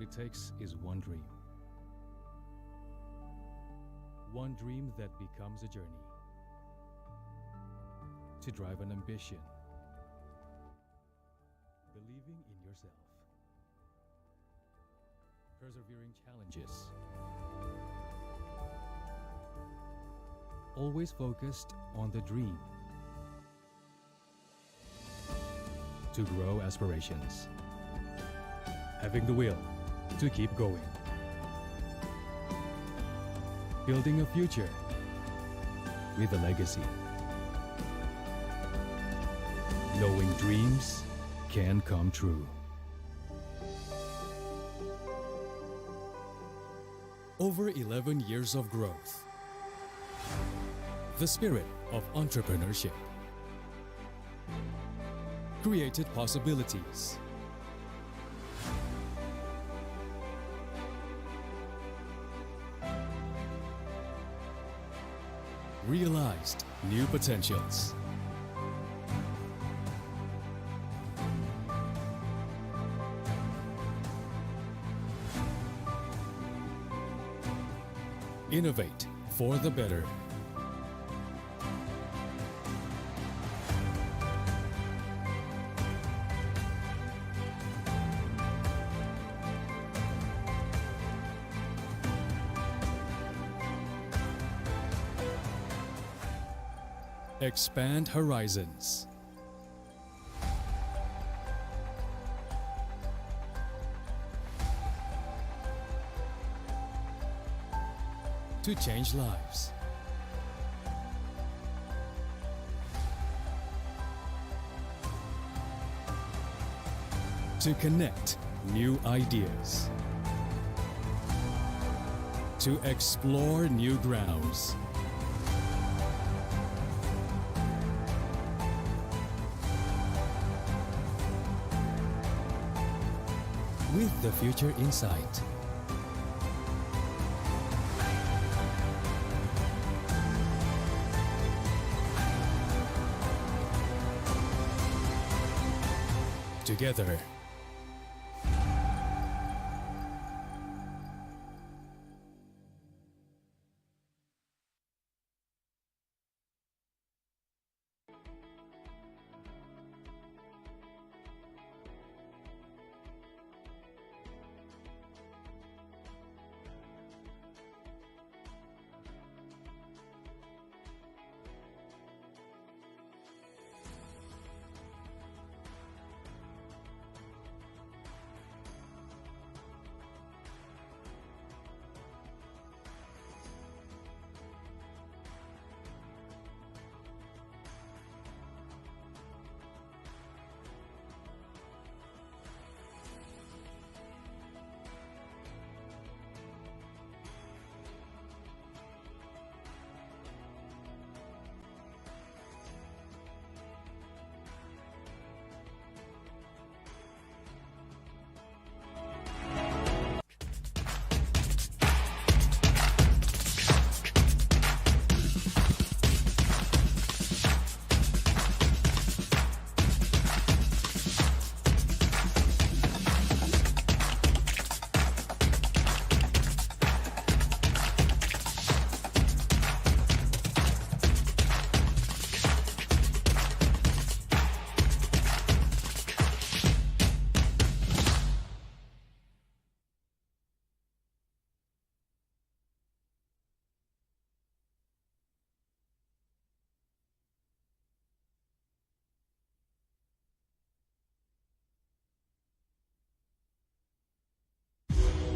it takes is one dream. One dream that becomes a journey. To drive an ambition. Believing in yourself. Persevering challenges. Always focused on the dream. To grow aspirations. Having the will to keep going. Building a future with a legacy. Knowing dreams can come true. Over 11 years of growth. The spirit of entrepreneurship. Created possibilities. Realized new potentials. Innovate for the better. Expand horizons. To change lives. To connect new ideas. To explore new grounds. With the future in sight. Together.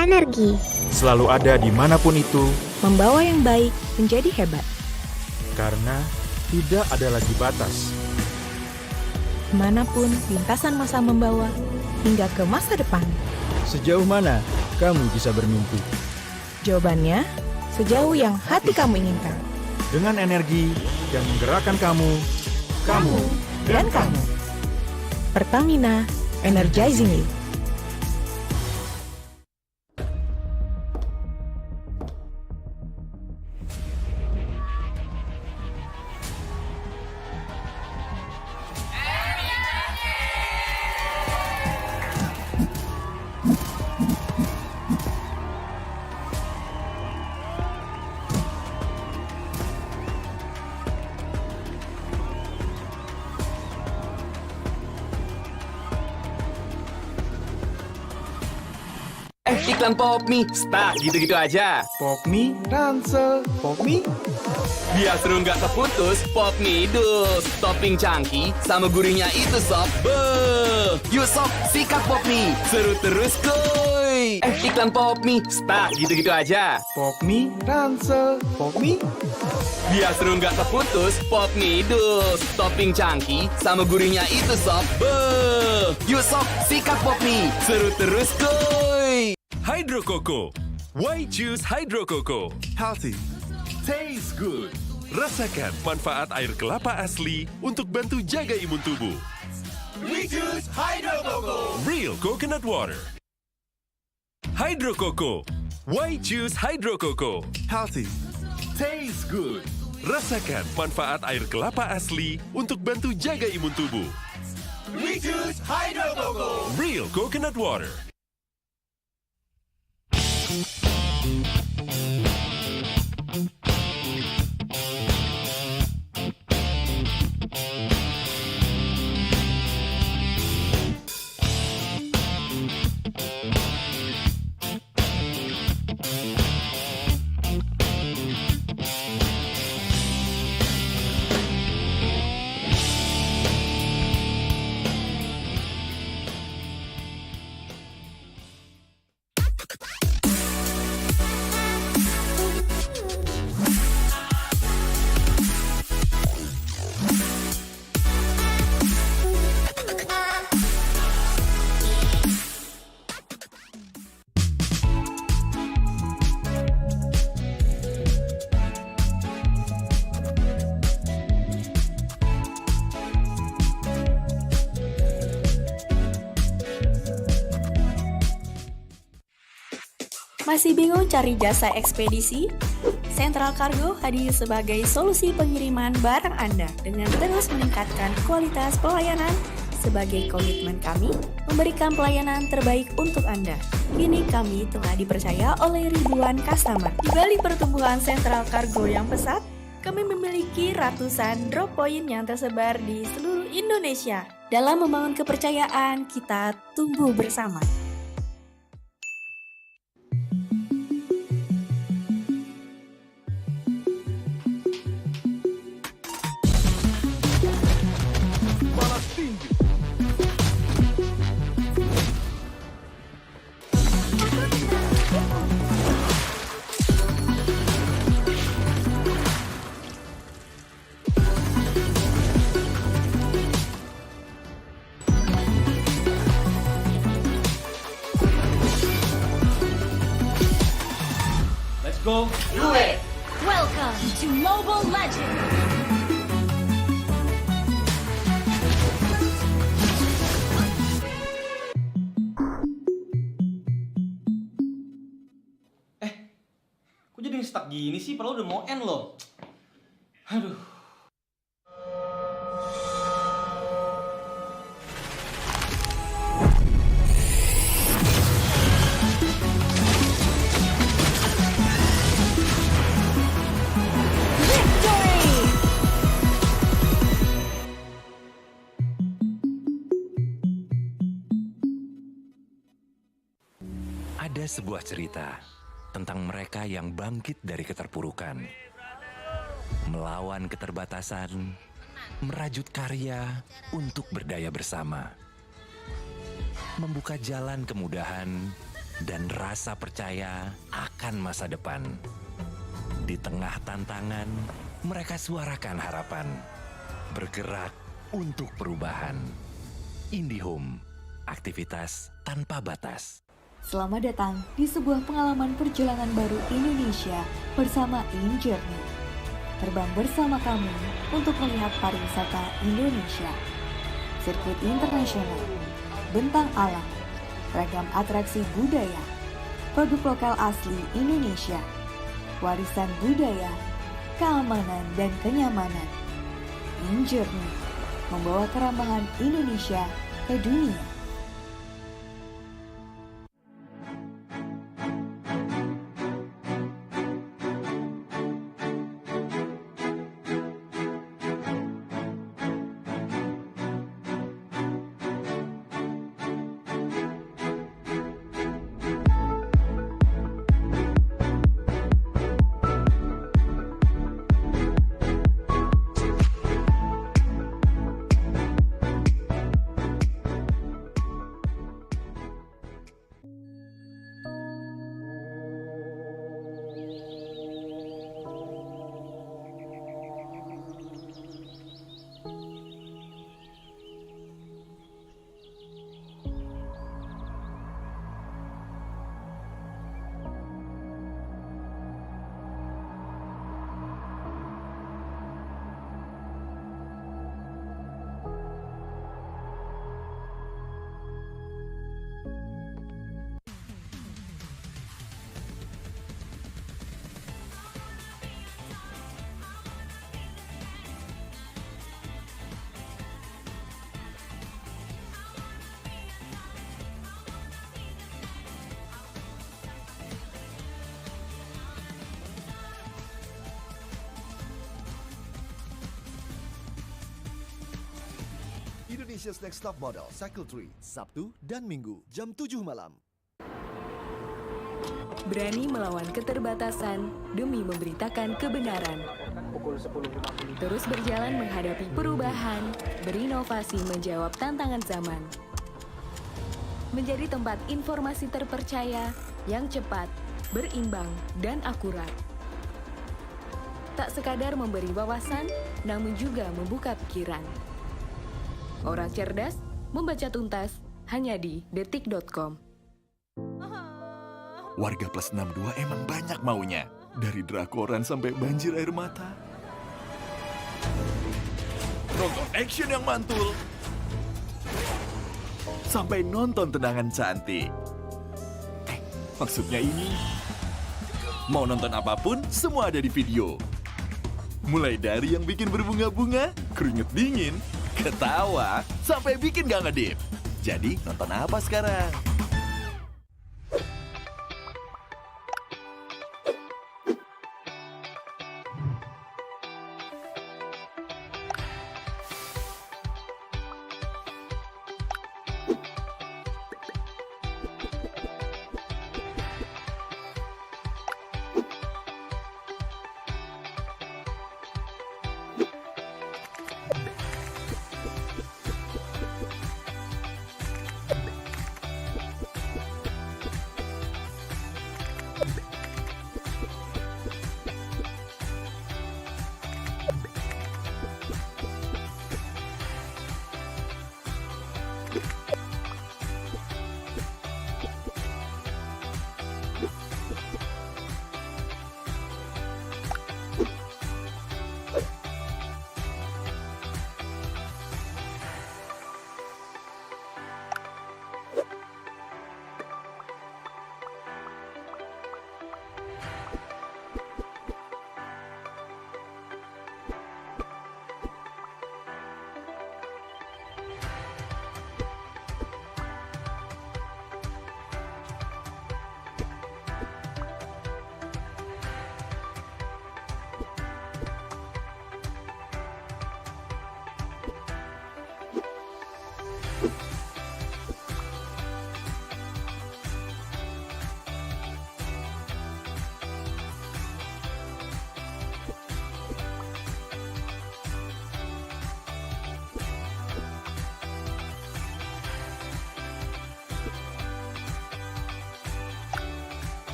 Energi. Selalu ada dimanapun itu. Membawa yang baik menjadi hebat. Karena tidak ada lagi batas. Kemanapun lintasan masa membawa, hingga ke masa depan. Sejauh mana kamu bisa bermimpi? Jawabannya, sejauh yang hati kamu inginkan. Dengan energi yang menggerakkan kamu dan kamu. Pertamina, energizing you. iklan pop mie, stuck gitu-gitu aja. Pop mie, ransel, pop mie. Biar seru nggak terputus, pop mie dus. Topping cangki sama gurihnya itu sob. Beuh, yuk sob, sikat pop mie. Seru terus kuy. Iklan pop mie, stuck gitu-gitu aja. Pop mie, ransel, pop mie. Biar seru nggak terputus, pop mie dus. Topping cangki sama gurihnya itu sob. Beuh, yuk sob, sikat pop mie. Seru terus kuy. Hydro Coco. Why choose Hydro Coco? Healthy. Taste good. Rasakan manfaat air kelapa asli untuk bantu jaga imun tubuh. We choose Hydro Coco. Real coconut water. Hydro Coco. Why choose Hydro Coco? Healthy. Taste good. Rasakan manfaat air kelapa asli untuk bantu jaga imun tubuh. We choose Hydro Coco. Real coconut water. Masih bingung cari jasa ekspedisi? Central Cargo hadir sebagai solusi pengiriman barang Anda dengan terus meningkatkan kualitas pelayanan. Sebagai komitmen kami, memberikan pelayanan terbaik untuk Anda. Kini kami telah dipercaya oleh ribuan customer. Di balik pertumbuhan Central Cargo yang pesat, kami memiliki ratusan drop point yang tersebar di seluruh Indonesia. Dalam membangun kepercayaan, kita tumbuh bersama. Go do it! Welcome to Mobile Legends! Kok jadi stuck gini sih? Padahal udah mau end loh. Aduh. Ada sebuah cerita tentang mereka yang bangkit dari keterpurukan, melawan keterbatasan, merajut karya untuk berdaya bersama, membuka jalan kemudahan dan rasa percaya akan masa depan. Di tengah tantangan, mereka suarakan harapan, bergerak untuk perubahan. IndiHome, aktivitas tanpa batas. Selamat datang di sebuah pengalaman perjalanan baru Indonesia bersama InJourney. Terbang bersama kami untuk melihat pariwisata Indonesia, sirkuit internasional, bentang alam, ragam atraksi budaya, produk lokal asli Indonesia, warisan budaya, keamanan dan kenyamanan. InJourney membawa keramahan Indonesia ke dunia. Indonesia's Next Top Model Cycle 3, Sabtu dan Minggu, jam 7 malam. Berani melawan keterbatasan demi memberitakan kebenaran. Terus berjalan menghadapi perubahan, berinovasi menjawab tantangan zaman. Menjadi tempat informasi terpercaya yang cepat, berimbang, dan akurat. Tak sekadar memberi wawasan, namun juga membuka pikiran. Orang cerdas membaca tuntas hanya di detik.com. Warga plus 62 emang banyak maunya. Dari drakoran sampai banjir air mata. Nonton action yang mantul. Sampai nonton tendangan cantik. Maksudnya ini, mau nonton apapun, semua ada di video. Mulai dari yang bikin berbunga-bunga, keringet dingin, ketawa, sampai bikin gak ngedip. Jadi, nonton apa sekarang?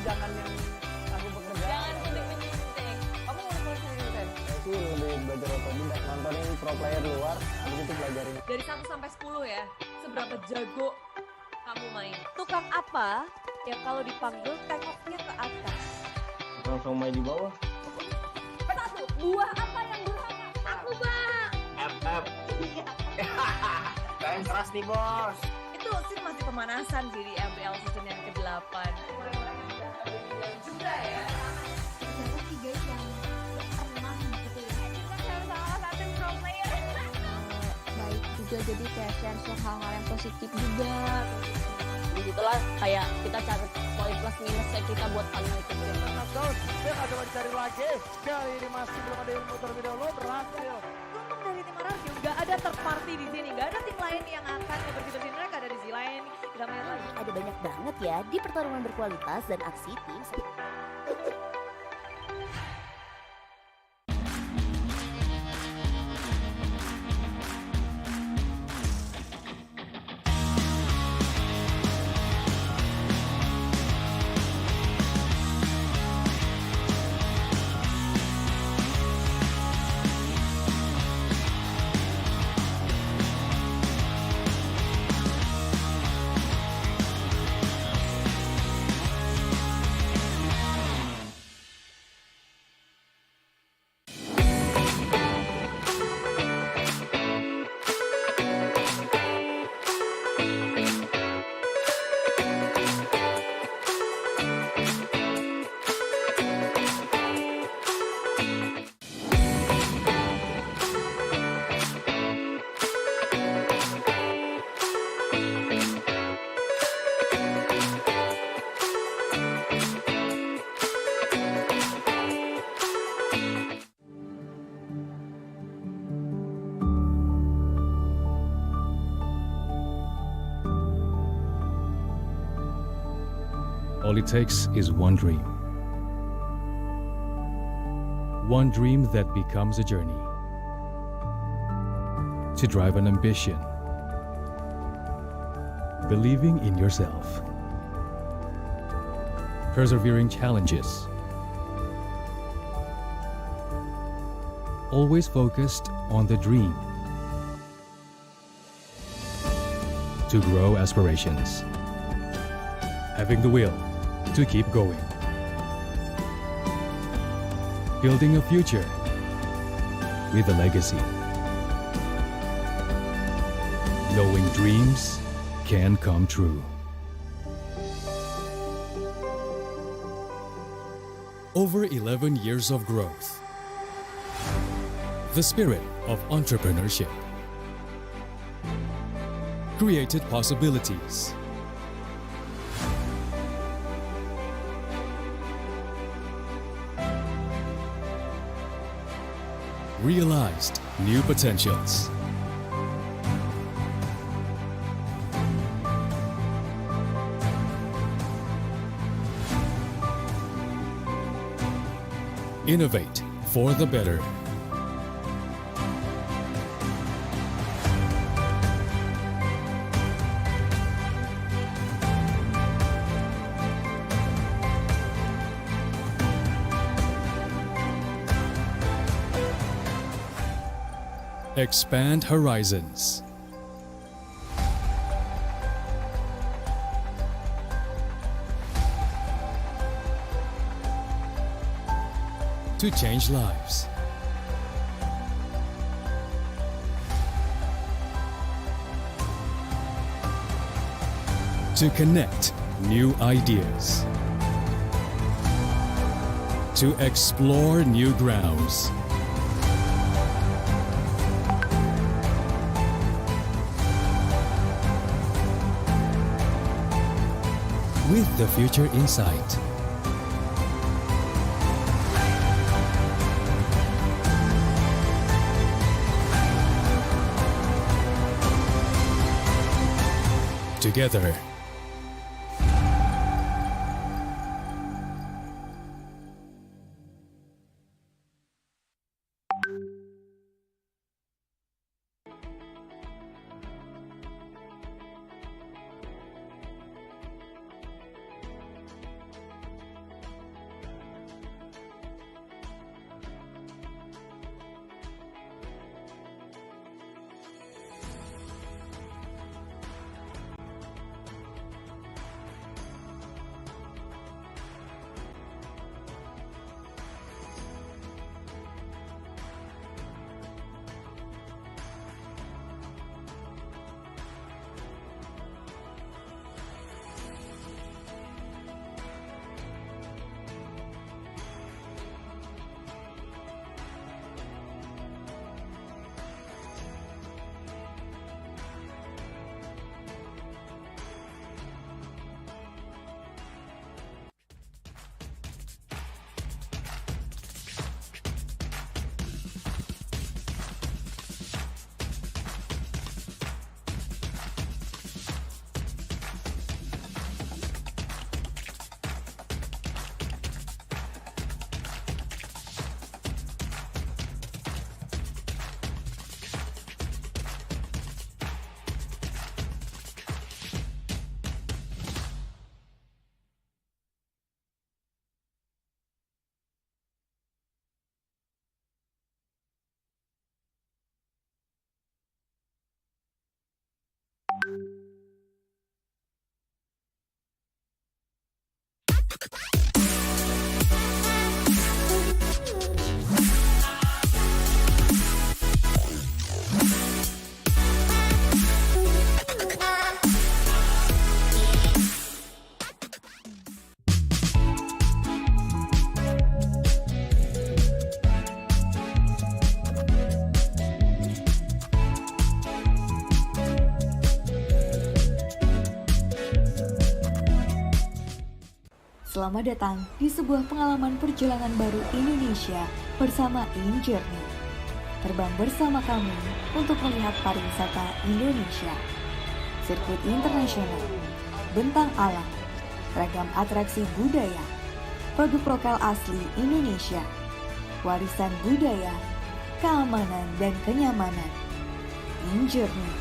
Jangan yang aku bekerja. Jangan suntik-suntik. Kamu mau suntik-suntik? Saya sih lebih belajar otodidak, nontonin pro player luar, habis itu pelajarin. Dari 1 sampai 10 ya, seberapa jago kamu main? Tukang apa yang kalau dipanggil tengoknya ke atas? Tukang somai di bawah. 1. Buah apa yang durhaka? Aku, Bang. FF. Kalian keras nih, Bos. Itu sih masih pemanasan sih di MPL season yang ke-8. Juga ya. Ternyata 3 yang pernah gitu ya. Kita harus salah satu pro player. Baik juga, jadi kayak share hal-hal yang positif juga. Begitulah kayak kita cari poin plus minusnya kita buat paling itu. Dia nggak coba dicari lagi. Kali ini masih belum ada ilmu terlebih dahulu, berhasil. Untung dari tim Ararjo nggak ada third party di sini, nggak ada tim lain yang akan bersih-bersih, mereka ada di sisi lain. Kita main lagi. Ada banyak banget ya di pertarungan berkualitas dan aksi tim. All it takes is one dream. One dream that becomes a journey. To drive an ambition. Believing in yourself. Persevering challenges. Always focused on the dream. To grow aspirations. Having the will to keep going. Building a future with a legacy. Knowing dreams can come true. Over 11 years of growth. The spirit of entrepreneurship. Created possibilities. Realized new potentials. Innovate for the better. Expand horizons. To change lives. To connect new ideas. To explore new grounds. With the future in sight. Together. Selamat datang di sebuah pengalaman perjalanan baru Indonesia bersama InJourney. Terbang bersama kami untuk melihat pariwisata Indonesia. Sirkuit internasional, bentang alam, ragam atraksi budaya, produk lokal asli Indonesia, warisan budaya, keamanan dan kenyamanan. InJourney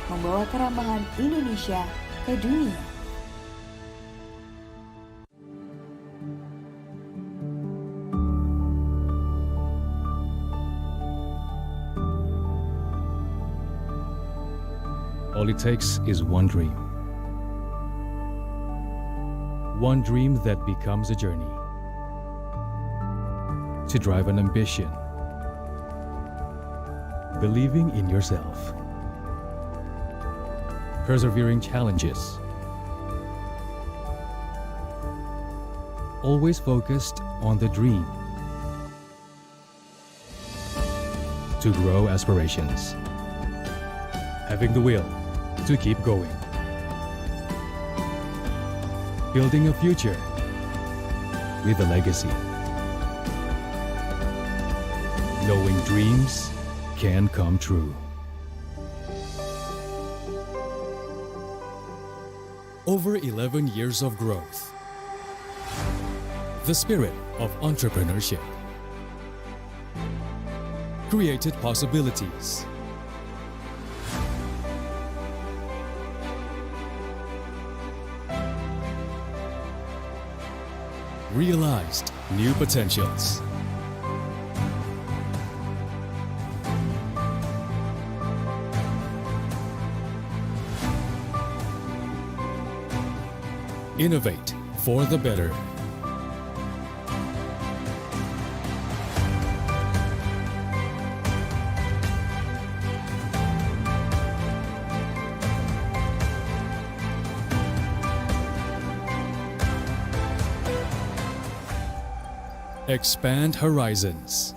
membawa keramahan Indonesia ke dunia. All it takes is one dream. One dream that becomes a journey. To drive an ambition. Believing in yourself. Persevering challenges. Always focused on the dream. To grow aspirations. Having the will to keep going. Building a future with a legacy. Knowing dreams can come true. Over 11 years of growth. The spirit of entrepreneurship. Created possibilities. Realized new potentials. Innovate for the better. Expand horizons.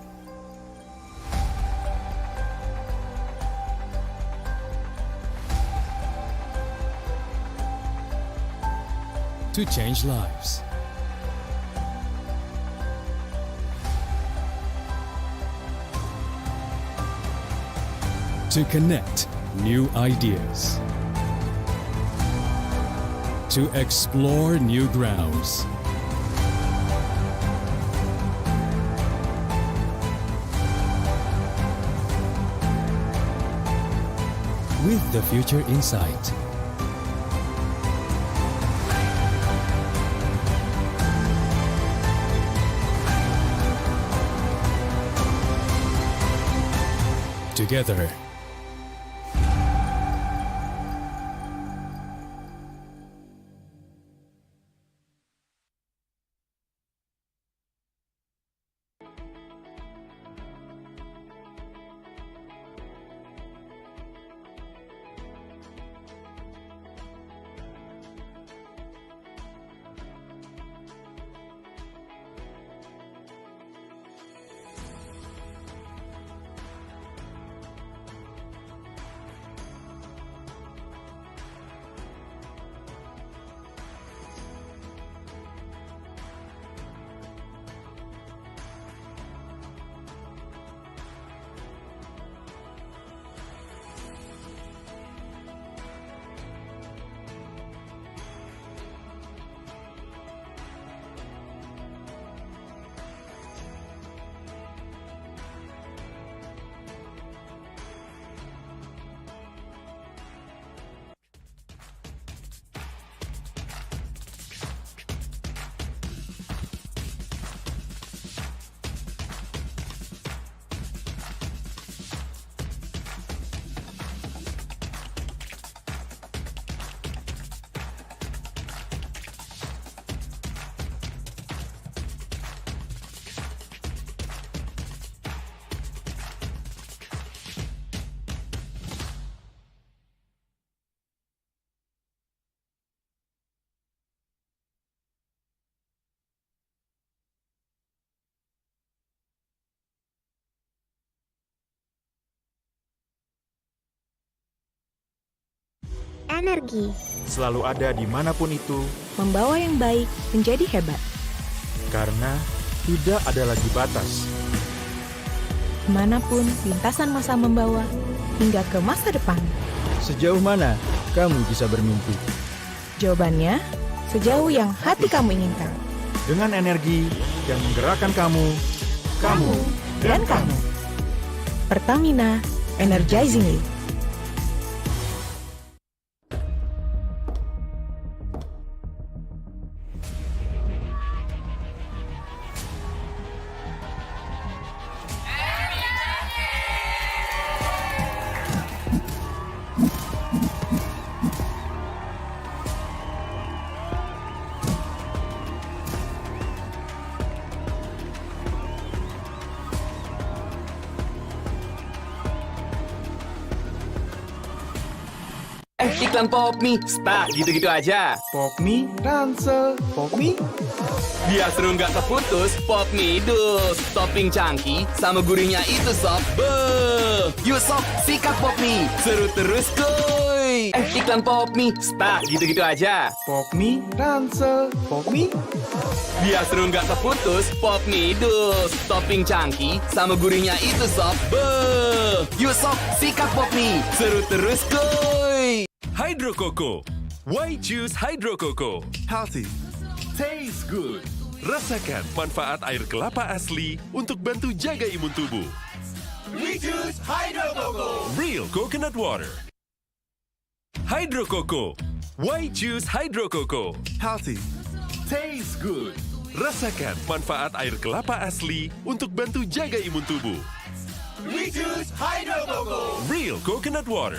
To change lives. To connect new ideas. To explore new grounds. With the future in sight. Together. Energi. Selalu ada dimanapun itu. Membawa yang baik menjadi hebat. Karena tidak ada lagi batas. Kemanapun lintasan masa membawa, hingga ke masa depan. Sejauh mana kamu bisa bermimpi? Jawabannya sejauh yang hati kamu inginkan. Dengan energi yang menggerakkan kamu Dan kamu. Pertamina, energizing you. Iklan pop mie, stuck gitu-gitu aja. Pop mie, ransel, pop mie. Biar seru nggak terputus, pop mie dus. Topping cangki sama gurihnya itu sob. Beuh, yuk sob, sikat pop mie. Seru terus kuy. Iklan pop mie, stuck gitu-gitu aja. Pop mie, ransel, pop mie. Biar seru nggak terputus, pop mie dus. Topping cangki sama gurihnya itu sob. Beuh, yuk sob, sikat pop mie. Seru terus kuy. Hydro Coco. Why choose Hydro Coco? Healthy, taste good. Rasakan manfaat air kelapa asli untuk bantu jaga imun tubuh. We choose Hydro Coco. Real coconut water. Hydro Coco. Why choose Hydro Coco? Healthy, taste good. Rasakan manfaat air kelapa asli untuk bantu jaga imun tubuh. We choose Hydro Coco. Real coconut water.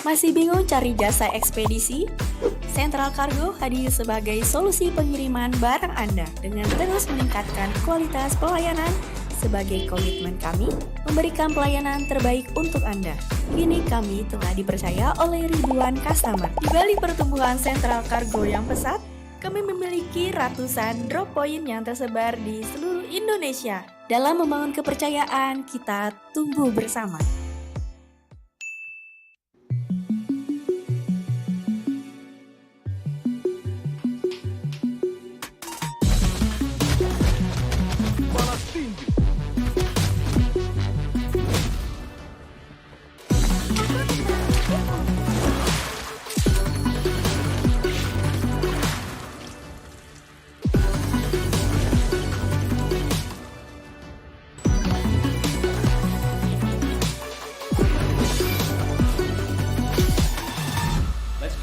Masih bingung cari jasa ekspedisi? Central Cargo hadir sebagai solusi pengiriman barang Anda dengan terus meningkatkan kualitas pelayanan. Sebagai komitmen kami, memberikan pelayanan terbaik untuk Anda. Kini kami telah dipercaya oleh ribuan customer. Di balik pertumbuhan Central Cargo yang pesat, kami memiliki ratusan drop point yang tersebar di seluruh Indonesia. Dalam membangun kepercayaan, kita tumbuh bersama.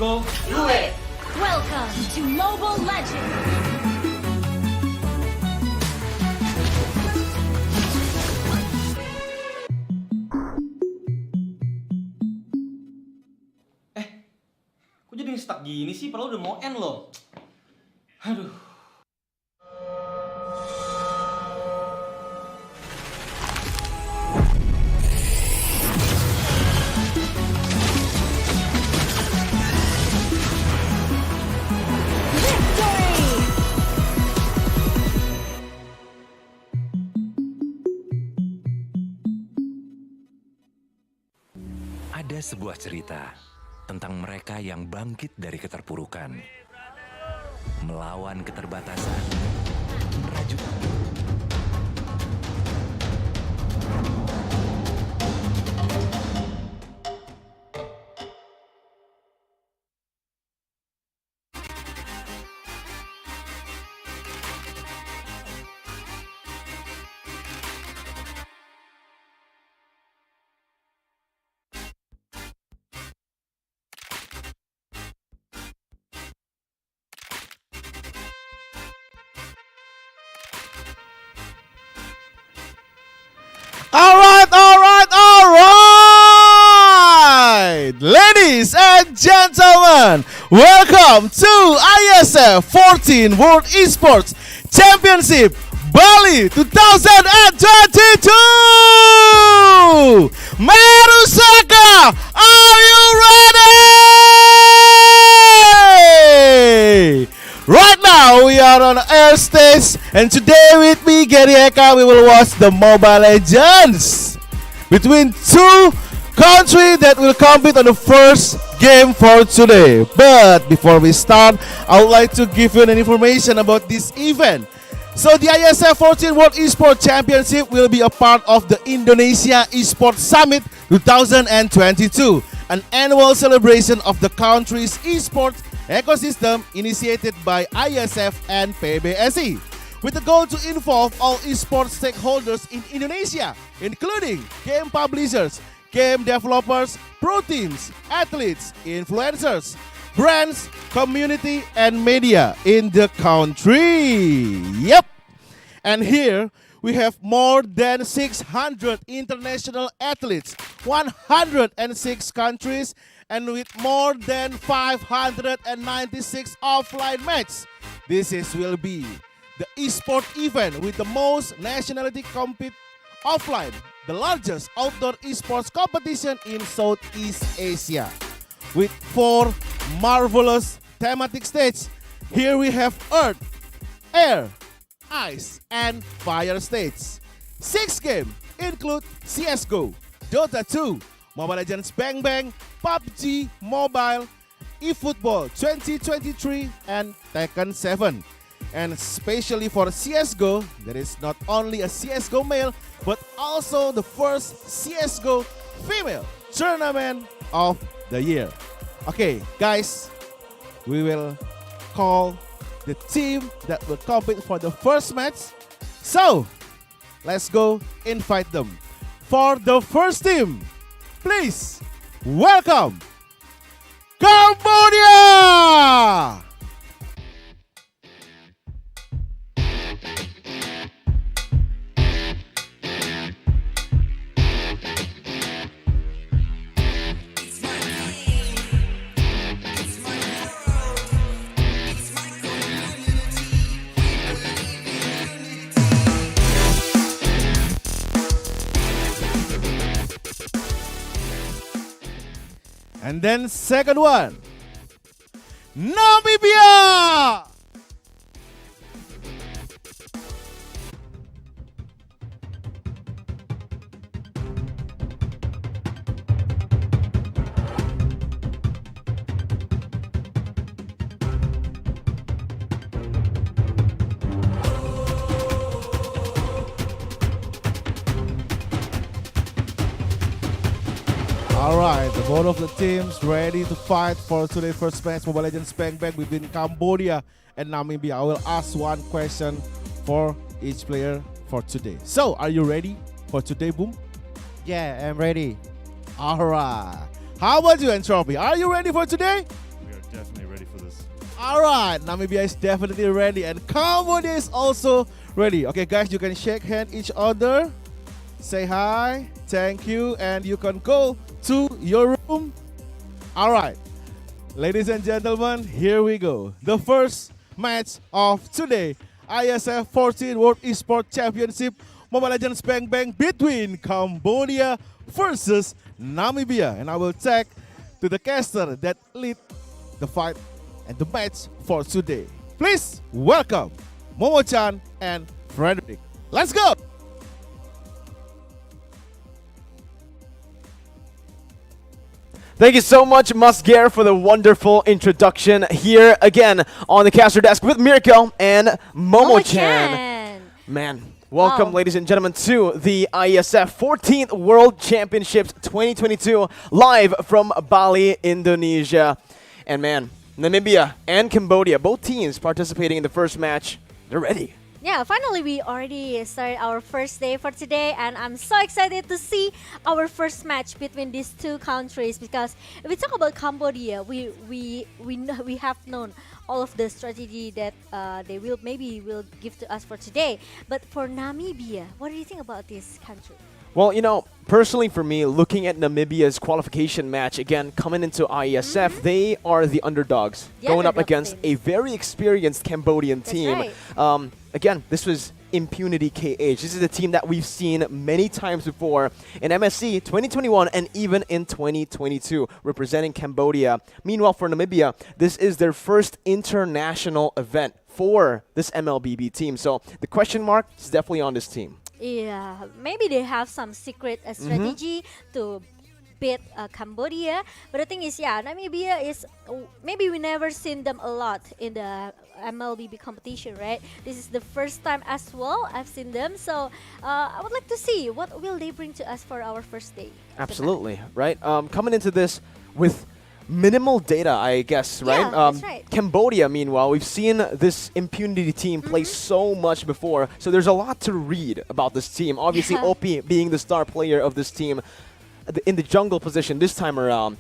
Go. Do it! Welcome to Mobile Legends! Kok jadi stuck gini sih? Padahal udah mau end loh. Aduh. Ada sebuah cerita tentang mereka yang bangkit dari keterpurukan, melawan keterbatasan, merajut All right, all right, all right! Ladies and gentlemen, welcome to IESF 14th World Esports Championship Bali 2022! Marusaka, are you ready? Right now we are on air stage, and today with me, Gary Eka, we will watch the Mobile Legends between two countries that will compete on the first game for today. But before we start, I would like to give you an information about this event. So the IESF 14th World Esports Championship will be a part of the Indonesia Esports Summit 2022, an annual celebration of the country's esports ecosystem initiated by IESF and PBSI, with the goal to involve all esports stakeholders in Indonesia, including game publishers, game developers, pro teams, athletes, influencers, brands, community, and media in the country. Yep. And here we have more than 600 international athletes, 106 countries, and with more than 596 offline matches. This will be the eSport event with the most nationality compete offline, the largest outdoor esports competition in Southeast Asia, with 4 marvelous thematic stages. Here we have Earth, Air, Ice, and Fire stages. 6 games include CSGO, Dota 2, Mobile Legends Bang Bang, PUBG Mobile, eFootball 2023, and Tekken 7. And especially for CSGO, there is not only a CSGO male, but also the first CSGO female tournament of the year. Okay, guys, we will call the team that will compete for the first match. So, let's go invite them. For the first team, please welcome Cambodia! And then second one, Namibia! Alright, the both of the teams ready to fight for today's first match, Mobile Legends Bang Bang between Cambodia and Namibia. I will ask one question for each player for today. So, are you ready for today, Boom? Yeah, I'm ready. Alright. How about you, Entropy? Are you ready for today? We are definitely ready for this. Alright, Namibia is definitely ready and Cambodia is also ready. Okay, guys, you can shake hand each other. Say hi, thank you, and you can go to your room. Alright, ladies and gentlemen, here we go. The first match of today, IESF 14th World Esports Championship Mobile Legends Bang Bang between Cambodia versus Namibia. And I will tag to the caster that lead the fight and the match for today. Please welcome Momo-chan and Frederick. Let's go! Thank you so much, Musger, for the wonderful introduction here again on the caster desk with Mirko and Momo-chan. Man, welcome, ladies and gentlemen, to the IESF 14th World Championships 2022 live from Bali, Indonesia. And man, Namibia and Cambodia, both teams participating in the first match, they're ready. Yeah, finally we already started our first day for today, and I'm so excited to see our first match between these two countries, because if we talk about Cambodia, we have known all of the strategy that they will give to us for today. But for Namibia, what do you think about this country? Well, personally for me, looking at Namibia's qualification match, again, coming into IESF, they are the underdogs, going up against a very experienced Cambodian team. Right. Again, this was Impunity KH. This is a team that we've seen many times before in MSC 2021 and even in 2022, representing Cambodia. Meanwhile, for Namibia, this is their first international event for this MLBB team. So the question mark is definitely on this team. Yeah, maybe they have some secret strategy to beat Cambodia. But the thing is, Namibia is, maybe we never seen them a lot in the MLBB competition, right? This is the first time as well I've seen them. So I would like to see what will they bring to us for our first day. Absolutely, right? Coming into this with minimal data, I guess, right? Yeah, that's right. Cambodia, meanwhile, we've seen this Impunity team play so much before, so there's a lot to read about this team. Obviously, Opie being the star player of this team in the jungle position this time around.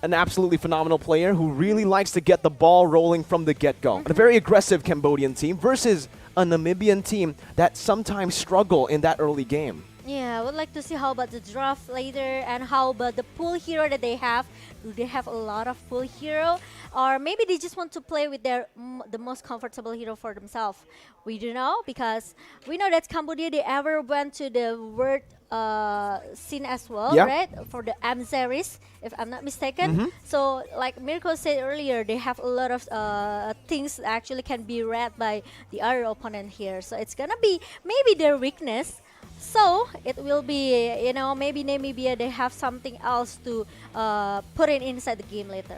An absolutely phenomenal player who really likes to get the ball rolling from the get-go. A very aggressive Cambodian team versus a Namibian team that sometimes struggle in that early game. Yeah, I would like to see how about the draft later and how about the pool hero that they have. Do they have a lot of pool hero? Or maybe they just want to play with their the most comfortable hero for themselves. We don't know because we know that Cambodia, they ever went to the world scene as well, right? For the M series, if I'm not mistaken. So like Mirko said earlier, they have a lot of things that actually can be read by the other opponent here. So it's gonna be maybe their weakness. So it will be, maybe Namibia, they have something else to put it inside the game later.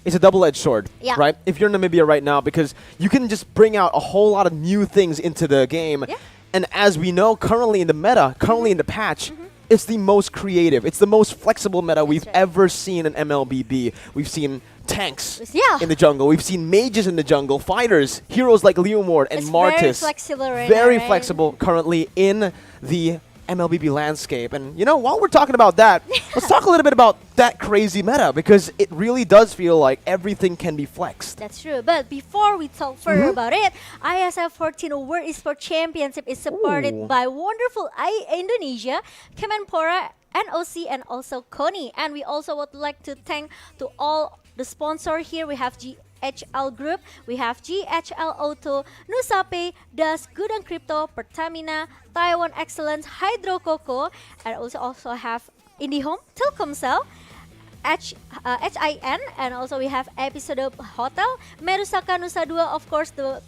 It's a double-edged sword, right? If you're Namibia right now, because you can just bring out a whole lot of new things into the game. And as we know, currently in the meta, currently in the patch, it's the most creative. It's the most flexible meta we've ever seen in MLBB. We've seen tanks in the jungle. We've seen mages in the jungle, fighters, heroes like Leomord and Martis. Very flexible right Very now, flexible currently in the MLBB landscape. And while we're talking about that, let's talk a little bit about that crazy meta, because it really does feel like everything can be flexed. That's true. But before we talk further about it, IESF 14th World Esports Championship is supported by wonderful Indonesia, Kemenpora, NOC, and also Kony. And we also would like to thank to all the sponsor here. We have GHL Group, we have GHL Auto, Nusape, Das, Gudang Crypto, Pertamina, Taiwan Excellence, Hydro Coco, and also have IndiHome, Telkomsel, HIN, and also we have Episode Hotel, Merusaka Nusa Dua, of course, the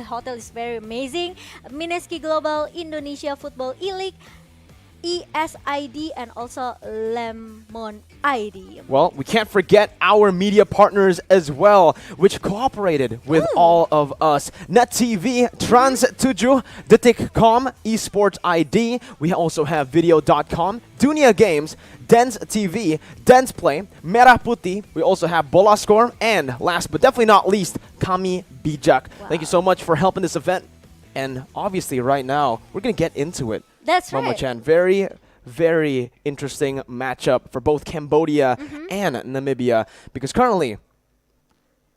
hotel is very amazing, Mineski Global, Indonesia Football E-League, ESID, and also Lemon ID. Well, we can't forget our media partners as well, which cooperated with all of us. Net TV, Trans7, Detik.com, Esports ID. We also have Video.com, Dunia Games, Dance TV, Dance Play, Merah Putih. We also have Bola Score, and last but definitely not least, Kami Bijak. Thank you so much for helping this event. And obviously right now, we're going to get into it. That's right. Momo-chan, very, very interesting matchup for both Cambodia and Namibia, because currently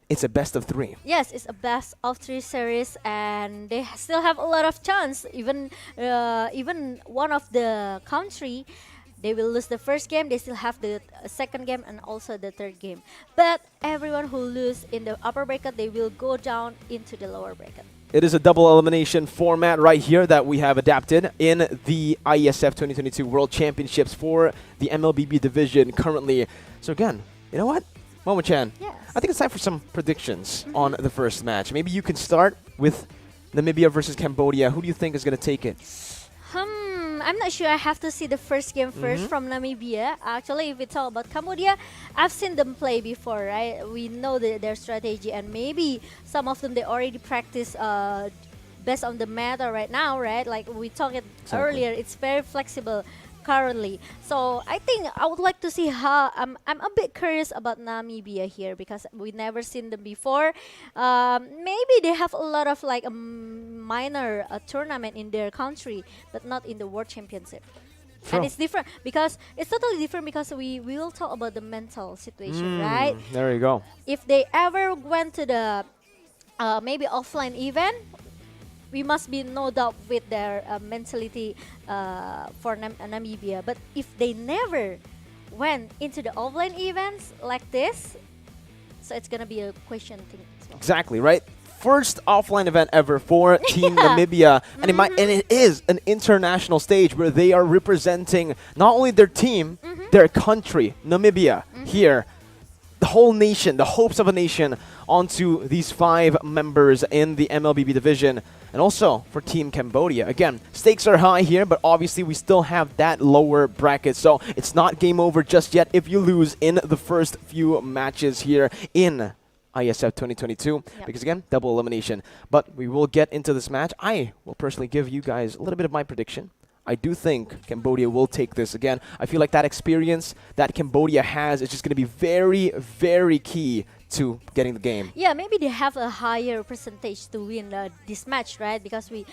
it's a best of 3. Yes, it's a best of 3 series, and they still have a lot of chance. Even one of the country, they will lose the first game, they still have the second game and also the third game. But everyone who lose in the upper bracket, they will go down into the lower bracket. It is a double elimination format right here that we have adapted in the IESF 2022 World Championships for the MLBB division currently. So again, you know what? Momo-chan, I think it's time for some predictions on the first match. Maybe you can start with Namibia versus Cambodia. Who do you think is going to take it? I'm not sure. I have to see the first game first from Namibia. Actually, if we talk about Cambodia, I've seen them play before, right? We know their strategy, and maybe some of them they already practice based on the meta right now, right? Like we talked earlier, it's very flexible currently. So I think I would like to see how I'm a bit curious about Namibia here because we never seen them before. Maybe they have a lot of like a minor tournament in their country, but not in the World Championship. True. And it's different because it's totally different because we will talk about the mental situation, right? There you go. If they ever went to the maybe offline event, we must be no doubt with their mentality for Namibia. But if they never went into the offline events like this, so it's gonna be a question thing as well. Exactly, right? First offline event ever for Team Namibia, and it is an international stage where they are representing not only their team, their country, Namibia, here, the whole nation, the hopes of a nation, onto these 5 members in the MLBB division, and also for Team Cambodia. Again, stakes are high here, but obviously we still have that lower bracket, so it's not game over just yet if you lose in the first few matches here in IESF 2022, because again, double elimination. But we will get into this match. I will personally give you guys a little bit of my prediction. I do think Cambodia will take this again. I feel like that experience that Cambodia has is just going to be very, very key to getting the game. Yeah, maybe they have a higher percentage to win this match, right? Because we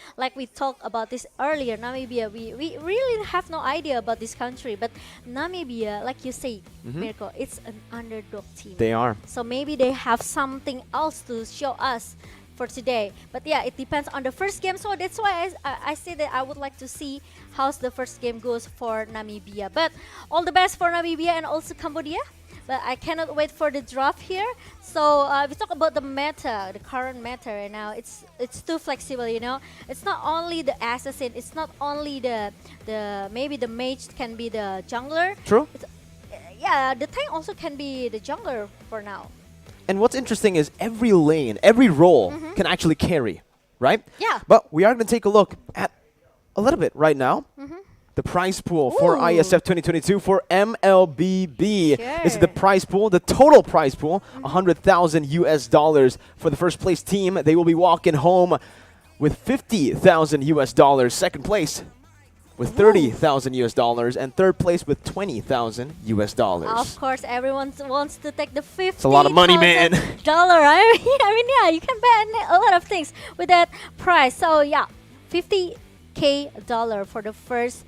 talked about this earlier, Namibia, we really have no idea about this country. But Namibia, like you say, Mirko, it's an underdog team. They are. So maybe they have something else to show us for today. But yeah, it depends on the first game. So that's why I say that I would like to see how the first game goes for Namibia. But all the best for Namibia and also Cambodia. But I cannot wait for the draft here. So we talk about the meta, the current meta right now. It's too flexible, you know. It's not only the assassin. It's not only the maybe the mage can be the jungler. True. Yeah, the tank also can be the jungler for now. And what's interesting is every lane, every role can actually carry, right? Yeah. But we are going to take a look at a little bit right now. The prize pool for IESF 2022 for MLBB. This is the prize pool, the total prize pool, $100,000 for the first place team. They will be walking home with $50,000. Second place with $30,000, and third place with $20,000. Of course, everyone wants to take the $50,000. It's a lot of money, man. I mean, yeah, you can bet a lot of things with that prize. So yeah, $50,000 for the first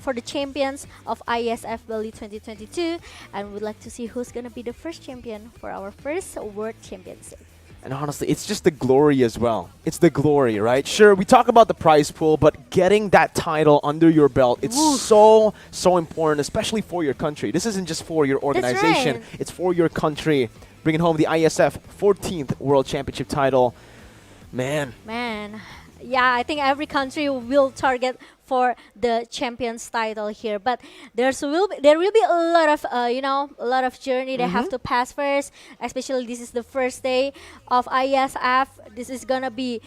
for the champions of IESF Bali 2022, and we'd like to see who's gonna be the first champion for our first World Championship. And honestly, it's just the glory as well. It's the glory, right? Sure, we talk about the prize pool, but getting that title under your belt, it's so important, especially for your country. This isn't just for your organization. Right. It's for your country. Bringing home the IESF 14th World Championship title. Man. Yeah, I think every country will target for the champions title here, but there will be a lot of a lot of journey they have to pass first. Especially this is the first day of IESF. This is gonna be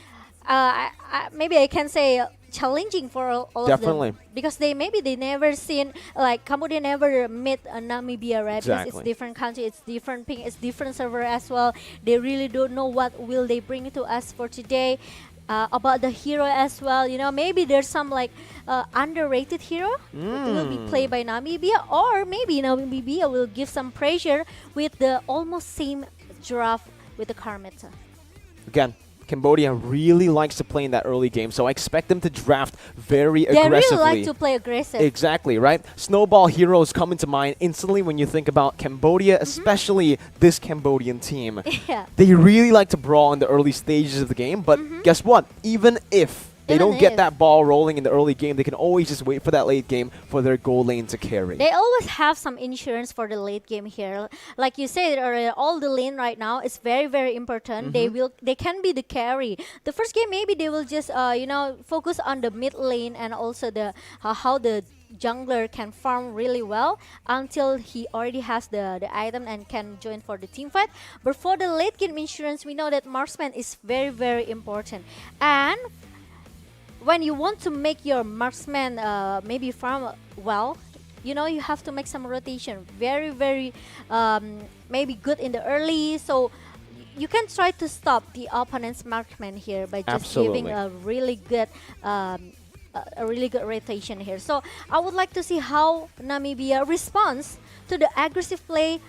maybe I can say challenging for all of them, because they never seen, like, Cambodia never met Namibia, right? Exactly. Because it's different country, it's different ping, it's different server as well. They really don't know what will they bring to us for today. About the hero as well, maybe there's some like underrated hero that will be played by Namibia, or maybe Namibia will give some pressure with the almost same draft with the Karmeta. Again, Cambodia really likes to play in that early game, so I expect them to draft very aggressively. They really like to play aggressive. Exactly, right? Snowball heroes come into mind instantly when you think about Cambodia, especially this Cambodian team. Yeah. They really like to brawl in the early stages of the game, but guess what? Even if they don't get that ball rolling in the early game, they can always just wait for that late game for their goal lane to carry. They always have some insurance for the late game here. Like you said earlier, all the lane right now is very, very important. They can be the carry. The first game maybe they will just focus on the mid lane and also the how the jungler can farm really well until he already has the item and can join for the team fight. But for the late game insurance, we know that marksman is very, very important. And when you want to make your marksman maybe farm well, you have to make some rotation. Very, very maybe good in the early. So you can try to stop the opponent's marksman here by just giving a really good rotation here. So I would like to see how Namibia responds to the aggressive play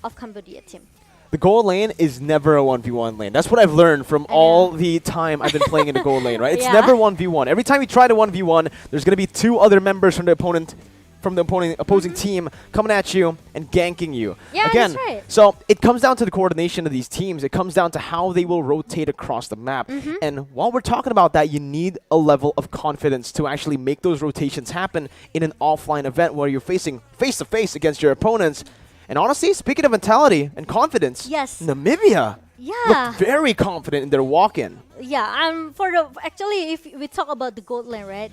of Cambodia team. The gold lane is never a 1v1 lane. That's what I've learned from all the time I've been playing in the gold lane, right? It's never 1v1. Every time you try to 1v1, there's going to be 2 other members from the opponent from the opposing team coming at you and ganking you. Yeah, Again, that's right. so it comes down to the coordination of these teams. It comes down to how they will rotate across the map. And while we're talking about that, you need a level of confidence to actually make those rotations happen in an offline event where you're facing face-to-face against your opponents. And honestly, speaking of mentality and confidence, Yes. Namibia looked very confident in their walk-in. Yeah, actually, if we talk about the gold lane, right?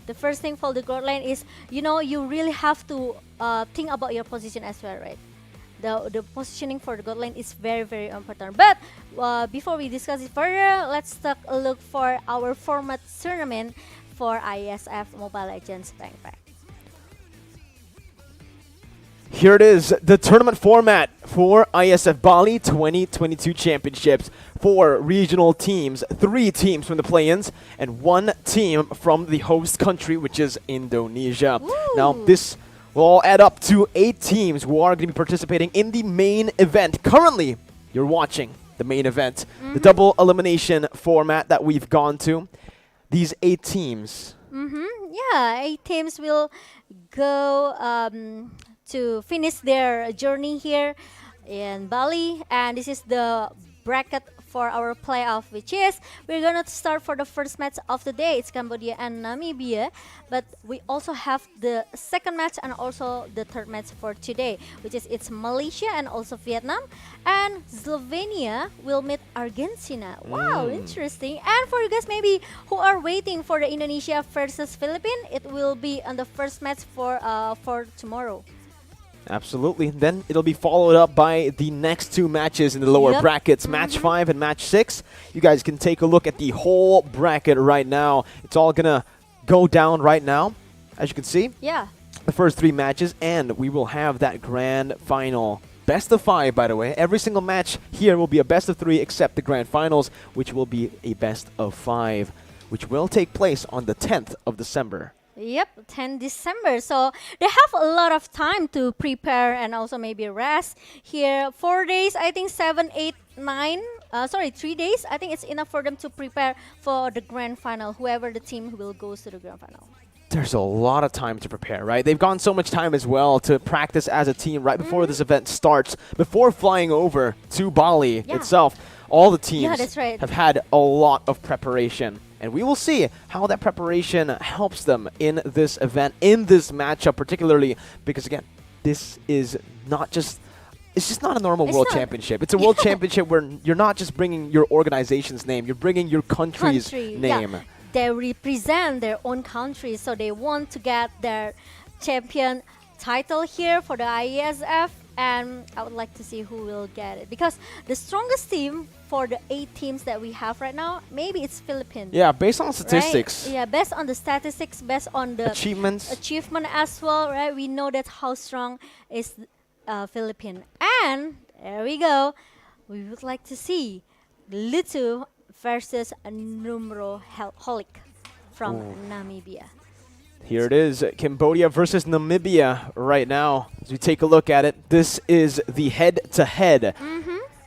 The first thing for the gold lane is, you really have to think about your position as well, right? The positioning for the gold lane is very, very important. But before we discuss it further, let's take a look for our format tournament for IESF Mobile Legends Bang Bang. Here it is, the tournament format for ISF Bali 2022 Championships. 4 regional teams, 3 teams from the play-ins, and 1 team from the host country, which is Indonesia. Now, this will all add up to 8 teams who are going to be participating in the main event. Currently, you're watching the main event, the double elimination format that we've gone to. These 8 teams. Yeah, 8 teams will go to finish their journey here in Bali, and this is the bracket for our playoff, which is we're gonna start for the first match of the day. It's Cambodia and Namibia, but we also have the second match and also the third match for today, which is it's Malaysia and also Vietnam, and Slovenia will meet Argentina. Wow, interesting. And for you guys maybe who are waiting for the Indonesia versus Philippines, it will be on the first match for tomorrow. Absolutely. Then it'll be followed up by the next 2 matches in the lower brackets, match 5 and match 6. You guys can take a look at the whole bracket right now. It's all gonna go down right now, as you can see. Yeah. The first 3 matches, and we will have that grand final. Best of 5, by the way. Every single match here will be a best of 3 except the grand finals, which will be a best of 5, which will take place on the 10th of December. Yep, 10 December. So they have a lot of time to prepare and also maybe rest. Here, 4 days, I think 7, 8, 9, 3 days. I think it's enough for them to prepare for the grand final, whoever the team will go to the grand final. There's a lot of time to prepare, right? They've gone so much time as well to practice as a team right before this event starts, before flying over to Bali itself. All the teams have had a lot of preparation. And we will see how that preparation helps them in this event, in this matchup particularly, because again, this is not just, it's just not a normal world championship. It's a world championship where you're not just bringing your organization's name, you're bringing your country's name. Yeah. They represent their own country, so they want to get their champion title here for the IESF, and I would like to see who will get it, because the strongest team for the 8 teams that we have right now, maybe it's Philippines. Yeah, based on statistics. Right? Yeah, based on the statistics, based on the achievement as well, right? We know that how strong is Philippines. And there we go. We would like to see Lutu versus Numero Holic from Namibia. Here it is, Cambodia versus Namibia right now. As we take a look at it, this is the head-to-head.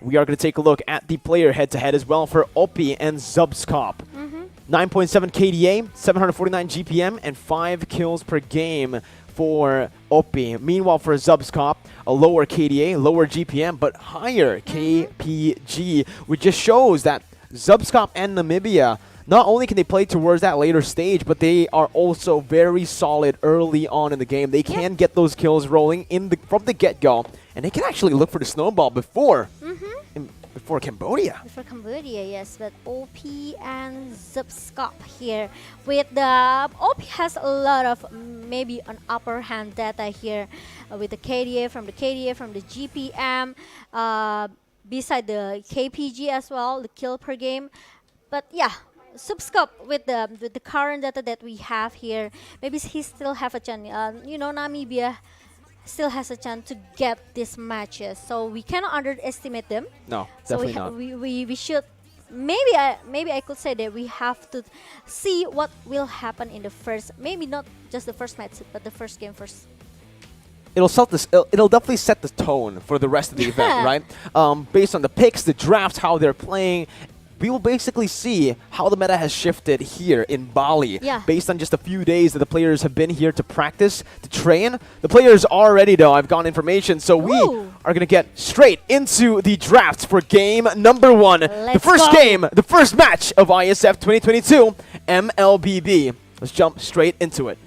We are going to take a look at the player head-to-head as well for Opi and Zubskop. 9.7 KDA, 749 GPM, and 5 kills per game for Opi. Meanwhile, for Zubskop, a lower KDA, lower GPM, but higher KPG, which just shows that Zubskop and Namibia, not only can they play towards that later stage, but they are also very solid early on in the game. They can get those kills rolling from the get-go, and they can actually look for the snowball before Cambodia. Before Cambodia, yes, but OP and Zubskop here. With the OP has a lot of maybe an upper hand data here with the KDA from the GPM, beside the KPG as well, the kill per game. But yeah, Zubskop with the current data that we have here, maybe he still have a chance. Namibia still has a chance to get these matches, so we cannot underestimate them. No, so definitely not. We should maybe I could say that we have to see what will happen in the first, maybe not just the first match, but the first game first. It'll definitely set the tone for the rest of the event, right? Based on the picks, the draft, how they're playing. we will basically see how the meta has shifted here in Bali. Yeah. Based on just a few days that the players have been here to practice, to train. The players are ready though, I've gotten information. So we are going to get straight into the draft for game number 1. The first game, the first match of IESF 2022 MLBB. Let's jump straight into it.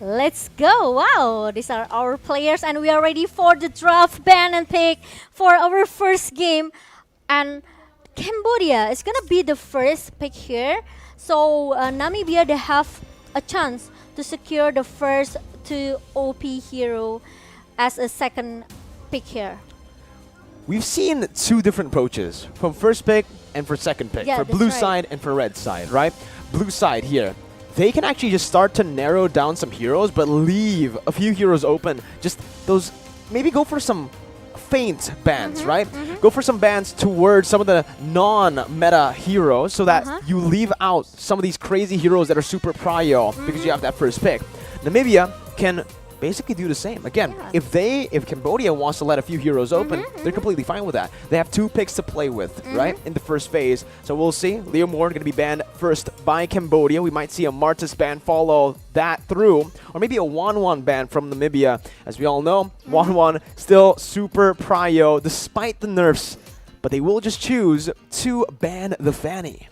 Let's go. Wow, these are our players and we are ready for the draft ban and pick for our first game. And Cambodia is gonna be the first pick here. So Namibia, they have a chance to secure the first 2 OP hero as a second pick here. We've seen 2 different approaches from first pick and for second pick, Yeah, for that's blue right. side and for red side, right? Blue side here. They can actually just start to narrow down some heroes, but leave a few heroes open. Just those, maybe go for some feint bans, right? Go for some bans towards some of the non-meta heroes so that you leave out some of these crazy heroes that are super prio because you have that first pick. Namibia can basically do the same. Again, if Cambodia wants to let a few heroes open, they're completely fine with that. They have 2 picks to play with, right, in the first phase. So we'll see. Leo Moore going to be banned first by Cambodia. We might see a Martis ban follow that through, or maybe a 1-1 ban from Namibia. As we all know, 1-1 still super prio despite the nerfs, but they will just choose to ban the Fanny.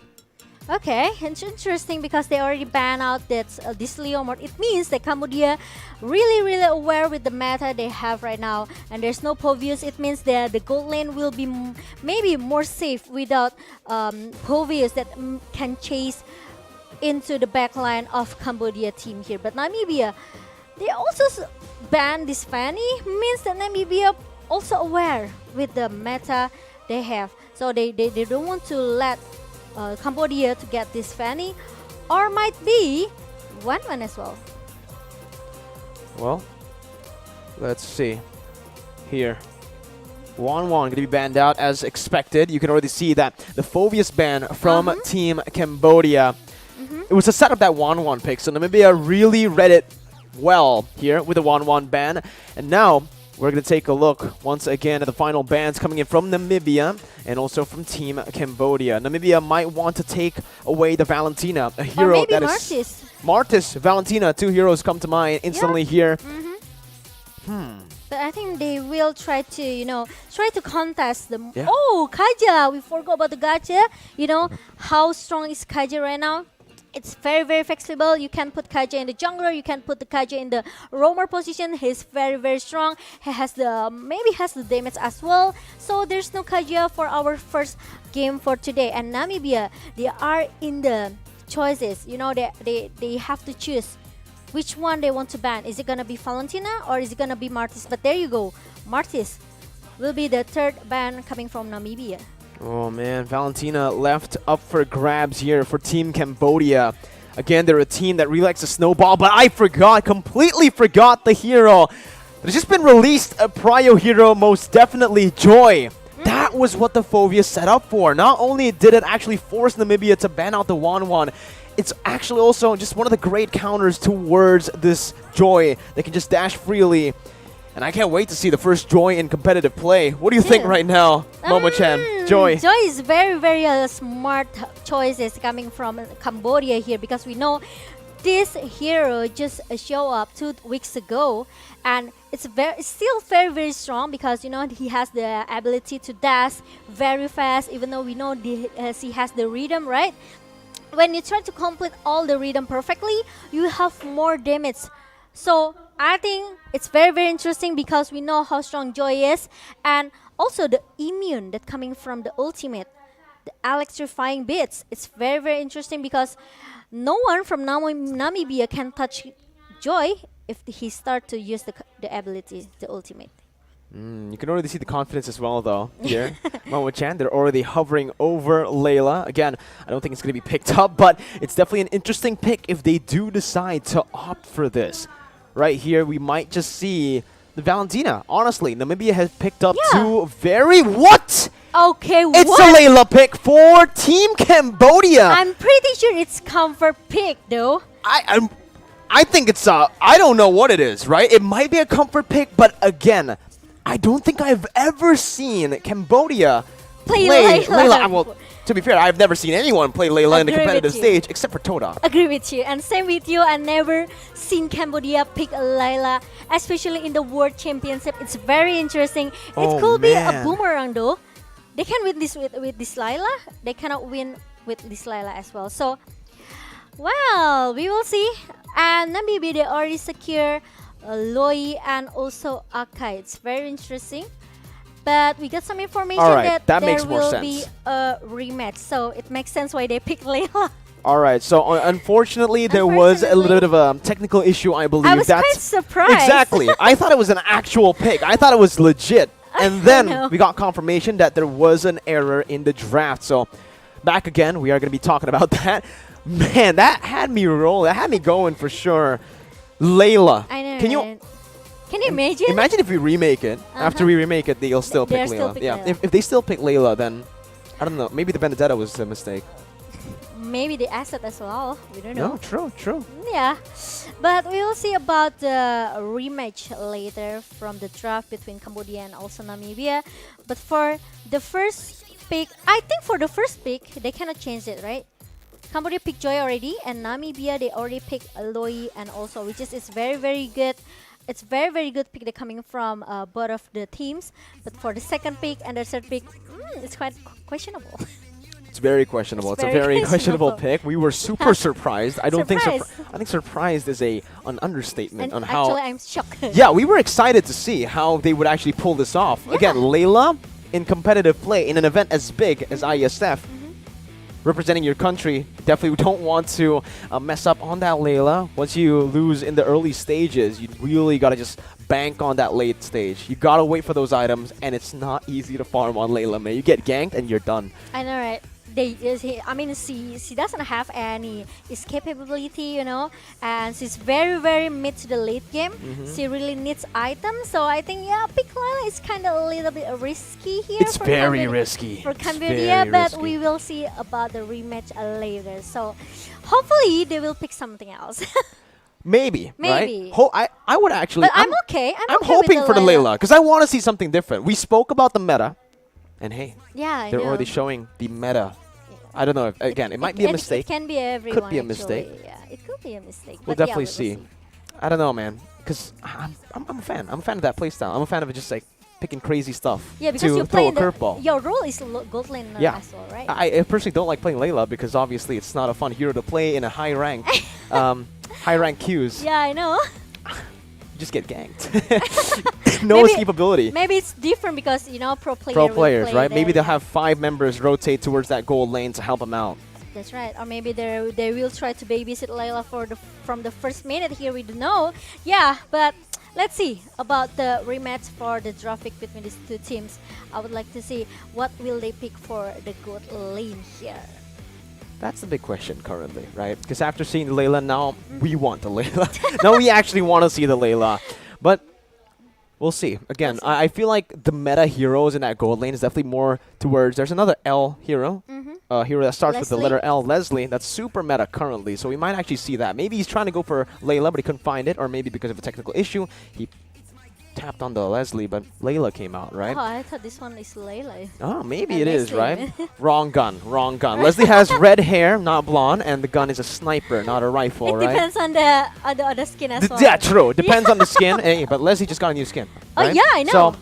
Okay, it's interesting because they already banned out that this Leo mode. It means that Cambodia really aware with the meta they have right now, and there's no Povius. It means that the gold lane will be maybe more safe without Povius that can chase into the backline of Cambodia team here. But Namibia, they also ban this Fanny, means that Namibia also aware with the meta they have. So they don't want to let Cambodia to get this Fanny, or might be 1-1 as well. Well, let's see here. 1-1 going to be banned out as expected. You can already see that the Phobius ban from Team Cambodia. It was a setup that 1-1 pick, so Namibia really read it well here with the 1-1 ban. And now we're going to take a look once again at the final bans coming in from Namibia and also from Team Cambodia. Namibia might want to take away the Valentina, a hero or maybe that Martis. is... Martis, Valentina, 2 heroes come to mind instantly here. But I think they will try to, try to contest them. Yeah. Oh, Kaja! We forgot about the Gacha. You know, how strong is Kaja right now? It's very flexible. You can put Kaja in the jungler. You can put the Kaja in the roamer position. He's very strong. He has the damage as well. So there's no Kaja for our first game for today. And Namibia, they are in the choices. They have to choose which one they want to ban. Is it gonna be Valentina or is it gonna be Martis? But there you go, Martis will be the 3rd ban coming from Namibia. Oh man, Valentina left up for grabs here for Team Cambodia. Again, they're a team that really likes to snowball, but I completely forgot the hero. There's just been released a prio hero, most definitely Joy. That was what the Phobia set up for. Not only did it actually force Namibia to ban out the 1-1, it's actually also just one of the great counters towards this Joy. They can just dash freely. And I can't wait to see the first Joy in competitive play. What do you think right now, Momo-chan? Joy. Joy is very smart choices coming from Cambodia here, because we know this hero just show up 2 weeks ago, and it's still very strong because he has the ability to dash very fast. Even though we know he has the rhythm, right? When you try to complete all the rhythm perfectly, you have more damage. So I think it's very interesting because we know how strong Joy is, and also the immune that coming from the ultimate, the electrifying bits. It's very interesting because no one from Namibia can touch Joy if he start to use the ability, the ultimate. You can already see the confidence as well, though, here. Momo-chan, they're already hovering over Layla. Again, I don't think it's going to be picked up, but it's definitely an interesting pick if they do decide to opt for this. Right here, we might just see the Valentina. Honestly, Namibia has picked up 2 very... What? Okay, It's a Layla pick for Team Cambodia. I'm pretty sure it's comfort pick, though. I think it's I don't know what it is, right? It might be a comfort pick, but again, I don't think I've ever seen Cambodia play Layla. Layla. Well, to be fair, I've never seen anyone play Layla in the Agree with competitive you. stage except for Toda. Agree with you, and same with you. I never seen Cambodia pick Layla, especially in the World Championship. It's very interesting. Oh, It could be a man. boomerang though. They can win this with this Layla. They cannot win with this Layla as well. So, well, we will see. And Namibia, they already secure Loi and also Akai. It's very interesting. But we got some information All right, that that there makes more will be sense. a rematch. So it makes sense why they picked Layla. All right, so unfortunately, there was a little bit of a technical issue, I believe. I was quite surprised. Exactly. I thought it was an actual pick. I thought it was legit. And know. then we got confirmation that there was an error in the draft. So back again, we are going to be talking about that. Man, that had me rolling. That had me going for sure. Layla. I know. Can you right? Can you imagine? imagine if we remake it? After we remake it, they'll still pick They're still Layla. pick Yeah, Layla. if they still pick Layla, then I don't know. Maybe the Vendetta was a mistake. Maybe the asset as well. We don't know. No, true. Yeah, but we will see about the rematch later from the draft between Cambodia and also Namibia. But for the first pick, I think for the first pick, they cannot change it, right? Cambodia picked Joy already, and Namibia, they already picked Loi, and also, which is very, very good. It's very good pick they're coming from both of the teams. But for the second pick and the third pick, it's quite questionable. It's very questionable. It's a very very questionable questionable. pick. We were super surprised. I don't think Surprised. I think surprised is an understatement And on how. actually, I'm shocked. Yeah, we were excited to see how they would actually pull this off. Again, Layla in competitive play in an event as big as IESF, representing your country, definitely don't want to mess up on that Layla. Once you lose in the early stages, you really got to just bank on that late stage. You got to wait for those items, and it's not easy to farm on Layla, man. You get ganked, and you're done. I know, right? She doesn't have any escape capability, you know, and she's very mid to the late game. She really needs items, so I think pick Layla is kind of a little bit risky here. It's for very Cambodia- risky. for It's Cambodia, very but risky. we will see about the rematch later. So hopefully they will pick something else. Maybe, Maybe. right? I would actually. But I'm okay. I'm okay hoping with for the Layla. Layla because I want to see something different. We spoke about the meta, and hey, Yeah, I they're know. already showing the meta. I don't know. If, again, it might be a mistake. It can be everyone. Could be a actually. mistake. Yeah, it could be a mistake. We'll but yeah, definitely we will see. I don't know, man. Because I'm a fan. I'm a fan of that playstyle. I'm a fan of it just like picking crazy stuff Yeah, because to you throw play a curveball. your role is gold laner Yeah. as well, right? I personally don't like playing Layla because obviously it's not a fun hero to play in a high rank, high rank queues. Yeah, I know. You just get ganked. No Maybe- escapability. Maybe it's different because pro player Pro will players, play right? Maybe there. they'll have 5 members rotate towards that gold lane to help them out. That's right. Or maybe they will try to babysit Layla from the first minute here. We don't know. Yeah, but let's see about the rematch for the draft pick between these two teams. I would like to see what will they pick for the gold lane here. That's the big question currently, right? Because after seeing the Layla, now we want the Layla. Now we actually want to see the Layla. But we'll see. Again, I feel like the meta heroes in that gold lane is definitely more towards... There's another L hero. Hero that starts with the letter L, Leslie. That's super meta currently, so we might actually see that. Maybe he's trying to go for Layla, but he couldn't find it, or maybe because of a technical issue, he tapped on the Leslie, but Layla came out, right? Oh, I thought this one is Layla. Oh, maybe And it is, Leslie. right? Wrong gun, wrong gun. Leslie has red hair, not blonde, and the gun is a sniper, not a rifle, It right? depends on the other skin as well. Yeah, true. Depends on the skin. Hey, but Leslie just got a new skin. Oh, right? yeah, I know. So,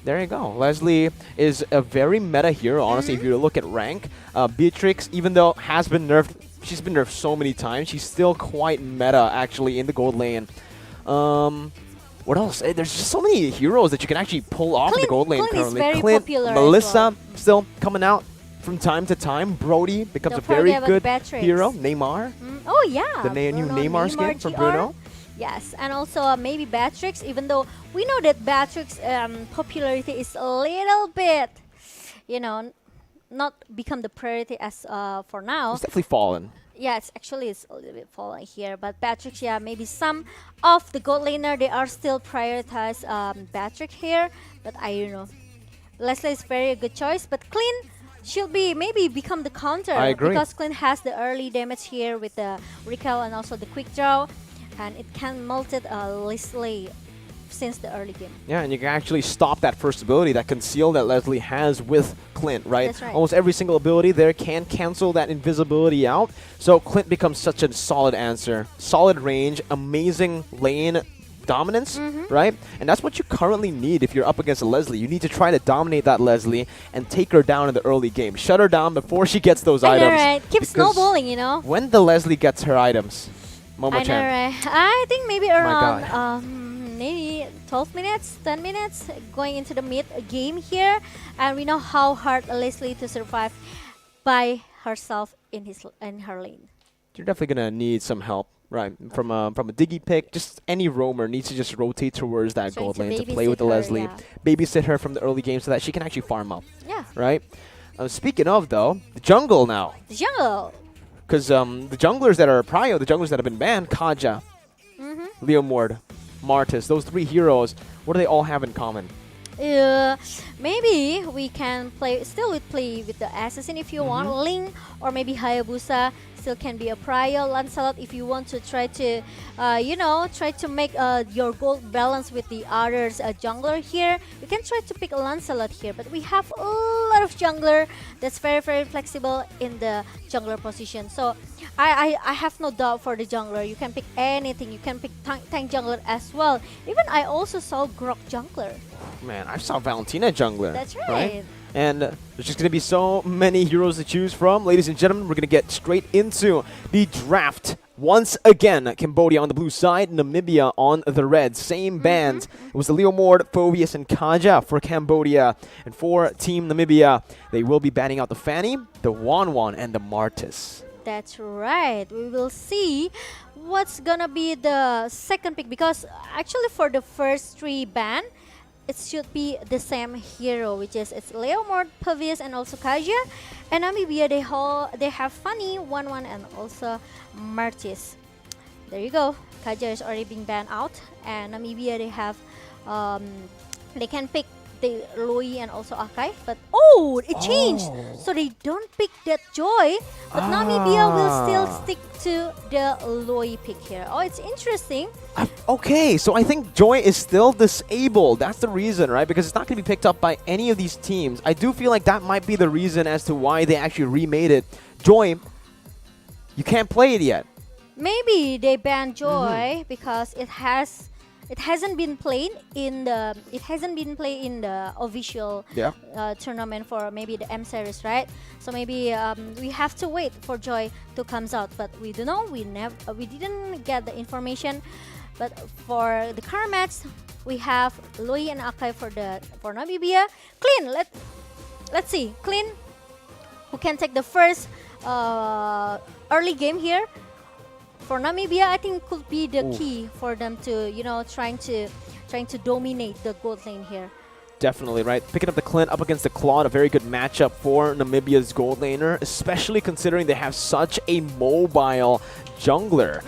there you go. Leslie is a very meta hero, honestly, if you look at rank. Beatrix, even though has been nerfed, she's been nerfed so many times, she's still quite meta, actually, in the gold lane. What else? There's just so many heroes that you can actually pull off in the gold lane Clint is currently. very Clint, popular as Melissa, well. still coming out from time to time. Brody becomes Don't a very forget about good Beatrix. hero. Neymar. Oh yeah, The new Bruno, Neymar skin for GR. Bruno. Yes, and also maybe Beatrix, even though we know that Beatrix popularity is a little bit, not become the priority as for now. It's definitely fallen. Yeah, it's a little bit falling here, but Beatrix, yeah, maybe some of the gold laner they are still prioritize Beatrix here, but I don't know. Leslie is very good choice, but Clint should be maybe become the counter. I agree. Because Clint has the early damage here with the recall and also the quick draw, and it can mult it Leslie since the early game. Yeah, and you can actually stop that first ability, that conceal that Leslie has with Clint, right? That's right. Almost every single ability there can cancel that invisibility out. So Clint becomes such a solid answer. Solid range, amazing lane dominance, right? And that's what you currently need if you're up against a Leslie. You need to try to dominate that Leslie and take her down in the early game. Shut her down before she gets those I know, items. right? Keep Because snowballing, you know? when the Leslie gets her items, I know, Momo-chan, right? I think maybe my around God. maybe 12 minutes, 10 minutes going into the mid game here, and we know how hard Leslie to survive by herself in her lane. you're definitely gonna need some help, right? From a diggy pick, just any roamer needs to just rotate towards that Trying gold to lane to play with the babysit her, Leslie, yeah. babysit her from the early game so that she can actually farm up. Yeah. Right. Speaking of though, the jungle now, The jungle. because the junglers that are prio, the junglers that have been banned, Kaja, Leomord, Martis, those three heroes, what do they all have in common? Maybe we can play with the assassin if you want, Ling, or maybe Hayabusa still can be a prio. Lancelot if you want to try to try to make your gold balance with the others jungler here. You can try to pick a Lancelot here, but we have a lot of jungler that's very flexible in the jungler position. So I have no doubt for the jungler. You can pick anything. You can pick tank jungler as well. Even I also saw Grok jungler. Man, I saw Valentina jungler. That's right. And there's just going to be so many heroes to choose from. Ladies and gentlemen, we're going to get straight into the draft. Once again, Cambodia on the blue side, Namibia on the red. Same band. It was the Leomord, Phobius, and Kaja for Cambodia. And for Team Namibia, they will be banning out the Fanny, the Wanwan, and the Martis. That's right. We will see what's gonna be the second pick, because actually for the first three ban, it should be the same hero, which is it's Leomord, Phobius, and also Kaja. And Namibia, they have Fanny, Wanwan, and also Martis. There you go. Kaja is already being banned out, and Namibia they have they can pick the Loi and also Akai, but it changed. So they don't pick that Joy, but Namibia will still stick to the Loi pick here. Oh, it's interesting. Okay, so I think Joy is still disabled. That's the reason, right? Because it's not going to be picked up by any of these teams. I do feel like that might be the reason as to why they actually remade it. Joy, you can't play it yet. Maybe they banned Joy because it hasn't been played in the official tournament for maybe the M series, right? So maybe we have to wait for Joy to comes out, but we don't know. We didn't get the information. But for the current match, we have Loi and Akai for Namibia. Clean. Let's see. Clean, who can take the first early game here. For Namibia, I think could be the key for them to, trying to dominate the gold lane here. Definitely, right? Picking up the Clint up against the Claude, a very good matchup for Namibia's gold laner, especially considering they have such a mobile jungler.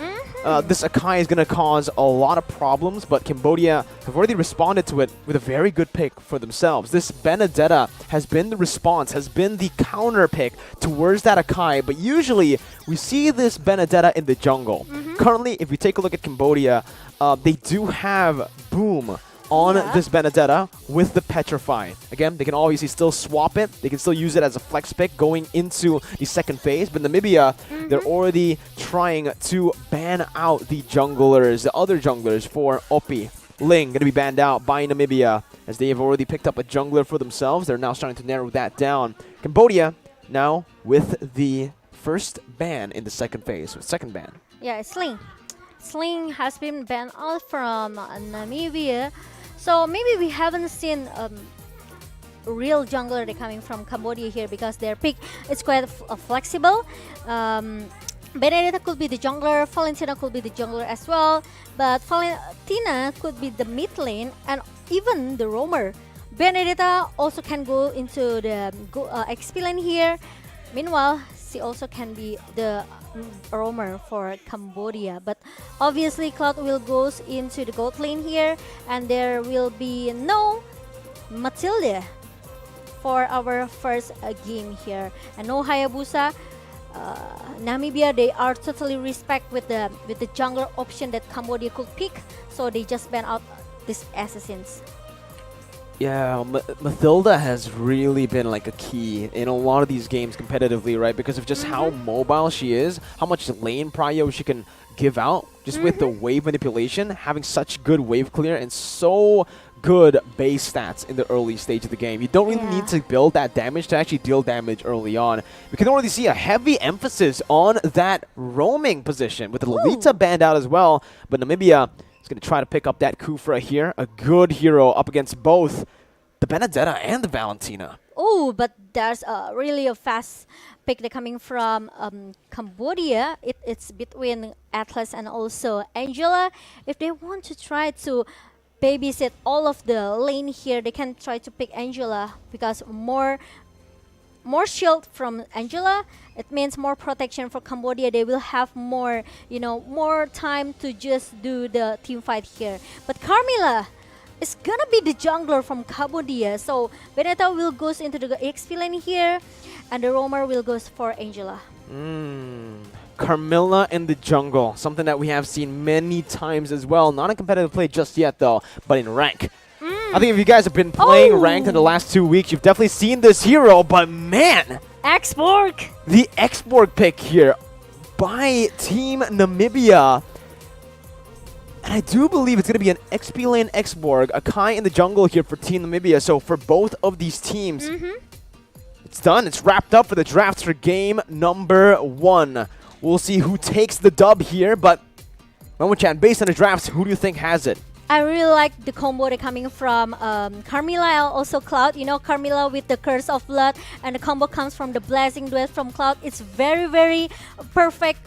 This Akai is going to cause a lot of problems, but Cambodia have already responded to it with a very good pick for themselves. This Benedetta has been the response, has been the counter pick towards that Akai, but usually we see this Benedetta in the jungle. Currently, if we take a look at Cambodia, they do have Boom on this Benedetta with the Petrify. Again, they can obviously still swap it. They can still use it as a flex pick going into the second phase. But Namibia, they're already trying to ban out the junglers, the other junglers for Oppi. Ling going to be banned out by Namibia as they have already picked up a jungler for themselves. They're now starting to narrow that down. Cambodia now with the first ban in the second phase. Second ban. Yeah, Sling. Sling has been banned out from Namibia. So maybe we haven't seen real jungler coming from Cambodia here, because their pick is quite flexible. Benedetta could be the jungler, Valentina could be the jungler as well, but Valentina could be the mid lane and even the roamer. Benedetta also can go into the XP lane here. Meanwhile, she also can be the roamer for Cambodia, but obviously Cloud will goes into the gold lane here, and there will be no Matilda for our first game here, and no Hayabusa. Namibia, they are totally respect with the jungler option that Cambodia could pick, so they just ban out these assassins. Yeah, Mathilda has really been like a key in a lot of these games competitively, right? Because of just how mobile she is, how much lane prio she can give out, just with the wave manipulation, having such good wave clear and so good base stats in the early stage of the game. You don't really need to build that damage to actually deal damage early on. We can already see a heavy emphasis on that roaming position with the Lolita banned out as well, but Namibia is going to try to pick up that Kufra here. A good hero up against both the Benedetta and the Valentina. Oh, but there's really a fast pick that coming from Cambodia. It's between Atlas and also Angela. If they want to try to babysit all of the lane here, they can try to pick Angela because more shield from Angela, it means more protection for Cambodia. They will have more, more time to just do the team fight here. But Carmilla is gonna be the jungler from Cambodia, so Benetta will goes into the XP lane here, and the roamer will goes for Angela. Carmilla in the jungle, something that we have seen many times as well. Not in competitive play just yet though, but in rank. I think if you guys have been playing ranked in the last 2 weeks, you've definitely seen this hero, but man! Xborg! The Xborg pick here by Team Namibia. And I do believe it's going to be an XP lane Xborg, a Kai in the jungle here for Team Namibia. So for both of these teams, it's done. It's wrapped up for the drafts for game number 1. We'll see who takes the dub here, but Momo-chan, based on the drafts, who do you think has it? I really like the combo that coming from Carmilla and also Cloud. Carmilla with the Curse of Blood, and the combo comes from the Blazing Duet from Cloud. It's very, very perfect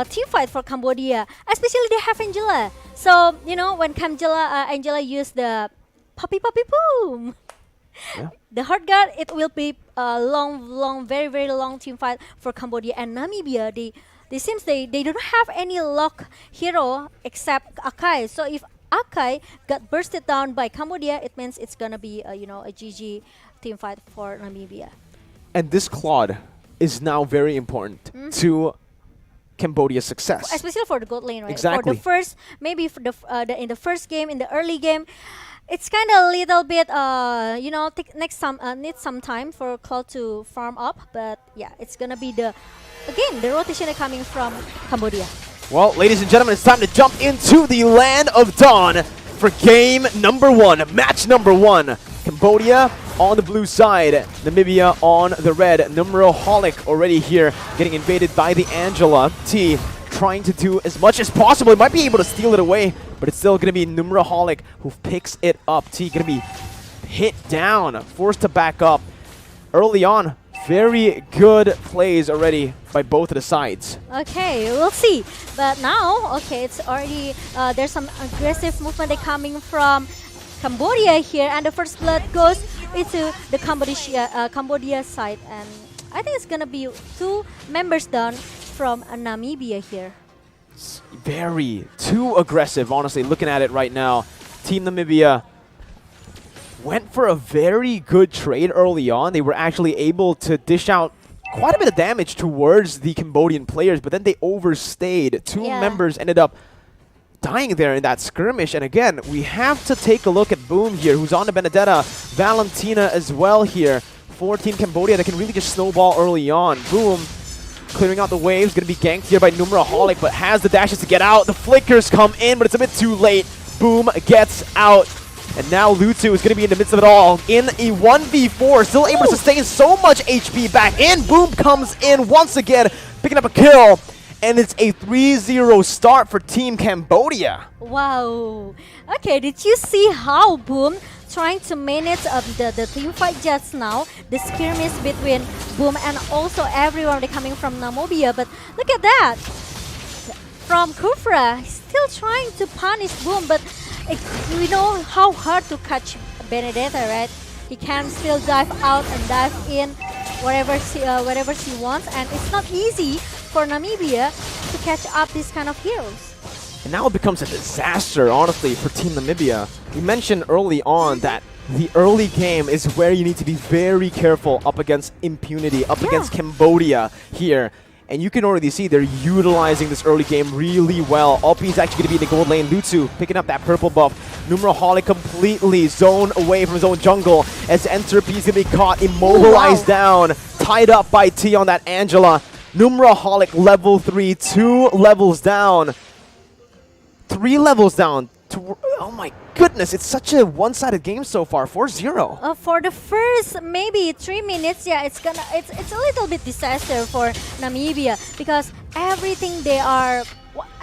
team fight for Cambodia. Especially they have Angela. So, when Angela used the Poppy Boom. Yeah. The Heart Guard, it will be a long, very, very long team fight for Cambodia. And Namibia, they seems they don't have any lock hero except Akai. So if Akai got bursted down by Cambodia, it means it's gonna be a GG team fight for Namibia. And this Claude is now very important to Cambodia's success, especially for the gold lane, right? Exactly. For the first, maybe for the in the first game, in the early game, it's kind of a little bit need some time for Cloud to farm up. But yeah, it's gonna be the rotation coming from Cambodia. Well, ladies and gentlemen, it's time to jump into the Land of Dawn for game number 1, match number 1. Cambodia on the blue side, Namibia on the red. Numeroholic already here, getting invaded by the Angela. T trying to do as much as possible. He might be able to steal it away, but it's still going to be Numeroholic who picks it up. T going to be hit down, forced to back up. Early on, very good plays already by both of the sides. Okay, we'll see. But now, it's already, there's some aggressive movement coming from Cambodia here, and the first blood goes into the Cambodia side, and I think it's gonna be 2 members down from Namibia here. It's very too aggressive, honestly, looking at it right now. Team Namibia went for a very good trade early on. They were actually able to dish out quite a bit of damage towards the Cambodian players, but then they overstayed. 2 members ended up dying there in that skirmish. And again, we have to take a look at Boom here, who's on the Benedetta. Valentina as well here for Team Cambodia that can really just snowball early on. Boom clearing out the waves, going to be ganked here by Numeroholic, but has the dashes to get out. The flickers come in, but it's a bit too late. Boom gets out. And now Lutsu is going to be in the midst of it all in a 1v4, still able to sustain so much HP back in. Boom comes in once again, picking up a kill. And it's a 3-0 start for Team Cambodia. Wow. Okay, did you see how Boom trying to manage the team fight just now? The skirmish between Boom and also everyone coming from Namibia. But look at that. From Kufra, still trying to punish Boom, but we know how hard to catch Benedetta, right? He can still dive out and dive in wherever she wants, and it's not easy for Namibia to catch up these kind of heroes. And now it becomes a disaster, honestly, for Team Namibia. We mentioned early on that the early game is where you need to be very careful up against impunity, up against Cambodia here. And you can already see they're utilizing this early game really well. OP is actually going to be in the gold lane. Lutu picking up that purple buff. Numeraholic completely zoned away from his own jungle as Entropy is going to be caught, immobilized down, tied up by T on that Angela. Numeraholic level 3, 2 levels down. 3 levels down. Oh my goodness, it's such a one-sided game so far. 4-0. For the first maybe 3 minutes, yeah, it's a little bit disaster for Namibia because everything they are,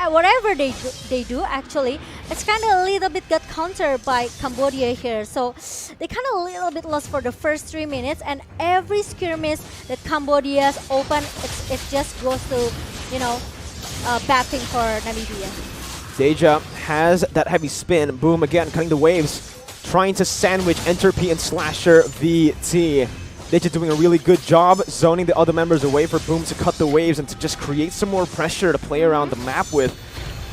whatever they do actually, it's kind of a little bit got countered by Cambodia here. So they kind of a little bit lost for the first 3 minutes, and every skirmish that Cambodia's open, it just goes to, you know, bad thing for Namibia. Deja has that heavy spin. Boom again, cutting the waves. Trying to sandwich Entropy and Slasher VT. Deja doing a really good job zoning the other members away for Boom to cut the waves and to just create some more pressure to play around the map with.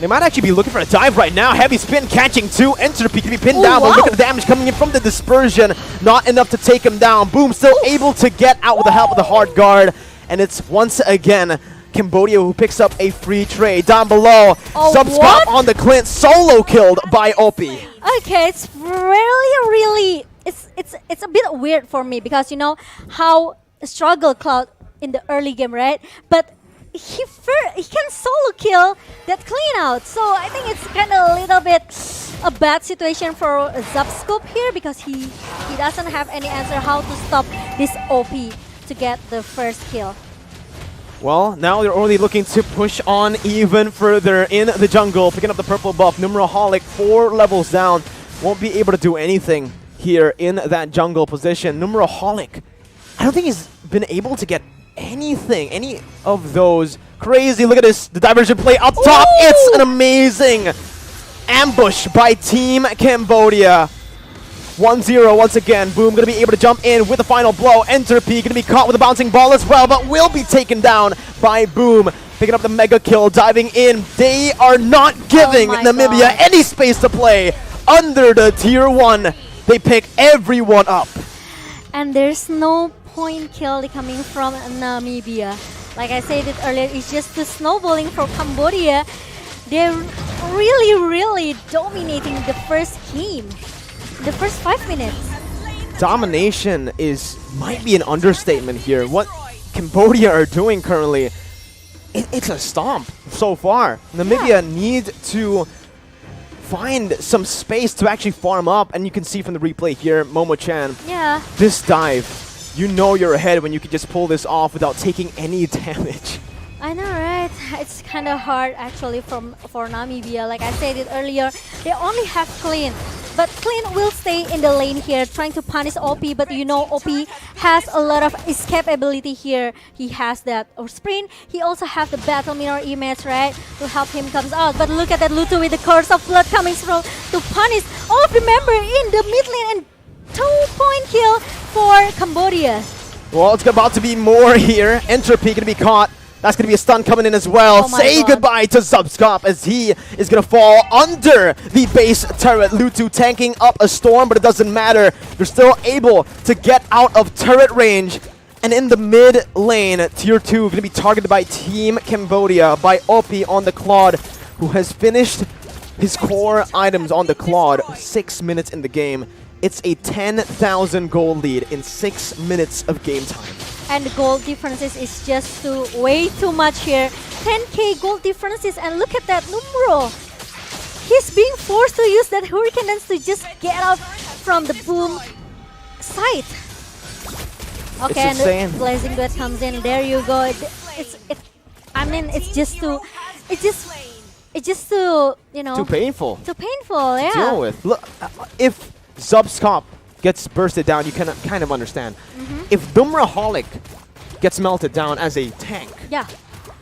They might actually be looking for a dive right now. Heavy spin catching 2. Entropy can be pinned down, but look at the damage coming in from the dispersion. Not enough to take him down. Boom still able to get out with the help of the hard guard. And it's once again Cambodia who picks up a free trade. Down below, Subscop on the Clint, solo killed by Opie. Okay, it's really, it's a bit weird for me because you know how struggle Cloud in the early game, right? But he can solo kill that clean out. So I think it's kind of a little bit a bad situation for Subscope here because he doesn't have any answer how to stop this OP to get the first kill. Well, now they're only looking to push on even further in the jungle, picking up the purple buff. Numeraholic 4 levels down, won't be able to do anything here in that jungle position. Numeraholic, I don't think he's been able to get anything, any of those. Crazy, look at this, the diversion play up top. It's an amazing ambush by Team Cambodia. 1-0 once again. Boom gonna be able to jump in with the final blow. Entropy gonna be caught with a bouncing ball as well, but will be taken down by Boom. Picking up the mega kill, diving in. They are not giving Namibia any space to play. Under the tier 1, they pick everyone up. And there's no point kill coming from Namibia. Like I said it earlier, it's just the snowballing for Cambodia. They're really dominating the first game. The first 5 minutes. Domination might be an understatement here. What Cambodia are doing currently, it's a stomp so far. Namibia need to find some space to actually farm up, and you can see from the replay here, Momo-chan. Yeah. This dive, you know you're ahead when you can just pull this off without taking any damage. I know, right? It's kind of hard actually for Namibia. Like I said it earlier, they only have Clean. But Clean will stay in the lane here, trying to punish OP. But you know, OP has a lot of escape ability here. He has that sprint. He also has the battle mirror image, right, to help him comes out. But look at that Lutu with the curse of blood coming through to punish. Oh, remember in the mid lane and 2-point kill for Cambodia. Well, it's about to be more here. Entropy gonna be caught. That's going to be a stun coming in as well. Say goodbye to Subscop as he is going to fall under the base turret. Lutu tanking up a storm, but it doesn't matter. They're still able to get out of turret range. And in the mid lane, tier 2 going to be targeted by Team Cambodia, by Opie on the Claude, who has finished his core items on the Claude 6 minutes in the game. It's a 10,000 gold lead in 6 minutes of game time. And the gold differences is just way too much here. 10k gold differences, and look at that Numero. He's being forced to use that Hurricane Dance to just get out from the Boom site. Okay, and the Blazing Duet comes in. There you go. It's just too, you know. Too painful. Too painful, yeah. Deal with. Look, if Subscop gets bursted down, you can kind of understand. If Numeraholic gets melted down as a tank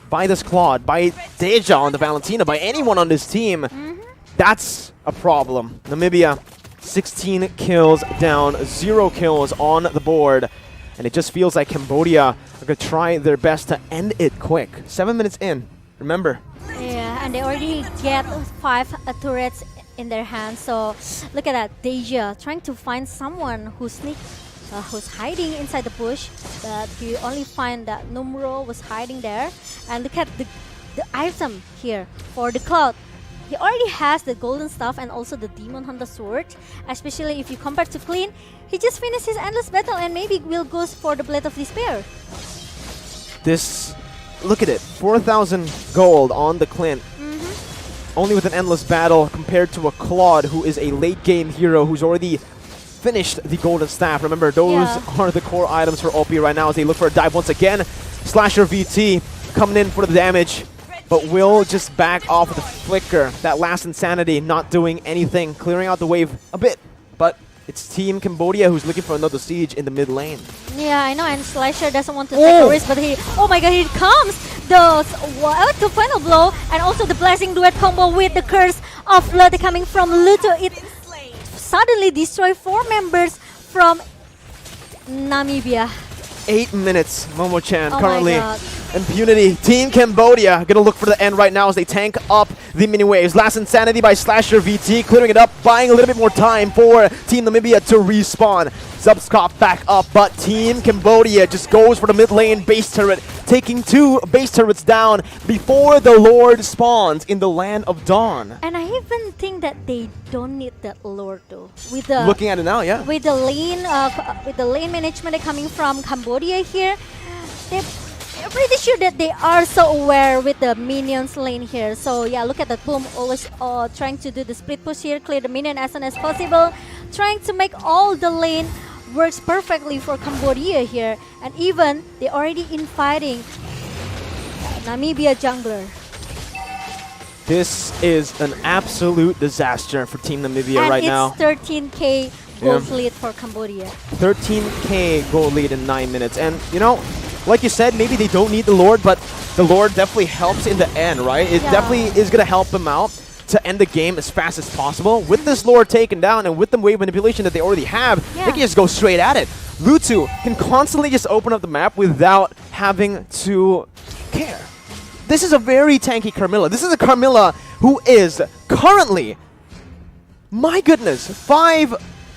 by this Claude, by Deja on the Valentina, by anyone on this team, that's a problem. Namibia, 16 kills down, 0 kills on the board. And it just feels like Cambodia are going to try their best to end it quick. 7 minutes in, remember. Yeah, and they already get 5 turrets in their hands. So look at that, Deja trying to find someone who sneaks who's hiding inside the bush, but he only find that Numero was hiding there. And look at the item here for the Cloud. He already has the golden staff and also the demon hunter sword. Especially if you compare to Clean, he just finished his endless battle and maybe will go for the blade of despair. This, look at it, 4,000 gold on the Clint. Only with an endless battle compared to a Claude, who is a late game hero who's already finished the golden staff. Remember, those are the core items for OP right now as they look for a dive once again. Slasher VT coming in for the damage, but will just back off with the flicker. That last insanity not doing anything, clearing out the wave a bit, but it's Team Cambodia who's looking for another siege in the mid lane. Yeah, I know, and Slasher doesn't want to take a risk, but he, oh my god, here it comes! The final blow, and also the Blessing Duet combo with the Curse of Blood coming from Luto. It suddenly destroyed 4 members from Namibia. 8 minutes, Momo-chan Oh currently. my god. Impunity, Team Cambodia gonna look for the end right now as they tank up the mini waves. Last Insanity by Slasher VT, clearing it up, buying a little bit more time for Team Namibia to respawn. Subscop back up, but Team Cambodia just goes for the mid lane base turret, taking 2 base turrets down before the Lord spawns in the Land of Dawn. And I even think that they don't need that Lord though. With the Looking at it now, yeah. with the lane management coming from Cambodia here, I'm pretty sure that they are so aware with the minions lane here. So yeah, look at that Boom, always trying to do the split push here, clear the minion as soon as possible, trying to make all the lane works perfectly for Cambodia here. And even they already infighting Namibia jungler. This is an absolute disaster for Team Namibia right now. And it's 13k gold lead for Cambodia. 13k gold lead in 9 minutes. And you know, like you said, maybe they don't need the Lord, but the Lord definitely helps in the end, right? It definitely is going to help them out to end the game as fast as possible. With this Lord taken down and with the wave manipulation that they already have, they can just go straight at it. Lutu can constantly just open up the map without having to care. This is a very tanky Carmilla. This is a Carmilla who is currently, my goodness, 5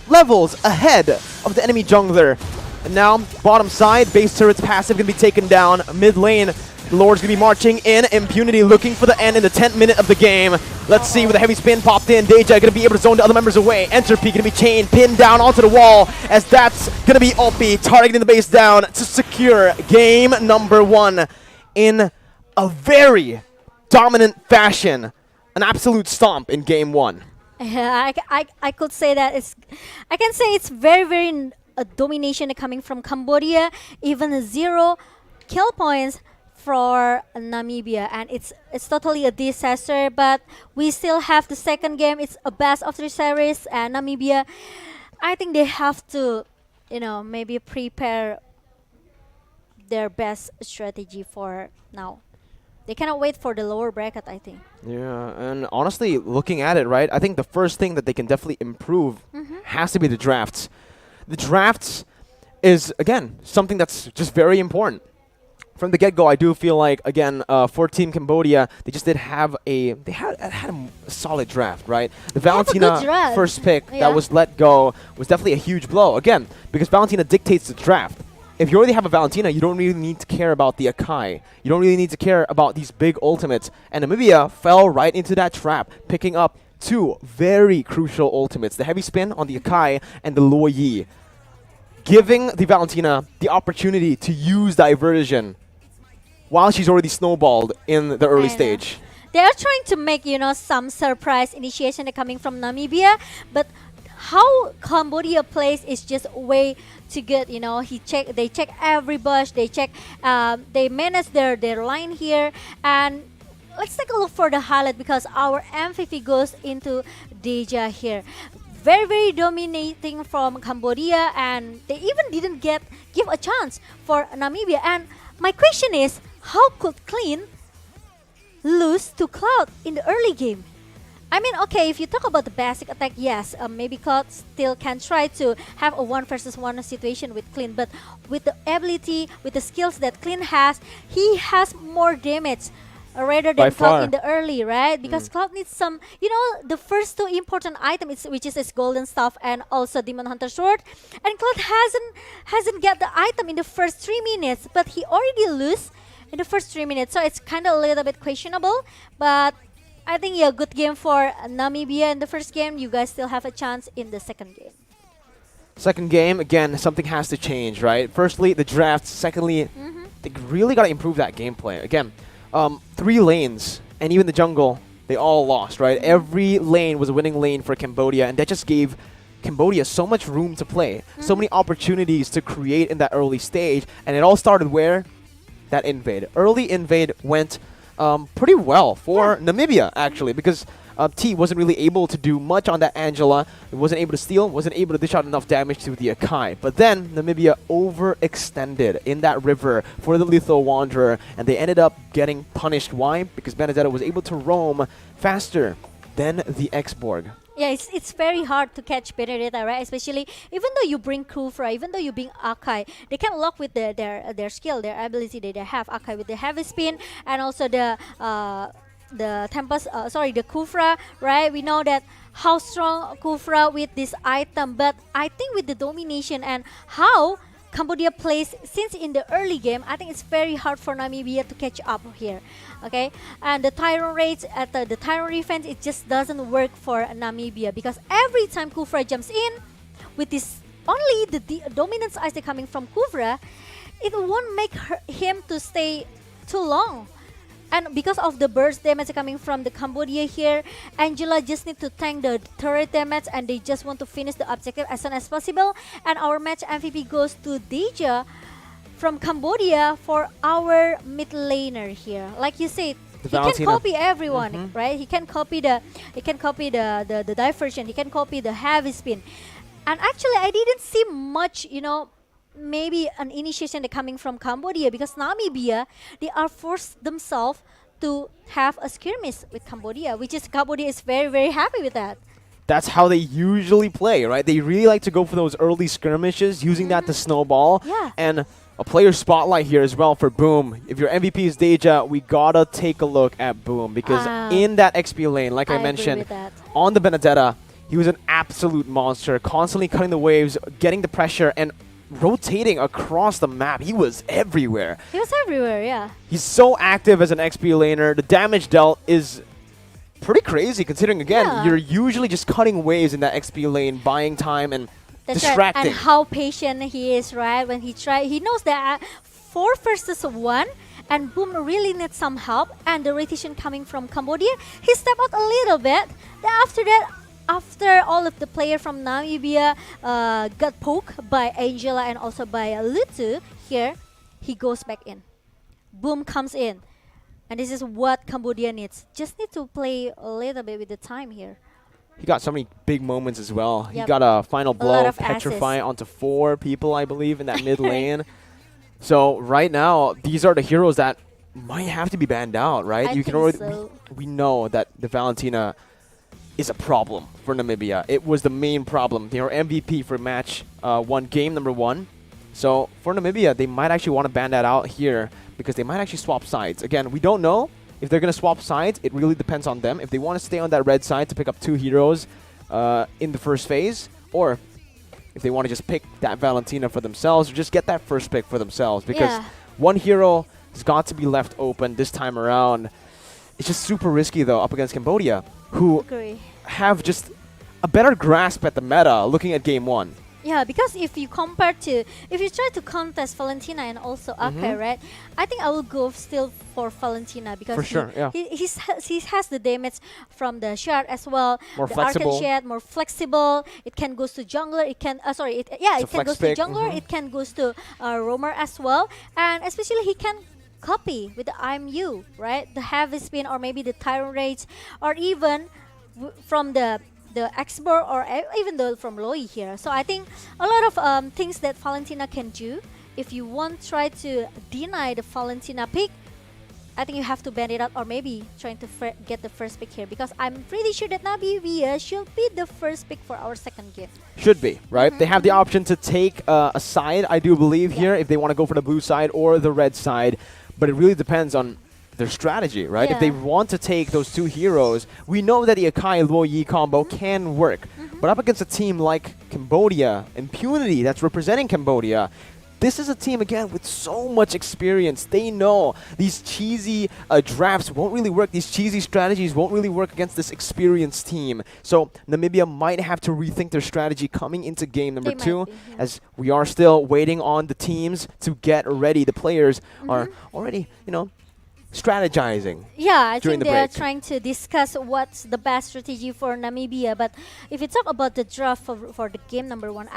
levels ahead of the enemy jungler. And now, bottom side, base turret's passive gonna be taken down. Mid lane, Lord's gonna be marching in. Impunity looking for the end in the 10th minute of the game. Let's see, with a heavy spin popped in, Deja gonna be able to zone the other members away. Entropy gonna be chained, pinned down onto the wall, as that's gonna be Opie targeting the base down to secure game number 1 in a very dominant fashion. An absolute stomp in game 1. I could say that I can say it's very a domination coming from Cambodia, even 0 kill points for Namibia, and it's totally a disaster. But we still have the second game. It's a best of 3 series, and Namibia, I think they have to, you know, maybe prepare their best strategy for now. They cannot wait for the lower bracket, I think. Yeah, and honestly, looking at it, right, I think the first thing that they can definitely improve has to be the drafts. The drafts is, again, something that's just very important. From the get-go, I do feel like, again, for Team Cambodia, they just did have a solid draft, right? The Valentina first pick that was let go was definitely a huge blow, again, because Valentina dictates the draft. If you already have a Valentina, you don't really need to care about the Akai. You don't really need to care about these big ultimates. And Namibia fell right into that trap, picking up 2 very crucial ultimates. The heavy spin on the Akai and the Luo Yi. Giving the Valentina the opportunity to use diversion while she's already snowballed in the early stage. They are trying to make, you know, some surprise initiation coming from Namibia, but how Cambodia plays is just way too good. You know, they check every bush, they manage their line here. And let's take a look for the highlight, because our MVP goes into Deja here. Very dominating from Cambodia, and they even didn't give a chance for Namibia. And my question is, how could Clean lose to Cloud in the early game? I mean, okay, if you talk about the basic attack, yes, maybe Cloud still can try to have a 1 versus 1 situation with Clean, but with the ability, with the skills that Clean has, he has more damage rather By than Cloud far. in the early, right? Because Cloud needs some, the first two important items, which is his golden staff and also Demon Hunter sword. And Cloud hasn't got the item in the first 3 minutes, but he already lose in the first 3 minutes. So it's kind of a little bit questionable, but I think yeah, good game for Namibia in the first game. You guys still have a chance in the second game. Second game, again, something has to change, right? Firstly, the draft. Secondly, they really got to improve that gameplay. Again, 3 lanes, and even the jungle, they all lost, right? Every lane was a winning lane for Cambodia, and that just gave Cambodia so much room to play, so many opportunities to create in that early stage, and it all started where? That invade. Early invade went pretty well for Namibia, actually, because T wasn't really able to do much on that Angela. It wasn't able to steal, wasn't able to dish out enough damage to the Akai. But then Namibia overextended in that river for the Lethal Wanderer, and they ended up getting punished. Why? Because Benedetta was able to roam faster than the X-Borg. Yeah, it's very hard to catch Benedetta, right? Especially even though you bring Kufra, even though you bring Akai, they can lock with their skill, their ability that they have. Akai with the heavy spin and also the Tempest, the Kufra, right? We know that how strong Kufra with this item, but I think with the domination and how Cambodia plays since in the early game, I think it's very hard for Namibia to catch up here. Okay, and the Tyrant raids at the Tyrant defense, it just doesn't work for Namibia because every time Kufra jumps in with this only the dominance ice coming from Kufra, it won't make him to stay too long. And because of the burst damage coming from the Cambodia here, Angela just need to tank the turret damage and they just want to finish the objective as soon as possible. And our match MVP goes to Deja from Cambodia for our mid laner here. Like you said, he can copy everyone, right? He can copy the diversion, he can copy the heavy spin. And actually I didn't see much, maybe an initiation coming from Cambodia because Namibia, they are forced themselves to have a skirmish with Cambodia, which is Cambodia is very, very happy with that. That's how they usually play, right? They really like to go for those early skirmishes, using that to snowball. Yeah. And a player spotlight here as well for Boom. If your MVP is Deja, we gotta take a look at Boom because in that XP lane, like I mentioned, on the Benedetta, he was an absolute monster, constantly cutting the waves, getting the pressure, and rotating across the map. He was everywhere. He was everywhere, yeah. He's so active as an XP laner. The damage dealt is pretty crazy considering, again, you're usually just cutting waves in that XP lane, buying time and distracting. Right. And how patient he is, right? When he knows that 4 versus 1 and Boom really needs some help and the rotation coming from Cambodia, he stepped out a little bit. Then after that, after all of the players from Namibia got poked by Angela and also by Lutu here, he goes back in. Boom comes in. And this is what Cambodia needs. Just need to play a little bit with the time here. He got so many big moments as well. Yep. He got a final blow, petrify onto 4 people, I believe, in that mid lane. So right now, these are the heroes that might have to be banned out, right? I think so. We know that the Valentina is a problem for Namibia. It was the main problem. They were MVP for match 1, game number 1. So for Namibia, they might actually want to ban that out here because they might actually swap sides. Again, we don't know if they're going to swap sides. It really depends on them. If they want to stay on that red side to pick up 2 heroes in the first phase, or if they want to just pick that Valentina for themselves, or just get that first pick for themselves, because one hero has got to be left open this time around. It's just super risky, though, up against Cambodia, who have just a better grasp at the meta looking at game 1. Yeah, because if you try to contest Valentina and also Akai, right? I think I will go still for Valentina because he has the damage from the shard as well. More the flexible. Arcane shard, more flexible. It can goes to jungler. It can it can goes to jungler. It can goes to roamer as well, and especially he can copy with the IMU, right? The heavy spin or maybe the Tyrant rage, or even from the X-Borg or even though from Loi here. So I think a lot of things that Valentina can do. If you want to try to deny the Valentina pick, I think you have to ban it out or maybe trying to get the first pick here because I'm pretty sure that Namibia should be the first pick for our second game. Should be, right? They have the option to take a side, I do believe, here, if they want to go for the blue side or the red side. But it really depends on their strategy, right? If they want to take those two heroes, we know that the Akai Luo Yi combo can work. But up against a team like Cambodia, Impunity, that's representing Cambodia, this is a team, again, with so much experience. They know these cheesy drafts won't really work. These cheesy strategies won't really work against this experienced team. So Namibia might have to rethink their strategy coming into game number 2, as we are still waiting on the teams to get ready. The players are already, strategizing. Yeah, I think they're break. trying to discuss what's the best strategy for Namibia. But if you talk about the draft for the game number 1,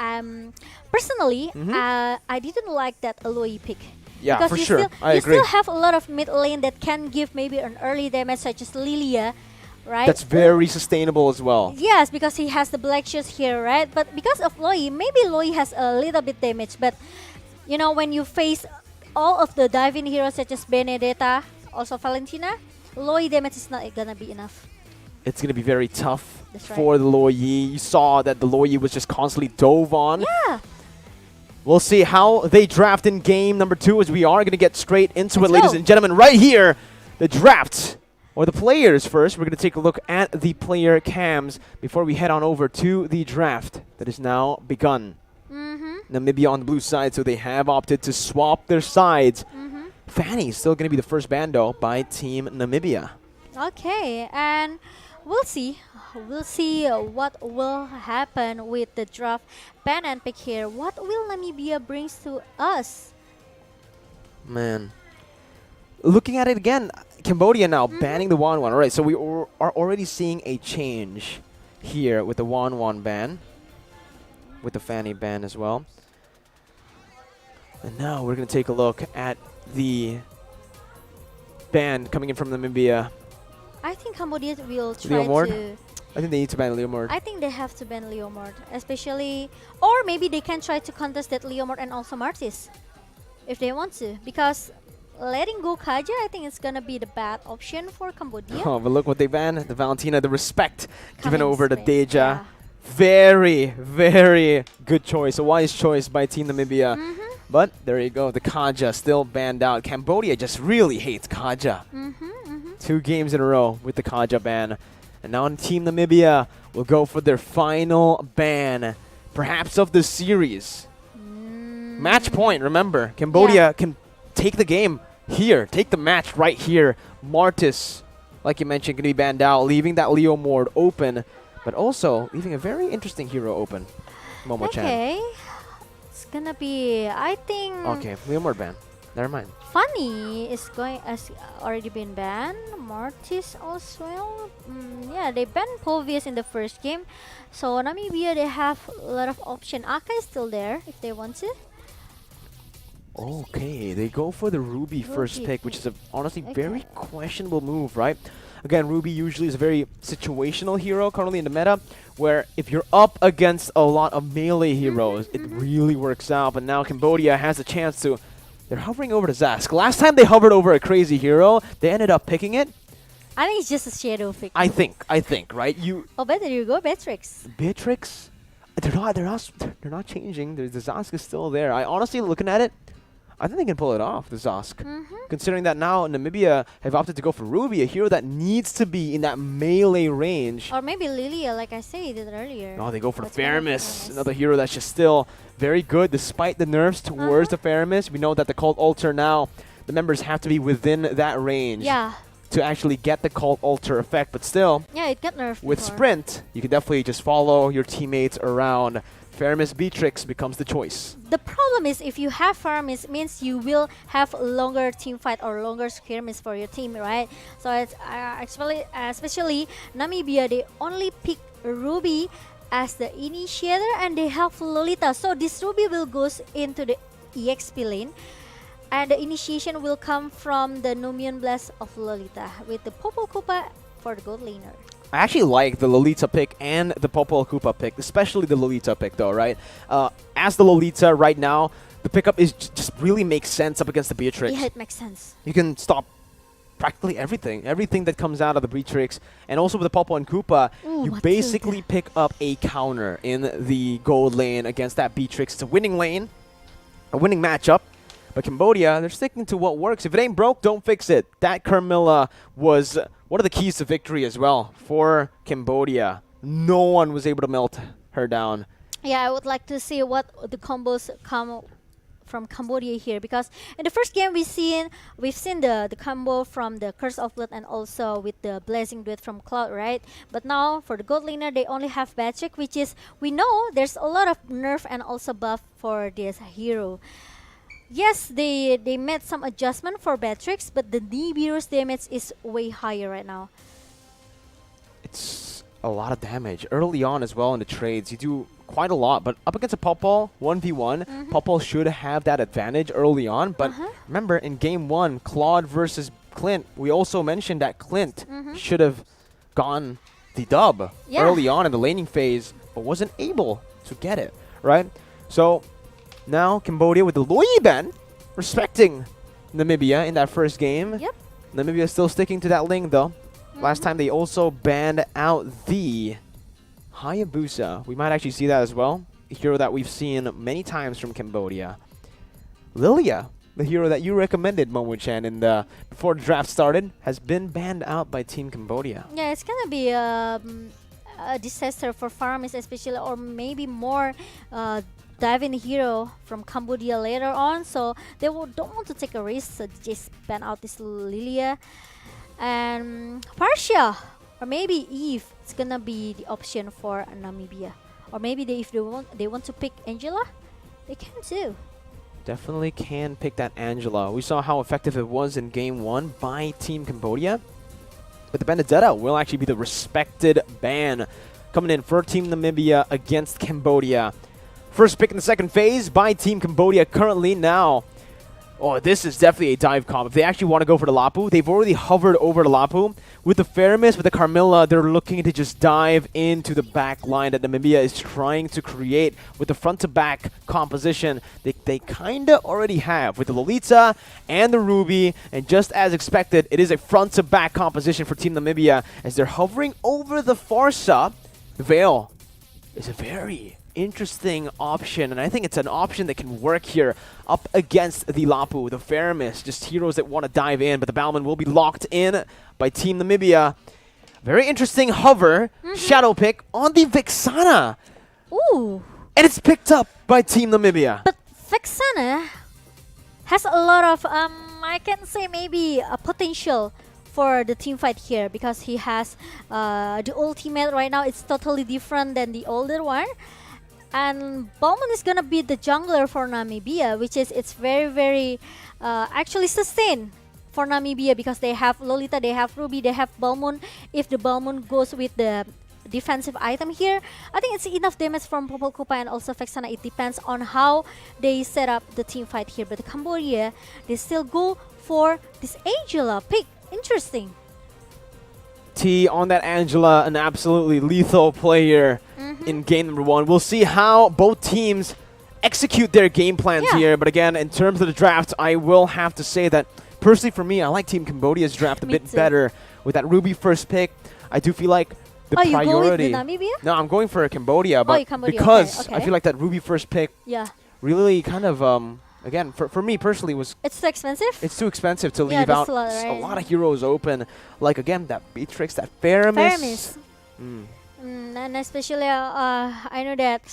personally, I didn't like that Aloy pick. Yeah, because for you sure. Still, I you agree. still have a lot of mid lane that can give maybe an early damage, such as Lilia, right? That's very sustainable as well. Yes, because he has the black shoes here, right? But because of Loi, maybe Loi has a little bit damage. But when you face all of the diving heroes such as Benedetta, also Valentina, Loi damage is not gonna be enough. It's going to be very tough That's for the Luo Yi. You saw that the Luo Yi was just constantly dove on. Yeah. We'll see how they draft in game number 2, as we are going to get straight into it, Let's ladies go. and gentlemen. Right here, the draft, or the players first. We're going to take a look at the player cams before we head on over to the draft that is now begun. Namibia on the blue side, so they have opted to swap their sides. Fanny is still going to be the first bando by Team Namibia. Okay, and we'll see. We'll see what will happen with the draft ban and pick here. What will Namibia brings to us? Man. Looking at it again, Cambodia now banning the 1-1. All right, so we are already seeing a change here with the 1-1 ban, with the Fanny ban as well. And now we're going to take a look at the ban coming in from Namibia. I think Cambodia will try Leomord? to... I think they need to ban Leomord. I think they have to ban Leomord, especially... Or maybe they can try to contest that Leomord and also Martis, if they want to. Because letting go Kaja, I think it's going to be the bad option for Cambodia. Oh, but look what they ban. The Valentina, the respect given Coming over to straight, Deja. Very, very good choice. A wise choice by Team Namibia. But there you go. The Kaja still banned out. Cambodia just really hates Kaja. 2 games in a row with the Kaja ban. And now Team Namibia will go for their final ban, perhaps of the series. Match point, remember. Cambodia can take the game here. Take the match right here. Martis, like you mentioned, going to be banned out, leaving that Leomord open. But also leaving a very interesting hero open. Momo-chan. Okay. It's gonna be, I think... Okay, Leomord ban. Never mind. Funny is has already been banned. Martis as well. Yeah, they banned Povius in the first game. So Namibia, they have a lot of option. Aka is still there if they want to. Okay, they go for the Ruby first pick, which is a honestly Okay. very questionable move, right? Again, Ruby usually is a very situational hero currently in the meta, where if you're up against a lot of melee heroes, it really works out. But now Cambodia has a chance to... They're hovering over to Zask. Last time they hovered over a crazy hero, they ended up picking it. I think it's just a shadow pick. I think, right? Oh, but there you go, Beatrix. Beatrix? They're not changing. The Zask is still there. I honestly, looking at it, I think they can pull it off, the Zask. Considering that now Namibia have opted to go for Ruby, a hero that needs to be in that melee range. Or maybe Lilia, like I said earlier. Oh, they go for That's the better for Faramis, another hero that's just still very good despite the nerfs towards the Faramis. We know that the Cult Altar now, the members have to be within that range to actually get the Cult Altar effect, but still, yeah, it got nerfed with before. Sprint, you can definitely just follow your teammates around. Faramis Beatrix becomes the choice. The problem is if you have Faramis, it means you will have longer team fight or longer skirmish for your team, right? So it's especially Namibia, they only pick Ruby as the initiator and they have Lolita. So this Ruby will goes into the EXP lane and the initiation will come from the Numian Blast of Lolita with the Popo Koopa for the gold laner. I actually like the Lolita pick and the Popol Koopa pick, especially the Lolita pick though, right? As the Lolita right now, the pickup is just really makes sense up against the Beatrix. Yeah, it makes sense. You can stop practically everything that comes out of the Beatrix. And also with the Popol and Koopa, you basically pick up a counter in the gold lane against that Beatrix. It's a winning lane, a winning matchup. But Cambodia, they're sticking to what works. If it ain't broke, don't fix it. That Carmilla was one of the keys to victory as well for Cambodia. No one was able to melt her down. Yeah, I would like to see what the combos come from Cambodia here, because in the first game we've seen the combo from the Curse of Blood and also with the Blazing Duet from Cloud, right? But now for the gold laner they only have Patrick, which is, we know there's a lot of nerf and also buff for this hero. Yes, they made some adjustment for Batrix, but the Nibiru's damage is way higher right now. It's a lot of damage early on as well in the trades. You do quite a lot, but up against a Popol 1v1, Popol should have that advantage early on. But remember, in game 1, Claude versus Clint, we also mentioned that Clint should have gone the dub early on in the laning phase, but wasn't able to get it, right? So now Cambodia with the Loyi ban, respecting Namibia in that first game. Yep. Namibia still sticking to that lane though. Last time they also banned out the Hayabusa. We might actually see that as well. A hero that we've seen many times from Cambodia. Lilia, the hero that you recommended, Momo-chan, in the before the draft started, has been banned out by Team Cambodia. Yeah, it's gonna be a disaster for farmers especially, or maybe more diving hero from Cambodia later on. So they don't want to take a risk, so they just ban out this Lilia. And Partia, or maybe Eve, it's gonna be the option for Namibia. Or maybe if they want to pick Angela, they can too. Definitely can pick that Angela. We saw how effective it was in game 1 by Team Cambodia. But the Benedetta will actually be the respected ban coming in for Team Namibia against Cambodia. First pick in the second phase by Team Cambodia currently now. Oh, this is definitely a dive comp. If they actually want to go for the Lapu, they've already hovered over the Lapu. With the Faramis, with the Carmilla, they're looking to just dive into the back line that Namibia is trying to create with the front-to-back composition they kind of already have with the Lolita and the Ruby. And just as expected, it is a front-to-back composition for Team Namibia as they're hovering over the Farsa. The Veil is a very interesting option, and I think it's an option that can work here up against the Lapu, the Faramis, just heroes that want to dive in, but the Balman will be locked in by Team Namibia. Very interesting hover, shadow pick on the Vexana. Ooh. And it's picked up by Team Namibia. But Vexana has a lot of, I can say maybe a potential for the team fight here, because he has the ultimate right now. It's totally different than the older one. And Bowman is gonna be the jungler for Namibia, which is it's very actually sustained for Namibia, because they have Lolita, they have Ruby, they have Bowman. If the Bowman goes with the defensive item here, I think it's enough damage from Popol Kupa and also Vexana. It depends on how they set up the team fight here. But Cambodia, they still go for this Angela pick. Interesting. T on that Angela, an absolutely lethal player in game number 1. We'll see how both teams execute their game plans here. But again, in terms of the draft, I will have to say that personally for me, I like Team Cambodia's draft a bit better. With that Ruby first pick, I do feel like the priority. You go with the Namibia? No, I'm going for Cambodia, but because I feel like that Ruby first pick really kind of again, for me personally, it's too expensive. It's too expensive to leave out a lot of heroes open. Like again, that Beatrix, that Faramis. And especially, I know that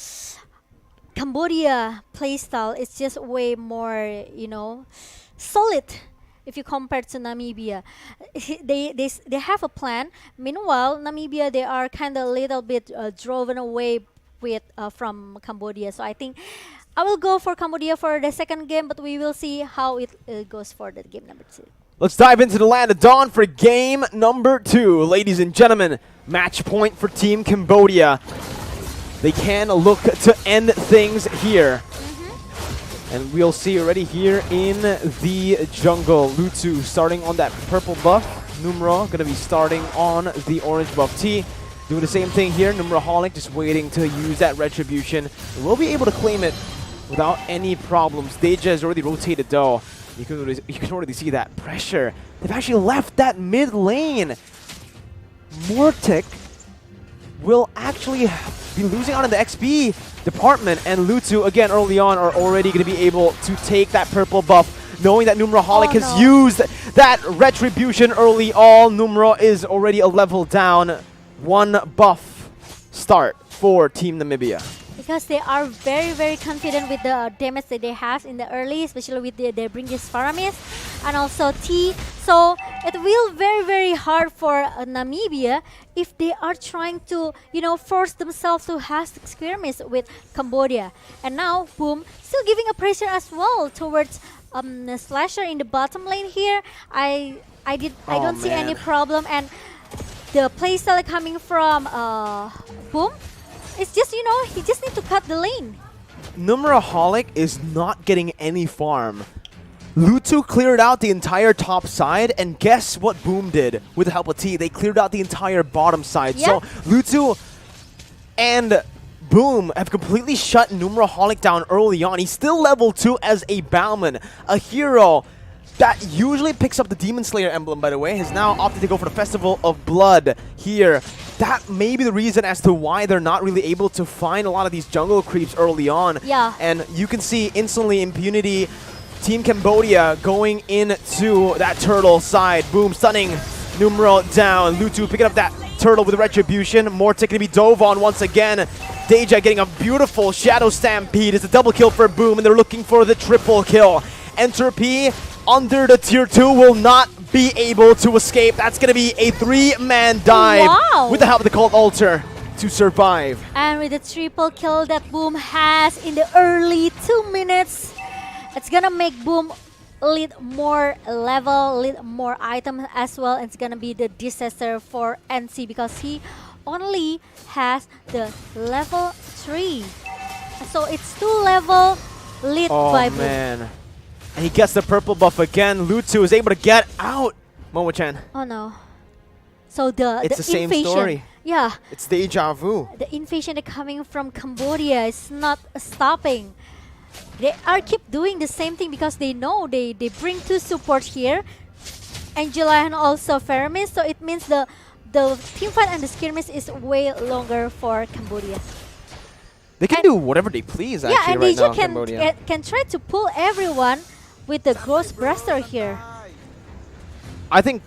Cambodia playstyle is just way more, solid if you compare to Namibia. They have a plan. Meanwhile, Namibia, they are kind of a little bit driven away with from Cambodia. So I think I will go for Cambodia for the second game, but we will see how it goes for the game number 2. Let's dive into the Land of Dawn for game number 2. Ladies and gentlemen, match point for Team Cambodia. They can look to end things here. And we'll see already here in the jungle. Lutsu starting on that purple buff. Numero going to be starting on the orange buff. T doing the same thing here. Numeraholic just waiting to use that retribution. And we'll be able to claim it without any problems. Deja has already rotated though. You can already see that pressure. They've actually left that mid lane. Mortic will actually be losing out in the XP department, and Lutu, again, early on, are already going to be able to take that purple buff, knowing that Numeraholic has used that retribution early on. Numero is already a level down. 1 buff start for Team Namibia. Because they are very, very confident with the damage that they have in the early, especially with they bring this Faramis and also T. So it will very, very hard for Namibia if they are trying to, force themselves to have skirmish with Cambodia. And now, Boom, still giving a pressure as well towards Slasher in the bottom lane here. I don't see any problem, and the playstyle coming from Boom. It's just, he just need to cut the lane. Numeraholic is not getting any farm. Lutu cleared out the entire top side, and guess what Boom did with the help of T? They cleared out the entire bottom side. Yeah. So Lutu and Boom have completely shut Numeraholic down early on. He's still level 2 as a Bowman, a hero that usually picks up the Demon Slayer emblem, by the way, has now opted to go for the Festival of Blood here. That may be the reason as to why they're not really able to find a lot of these jungle creeps early on. Yeah. And you can see instantly Impunity, Team Cambodia going into that turtle side. Boom, stunning Numero down. Lutu picking up that turtle with Retribution. Mortic going to be dove on once again. Deja getting a beautiful Shadow Stampede. It's a double kill for Boom, and they're looking for the triple kill. Entropy under the tier 2 will not be able to escape. That's going to be a 3-man dive with the help of the Cult Altar to survive. And with the triple kill that Boom has in the early 2 minutes, it's going to make Boom lead more level, lead more items as well. It's going to be the disaster for NC because he only has the level 3. So it's 2 level lead by Boom. Oh man. And he gets the purple buff again. Lutu is able to get out. Momo-chan. Oh no. So it's the same invasion, story. Yeah. It's deja vu. The invasion coming from Cambodia is not stopping. They are keep doing the same thing because they know they bring 2 support here. Angela and also Faramis. So it means the team fight and the skirmish is way longer for Cambodia. They can do whatever they please actually and right now in Deja Cambodia. can try to pull everyone with the Ghost Blaster here. I think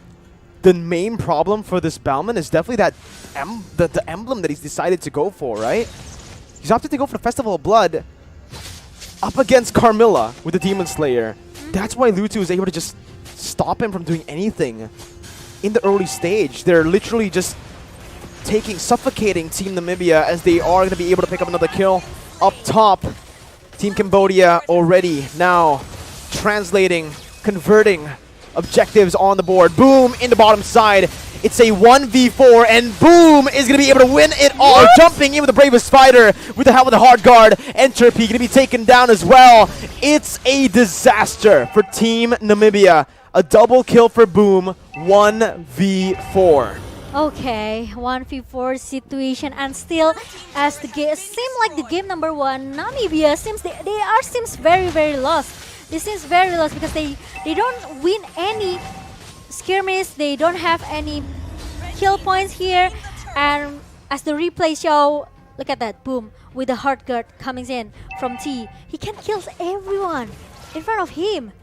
the main problem for this Bauman is definitely that the emblem that he's decided to go for, right? He's opted to go for the Festival of Blood up against Carmilla with the Demon Slayer. That's why Lutu is able to just stop him from doing anything in the early stage. They're literally just suffocating Team Namibia as they are going to be able to pick up another kill up top. Team Cambodia already now translating, converting objectives on the board. Boom in the bottom side. It's a 1v4 and Boom is going to be able to win it all. Jumping in with the bravest fighter with the help of the hard guard. Entropy going to be taken down as well. It's a disaster for Team Namibia. A double kill for Boom. 1v4. Okay, 1v4 situation, and still, as the game seems like the game number 1, Namibia seems seems very, very lost. They seems very lost because they don't win any skirmish. They don't have any kill points here, and as the replay show, look at that, Boom with the hard guard coming in from T. He can kill everyone in front of him,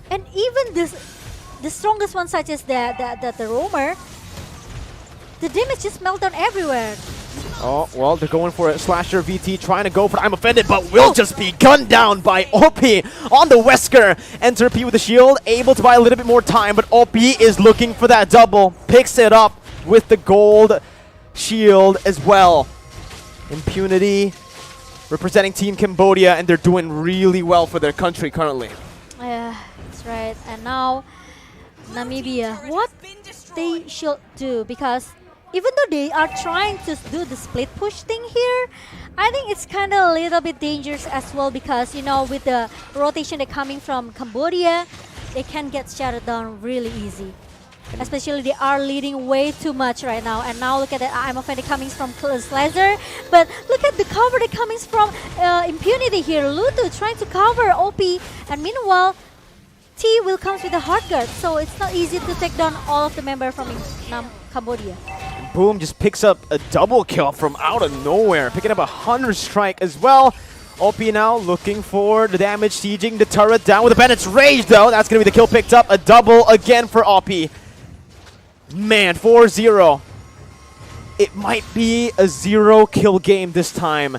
and even the strongest one, such as the roamer. The damage just melt down everywhere. Oh, well, they're going for a Slasher VT, trying to go for I'm Offended, but will just be gunned down by OP on the Wesker. Entropy with the shield, able to buy a little bit more time, but OP is looking for that double. Picks it up with the gold shield as well. Impunity representing Team Cambodia, and they're doing really well for their country currently. Yeah, that's right. And now, Namibia, what they should do, because even though they are trying to do the split push thing here, I think it's kind of a little bit dangerous as well because, with the rotation that coming from Cambodia, they can get shut down really easy. Especially they are leading way too much right now. And now look at that, I'm Offended coming from Slicer. But look at the cover that coming from Impunity here. Lutu trying to cover OP. And meanwhile, T will come with a hard guard. So it's not easy to take down all of the members from Cambodia. Boom just picks up a double kill from out of nowhere, picking up a Hunter Strike as well. OP now looking for the damage, sieging the turret down with a Bandit's Rage though. That's going to be the kill picked up. A double again for OP. Man, 4-0. It might be a 0-kill game this time.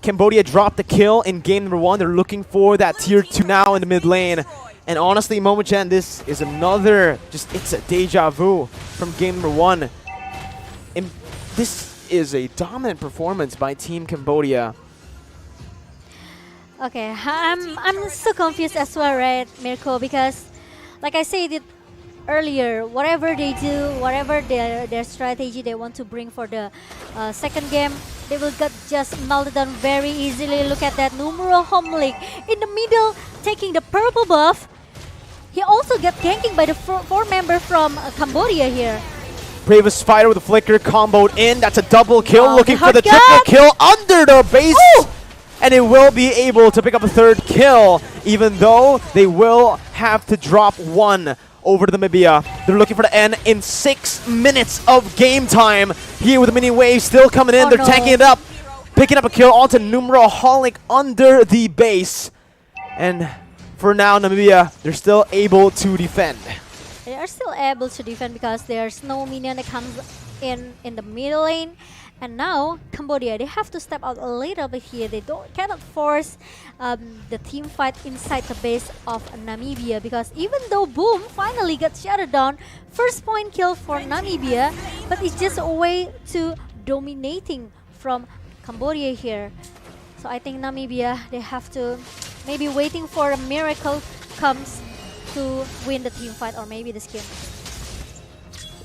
Cambodia dropped the kill in game number 1. They're looking for that tier 2 now in the mid lane. And honestly, Momochan, this is another, it's a deja vu from game number 1. And this is a dominant performance by Team Cambodia. Okay, I'm so confused as well, right, Mirko? Because, like I said it earlier, whatever they do, whatever their strategy they want to bring for the second game, they will get just melted down very easily. Look at that, Numero Homlik in the middle, taking the purple buff. He also got ganking by the four member from Cambodia here. Bravest Fighter with a flicker comboed in. That's a double kill, Wow, looking for the triple kill under the base. Ooh! And it will be able to pick up a third kill, even though they will have to drop one over to Namibia. They're looking for the end in 6 minutes of game time. Here with the mini wave still coming in. They're tanking it up, picking up a kill onto Numero Holic under the base. And for now, Namibia, they're still able to defend. They are still able to defend because there's no minion that comes in the middle lane. And now Cambodia, they have to step out a little bit here. They cannot force the team fight inside the base of Namibia, because even though Boom finally got shuttered down, first point kill for Namibia, but it's just a way to dominating from Cambodia here. So I think Namibia, they have to maybe waiting for a miracle comes to win the team fight or maybe this game.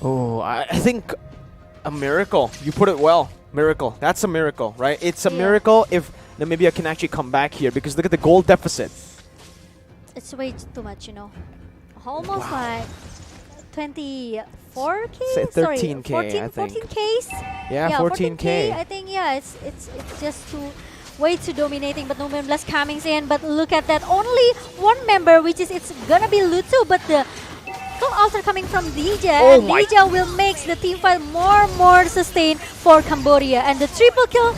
Oh, I think a miracle. You put it well. Miracle. That's a miracle, right? It's a miracle if Namibia can actually come back here, because look at the goal deficit. It's way too much, you know. Almost like 24k? Say 13K, Sorry, I think. 14Ks? Yeah, 14K. I think, yeah, it's just way too dominating, but no members coming in. But look at that, only one member, which is, it's gonna be Lutu, but the also coming from DJ, and DJ will make the team fight more sustained for Cambodia, and the triple kill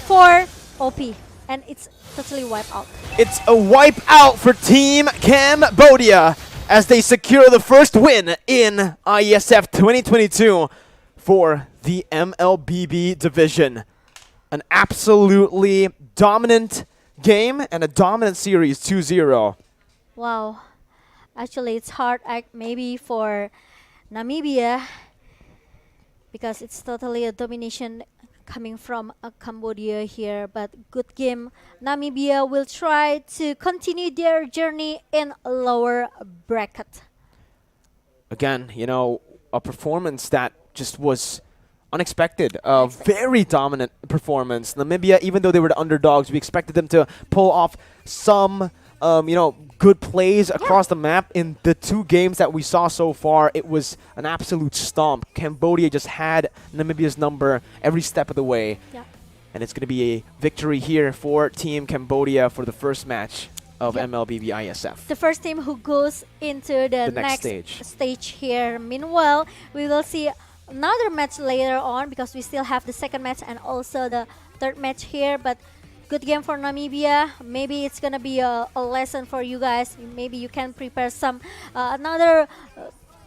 for OP, and it's totally wiped out. It's a wipe out for Team Cambodia as they secure the first win in IESF 2022 for the MLBB division. An absolutely dominant game and a dominant series, 2-0. Wow. Actually, it's hard maybe for Namibia, because it's totally a domination coming from Cambodia here. But good game. Namibia will try to continue their journey in a lower bracket. Again, you know, a performance that just was unexpected. A very dominant performance. Namibia, even though they were the underdogs, we expected them to pull off some you know, good plays across the map. In the 2 games that we saw so far, it was an absolute stomp. Cambodia just had Namibia's number every step of the way. Yeah. And it's going to be a victory here for Team Cambodia for the first match of MLBB ISF. The first team who goes into the next stage here. Meanwhile, we will see another match later on, because we still have the second match and also the third match here. But good game for Namibia. Maybe it's gonna be a lesson for you guys. Maybe you can prepare some another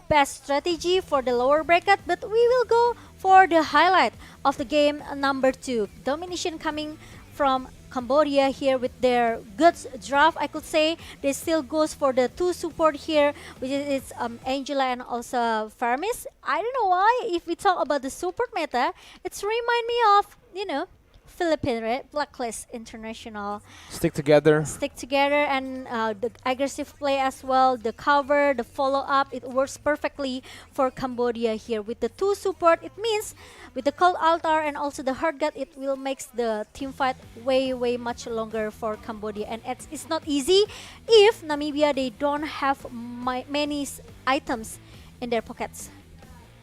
best strategy for the lower bracket. But we will go for the highlight of the game number 2. Domination coming from Cambodia here with their good draft, I could say. They still goes for the 2 support here, which is Angela and also Farmis. I don't know why. If we talk about the support meta, it's remind me of, you know, Philippine, right? Blacklist International. Stick together. Stick together, and the aggressive play as well, the cover, the follow-up, it works perfectly for Cambodia here. With the 2 support, it means with the Cold Altar and also the Hard Gut, it will make the team fight way much longer for Cambodia. And it's not easy if Namibia, they don't have many items in their pockets.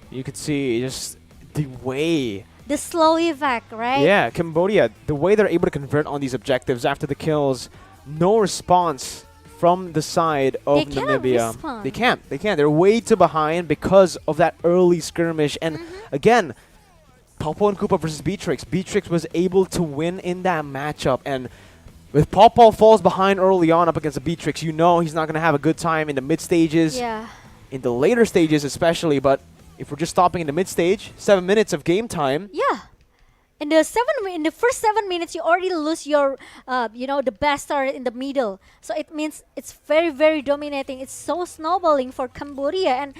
You could see just the way. The slow evac, right? Yeah, Cambodia, the way they're able to convert on these objectives after the kills, no response from the side of Namibia. They can't. They're way too behind because of that early skirmish. And again, Popo and Koopa versus Beatrix. Beatrix was able to win in that matchup, and with Popo falls behind early on up against the Beatrix, you know he's not going to have a good time in the mid stages, in the later stages especially, but if we're just stopping in the mid stage, 7 minutes of game time. Yeah. In the first 7 minutes, you already lose your, the best star in the middle. So it means it's very, very dominating. It's so snowballing for Cambodia, and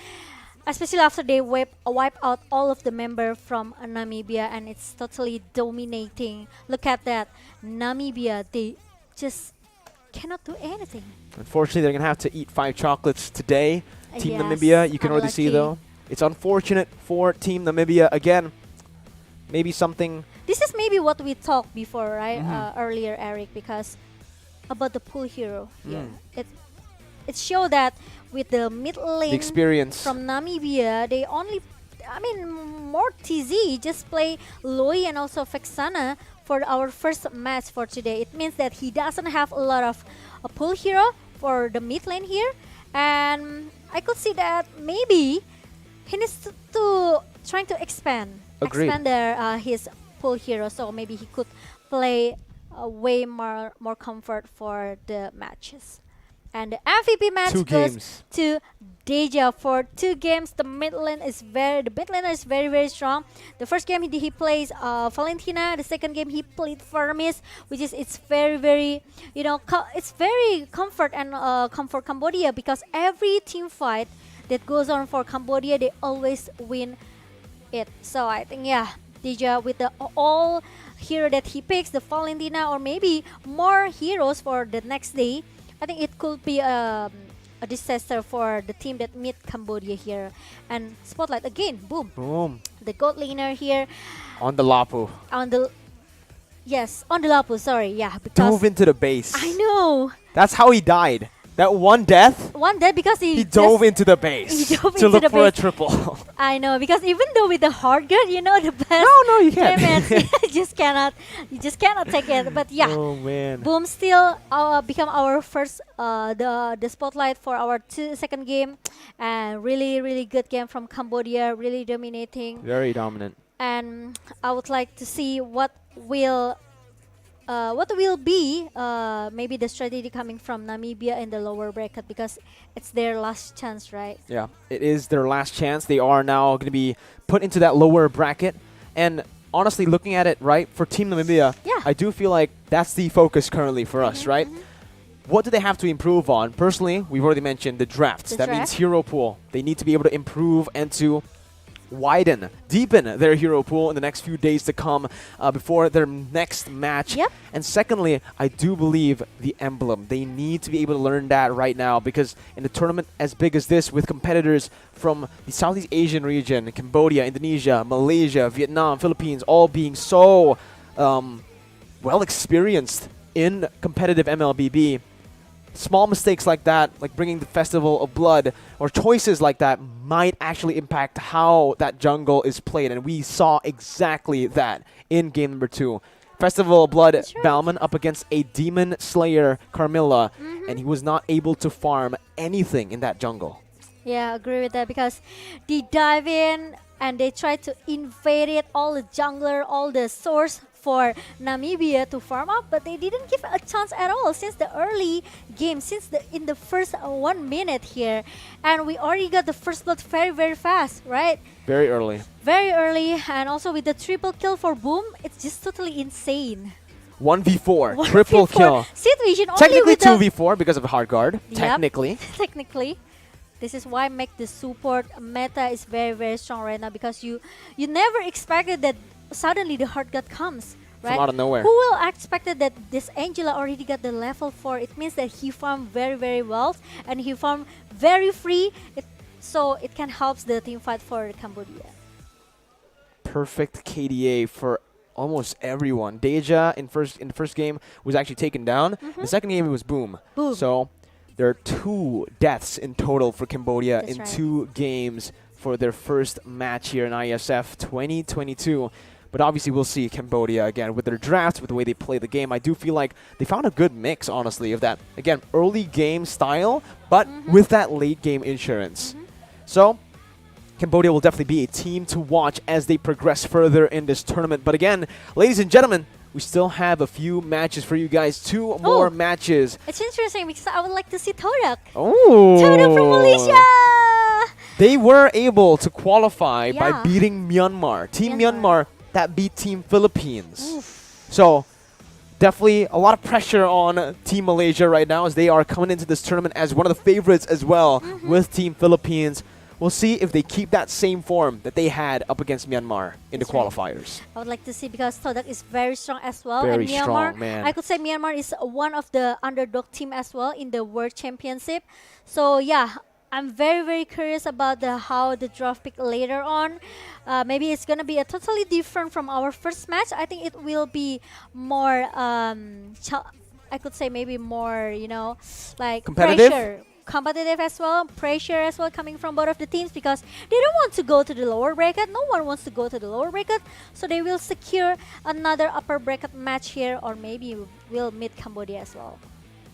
especially after they wipe out all of the members from Namibia, and it's totally dominating. Look at that, Namibia. They just cannot do anything. Unfortunately, they're gonna have to eat 5 chocolates today. Team Yes, Namibia, you can already see unlucky. though. It's unfortunate for Team Namibia again. Maybe something. This is maybe what we talked before, right? Mhm. Earlier, Eric, because about the pool hero here. It showed that with the mid lane experience from Namibia, they only, more TZ just play Loi and also Vexana for our first match for today. It means that he doesn't have a lot of a pool hero for the mid lane here, and I could see that maybe he needs to trying to expand his pool hero, so maybe he could play way more comfort for the matches. And the MVP match goes to Deja for 2 games. The mid laner is very, very strong. The first game he plays Valentina. The second game he played Fermis, which is it's very, very it's very comfort and comfort Cambodia, because every team fight that goes on for Cambodia, they always win it. So I think Deja with the all hero that he picks, the Valentina or maybe more heroes for the next day, I think it could be a disaster for the team that meet Cambodia here. And Spotlight again, boom. The gold laner here. On the Lapu. On the Lapu, sorry, because Dove into the base. I know. That's how he died. That one death. Because he dove into the base to look for a triple. I know, because even though with the hard guard, the best. No, you can't. you just cannot take it. But Oh man. Boom still become our first the spotlight for our second game, and really, really good game from Cambodia, really dominating. Very dominant. And I would like to see what will be maybe the strategy coming from Namibia in the lower bracket, because it's their last chance, right? Yeah, it is their last chance. They are now going to be put into that lower bracket. And honestly, looking at it, right, for Team Namibia, I do feel like that's the focus currently for us, right? What do they have to improve on? Personally, we've already mentioned the drafts. That means hero pool. They need to be able to improve and to deepen their hero pool in the next few days to come before their next match. And secondly, I do believe the emblem. They need to be able to learn that right now, because in a tournament as big as this, with competitors from the Southeast Asian region, Cambodia, Indonesia, Malaysia, Vietnam, Philippines, all being so well experienced in competitive MLBB, small mistakes like that, like bringing the Festival of Blood, or choices like that, might actually impact how that jungle is played. And we saw exactly that in game number 2. Festival of Blood, Balman up against a Demon Slayer, Carmilla, and he was not able to farm anything in that jungle. Yeah, I agree with that, because they dive in and they try to invade it, all the jungler, all the source for Namibia to farm up, but they didn't give a chance at all since the early game, in the first 1 minute here. And we already got the first blood very, very fast, right? Very early. Very early, and also with the triple kill for Boom, it's just totally insane. 1v4, triple kill. Situation only Technically with 2v4 because of hard guard. Technically. Technically. This is why make the support meta is very, very strong right now, because you never expected that suddenly the hard guard comes, right? From out of nowhere. Who will expected that this Angela already got the level 4? It means that he farmed very, very well, and he farmed very free, so it can help the team fight for Cambodia. Perfect KDA for almost everyone. Deja in the first game was actually taken down. The second game it was Boom. So there are 2 deaths in total for Cambodia in 2 games for their first match here in IESF 2022. But obviously we'll see Cambodia again with their draft, with the way they play the game. I do feel like they found a good mix, honestly, of that, again, early game style, but with that late game insurance. So Cambodia will definitely be a team to watch as they progress further in this tournament. But again, ladies and gentlemen, we still have a few matches for you guys. 2 more matches. It's interesting because I would like to see Todak. Oh. Todak from Malaysia! They were able to qualify by Yeah. beating Myanmar. Team Myanmar that beat Team Philippines. So definitely a lot of pressure on Team Malaysia right now as they are coming into this tournament as one of the favorites as well with Team Philippines. We'll see if they keep that same form that they had up against Myanmar in the qualifiers. I would like to see because Todak is very strong as well. Very and Myanmar, strong, man. I could say Myanmar is one of the underdog team as well in the World Championship. So yeah, I'm very curious about how the draft pick later on. Maybe it's gonna be a totally different from our first match. I think it will be more. I could say maybe more. Like competitive? pressure. Competitive as well, pressure as well coming from both of the teams because they don't want to go to the lower bracket. No one wants to go to the lower bracket, so they will secure another upper bracket match here, or maybe we'll meet Cambodia as well.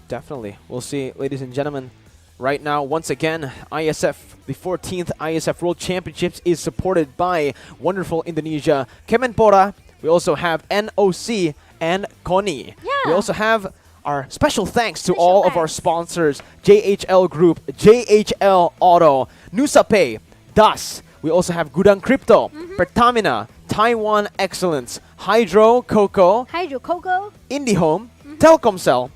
Definitely. We'll see, ladies and gentlemen. Right now, once again, IESF, the 14th IESF World Championships is supported by wonderful Indonesia, Kemenpora. We also have NOC and KONI. We also have our special thanks to all of our sponsors, JHL Group, JHL Auto, Nusape, Das. We also have Gudang Crypto, Pertamina, Taiwan Excellence, Hydro Coco, IndiHome, Telkomsel,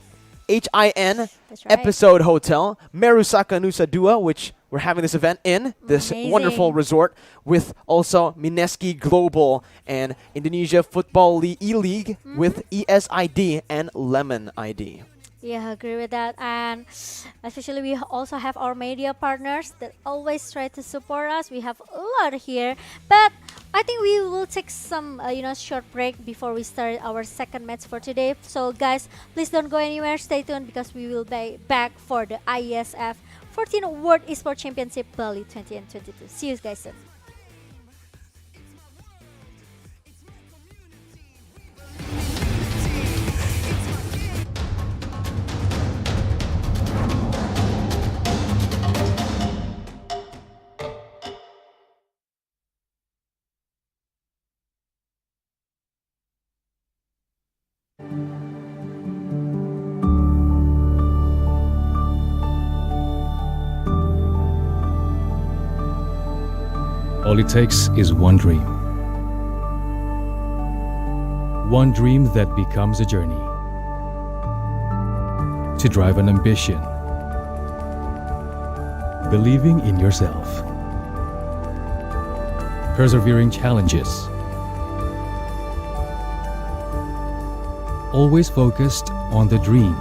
HIN, Episode Hotel, Merusaka Nusa Dua, which we're having this event in, this wonderful resort, with also Mineski Global and Indonesia Football E-League with ESID and Lemon ID. Yeah, I agree with that. And especially we also have our media partners that always try to support us. We have a lot here. But I think we will take some short break before we start our second match for today. So guys, please don't go anywhere. Stay tuned because we will be back for the IESF 14th World Esports Championship Bali 2022. See you guys soon. All it takes is one dream. One dream that becomes a journey. To drive an ambition. Believing in yourself. Persevering challenges. Always focused on the dream.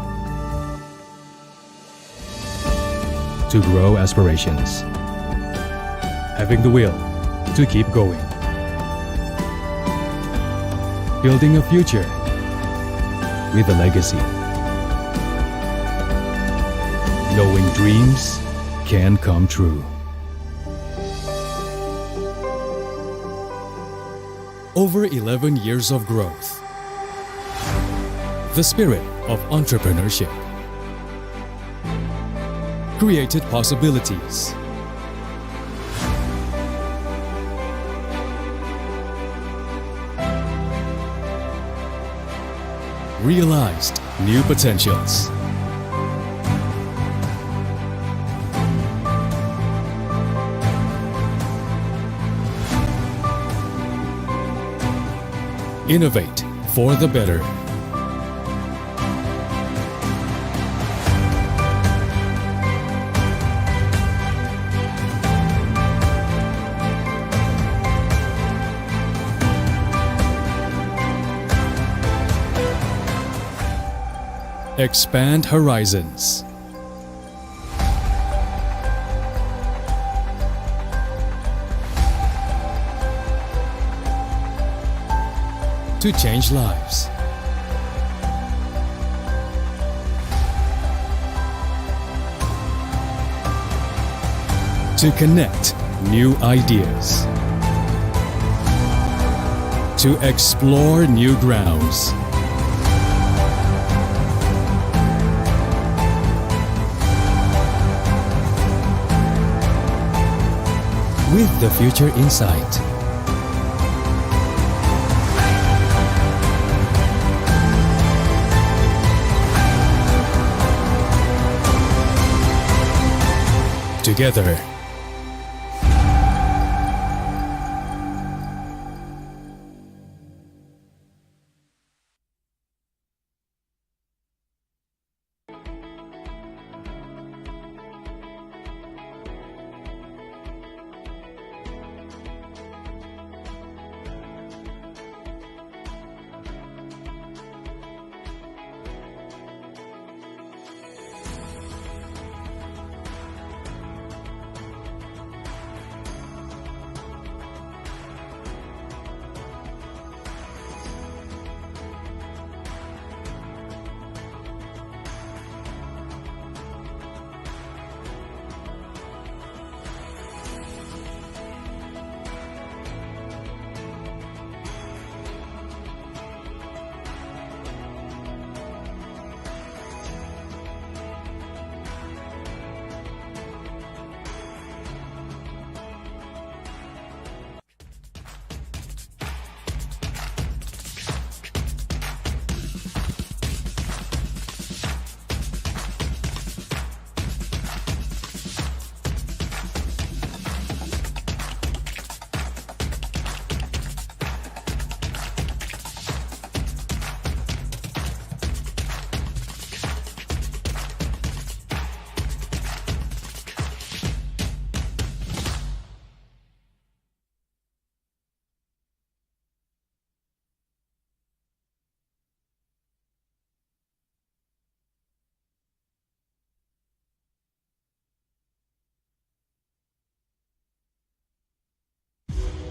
To grow aspirations. Having the will to keep going. Building a future with a legacy. Knowing dreams can come true. Over 11 years of growth. The spirit of entrepreneurship. Created possibilities. Realized new potentials. Innovate for the better. Expand horizons. To change lives. To connect new ideas. To explore new grounds. with the future in sight. Together,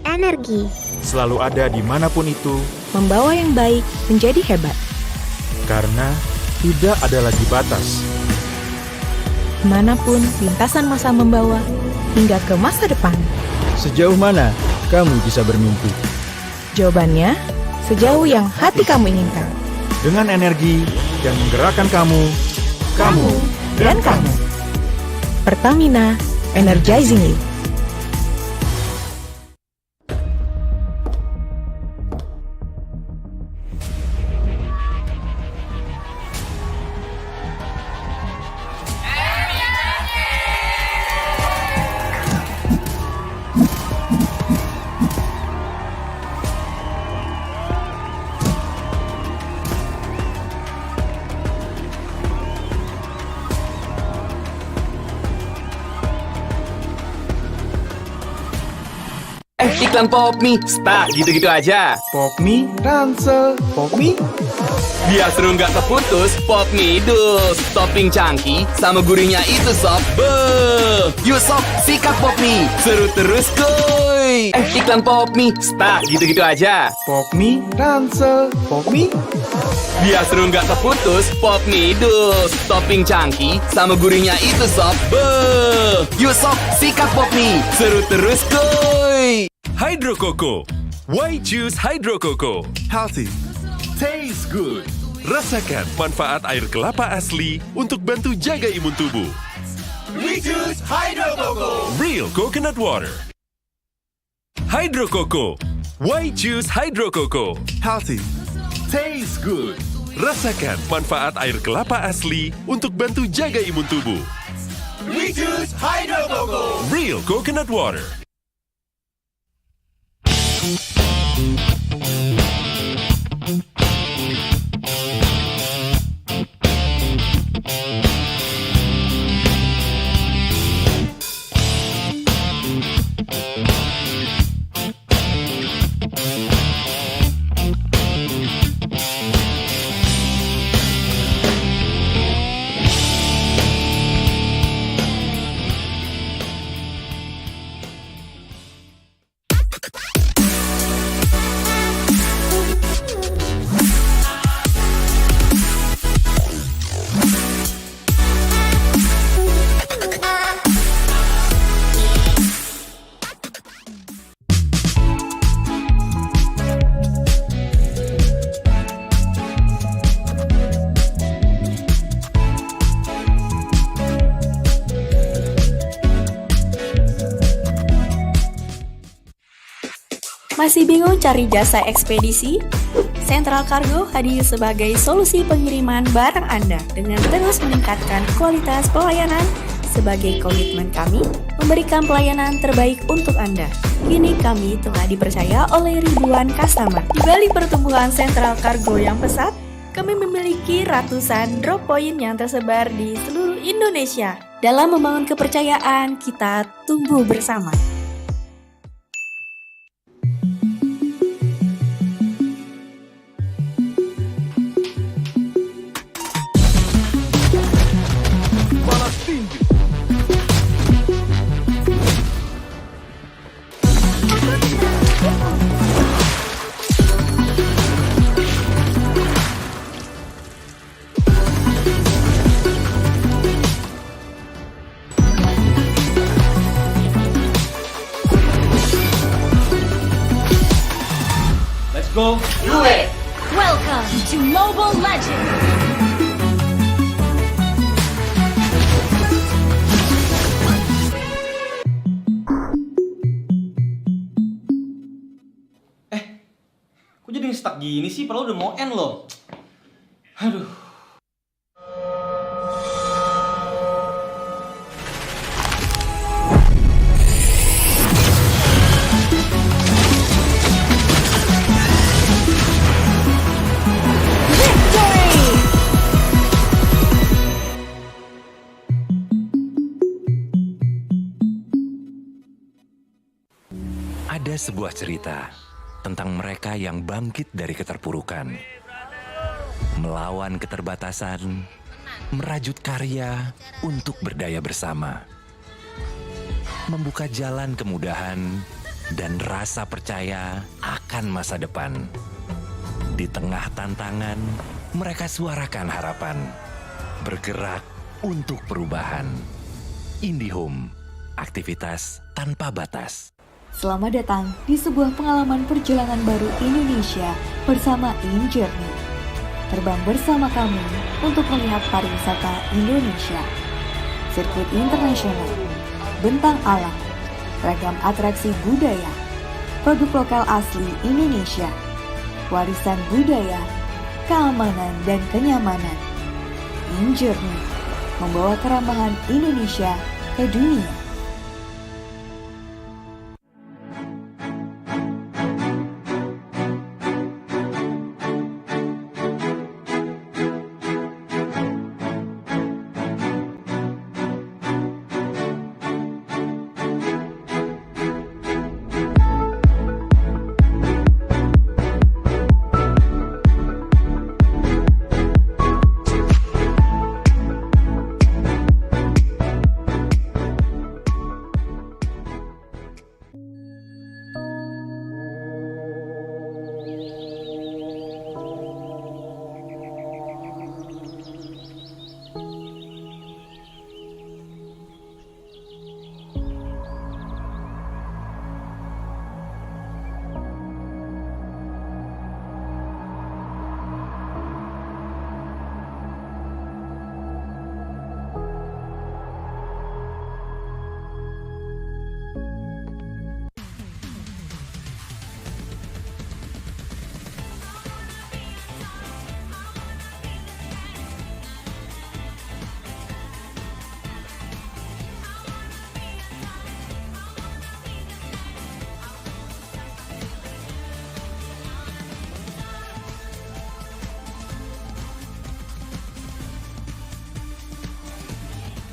Energi. Selalu ada dimanapun itu, Membawa yang baik menjadi hebat. karena tidak ada lagi batas. Manapun lintasan masa membawa hingga ke masa depan. Sejauh mana kamu bisa bermimpi? Jawabannya, sejauh yang hati kamu inginkan. Dengan energi yang menggerakkan kamu Dan kamu. Pertamina, energizing you. Iklan pop mie, stuck gitu-gitu aja. Pop mie, ransel, pop mie. Biar seru nggak terputus, pop mie dus. Topping cangki sama gurihnya itu sob. Beuh, yuk sob, sikat pop mie. Seru terus kuy. Iklan pop mie, stuck gitu-gitu aja. Pop mie, ransel, pop mie. Biar seru nggak terputus, pop mie dus. Topping cangki sama gurihnya itu sob. Beuh, yuk sob, sikat pop mie. Seru terus kuy. Hydro Coco. Why choose Hydro Coco? Healthy. Tastes good. Rasakan manfaat air kelapa asli untuk bantu jaga imun tubuh. We choose Hydro Coco. Real coconut water. Hydro Coco. Why choose Hydro Coco? Healthy. Tastes good. Rasakan manfaat air kelapa asli untuk bantu jaga imun tubuh. We choose Hydro Coco. Real coconut water. Masih bingung cari jasa ekspedisi? Central Cargo hadir sebagai solusi pengiriman barang Anda dengan terus meningkatkan kualitas pelayanan sebagai komitmen kami memberikan pelayanan terbaik untuk Anda. Kini kami telah dipercaya oleh ribuan customer. Di balik pertumbuhan Central Cargo yang pesat, kami memiliki ratusan drop point yang tersebar di seluruh Indonesia. Dalam membangun kepercayaan, kita tumbuh bersama. Go do it! Welcome to Mobile Legends! Kok jadi stuck gini sih? Padahal udah mau end loh. Aduh. Ada sebuah cerita tentang mereka yang bangkit dari keterpurukan, melawan keterbatasan, merajut karya untuk berdaya bersama, membuka jalan kemudahan dan rasa percaya akan masa depan. Di tengah tantangan, mereka suarakan harapan, bergerak untuk perubahan. IndiHome, aktivitas tanpa batas. Selamat datang di sebuah pengalaman perjalanan baru Indonesia bersama InJourney. Terbang bersama kami untuk melihat pariwisata Indonesia, sirkuit internasional, bentang alam, ragam atraksi budaya, produk lokal asli Indonesia, warisan budaya, keamanan dan kenyamanan. InJourney membawa kerambahan Indonesia ke dunia.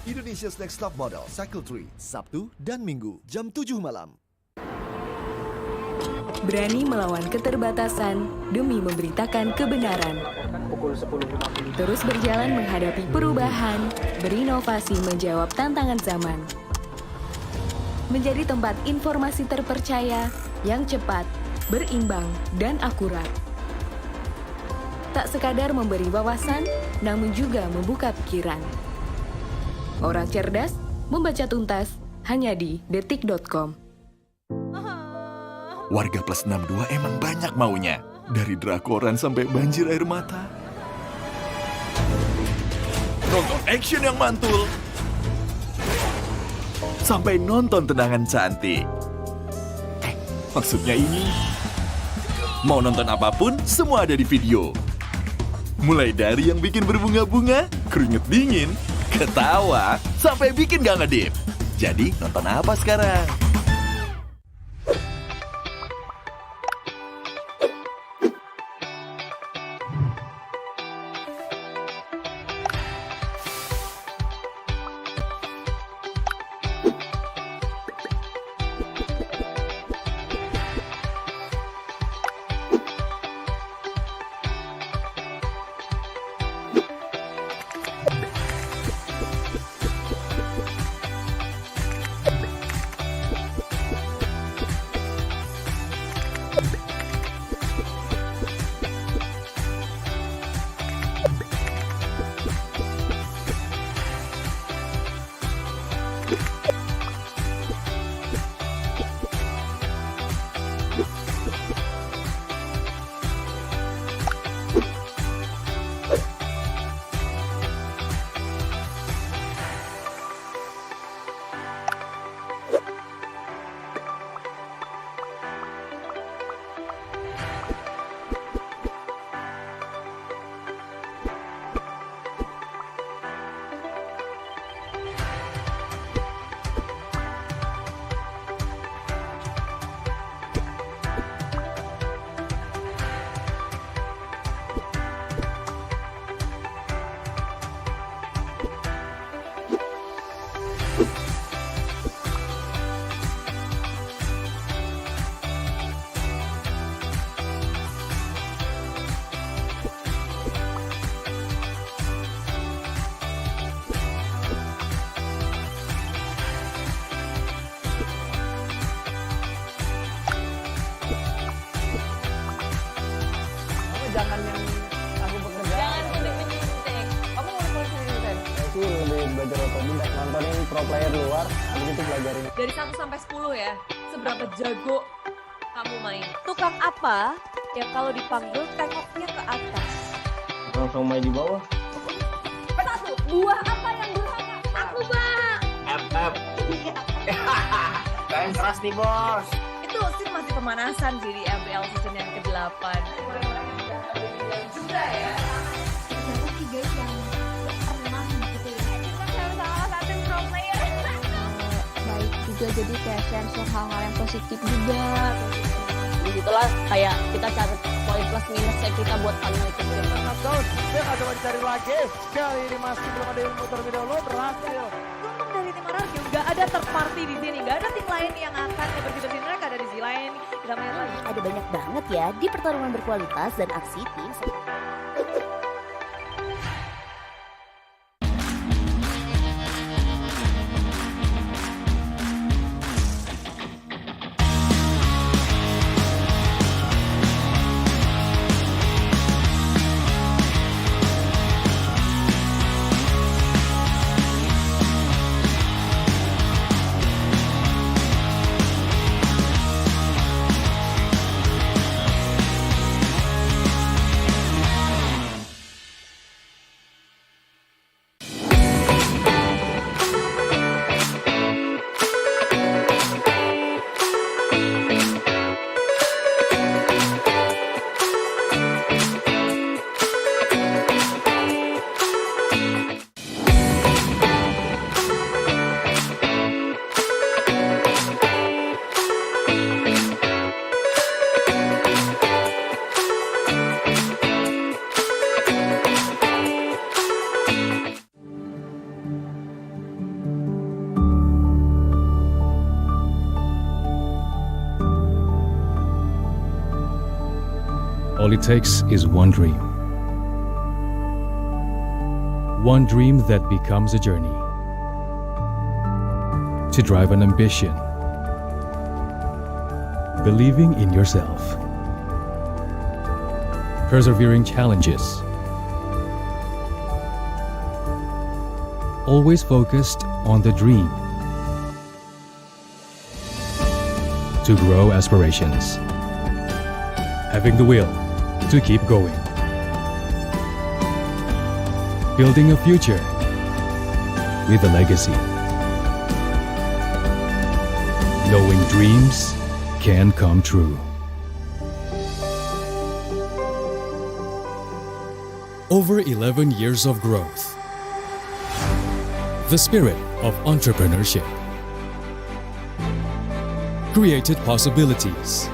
Indonesia's Next Top Model Cycle 3, Sabtu dan Minggu, jam 7 malam. Berani melawan keterbatasan demi memberitakan kebenaran. Terus berjalan menghadapi perubahan, berinovasi menjawab tantangan zaman. Menjadi tempat informasi terpercaya yang cepat, berimbang, dan akurat. Tak sekadar memberi wawasan, namun juga membuka pikiran. Orang cerdas membaca tuntas hanya di detik.com. Warga plus 62 emang banyak maunya. Dari drakoran sampai banjir air mata. Nonton action yang mantul. Sampai nonton tendangan cantik. Maksudnya ini Mau nonton apapun, semua ada di video. Mulai dari yang bikin berbunga-bunga, keringet dingin, ketawa, sampai bikin gak ngedip. Jadi, nonton apa sekarang? Jangan yang aku bekerja. Jangan suntik-menyuntik. Kamu mau nulis sendiri, Sen? Saya sih lebih belajar otodidak, nontonin pro player luar, habis itu pelajarin. Dari 1 sampai 10 ya, seberapa jago kamu main? Tukang apa yang kalau dipanggil tengoknya ke atas? Langsung main di bawah. Satu, buah apa yang durhaka? Aku, Bang. FF. Kalian keras nih, Bos. Itu sih masih pemanasan sih di MPL season yang ke-8. Juga ya. Siapa sih guys yang pernah gitu ya? Kita harus salah satu pro player. Baik juga, jadi kayak share hal-hal yang positif juga. Disitulah kayak kita cari poin plus minusnya kita buat paling itu. Knockdown, dia nggak coba dicari lagi. Kali ini masih belum ada ilmu terlebih dahulu, berhasil. Untung dari tim Anarkium nggak ada third party di sini, nggak ada tim lain yang akan begitu di sini, mereka ada di sisi lain. Kita main lagi. Ada banyak banget ya di pertarungan berkualitas dan aksi tim. All it takes is one dream. One dream that becomes a journey. To drive an ambition. Believing in yourself. Persevering challenges. Always focused on the dream. To grow aspirations. Having the will to keep going. Building a future with a legacy. Knowing dreams can come true. Over 11 years of growth. The spirit of entrepreneurship created possibilities.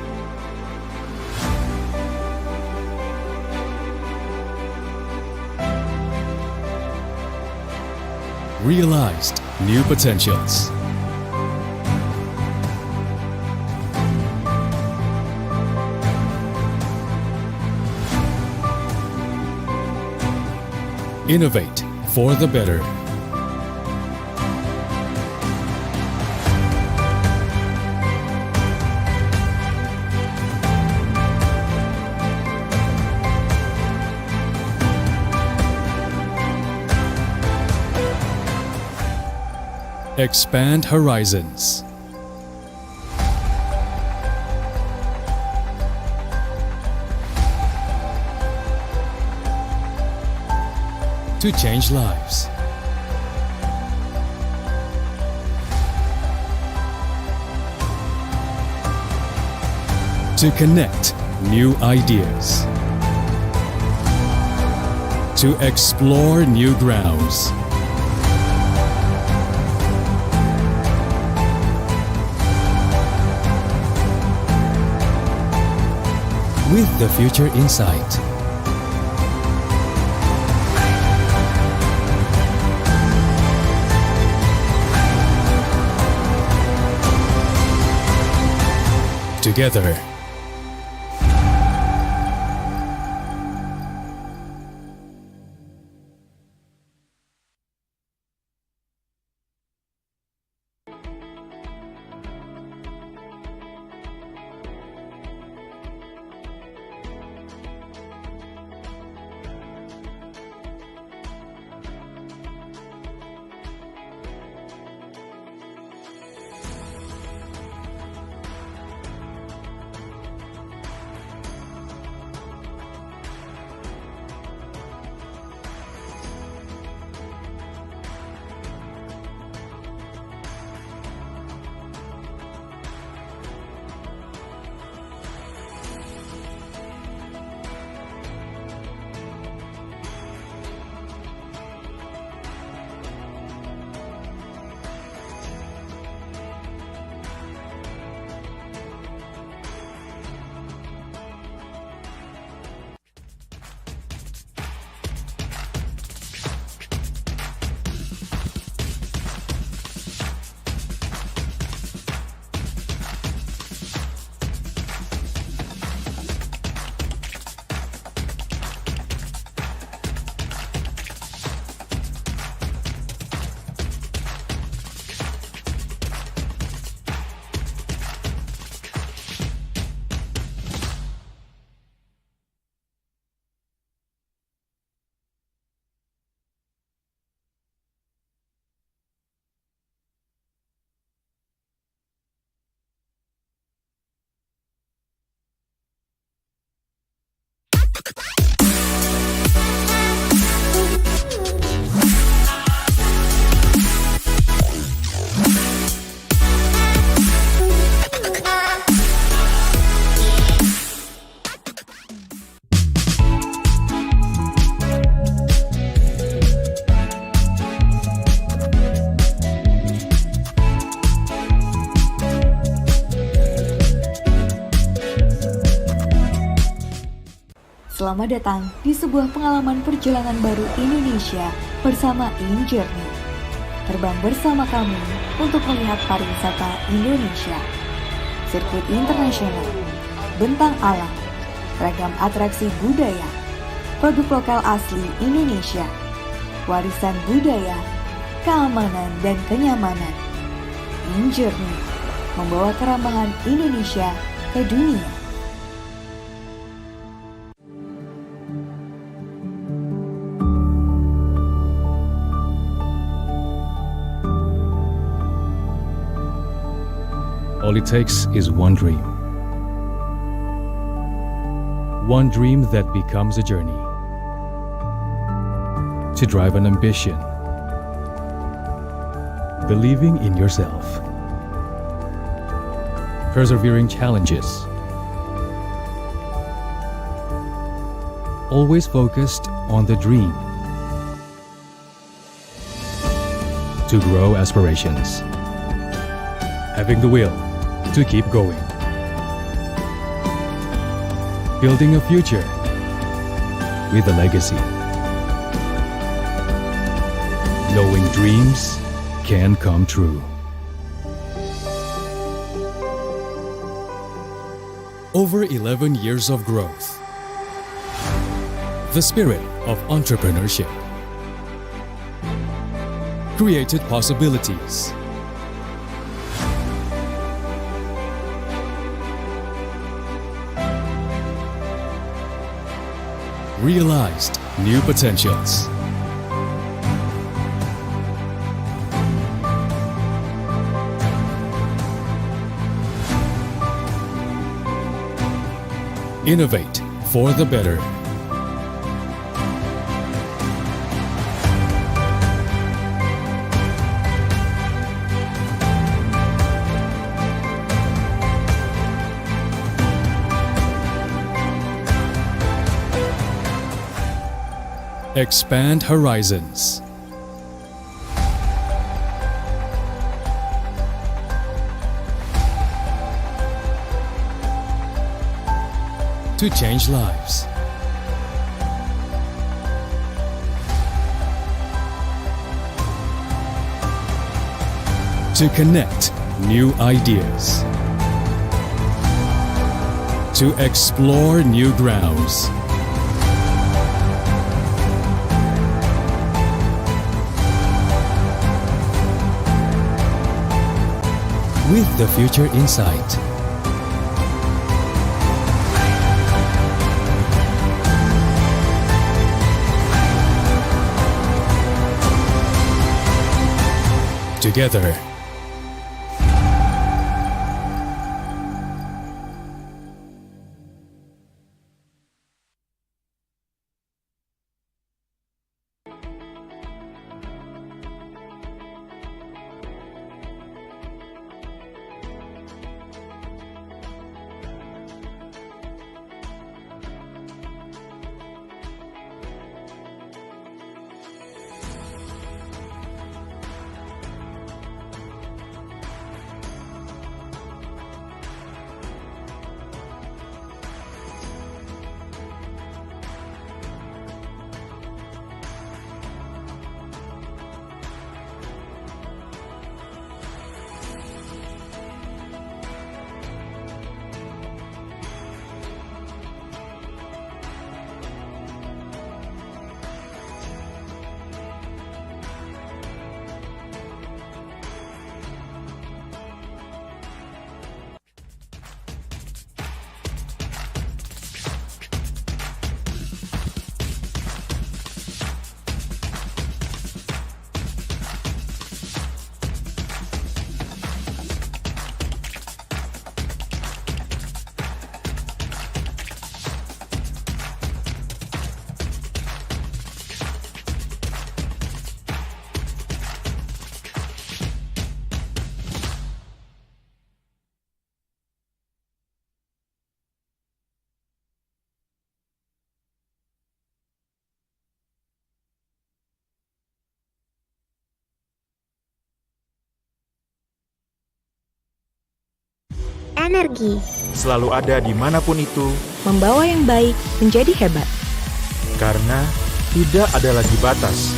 Realized new potentials. Innovate for the better. Expand horizons. To change lives. To connect new ideas. To explore new grounds. With the future in sight. Together. Selamat datang di sebuah pengalaman perjalanan baru Indonesia bersama InJourney. Terbang bersama kami untuk melihat pariwisata Indonesia, sirkuit internasional, bentang alam, ragam atraksi budaya, produk lokal asli Indonesia, warisan budaya, keamanan dan kenyamanan. InJourney membawa keramahan Indonesia ke dunia. All it takes is one dream. One dream that becomes a journey. To drive an ambition. Believing in yourself. Persevering challenges. always focused on the dream. To grow aspirations. Having the will to keep going. Building a future with a legacy. Knowing dreams can come true. Over 11 years of growth. The spirit of entrepreneurship. Created possibilities. Realized new potentials. Innovate for the better. Expand horizons. To change lives. To connect new ideas. To explore new grounds. With the future in sight. Together. Energi. Selalu ada dimanapun itu. Membawa yang baik menjadi hebat. Karena tidak ada lagi batas.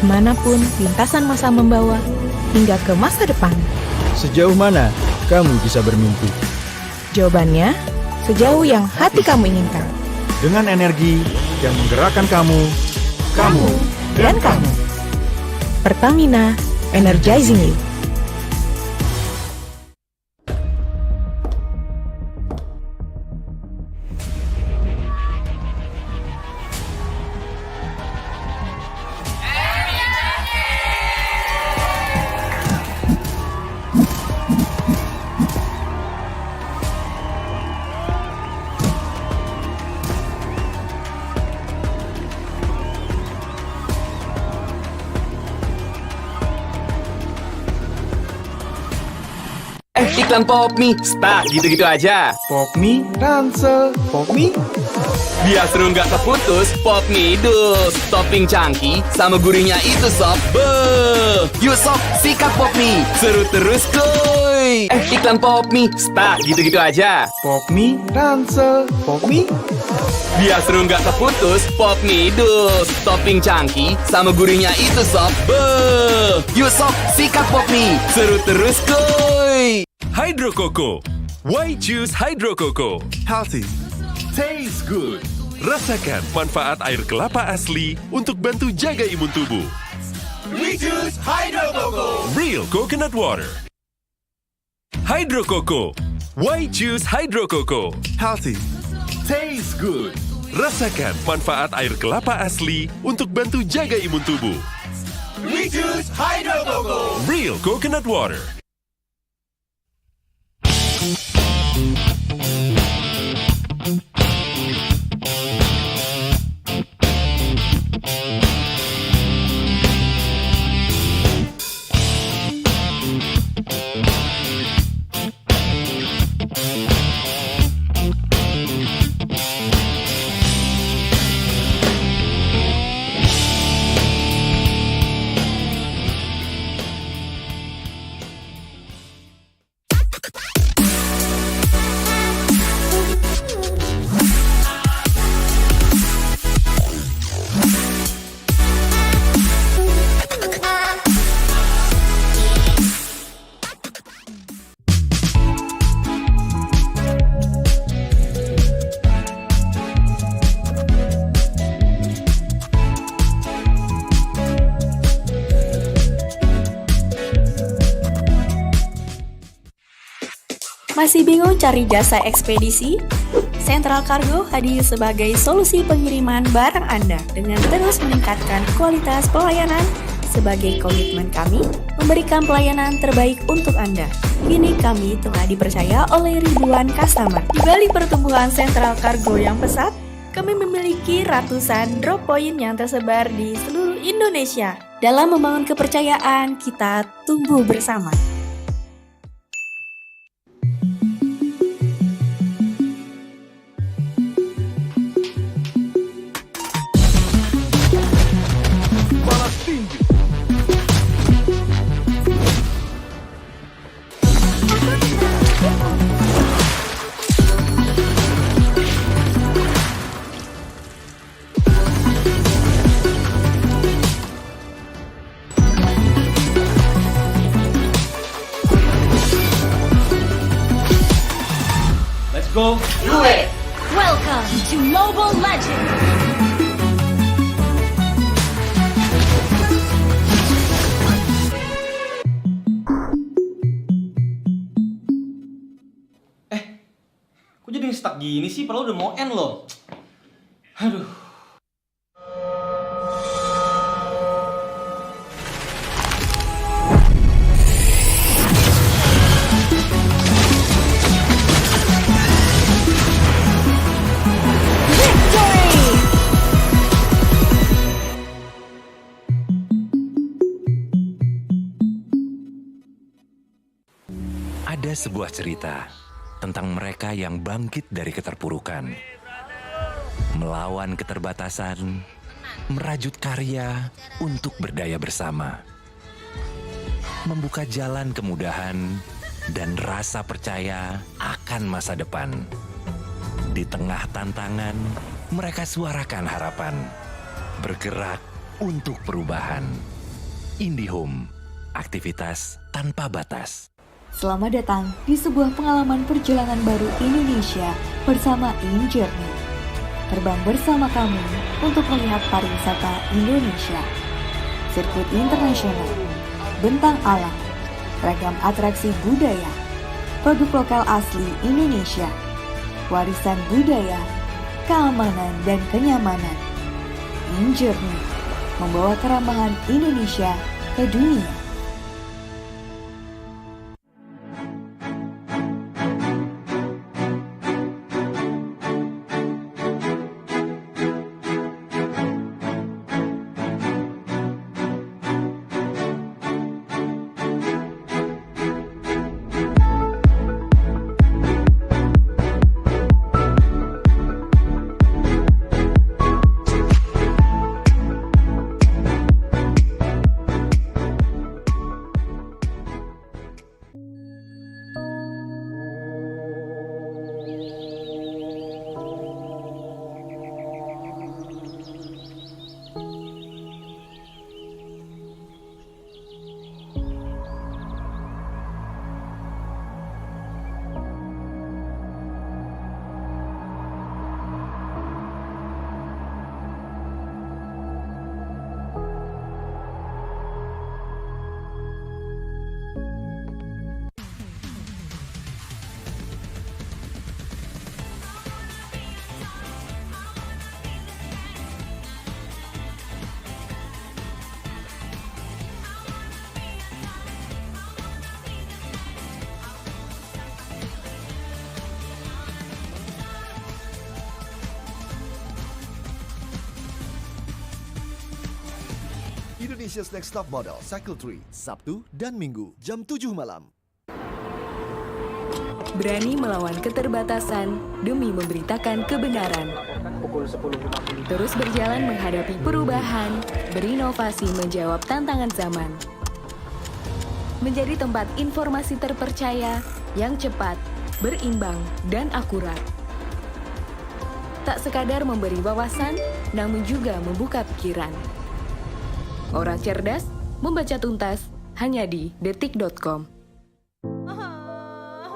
Kemanapun lintasan masa membawa, hingga ke masa depan. Sejauh mana kamu bisa bermimpi? Jawabannya, sejauh yang hati kamu inginkan. Dengan energi yang menggerakkan kamu dan kamu. Pertamina, energizing you. Iklan pop mie, stuck gitu-gitu aja. Pop mie, ransel, pop mie. Biar seru nggak terputus, pop mie dus. Topping cangki sama gurihnya itu sob. Beuh, yuk sob, sikat pop mie. Seru terus kuy. Iklan pop mie, stuck gitu-gitu aja. Pop mie, ransel, pop mie. Biar seru nggak terputus, pop mie dus. Topping cangki sama gurihnya itu sob. Beuh, yuk sob, sikat pop mie. Seru terus kuy. Hydro Coco. Why choose Hydro Coco? Healthy, taste good. Rasakan manfaat air kelapa asli untuk bantu jaga imun tubuh. We choose Hydro Coco. Real coconut water. Hydro Coco. Why choose Hydro Coco? Healthy, taste good. Rasakan manfaat air kelapa asli untuk bantu jaga imun tubuh. We choose Hydro Coco. Real coconut water. Masih bingung cari jasa ekspedisi? Central Cargo hadir sebagai solusi pengiriman barang Anda dengan terus meningkatkan kualitas pelayanan. Sebagai komitmen kami, memberikan pelayanan terbaik untuk Anda. Kini kami telah dipercaya oleh ribuan customer. Di balik pertumbuhan Central Cargo yang pesat, kami memiliki ratusan drop point yang tersebar di seluruh Indonesia. Dalam membangun kepercayaan, kita tumbuh bersama. Go do it! Welcome to Mobile Legends! Kok jadi stuck gini sih? Padahal udah mau end loh. Aduh. Ada sebuah cerita tentang mereka yang bangkit dari keterpurukan, melawan keterbatasan, merajut karya untuk berdaya bersama, membuka jalan kemudahan dan rasa percaya akan masa depan. Di tengah tantangan, mereka suarakan harapan, bergerak untuk perubahan. IndiHome, aktivitas tanpa batas. Selamat datang di sebuah pengalaman perjalanan baru Indonesia bersama InJourney. Terbang bersama kami untuk melihat pariwisata Indonesia. Sirkuit internasional, bentang alam, ragam atraksi budaya, produk lokal asli Indonesia, warisan budaya, keamanan dan kenyamanan. InJourney membawa keramahan Indonesia ke dunia. Indonesia's Next Top Model Cycle 3, Sabtu dan Minggu, jam 7 malam. Berani melawan keterbatasan demi memberitakan kebenaran. Terus berjalan menghadapi perubahan, berinovasi menjawab tantangan zaman. Menjadi tempat informasi terpercaya yang cepat, berimbang, dan akurat. Tak sekadar memberi wawasan, namun juga membuka pikiran. Orang cerdas, membaca tuntas, hanya di detik.com.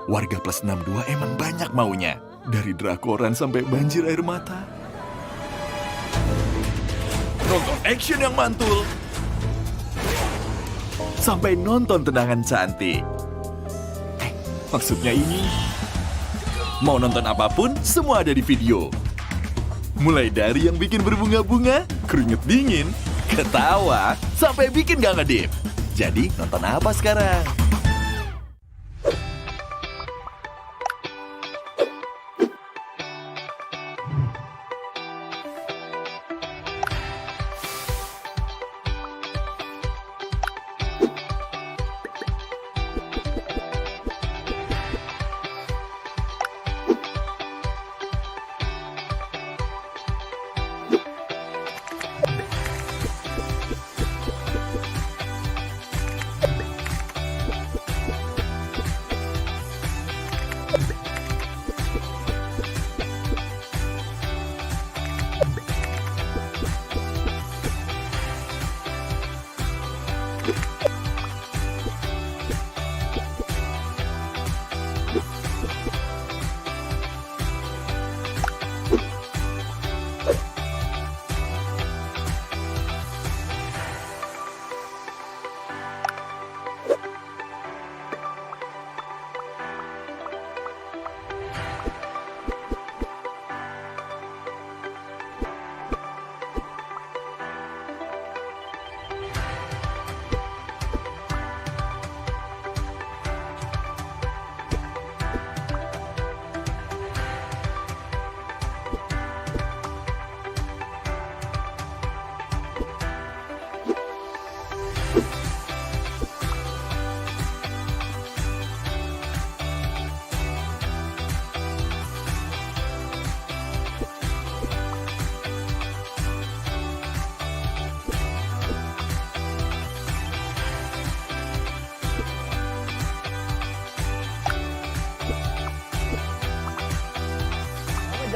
Warga plus 62 emang banyak maunya. Dari drakoran sampai banjir air mata. Nonton action yang mantul. Sampai nonton tendangan cantik. Maksudnya ini, mau nonton apapun, semua ada di video. Mulai dari yang bikin berbunga-bunga, keringet dingin, ketawa, sampai bikin gak ngedip. Jadi nonton apa sekarang?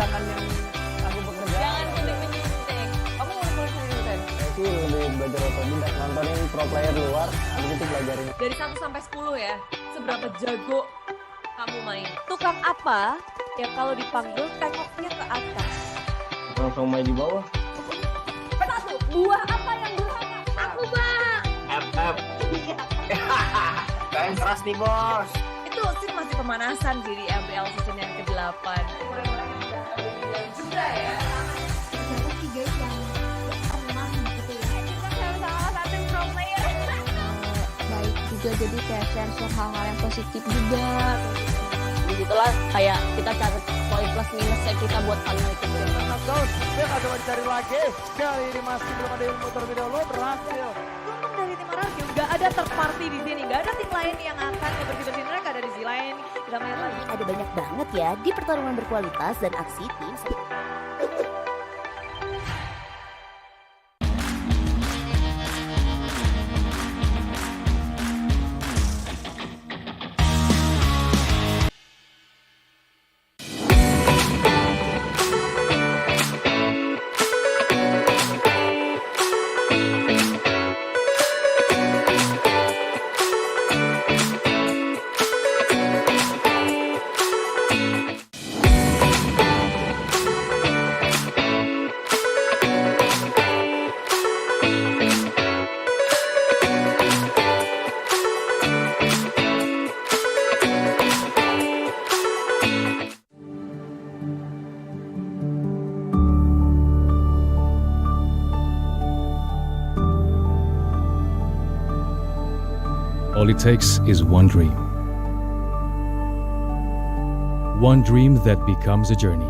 Jangan yang aku bekerja. Jangan suntik-menyuntik. Kamu mau kuliah sendiri, Sen? Saya sih lebih belajar otodidak, nontonin pro player luar, habis itu pelajarin. Dari 1 sampai 10 ya, seberapa jago kamu main? Tukang apa yang kalau dipanggil tengoknya ke atas? Langsung main di bawah. Satu, buah apa yang durhaka? Aku, Bang. FF. Kayak keras nih, Bos. Itu sih masih pemanasan sih di MPL season yang ke-8. Juga ya. Siapa sih guys yang pernah gitu ya? Kita sama-sama satu pro player. Baik juga, jadi kayak share hal-hal yang positif juga. Begitulah kayak kita cari poin plus minusnya kita buat final itu. Knockdown, dia nggak coba dicari lagi. Kali ini masih belum ada ilmu terlebih dahulu, berhasil. Untung dari tim Ararki nggak ada third party di sini, nggak ada tim lain yang akan bersih-bersih, mereka ada di sisi lain. Kita main lagi. Ada banyak banget ya di pertarungan berkualitas dan aksi tim. All it takes is one dream. One dream that becomes a journey.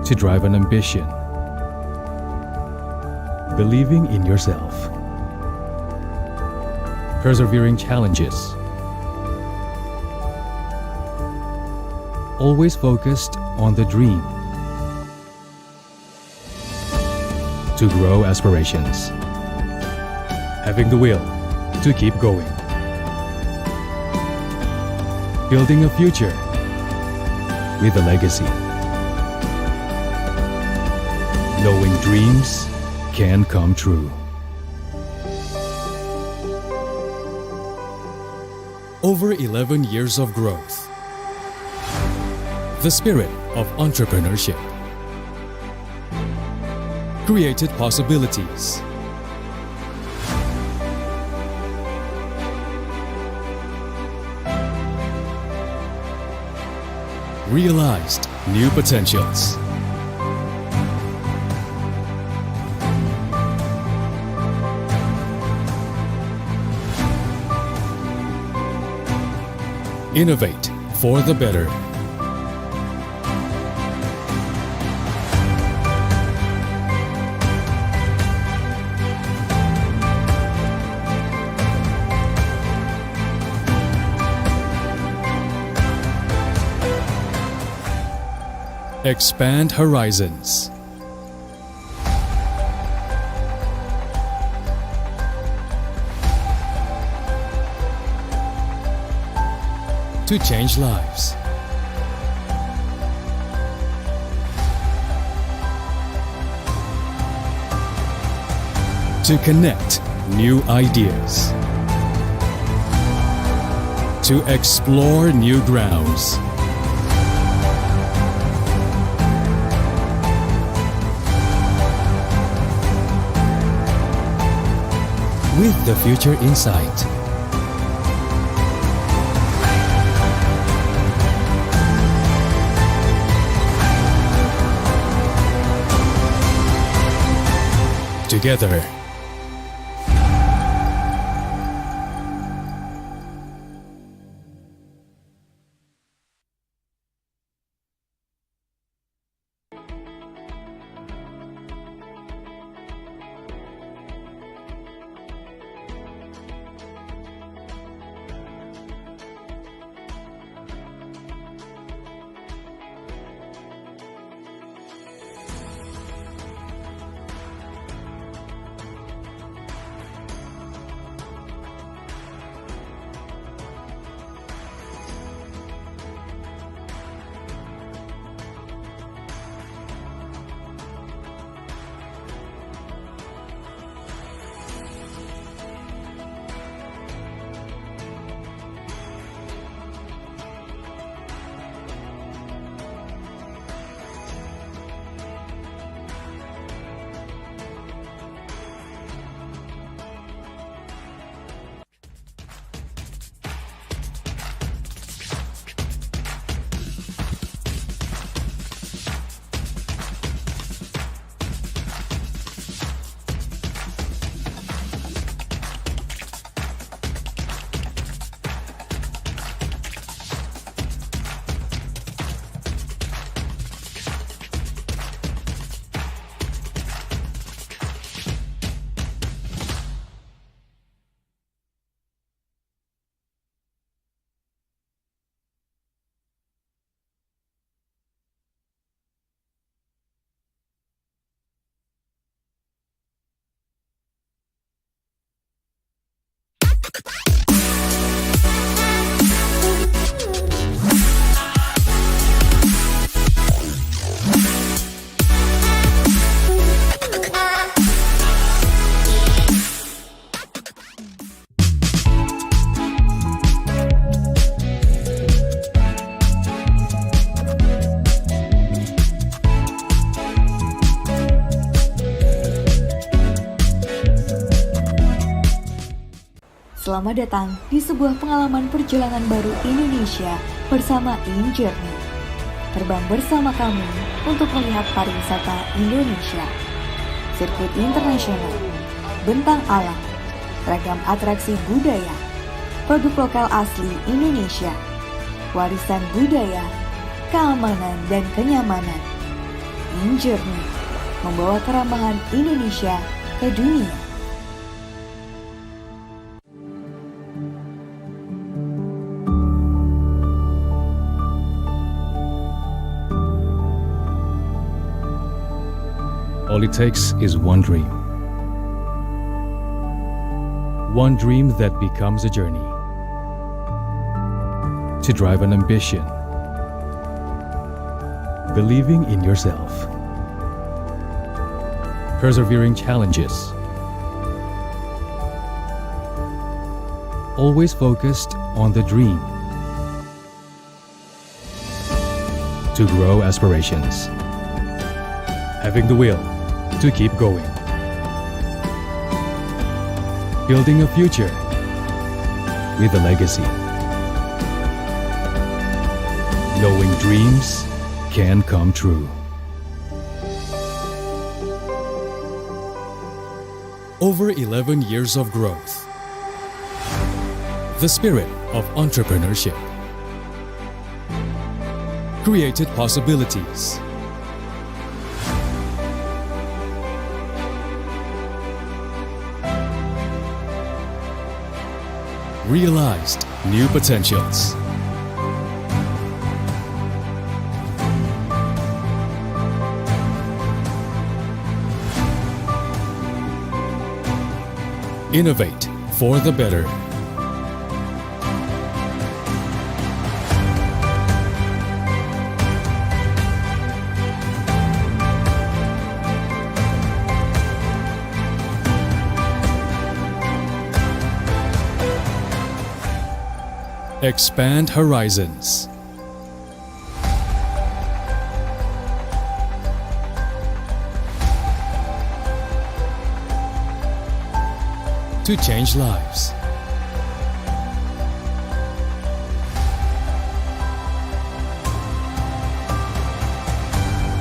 To drive an ambition. believing in yourself. Persevering challenges. Always focused on the dream. To grow aspirations. Having the will to keep going. Building a future with a legacy. Knowing dreams can come true. Over 11 years of growth. The spirit of entrepreneurship. Created possibilities. Realized new potentials. Innovate for the better. Expand horizons. To change lives. To connect new ideas. To explore new grounds. With the future in sight. Together. Selamat datang di sebuah pengalaman perjalanan baru Indonesia bersama InJourney. Terbang bersama kami untuk melihat pariwisata Indonesia. Sirkuit internasional, bentang alam, ragam atraksi budaya, produk lokal asli Indonesia, warisan budaya, keamanan dan kenyamanan. InJourney membawa keramahan Indonesia ke dunia. All it takes is one dream. One dream that becomes a journey. To drive an ambition. Believing in yourself. Persevering challenges. Always focused on the dream. To grow aspirations. Having the will to keep going. Building a future with a legacy. Knowing dreams can come true. Over 11 years of growth. The spirit of entrepreneurship. Created possibilities. Realized new potentials. Innovate for the better. Expand horizons. To change lives.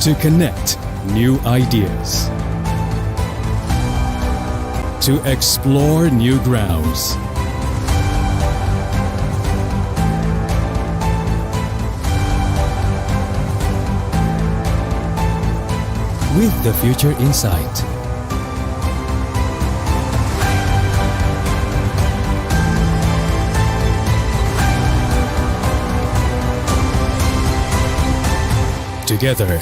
To connect new ideas. To explore new grounds. With the future in sight. Together.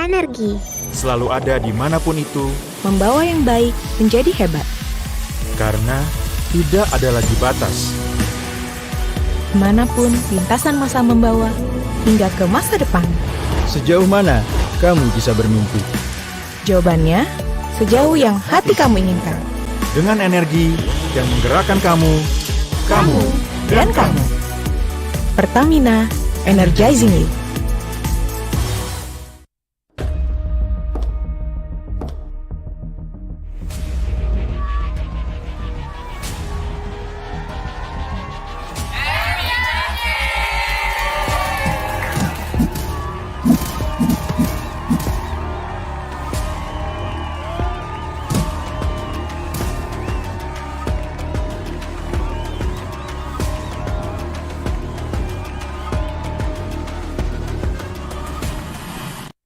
Energi. Selalu ada dimanapun itu. Membawa yang baik menjadi hebat. Karena tidak ada lagi batas. Kemanapun lintasan masa membawa, hingga ke masa depan. Sejauh mana kamu bisa bermimpi? Jawabannya, sejauh yang hati kamu inginkan. Dengan energi yang menggerakkan kamu, dan kamu. Pertamina, energizing you.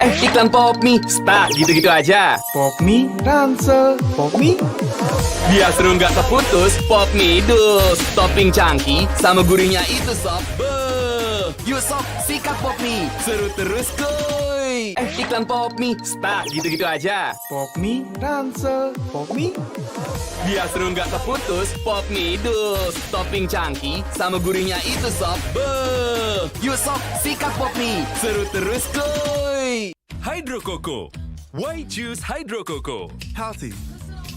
Iklan Pop Mie, start gitu-gitu aja. Pop Mie, ransel, Pop Mie. Biar seru nggak terputus, Pop Mie dus. Topping cangki sama gurihnya itu sob. Beuh. Yuk sob, sikat Pop Mie. Seru terus kuy. Iklan Pop Mie, start gitu-gitu aja. Pop Mie, ransel, Pop Mie. Biar seru nggak terputus, Pop Mie dus. Topping cangki sama gurihnya itu sob. Beuh. Yuk sob, sikat Pop Mie. Seru terus kuy. Hydro Coco. Why choose Hydro Coco? Healthy.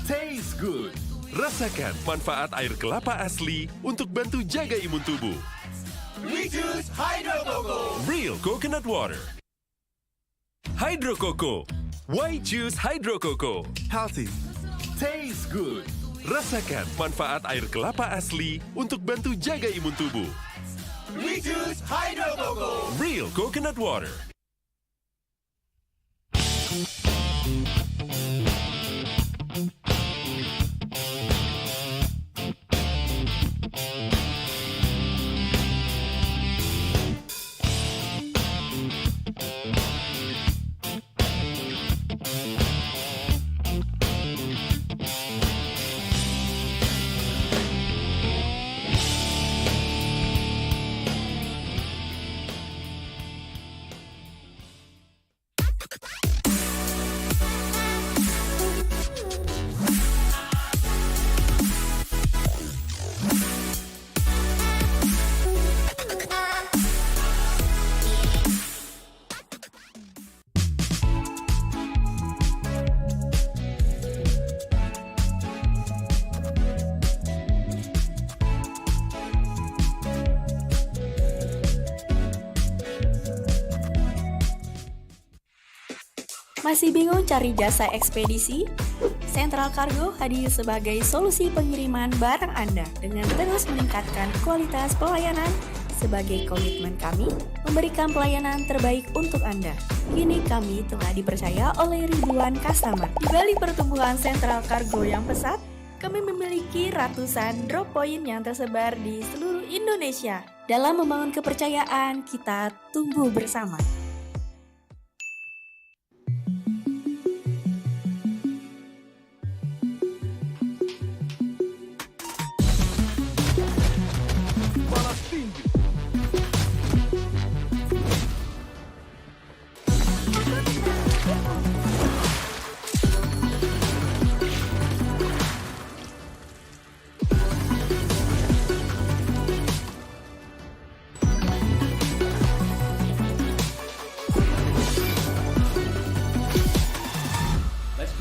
Taste good. Rasakan manfaat air kelapa asli untuk bantu jaga imun tubuh. We choose Hydro Coco. Real coconut water. Hydro Coco. Why choose Hydro Coco? Healthy. Taste good. Rasakan manfaat air kelapa asli untuk bantu jaga imun tubuh. We choose Hydro Coco. Real coconut water. Masih bingung cari jasa ekspedisi? Central Cargo hadir sebagai solusi pengiriman barang Anda dengan terus meningkatkan kualitas pelayanan. Sebagai komitmen kami, memberikan pelayanan terbaik untuk Anda. Kini kami telah dipercaya oleh ribuan customer. Di balik pertumbuhan Central Cargo yang pesat, kami memiliki ratusan drop point yang tersebar di seluruh Indonesia. Dalam membangun kepercayaan, kita tumbuh bersama.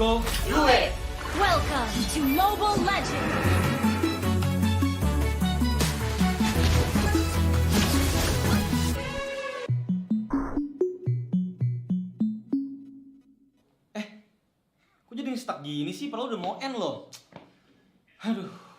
Go. Do it! Welcome to Mobile Legends! Kok jadi stuck gini sih? Padahal udah mau end loh. Aduh.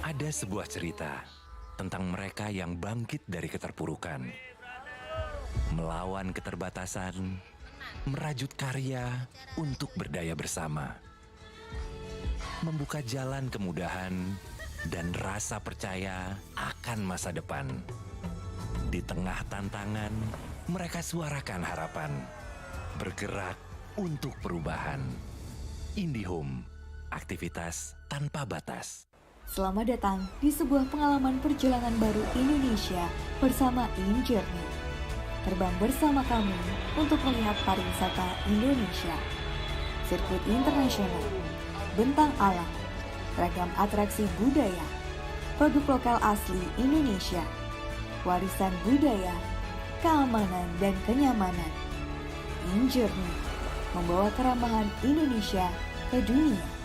Ada sebuah cerita tentang mereka yang bangkit dari keterpurukan, melawan keterbatasan, merajut karya untuk berdaya bersama, membuka jalan kemudahan dan rasa percaya akan masa depan. Di tengah tantangan, mereka suarakan harapan, bergerak untuk perubahan. IndiHome, aktivitas tanpa batas. Selamat datang di sebuah pengalaman perjalanan baru Indonesia bersama InJourney. Terbang bersama kami untuk melihat pariwisata Indonesia. Sirkuit internasional, bentang alam, ragam atraksi budaya, produk lokal asli Indonesia, warisan budaya, keamanan dan kenyamanan. InJourney membawa keramahan Indonesia ke dunia.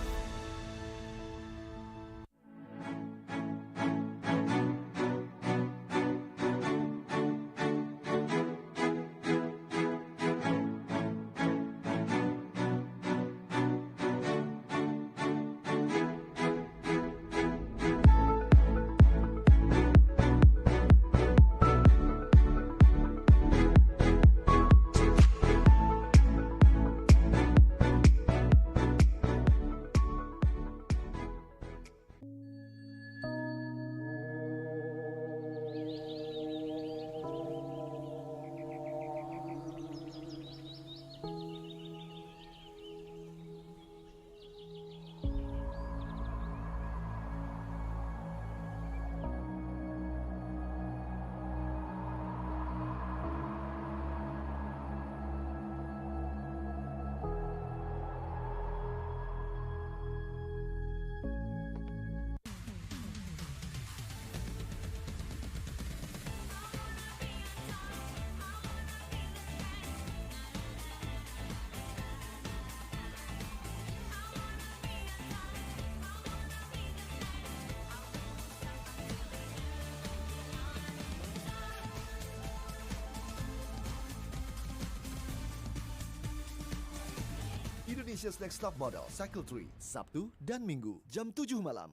Indonesia's Next Top Model Cycle 3, Sabtu dan Minggu, jam 7 malam.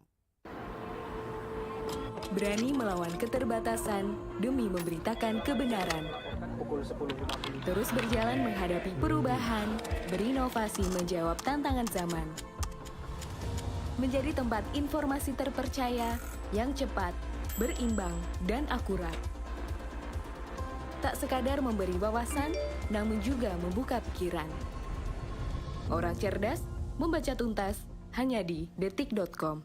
Berani melawan keterbatasan demi memberitakan kebenaran. Terus berjalan menghadapi perubahan, berinovasi menjawab tantangan zaman. Menjadi tempat informasi terpercaya yang cepat, berimbang, dan akurat. Tak sekadar memberi wawasan, namun juga membuka pikiran. Orang cerdas membaca tuntas hanya di detik.com.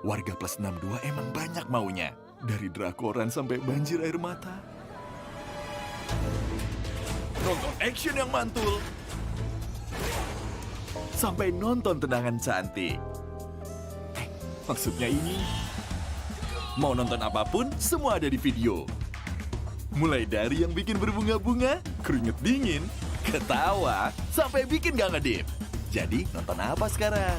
Warga plus 62 emang banyak maunya. Dari drakoran sampai banjir air mata. Nonton action yang mantul. Sampai nonton tendangan cantik. Maksudnya ini, mau nonton apapun, semua ada di video. Mulai dari yang bikin berbunga-bunga, keringet dingin, ketawa, sampai bikin gak ngedip. Jadi nonton apa sekarang?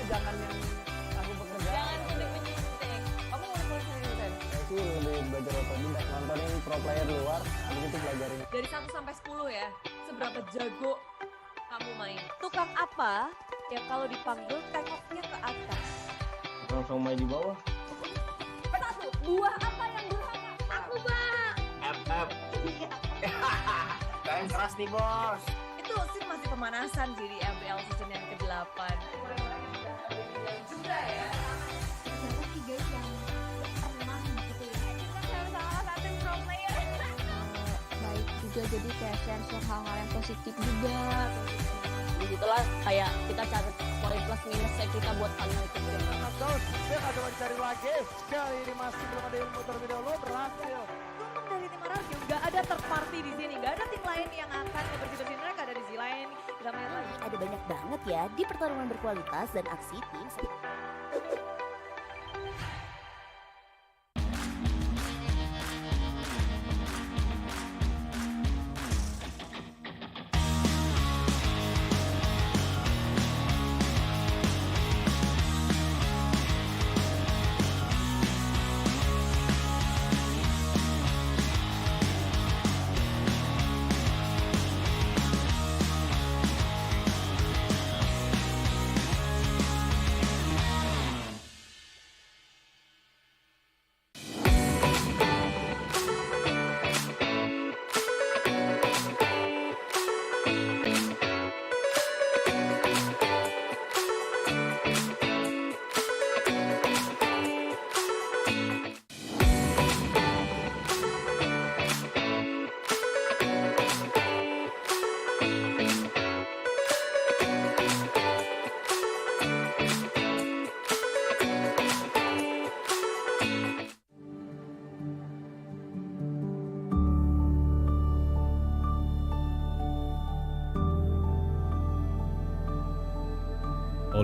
Jangan yang aku bekerja. Jangan suntik-menyuntik. Kamu ngulik-ngulik sendiri, Sen? Saya sih lebih belajar otodidak, nontonin pro player luar, habis itu pelajarin. Dari 1 sampai 10 ya, seberapa jago kamu main? Tukang apa yang kalau dipanggil tengoknya ke atas? Tukang somai di bawah. Satu, buah apa yang durhaka? Aku, Bang. FF. Kalian keras nih, Bos. Itu sih masih pemanasan sih di MPL season yang ke-8. Juga ya. Siapa sih guys yang pernah gitu ya? Kita salah satu pro player. Baik juga, jadi kayak share hal-hal yang positif juga. Begitulah kayak kita cari poin plus minusnya kita buat final itu. Knockdown, dia nggak coba dicari lagi. Kali ini masih belum ada ilmu terlebih dahulu, berhasil. Untung dari tim Ararjo nggak ada third party di sini, nggak ada tim lain yang akan bersih-bersih mereka dari sisi lain. Kita main lagi. Ada banyak banget ya di pertarungan berkualitas dan aksi tim.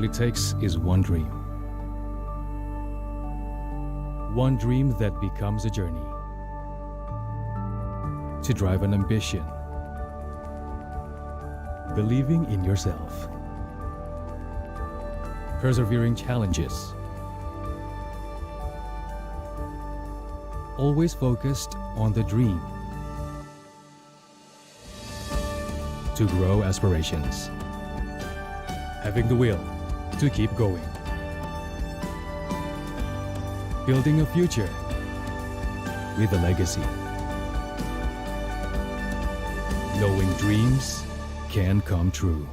All it takes is one dream. One dream that becomes a journey. To drive an ambition. Believing in yourself. Persevering challenges. Always focused on the dream. To grow aspirations. Having the will to keep going. Building a future with a legacy. Knowing dreams can come true.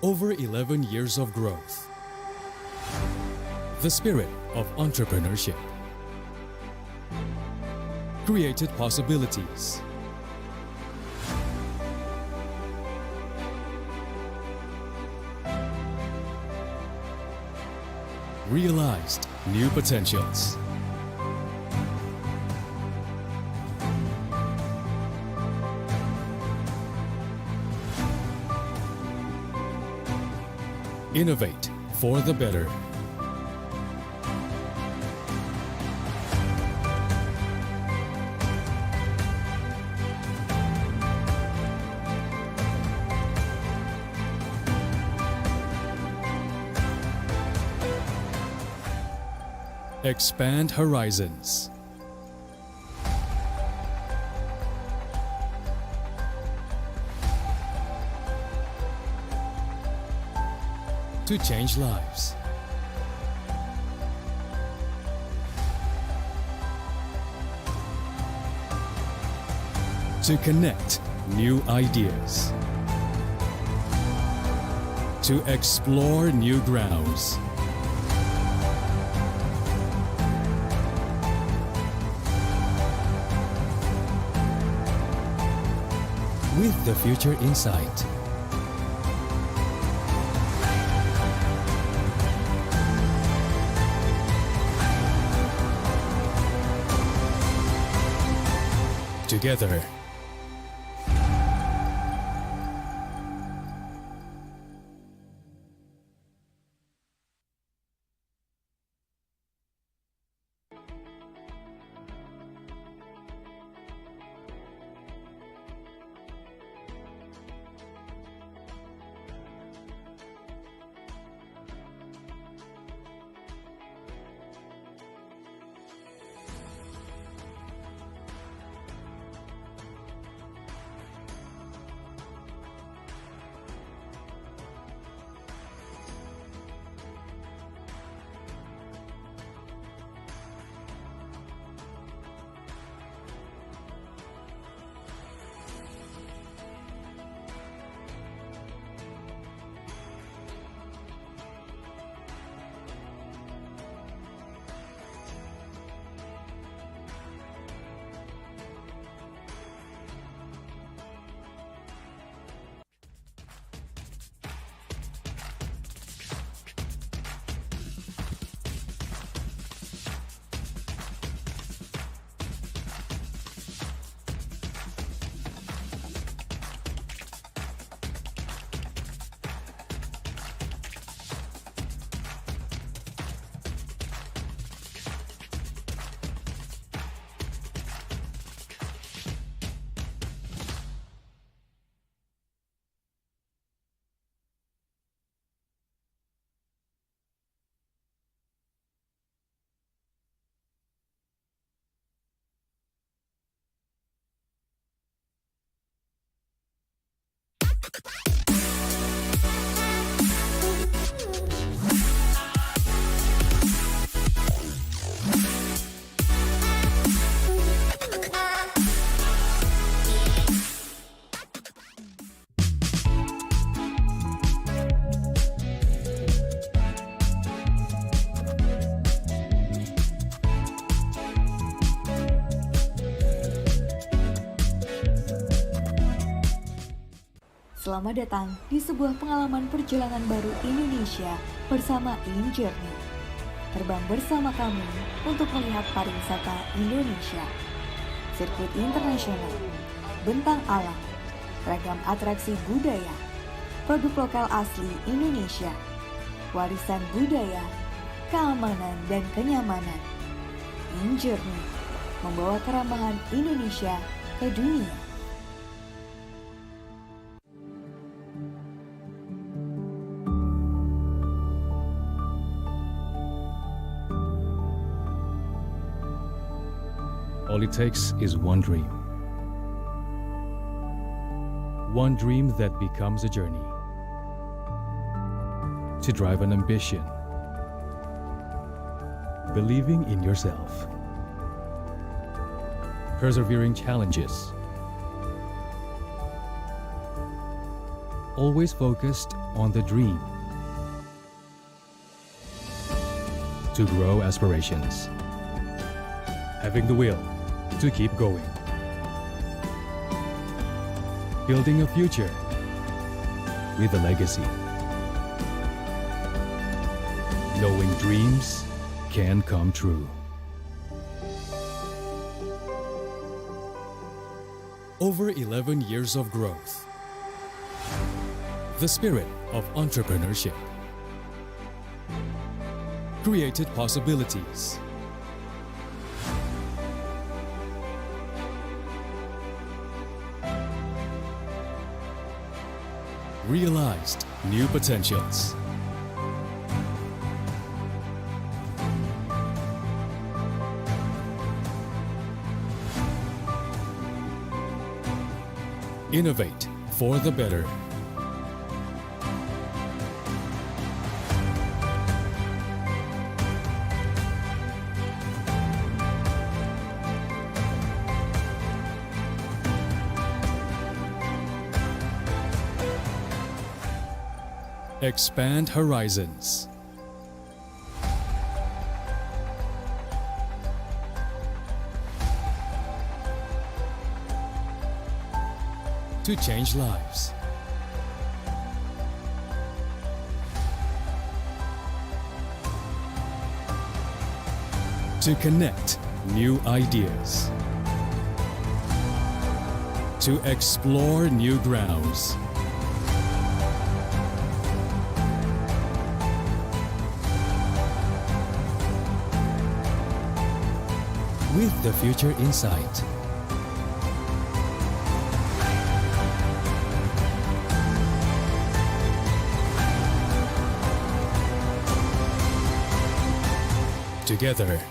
Over 11 years of growth. The spirit of entrepreneurship. Created possibilities. Realized new potentials. Innovate for the better. Expand horizons. To change lives. To connect new ideas. To explore new grounds. With the future in sight. Together. Selamat datang di sebuah pengalaman perjalanan baru Indonesia bersama InJourney. Terbang bersama kami untuk melihat pariwisata Indonesia. Sirkuit internasional, bentang alam, ragam atraksi budaya, produk lokal asli Indonesia, warisan budaya, keamanan dan kenyamanan. In Journey membawa kerambahan Indonesia ke dunia. All it takes is one dream. One dream that becomes a journey. To drive an ambition. Believing in yourself. Persevering challenges. Always focused on the dream. To grow aspirations. Having the will to keep going. Building a future with a legacy. Knowing dreams can come true. Over 11 years of growth. The spirit of entrepreneurship. Created possibilities. Realized new potentials. Innovate for the better. Expand horizons. To change lives. To connect new ideas. To explore new grounds. With the future in sight. Together.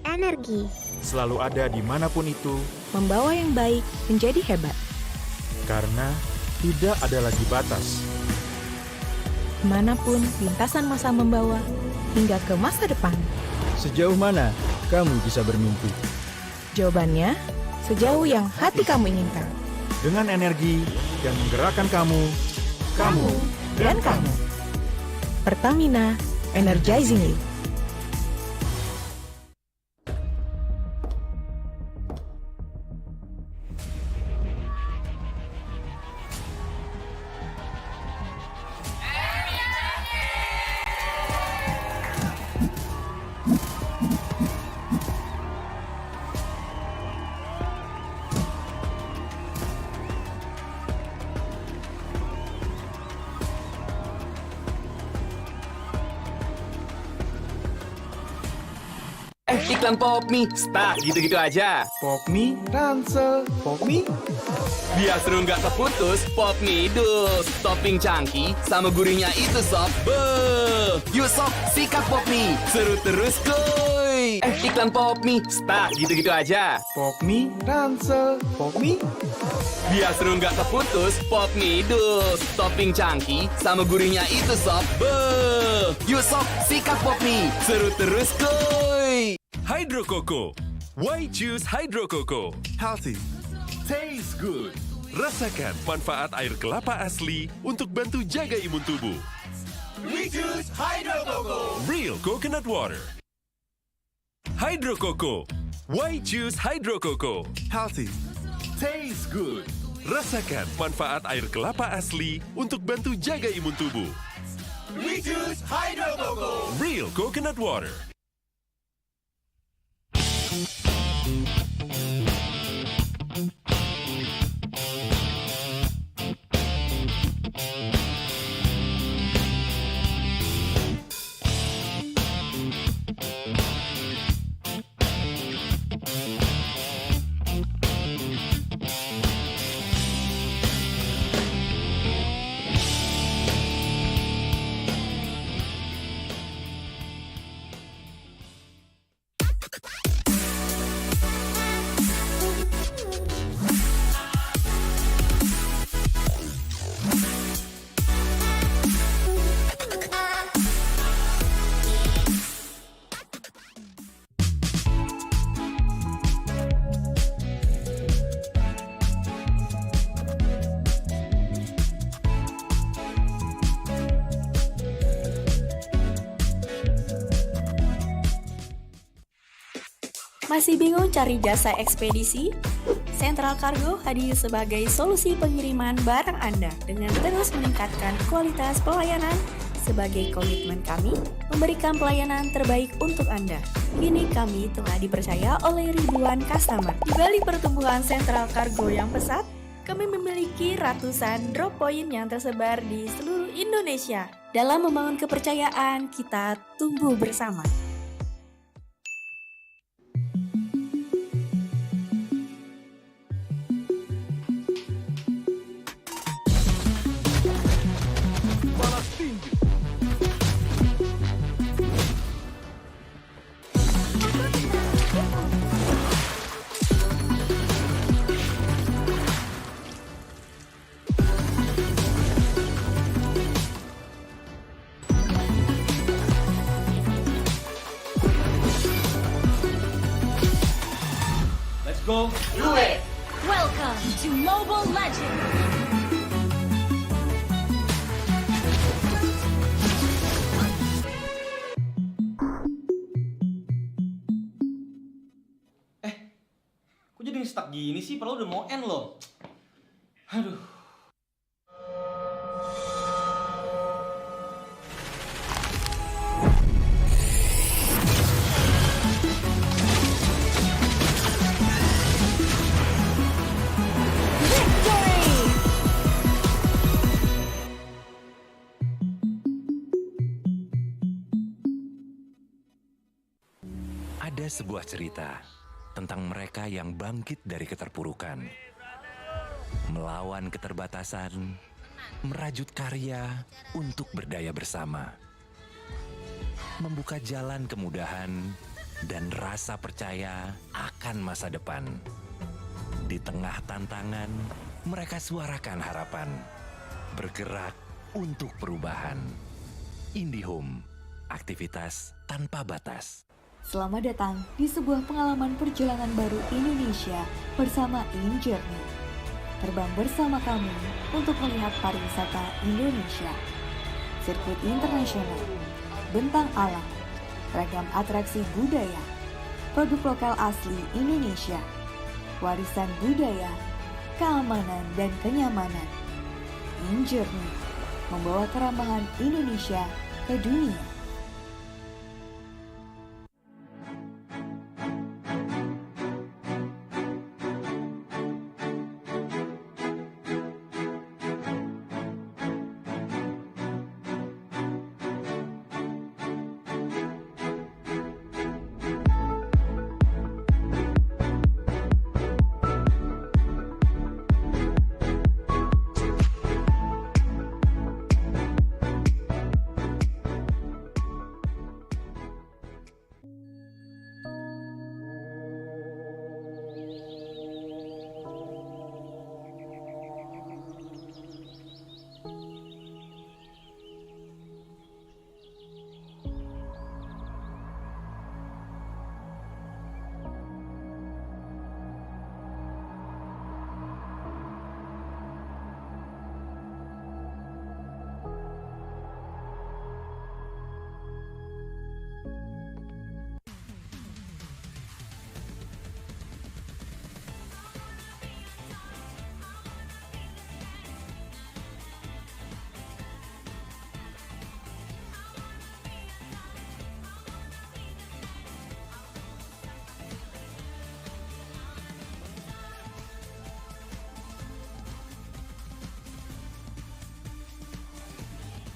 Energi. Selalu ada dimanapun itu. Membawa yang baik menjadi hebat. Karena tidak ada lagi batas. Kemanapun lintasan masa membawa, hingga ke masa depan. Sejauh mana kamu bisa bermimpi? Jawabannya, sejauh yang hati kamu inginkan. Dengan energi yang menggerakkan kamu Dan kamu. Pertamina, energizing you. Iklan pop mie, stuck gitu-gitu aja. Pop mie, ransel, pop mie. Biar seru nggak keputus, pop mie dus. Topping cangki sama gurihnya itu sob. Beuh. Yuk sob, sikat pop mie. Seru terus kuy. Iklan pop mie, stuck gitu-gitu aja. Pop mie, ransel, pop mie. Biar seru nggak keputus, pop mie dus. Topping cangki sama gurihnya itu sob. Beuh. Yuk sob, sikat pop mie. Seru terus kuy. Hydro Coco. Why choose Hydro Coco? Healthy, tastes good. Rasakan manfaat air kelapa asli untuk bantu jaga imun tubuh. We choose Hydro Coco. Real coconut water. Hydro Coco. Why choose Hydro Coco? Healthy, tastes good. Rasakan manfaat air kelapa asli untuk bantu jaga imun tubuh. We choose Hydro Coco. Real coconut water. Masih bingung cari jasa ekspedisi? Central Cargo hadir sebagai solusi pengiriman barang Anda dengan terus meningkatkan kualitas pelayanan. Sebagai komitmen kami, memberikan pelayanan terbaik untuk Anda. Kini kami telah dipercaya oleh ribuan customer. Di balik pertumbuhan Central Cargo yang pesat, kami memiliki ratusan drop point yang tersebar di seluruh Indonesia. Dalam membangun kepercayaan, kita tumbuh bersama. Go. Do it! Welcome to Mobile Legends! Kok jadi stuck gini sih? Padahal udah mau end loh. Aduh. Ada sebuah cerita tentang mereka yang bangkit dari keterpurukan, melawan keterbatasan, merajut karya untuk berdaya bersama, membuka jalan kemudahan dan rasa percaya akan masa depan. Di tengah tantangan, mereka suarakan harapan, bergerak untuk perubahan. IndiHome, aktivitas tanpa batas. Selamat datang di sebuah pengalaman perjalanan baru Indonesia bersama IESFT. Terbang bersama kami untuk melihat pariwisata Indonesia. Sirkuit internasional, bentang alam, ragam atraksi budaya, produk lokal asli Indonesia, warisan budaya, keamanan dan kenyamanan. IESFT membawa keramahan Indonesia ke dunia.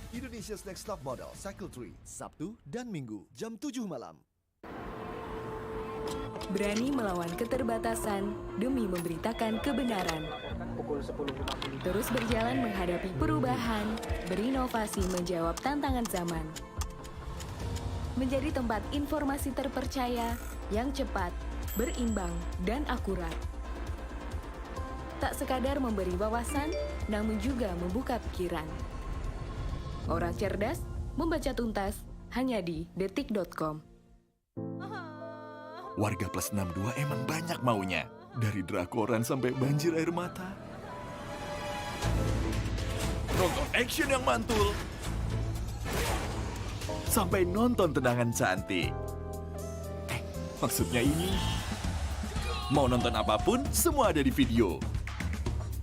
Indonesia's Next Top Model Cycle 3, Sabtu dan Minggu, jam 7 malam. Berani melawan keterbatasan demi memberitakan kebenaran. Terus berjalan menghadapi perubahan, berinovasi menjawab tantangan zaman. Menjadi tempat informasi terpercaya yang cepat, berimbang, dan akurat. Tak sekadar memberi wawasan, namun juga membuka pikiran. Orang cerdas membaca tuntas hanya di detik.com. Warga plus 62 emang banyak maunya. Dari drakoran sampai banjir air mata. Nonton action yang mantul. Sampai nonton tendangan cantik. Maksudnya ini. Mau nonton apapun, semua ada di video.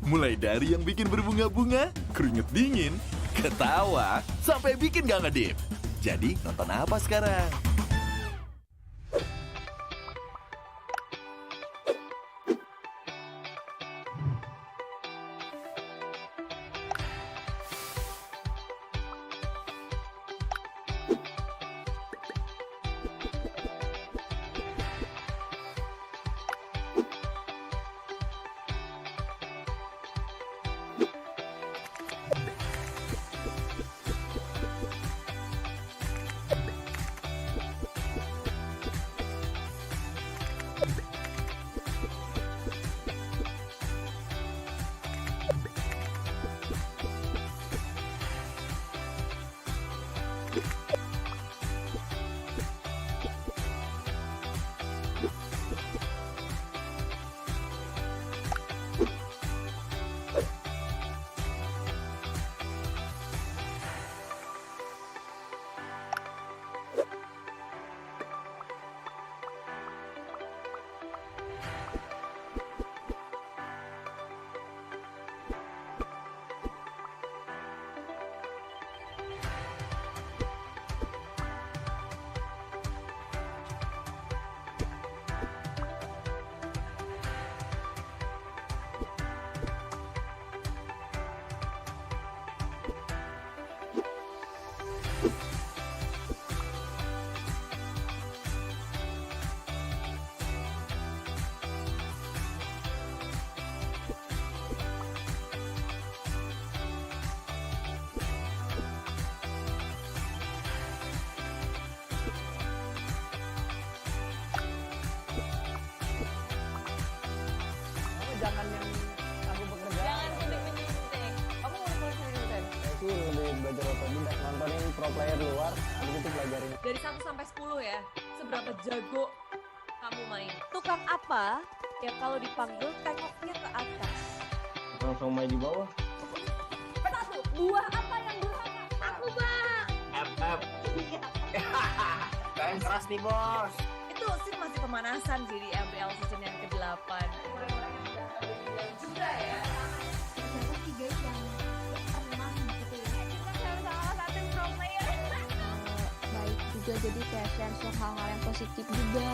Mulai dari yang bikin berbunga-bunga, keringet dingin, ketawa, sampai bikin gak ngedip. Jadi nonton apa sekarang? Jangan yang aku bekerja. Jangan suntik-menyuntik. Kamu mau nulis sendiri, Sen? Saya sih lebih belajar otodidak, nontonin pro player luar, habis itu pelajarin. Dari 1 sampai 10 ya. seberapa jago kamu main. Tukang apa yang kalau dipanggil tengoknya ke atas? Langsung main di bawah. Satu, buah apa yang durhaka? Aku, Bang. FF. Kalian keras nih, Bos. Itu sih masih pemanasan sih di MPL season yang ke-8. Juga ya. Siapa sih guys yang pernah gitu ya? Salah satu pro player. Baik juga, jadi kayak share hal-hal yang positif juga.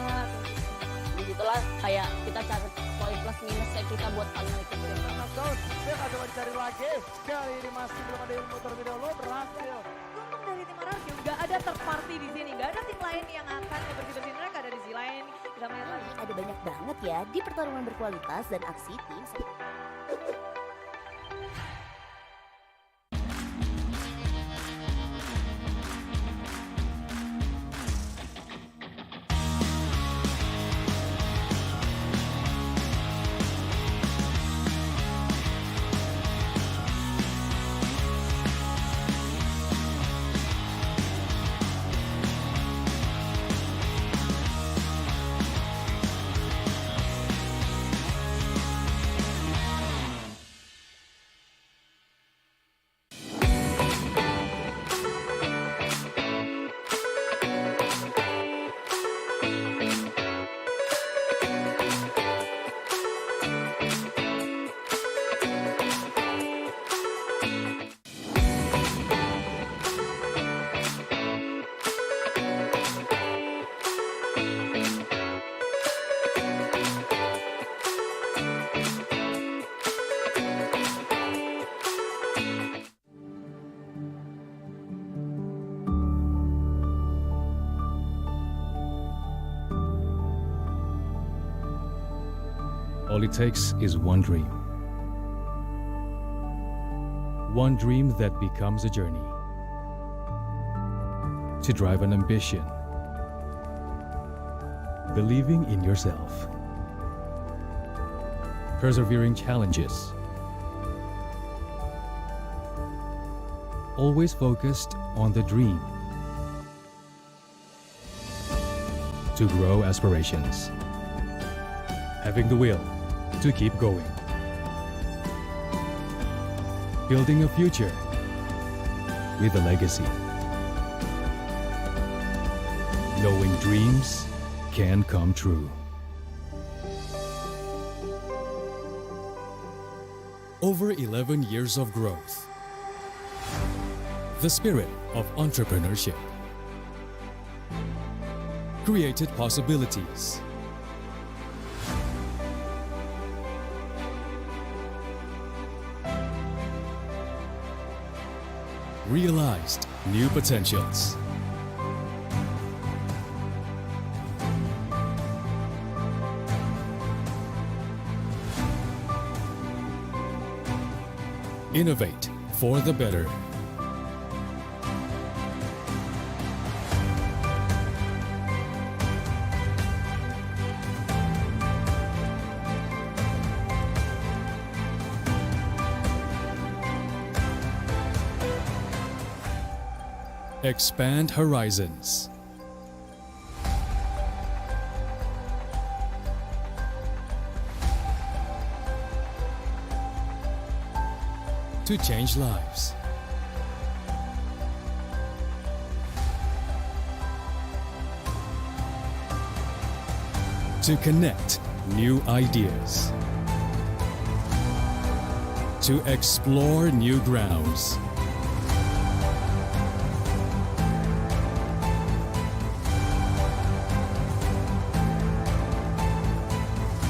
Begitulah kayak kita cari poin plus minusnya kita buat final itu. Knockdown, dia nggak coba dicari lagi. Kali ini masih belum ada ilmu terlebih dahulu, berhasil. Untung dari tim Ararjo nggak ada third party di sini, nggak ada tim lain yang akan bersih-bersih, mereka ada di sisi lain. Kita melihat lagi. Ada banyak banget ya di pertarungan berkualitas dan aksi tim. All it takes is one dream. One dream that becomes a journey. To drive an ambition. Believing in yourself. Persevering challenges. Always focused on the dream. To grow aspirations. Having the will to keep going. Building a future with a legacy. Knowing dreams can come true. Over 11 years of growth. The spirit of entrepreneurship. Created possibilities. Realized new potentials. Innovate for the better. Expand horizons. To change lives. To connect new ideas. To explore new grounds.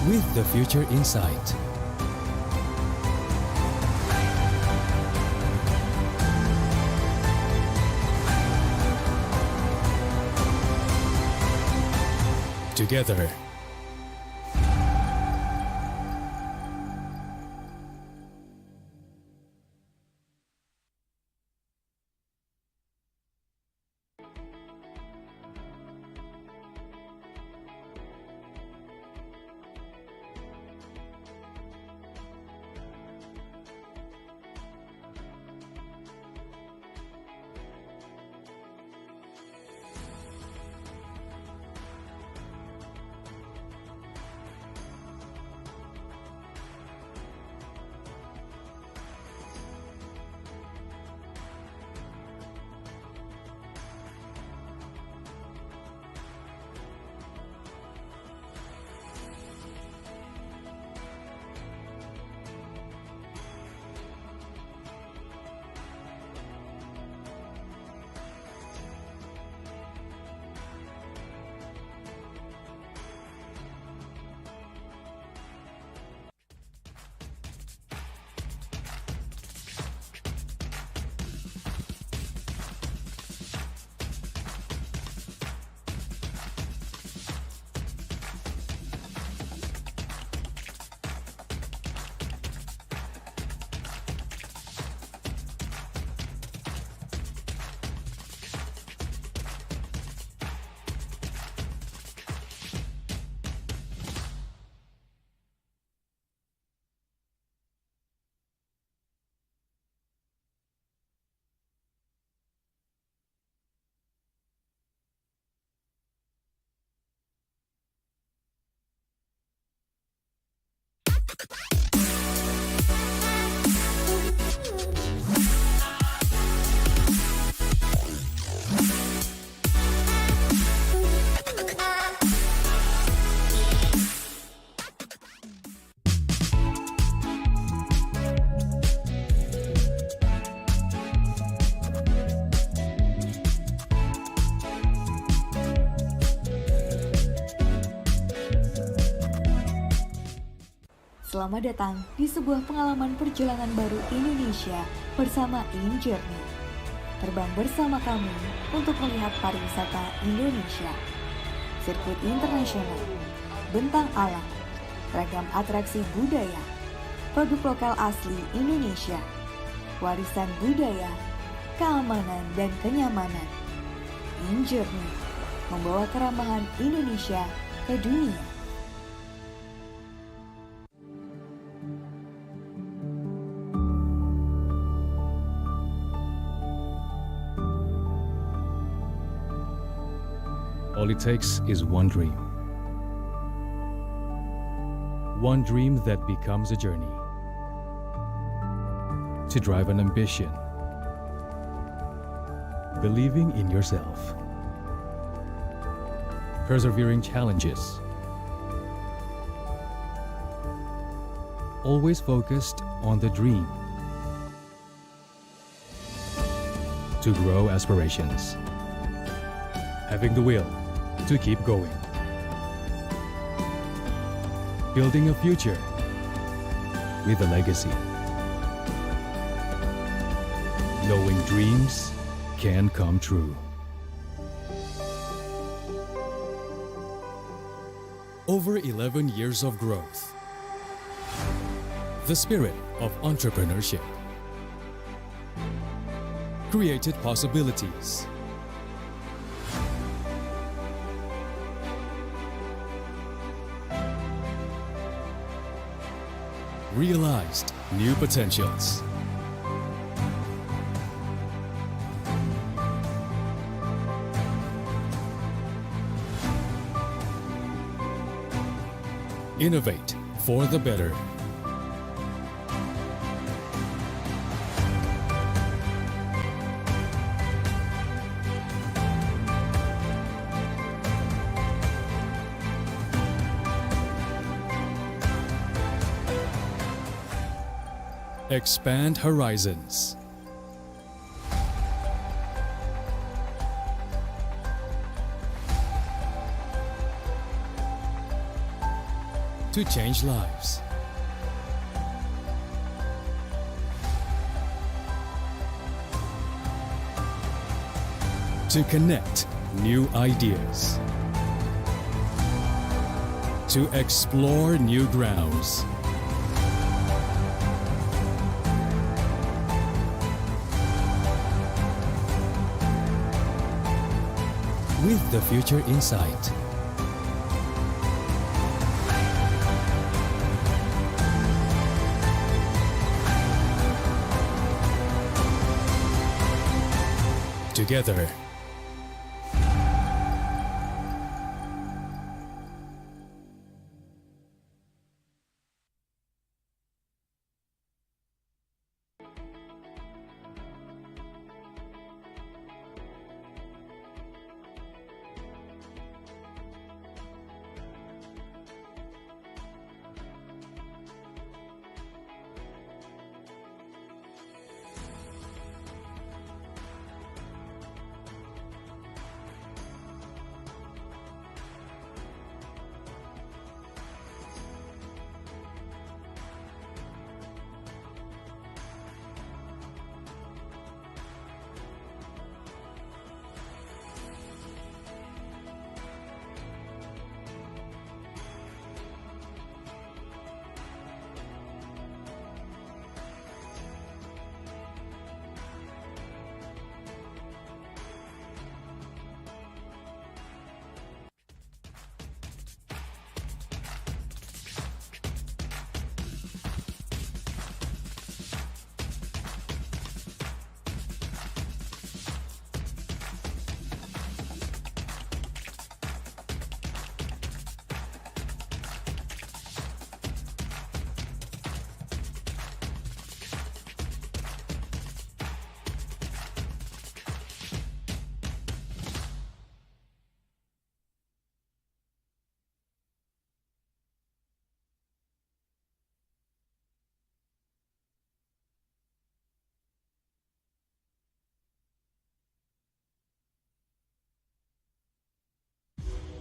With the future in sight. Together. Selamat datang di sebuah pengalaman perjalanan baru Indonesia bersama InJourney. Terbang bersama kami untuk melihat pariwisata Indonesia. Sirkuit internasional, bentang alam, ragam atraksi budaya, produk lokal asli Indonesia, warisan budaya, keamanan dan kenyamanan. InJourney membawa keramahan Indonesia ke dunia. All it takes is one dream. One dream that becomes a journey. To drive an ambition. Believing in yourself. Persevering challenges. Always focused on the dream. To grow aspirations. Having the will to keep going. Building a future with a legacy. Knowing dreams can come true. Over 11 years of growth. The spirit of entrepreneurship. Created possibilities. Realized new potentials. Innovate for the better. Expand horizons. To change lives. To connect new ideas. To explore new grounds. With the future in sight. Together.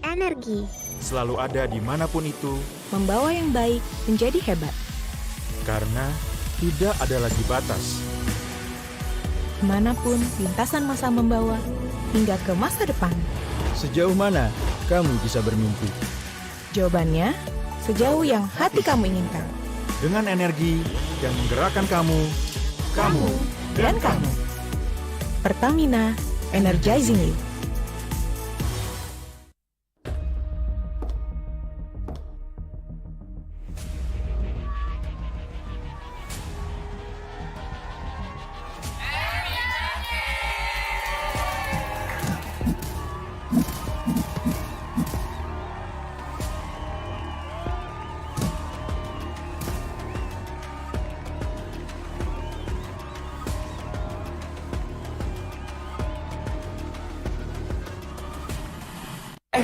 Energi selalu ada dimanapun itu, membawa yang baik menjadi hebat. Karena tidak ada lagi batas. Kemanapun lintasan masa membawa, hingga ke masa depan. Sejauh mana kamu bisa bermimpi? Jawabannya, sejauh yang hati kamu inginkan. Dengan energi yang menggerakkan kamu dan kamu. Pertamina, energizing you.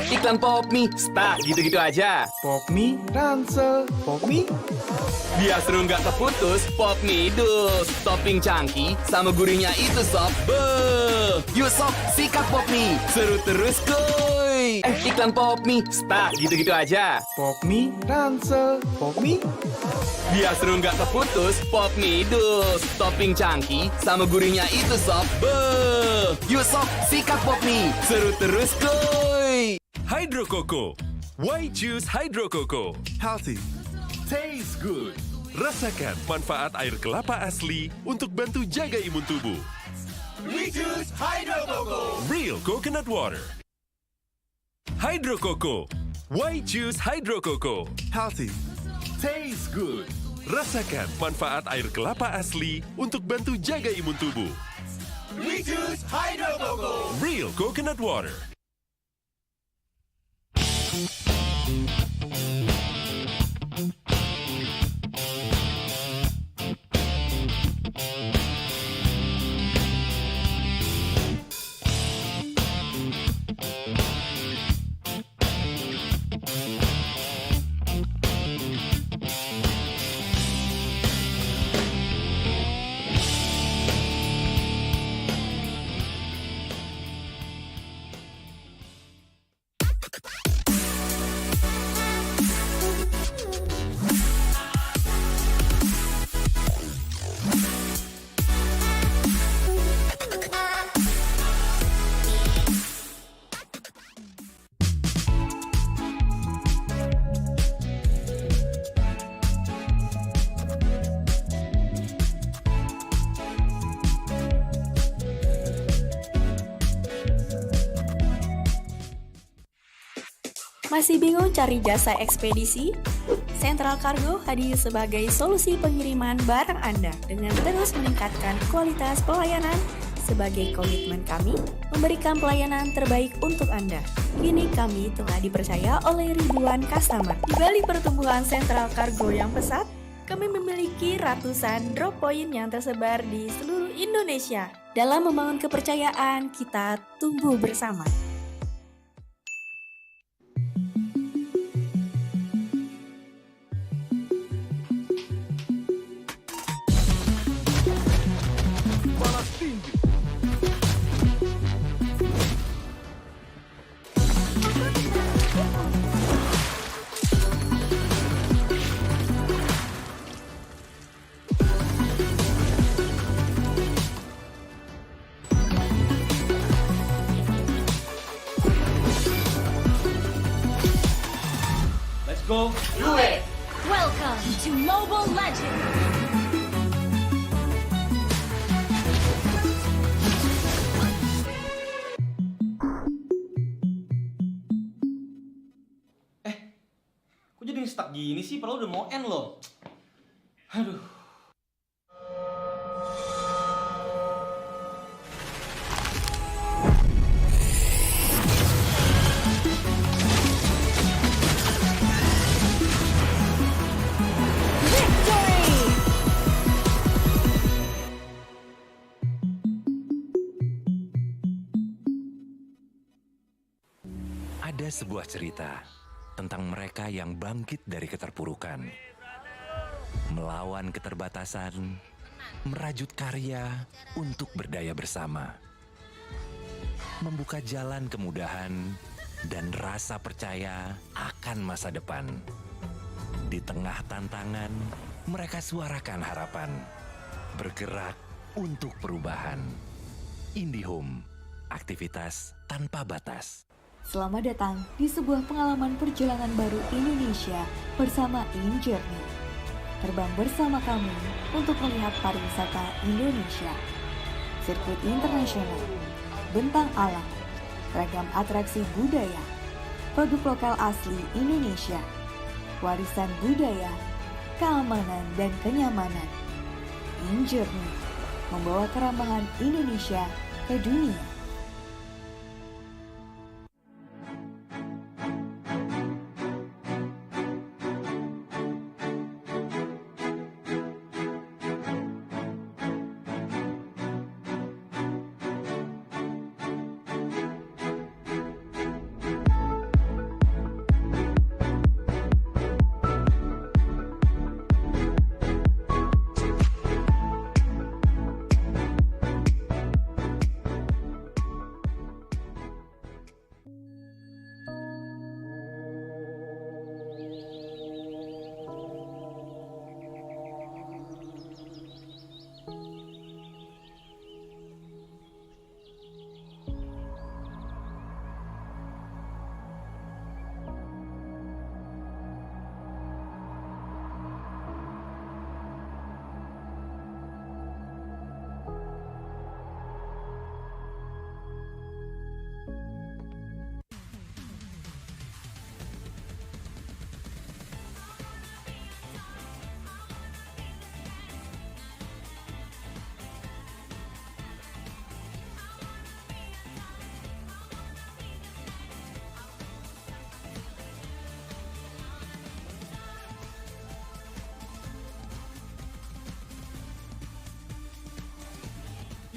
Iklan pop mie, stuck gitu-gitu aja. Pop mie, ransel, pop mie. Biar seru nggak terputus, pop mie dus. Topping cangki sama gurihnya itu sob. Beuh. Yuk sob, sikat pop mie. Seru terus kuy. Iklan pop mie, stuck gitu-gitu aja. Pop mie, ransel, pop mie. Biar seru nggak terputus, pop mie dus. Topping cangki sama gurihnya itu sob. Beuh. Yuk sob, sikat pop mie. Seru terus kuy. Hydro Coco. Why choose Hydro Coco? Healthy. Tastes good. Rasakan manfaat air kelapa asli untuk bantu jaga imun tubuh. We choose Hydro Coco. Real coconut water. Hydro Coco. Why choose Hydro Coco? Healthy. Tastes good. Rasakan manfaat air kelapa asli untuk bantu jaga imun tubuh. We choose Hydro Coco. Real coconut water. Masih bingung cari jasa ekspedisi? Central Cargo hadir sebagai solusi pengiriman barang Anda dengan terus meningkatkan kualitas pelayanan. Sebagai komitmen kami, memberikan pelayanan terbaik untuk Anda. Kini kami telah dipercaya oleh ribuan customer. Di balik pertumbuhan Central Cargo yang pesat, kami memiliki ratusan drop point yang tersebar di seluruh Indonesia. Dalam membangun kepercayaan, kita tumbuh bersama. Go. Do it! Welcome to Mobile Legends! Kok jadi stuck gini sih? Padahal udah mau end loh. Aduh. Ada sebuah cerita tentang mereka yang bangkit dari keterpurukan, melawan keterbatasan, merajut karya untuk berdaya bersama, membuka jalan kemudahan dan rasa percaya akan masa depan. Di tengah tantangan, Mereka suarakan harapan. Bergerak untuk perubahan. IndiHome, aktivitas tanpa batas. Selamat datang di sebuah pengalaman perjalanan baru Indonesia bersama InJourney. Terbang bersama kami untuk melihat pariwisata Indonesia. Sirkuit internasional, bentang alam, ragam atraksi budaya, produk lokal asli Indonesia, warisan budaya, keamanan dan kenyamanan. InJourney membawa keramahan Indonesia ke dunia.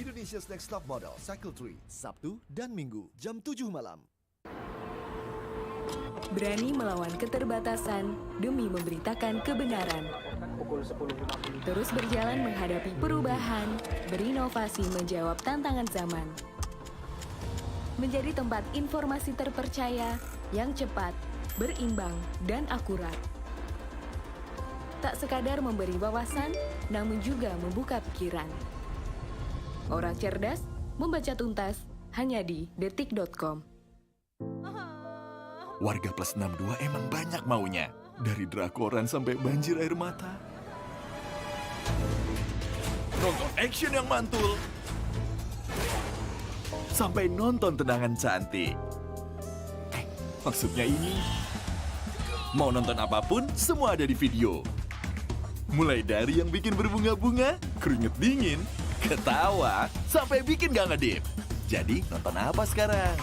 Indonesia's Next Top Model Cycle 3, Sabtu dan Minggu, jam 7 malam. Berani melawan keterbatasan demi memberitakan kebenaran. Terus berjalan menghadapi perubahan, berinovasi menjawab tantangan zaman. Menjadi tempat informasi terpercaya yang cepat, berimbang, dan akurat. Tak sekadar memberi wawasan, namun juga membuka pikiran. Orang cerdas membaca tuntas hanya di detik.com. Warga plus 62 emang banyak maunya. Dari drakoran sampai banjir air mata. Nonton action yang mantul. Sampai nonton tendangan cantik. Maksudnya ini. Mau nonton apapun, semua ada di video. Mulai dari yang bikin berbunga-bunga, keringet dingin, ketawa, sampai bikin gak ngedip. Jadi nonton apa sekarang?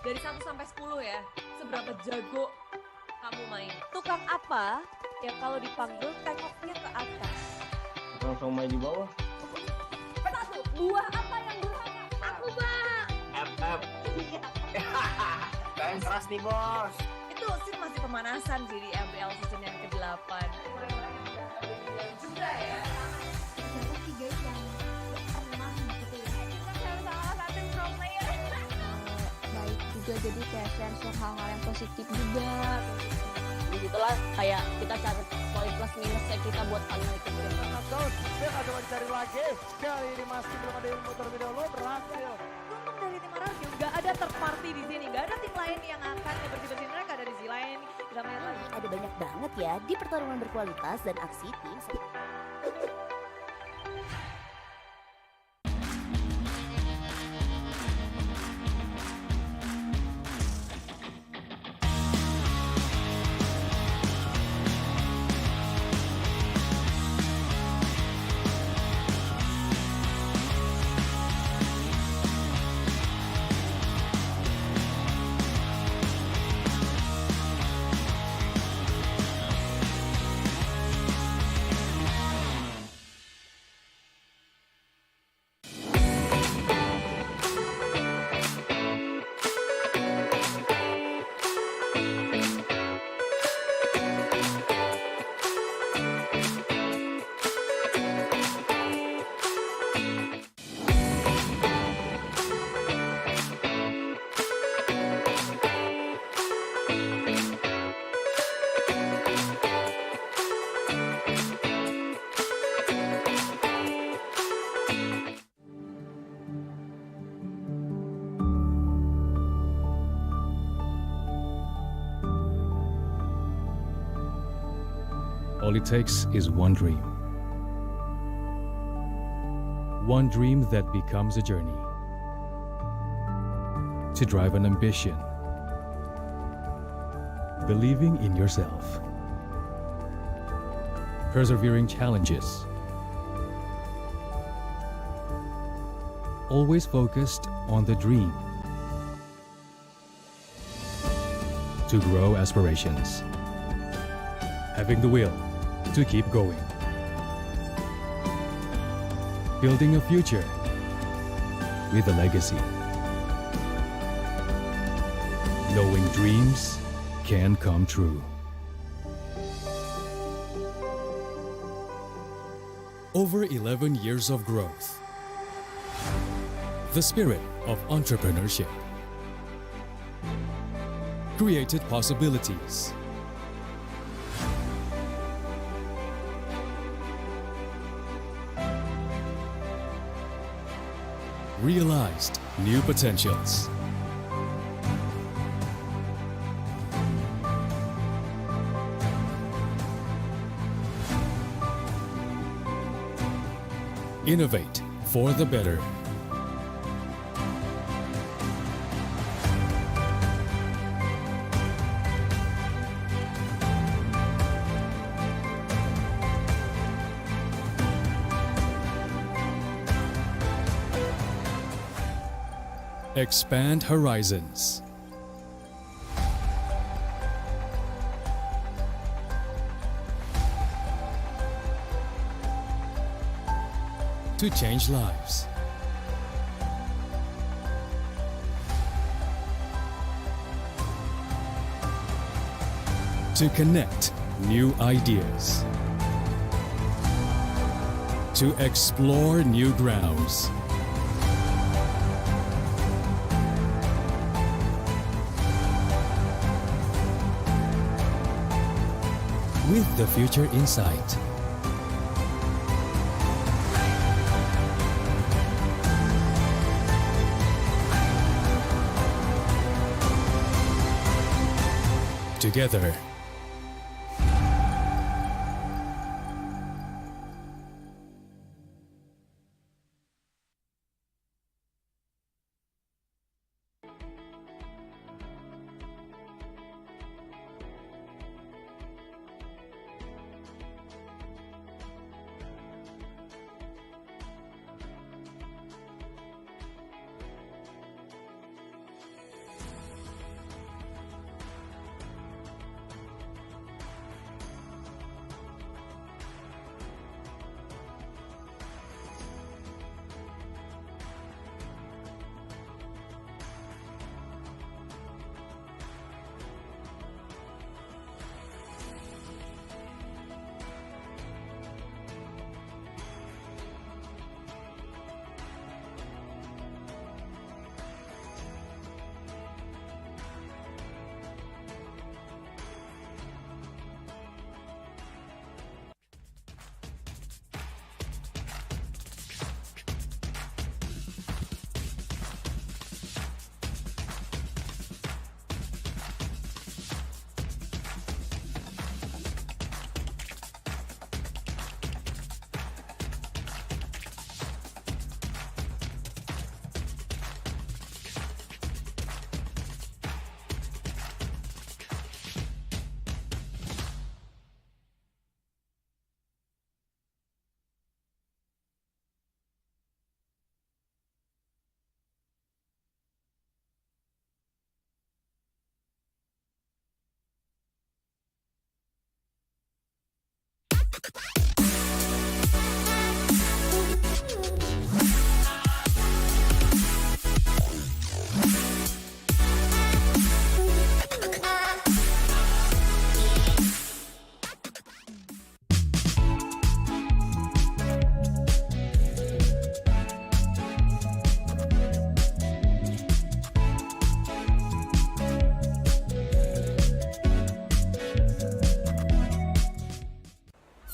Dari 1 sampai 10 ya, seberapa jago kamu main? Tukang apa yang kalau dipanggil tengoknya ke atas? Langsung main di bawah. 1. Buah apa yang durhaka? Aku, Bang. FF. Kain keras nih, Bos. Itu sih masih pemanasan sih di MPL season yang ke-8. Juga ya. Siapa sih guys yang pernah gitu ya? Salah satu pro player. Baik juga, jadi kayak share hal-hal yang positif juga. Begitulah kayak kita cari poin plus minusnya kita buat final itu. Knockdown, dia nggak coba dicari lagi. Kali ini masih belum ada ilmu terlebih dahulu, berhasil. Untung dari tim Ararjo nggak ada third party di sini, nggak ada tim lain yang akan ngebersih-bersihin mereka dari sisi lain. Kita main lagi. Ada banyak banget ya di pertarungan berkualitas dan aksi tim. All it takes is one dream. One dream that becomes a journey. To drive an ambition. Believing in yourself. Persevering challenges. Always focused on the dream. To grow aspirations. Having the will to keep going. Building a future with a legacy. Knowing dreams can come true. Over 11 years of growth. The spirit of entrepreneurship. Created possibilities. Realized new potentials. Innovate for the better. Expand horizons. To change lives. To connect new ideas. To explore new grounds. With the future in sight. Together.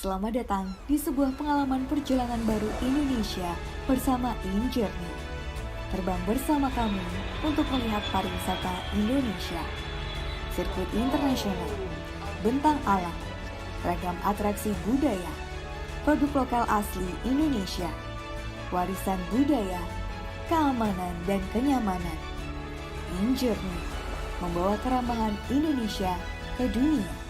Selamat datang di sebuah pengalaman perjalanan baru Indonesia bersama InJourney. Terbang bersama kami untuk melihat pariwisata Indonesia, sirkuit internasional, bentang alam, ragam atraksi budaya, produk lokal asli Indonesia, warisan budaya, keamanan dan kenyamanan. InJourney membawa keramahan Indonesia ke dunia.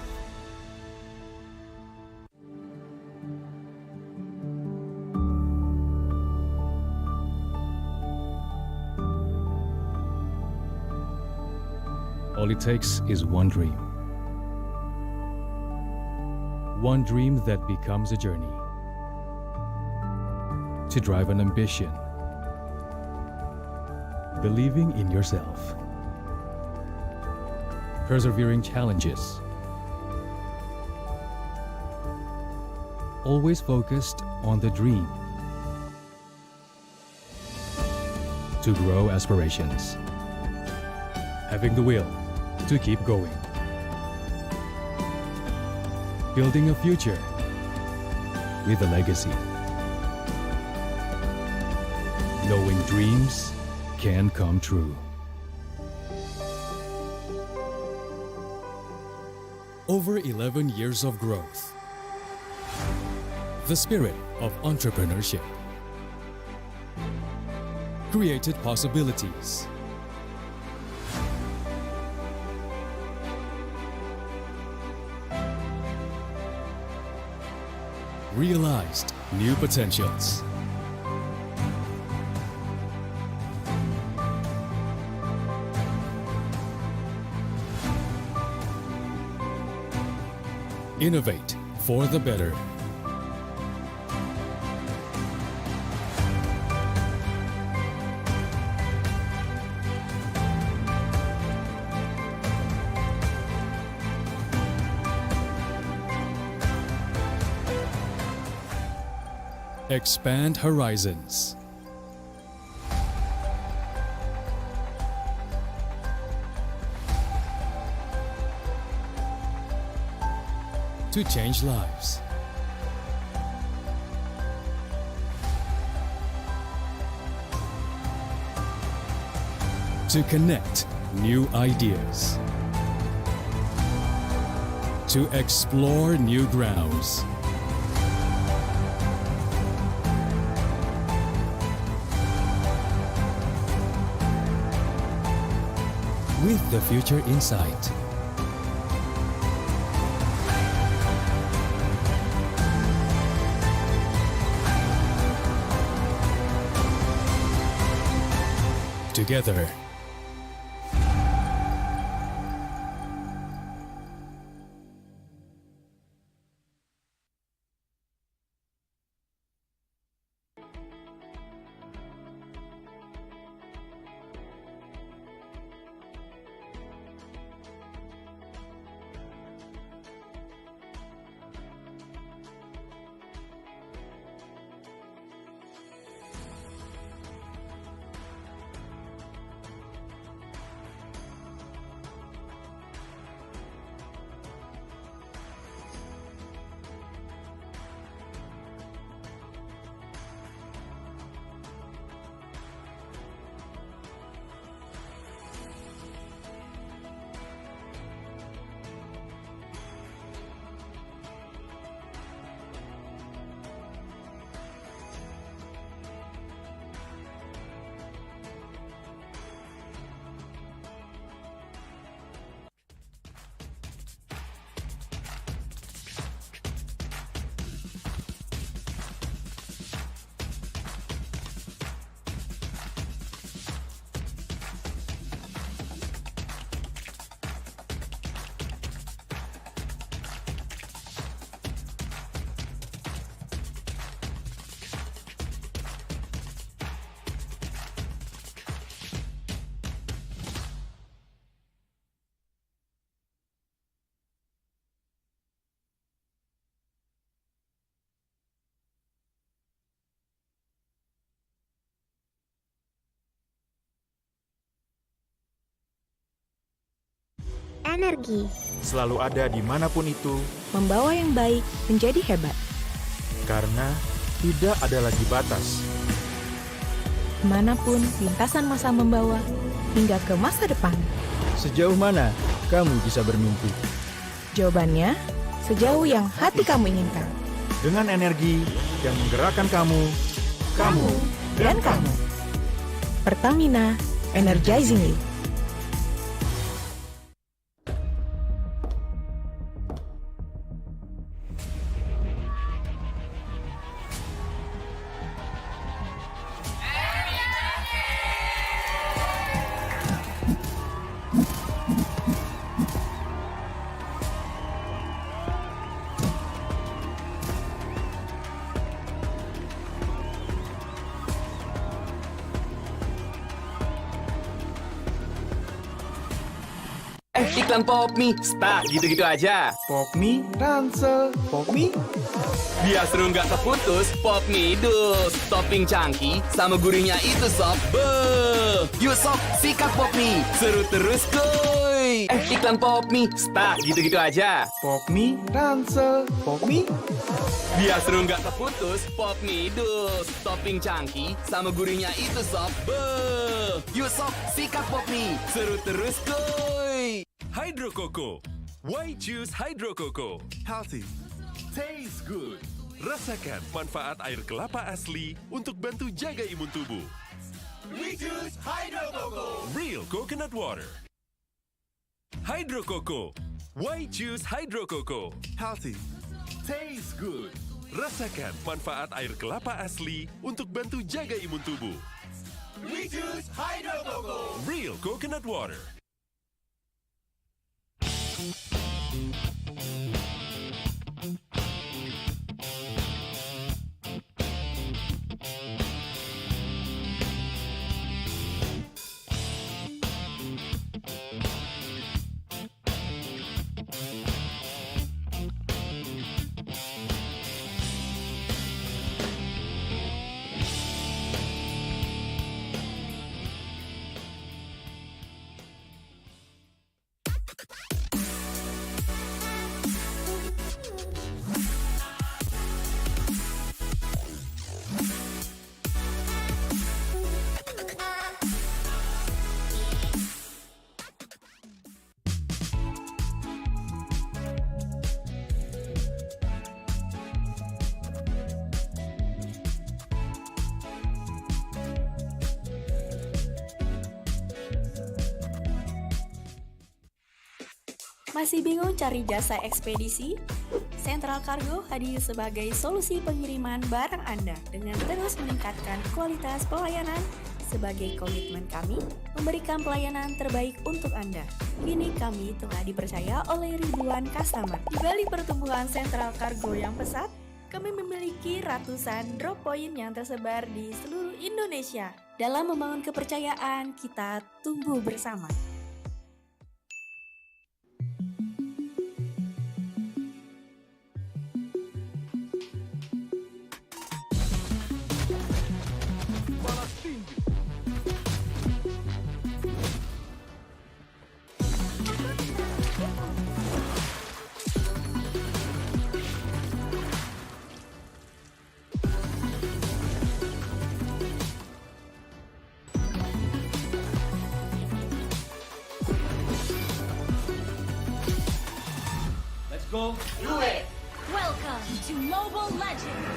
All it takes is one dream. One dream that becomes a journey. To drive an ambition. Believing in yourself. Persevering challenges. Always focused on the dream. To grow aspirations. Having the will to keep going. Building a future with a legacy. Knowing dreams can come true. Over 11 years of growth. The spirit of entrepreneurship. Created possibilities. Realized new potentials. Innovate for the better. Expand horizons. To change lives. To connect new ideas. To explore new grounds. With the future in sight. Together. energi, Selalu ada dimanapun itu, membawa yang baik menjadi hebat. karena tidak ada lagi batas. Kemanapun lintasan masa membawa, hingga ke masa depan. Sejauh mana kamu bisa bermimpi? Jawabannya, sejauh yang hati kamu inginkan. Dengan energi yang menggerakkan kamu, Dan kamu. Pertamina, energizing you. Iklan pop mie, stuck gitu-gitu aja. Pop mie, ransel, pop mie. Biar seru nggak terputus, pop mie dus. Topping cangki sama gurihnya itu sob. Beuh. Yuk sob, sikat pop mie. Seru terus kuy. Iklan pop mie, stuck gitu-gitu aja. Pop mie, ransel, pop mie. Biar seru nggak terputus, pop mie dus. Topping cangki sama gurihnya itu sob. Beuh. Yuk sob, sikat pop mie. Seru terus kuy. Hydro Coco. Why choose Hydro Coco? Healthy. Tastes good. Rasakan manfaat air kelapa asli untuk bantu jaga imun tubuh. We choose Hydro Coco. Real coconut water. Hydro Coco. Why choose Hydro Coco? Healthy. Tastes good. Rasakan manfaat air kelapa asli untuk bantu jaga imun tubuh. We choose Hydro Coco. Real coconut water. Masih bingung cari jasa ekspedisi? Central Cargo hadir sebagai solusi pengiriman barang Anda dengan terus meningkatkan kualitas pelayanan. Sebagai komitmen kami, memberikan pelayanan terbaik untuk Anda. Kini kami telah dipercaya oleh ribuan customer. Di balik pertumbuhan Central Cargo yang pesat, kami memiliki ratusan drop point yang tersebar di seluruh Indonesia. Dalam membangun kepercayaan, kita tumbuh bersama. Go. Do it! Welcome to Mobile Legends!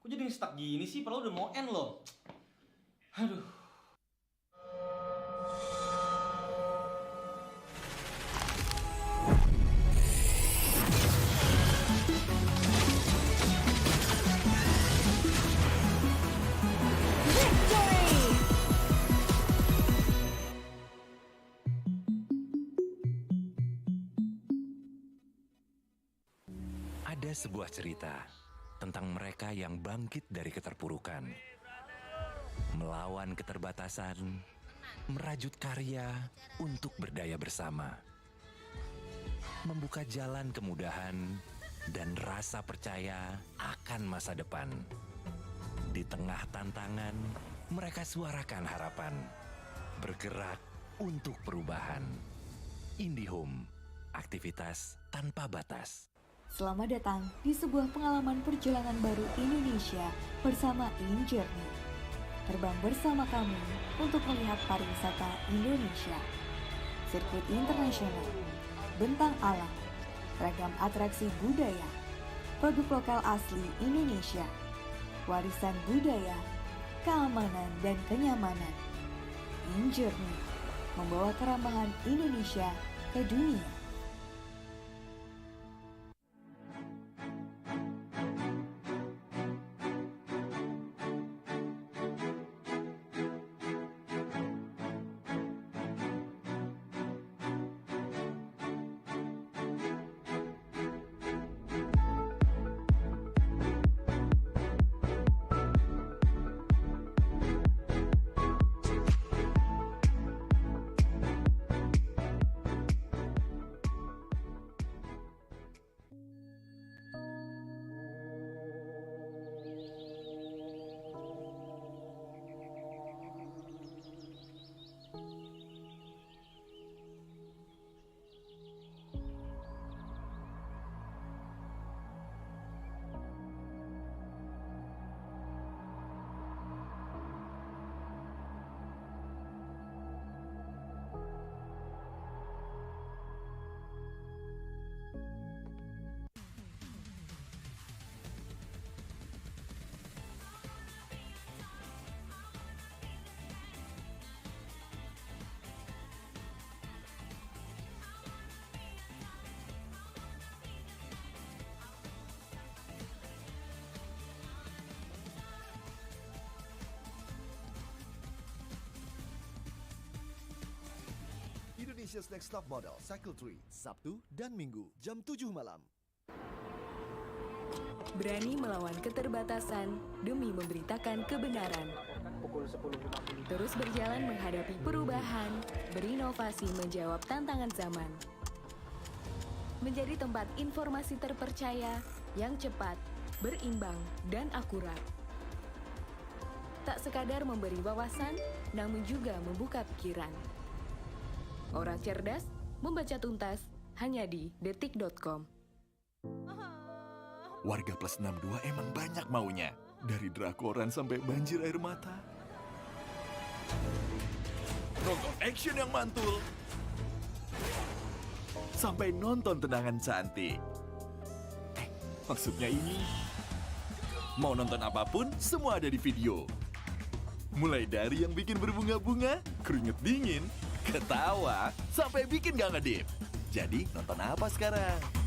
Kok jadi stuck gini sih? Padahal udah mau end loh. Aduh. Ada sebuah cerita tentang mereka yang bangkit dari keterpurukan, melawan keterbatasan, merajut karya untuk berdaya bersama, membuka jalan kemudahan dan rasa percaya akan masa depan. Di tengah tantangan, mereka suarakan harapan. Bergerak untuk perubahan. IndiHome, aktivitas tanpa batas. Selamat datang di sebuah pengalaman perjalanan baru Indonesia bersama InJourney. Terbang bersama kami untuk melihat pariwisata Indonesia. Sirkuit internasional, bentang alam, ragam atraksi budaya, produk lokal asli Indonesia, warisan budaya, keamanan dan kenyamanan. InJourney membawa keramahan Indonesia ke dunia. Indonesia's Next Top Model Cycle 3, Sabtu dan Minggu, jam 7 malam. Berani melawan keterbatasan demi memberitakan kebenaran. Terus berjalan menghadapi perubahan, berinovasi menjawab tantangan zaman. Menjadi tempat informasi terpercaya yang cepat, berimbang, dan akurat. Tak sekadar memberi wawasan, namun juga membuka pikiran. Orang cerdas membaca tuntas hanya di detik.com. Warga plus 62 emang banyak maunya. Dari drakoran sampai banjir air mata. Nonton action yang mantul. Sampai nonton tendangan cantik. Maksudnya ini. Mau nonton apapun, semua ada di video. Mulai dari yang bikin berbunga-bunga, keringet dingin, ketawa, sampai bikin gak ngedip. Jadi nonton apa sekarang?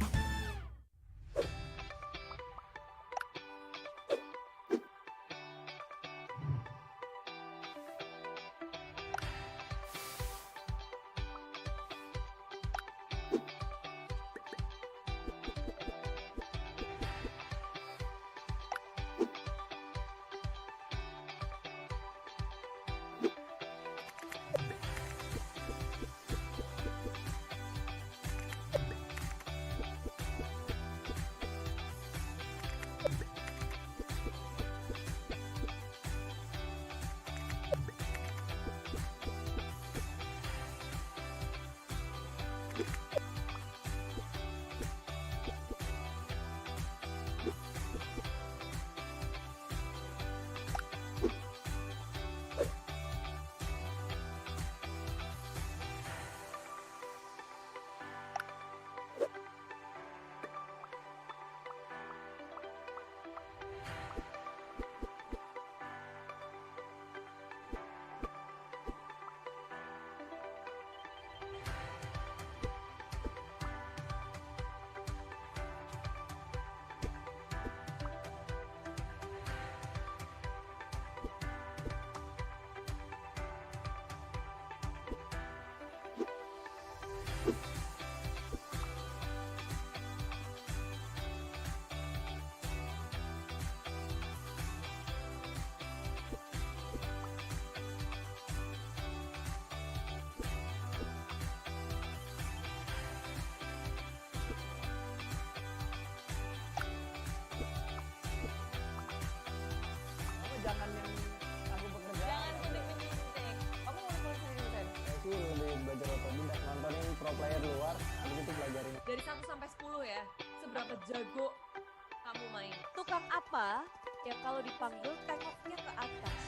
Tukang apa yang kalau dipanggil tengoknya ke atas?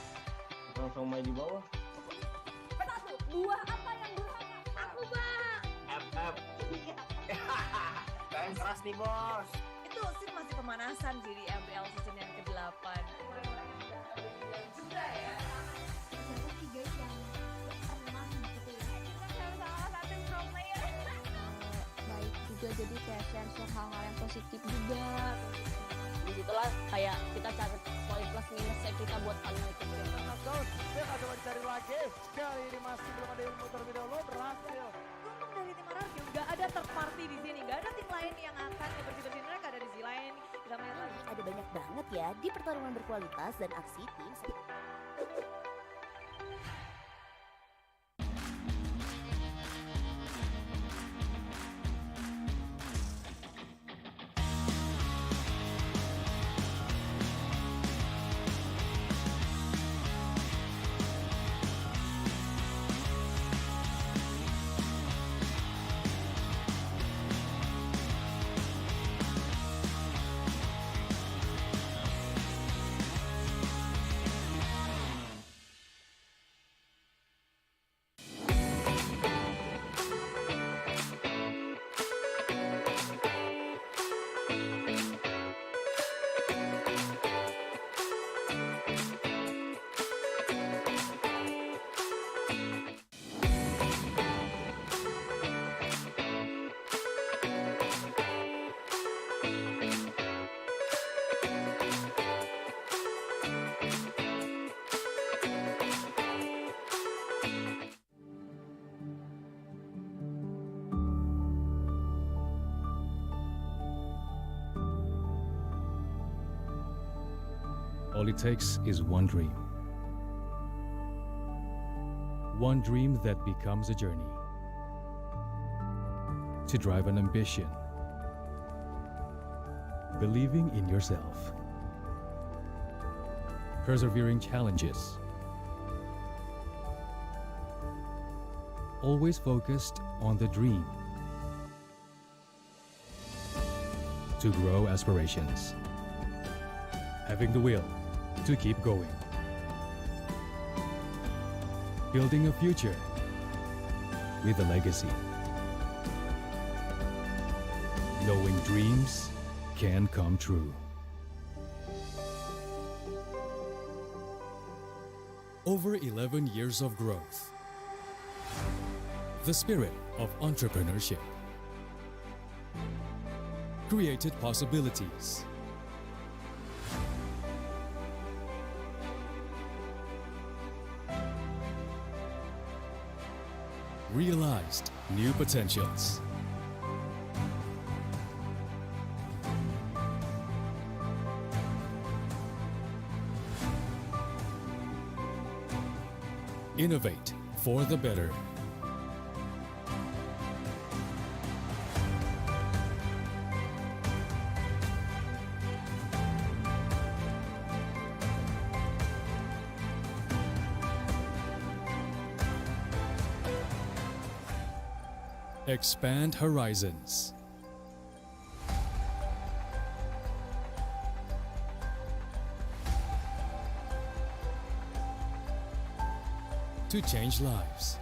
Tukang somai di bawah. Satu, buah apa yang durhaka? Aku, Bang. FF. Kalian keras nih, Bos. Itu sih masih pemanasan sih di MPL season yang ke-8. Juga ya. Siapa sih guys yang pernah gitu ya? Kita salah satu pro player. Baik juga jadi kayak share hal-hal yang positif juga. Disitulah kayak kita cari poin plus minusnya kita buat final itu. Dia nggak coba dicari lagi. Kali ini masih belum ada ilmu terlebih dahulu berhasil. Untung dari tim Ararjo nggak ada third party di sini, nggak ada tim lain yang akan bersih-bersihin mereka ada di sisi lain. Kita main lagi. Ada banyak banget ya di pertarungan berkualitas dan aksi tim. All it takes is one dream. One dream that becomes a journey. To drive an ambition. Believing in yourself. Persevering challenges. Always focused on the dream. To grow aspirations. Having the will to keep going. Building a future with a legacy. Knowing dreams can come true. Over 11 years of growth. The spirit of entrepreneurship. Created possibilities. Realized new potentials. Innovate for the better. Expand horizons. To change lives.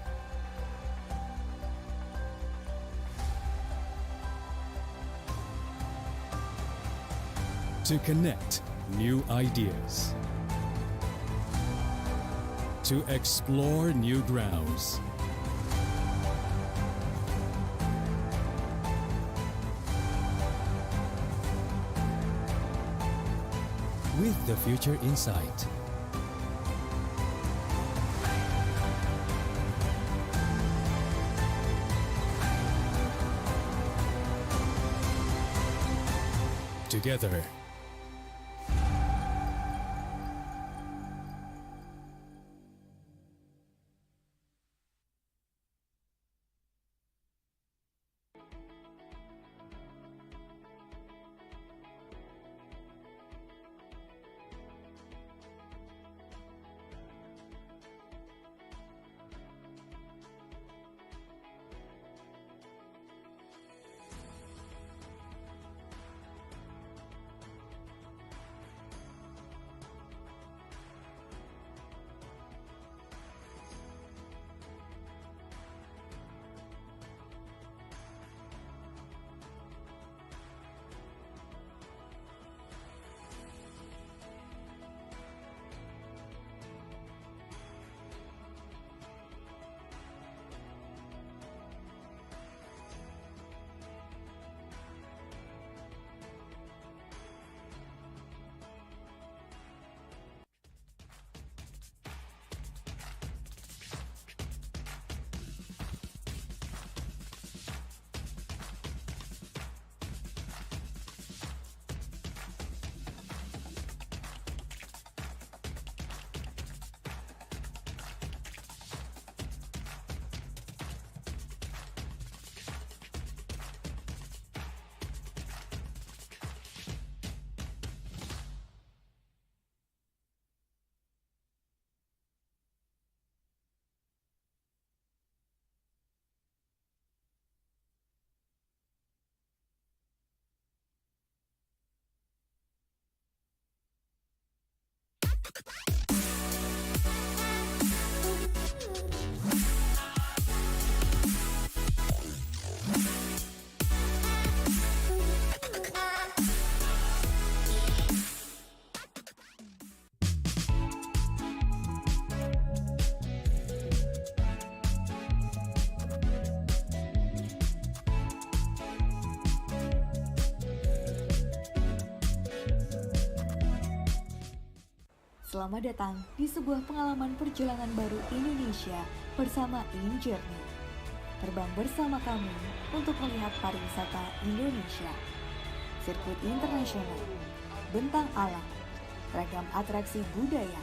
To connect new ideas. To explore new grounds. With the future in sight. Together. Selamat datang di sebuah pengalaman perjalanan baru Indonesia bersama IESF. Terbang bersama kami untuk melihat pariwisata Indonesia. Sirkuit internasional, bentang alam, ragam atraksi budaya,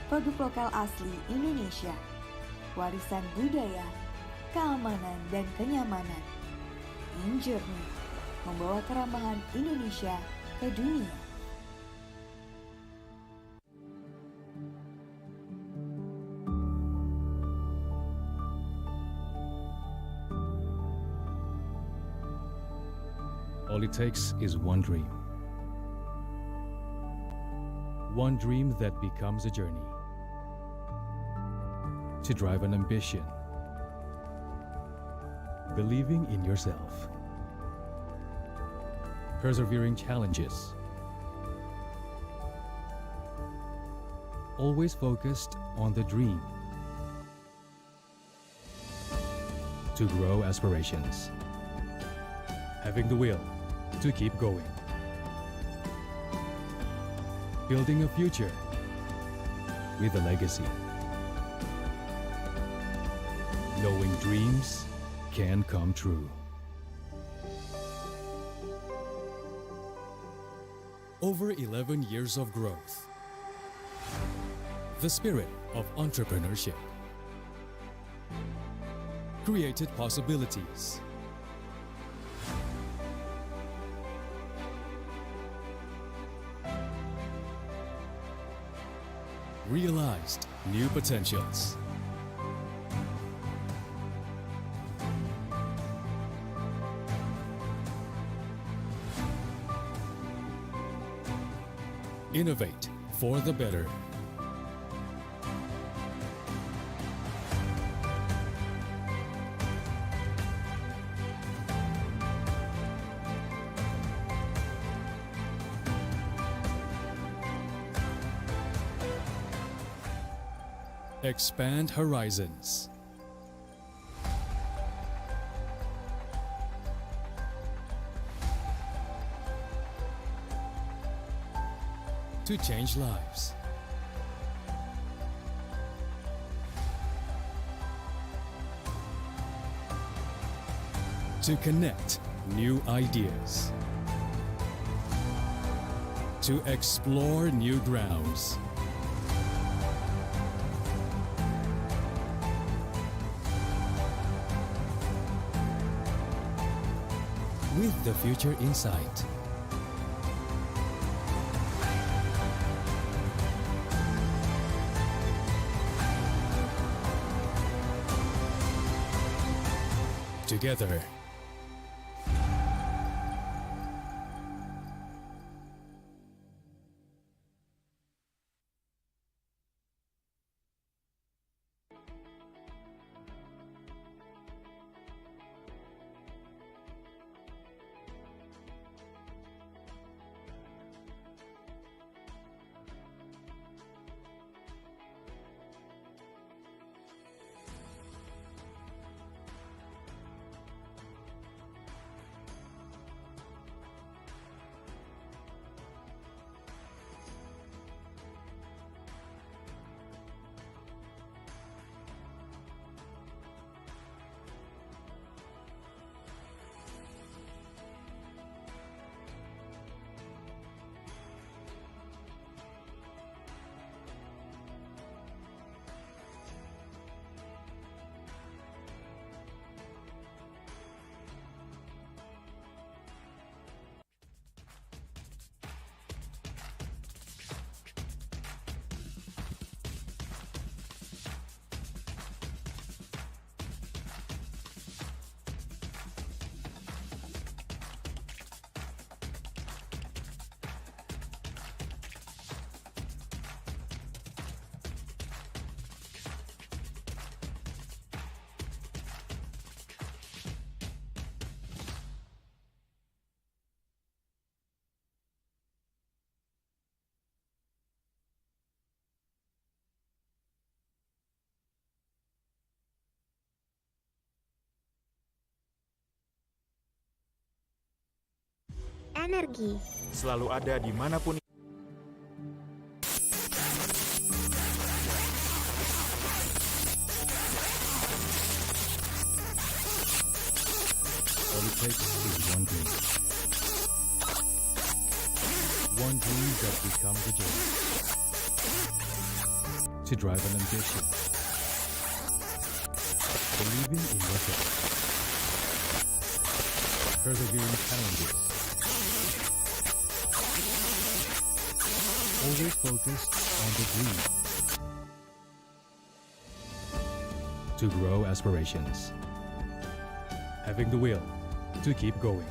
produk lokal asli Indonesia, warisan budaya, keamanan dan kenyamanan. IESF membawa keramahan Indonesia ke dunia. All it takes is one dream. One dream that becomes a journey. To drive an ambition. Believing in yourself. Persevering challenges. Always focused on the dream. To grow aspirations. Having the will to keep going. Building a future with a legacy. Knowing dreams can come true. Over 11 years of growth. The spirit of entrepreneurship. Created possibilities. Realized new potentials. Innovate for the better. Expand horizons. To change lives. To connect new ideas. To explore new grounds. With the future in sight. Together. Energi selalu ada dimanapun. All it takes is one dream. One dream that becomes a journey. To drive an ambition. Believing in yourself. Persevering challenges. Always focused on the dream. To grow aspirations. Having the will to keep going.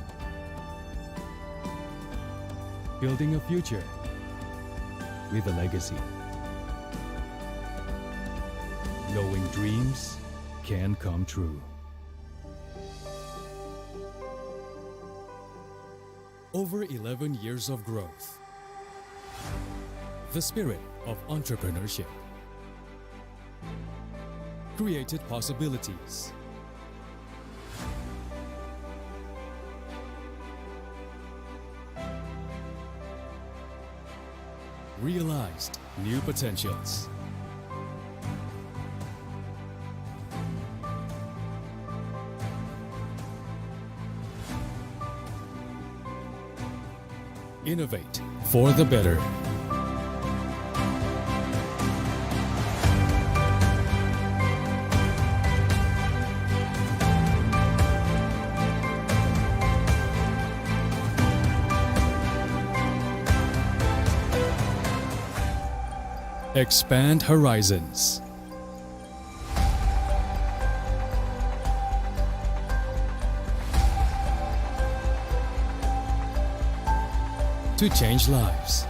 Building a future with a legacy. Knowing dreams can come true. Over 11 years of growth. The spirit of entrepreneurship. Created possibilities. Realized new potentials. Innovate for the better. Expand horizons. To change lives.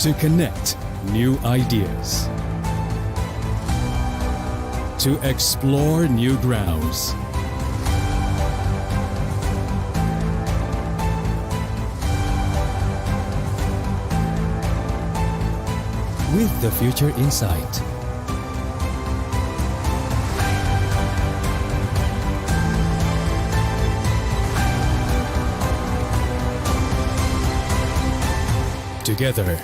To connect new ideas. To explore new grounds. With the future insight. Together.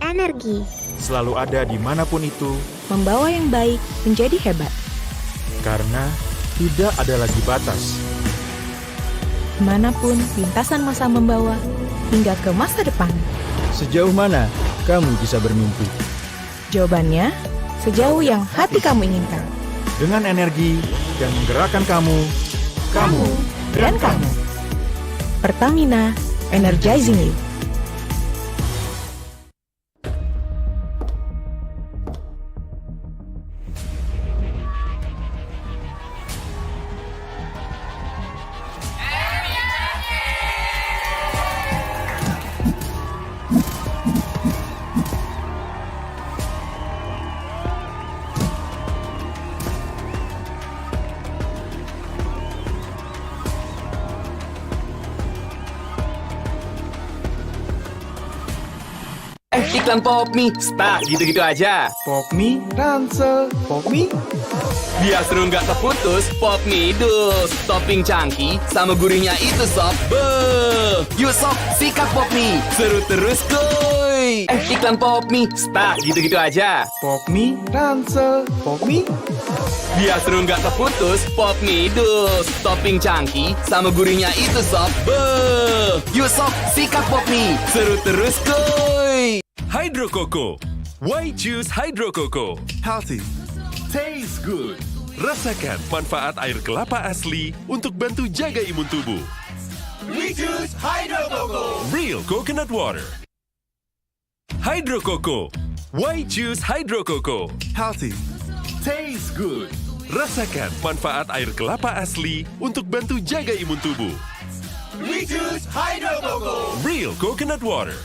Energi selalu ada dimanapun itu, membawa yang baik menjadi hebat. Karena tidak ada lagi batas. Manapun lintasan masa membawa hingga ke masa depan. Sejauh mana kamu bisa bermimpi? Jawabannya, sejauh yang hati kamu inginkan. Dengan energi yang menggerakkan kamu dan kamu. Pertamina, energizing you. Iklan Popmi, stuck gitu-gitu aja. Popmi, ransel, Popmi. Biar seru nggak terputus, Popmi dus. Topping cangki sama gurihnya itu sob. Beuh. Yuk sob, sikat Popmi. Seru terus kuy. Iklan Popmi, stuck gitu-gitu aja. Popmi, ransel, Popmi. Biar seru nggak terputus, Popmi dus. Topping cangki sama gurihnya itu sob. Beuh. Yuk sob, sikat Popmi. Seru terus kuy. Hydro Coco. Why choose Hydro Coco? Healthy. Tastes good. Rasakan manfaat air kelapa asli untuk bantu jaga imun tubuh. We choose Hydro Coco. Real coconut water. Hydro Coco. Why choose Hydro Coco? Healthy. Tastes good. Rasakan manfaat air kelapa asli untuk bantu jaga imun tubuh. We choose Hydro Coco. Real coconut water.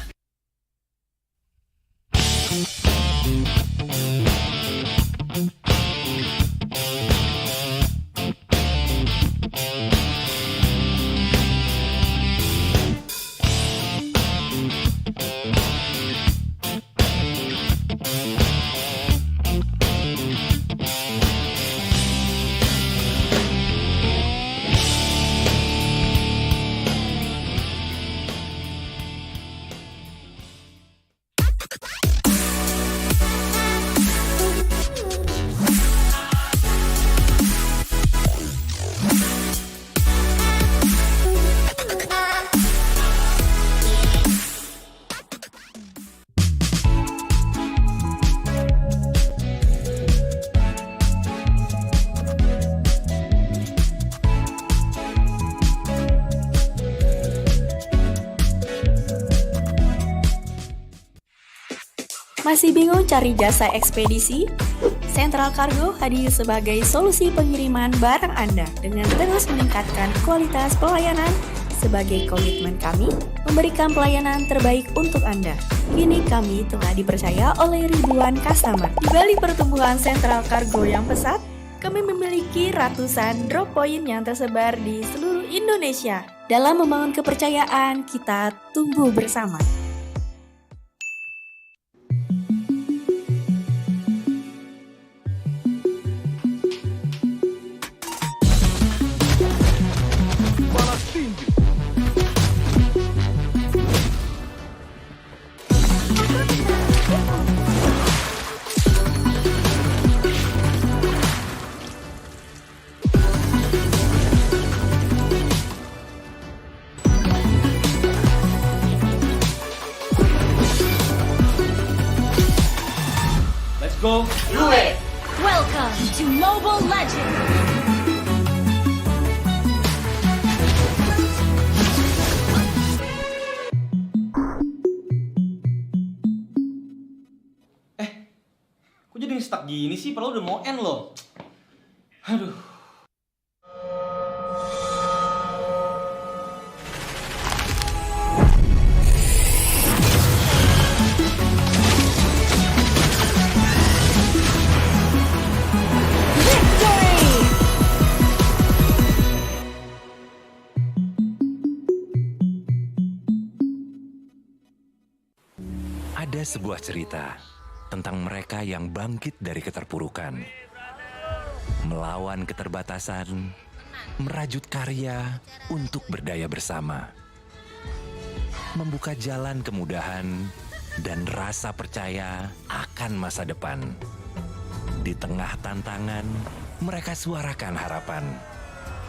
Masih bingung cari jasa ekspedisi? Central Cargo hadir sebagai solusi pengiriman barang Anda dengan terus meningkatkan kualitas pelayanan. Sebagai komitmen kami, memberikan pelayanan terbaik untuk Anda. Kini kami telah dipercaya oleh ribuan customer. Di balik pertumbuhan Central Cargo yang pesat, kami memiliki ratusan drop point yang tersebar di seluruh Indonesia. Dalam membangun kepercayaan, kita tumbuh bersama. Go do it! Welcome to Mobile Legends! Kok jadi stuck gini sih? Padahal udah mau end loh. Aduh. Ada sebuah cerita tentang mereka yang bangkit dari keterpurukan, melawan keterbatasan, merajut karya untuk berdaya bersama, membuka jalan kemudahan dan rasa percaya akan masa depan. Di tengah tantangan, mereka suarakan harapan,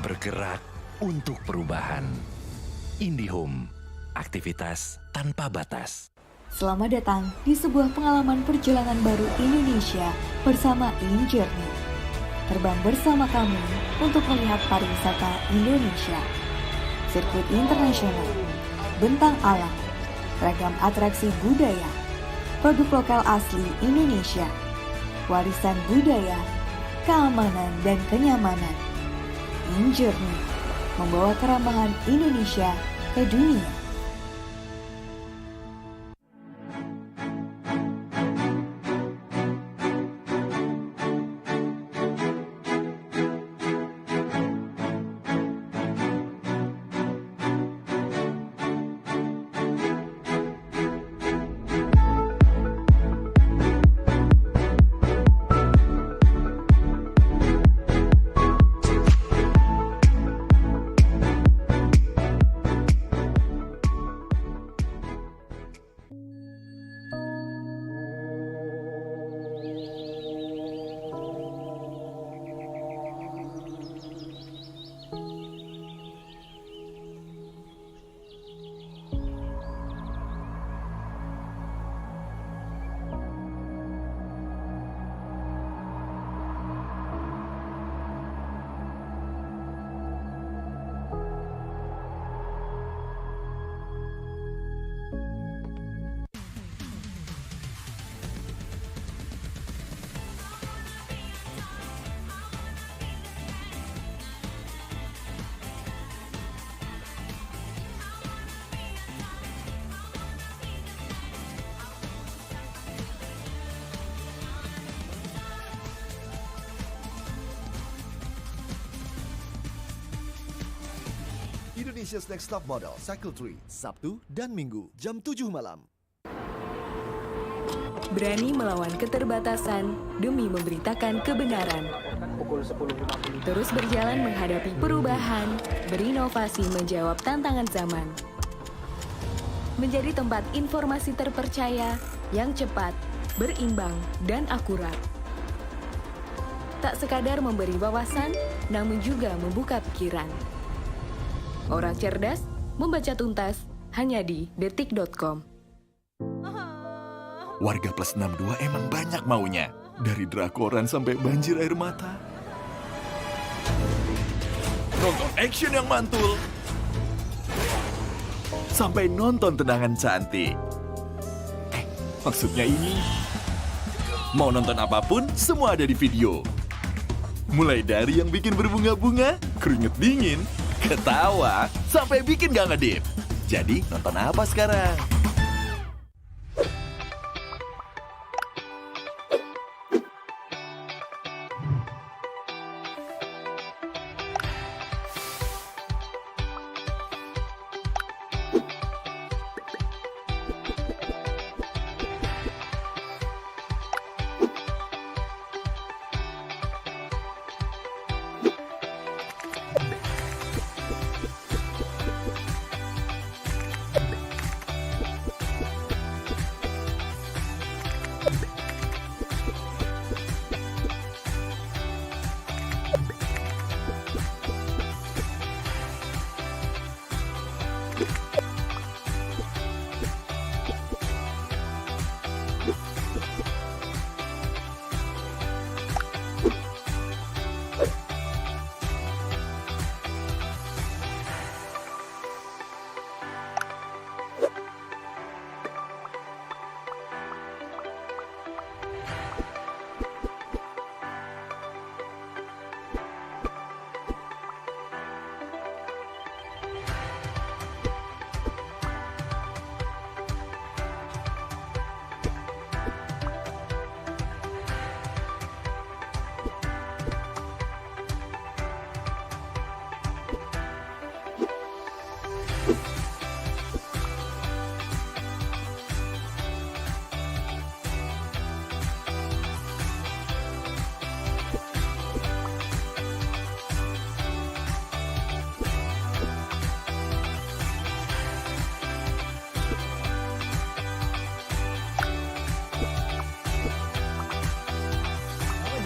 bergerak untuk perubahan. IndiHome, aktivitas tanpa batas. Selamat datang di sebuah pengalaman perjalanan baru Indonesia bersama InJourney. Terbang bersama kami untuk melihat pariwisata Indonesia. Sirkuit internasional, bentang alam, ragam atraksi budaya, produk lokal asli Indonesia, warisan budaya, keamanan dan kenyamanan. InJourney membawa keramahan Indonesia ke dunia. Indonesia's Next Top Model Cycle 3, Sabtu dan Minggu, jam 7 malam. Berani melawan keterbatasan demi memberitakan kebenaran. Terus berjalan menghadapi perubahan, berinovasi menjawab tantangan zaman. Menjadi tempat informasi terpercaya yang cepat, berimbang, dan akurat. Tak sekadar memberi wawasan, namun juga membuka pikiran. Orang cerdas membaca tuntas hanya di detik.com. Warga plus 62 emang banyak maunya. Dari drakoran sampai banjir air mata. Nonton action yang mantul. Sampai nonton tendangan cantik. Maksudnya ini, mau nonton apapun, semua ada di video. Mulai dari yang bikin berbunga-bunga, keringet dingin, ketawa, sampai bikin gak ngedip. Jadi nonton apa sekarang?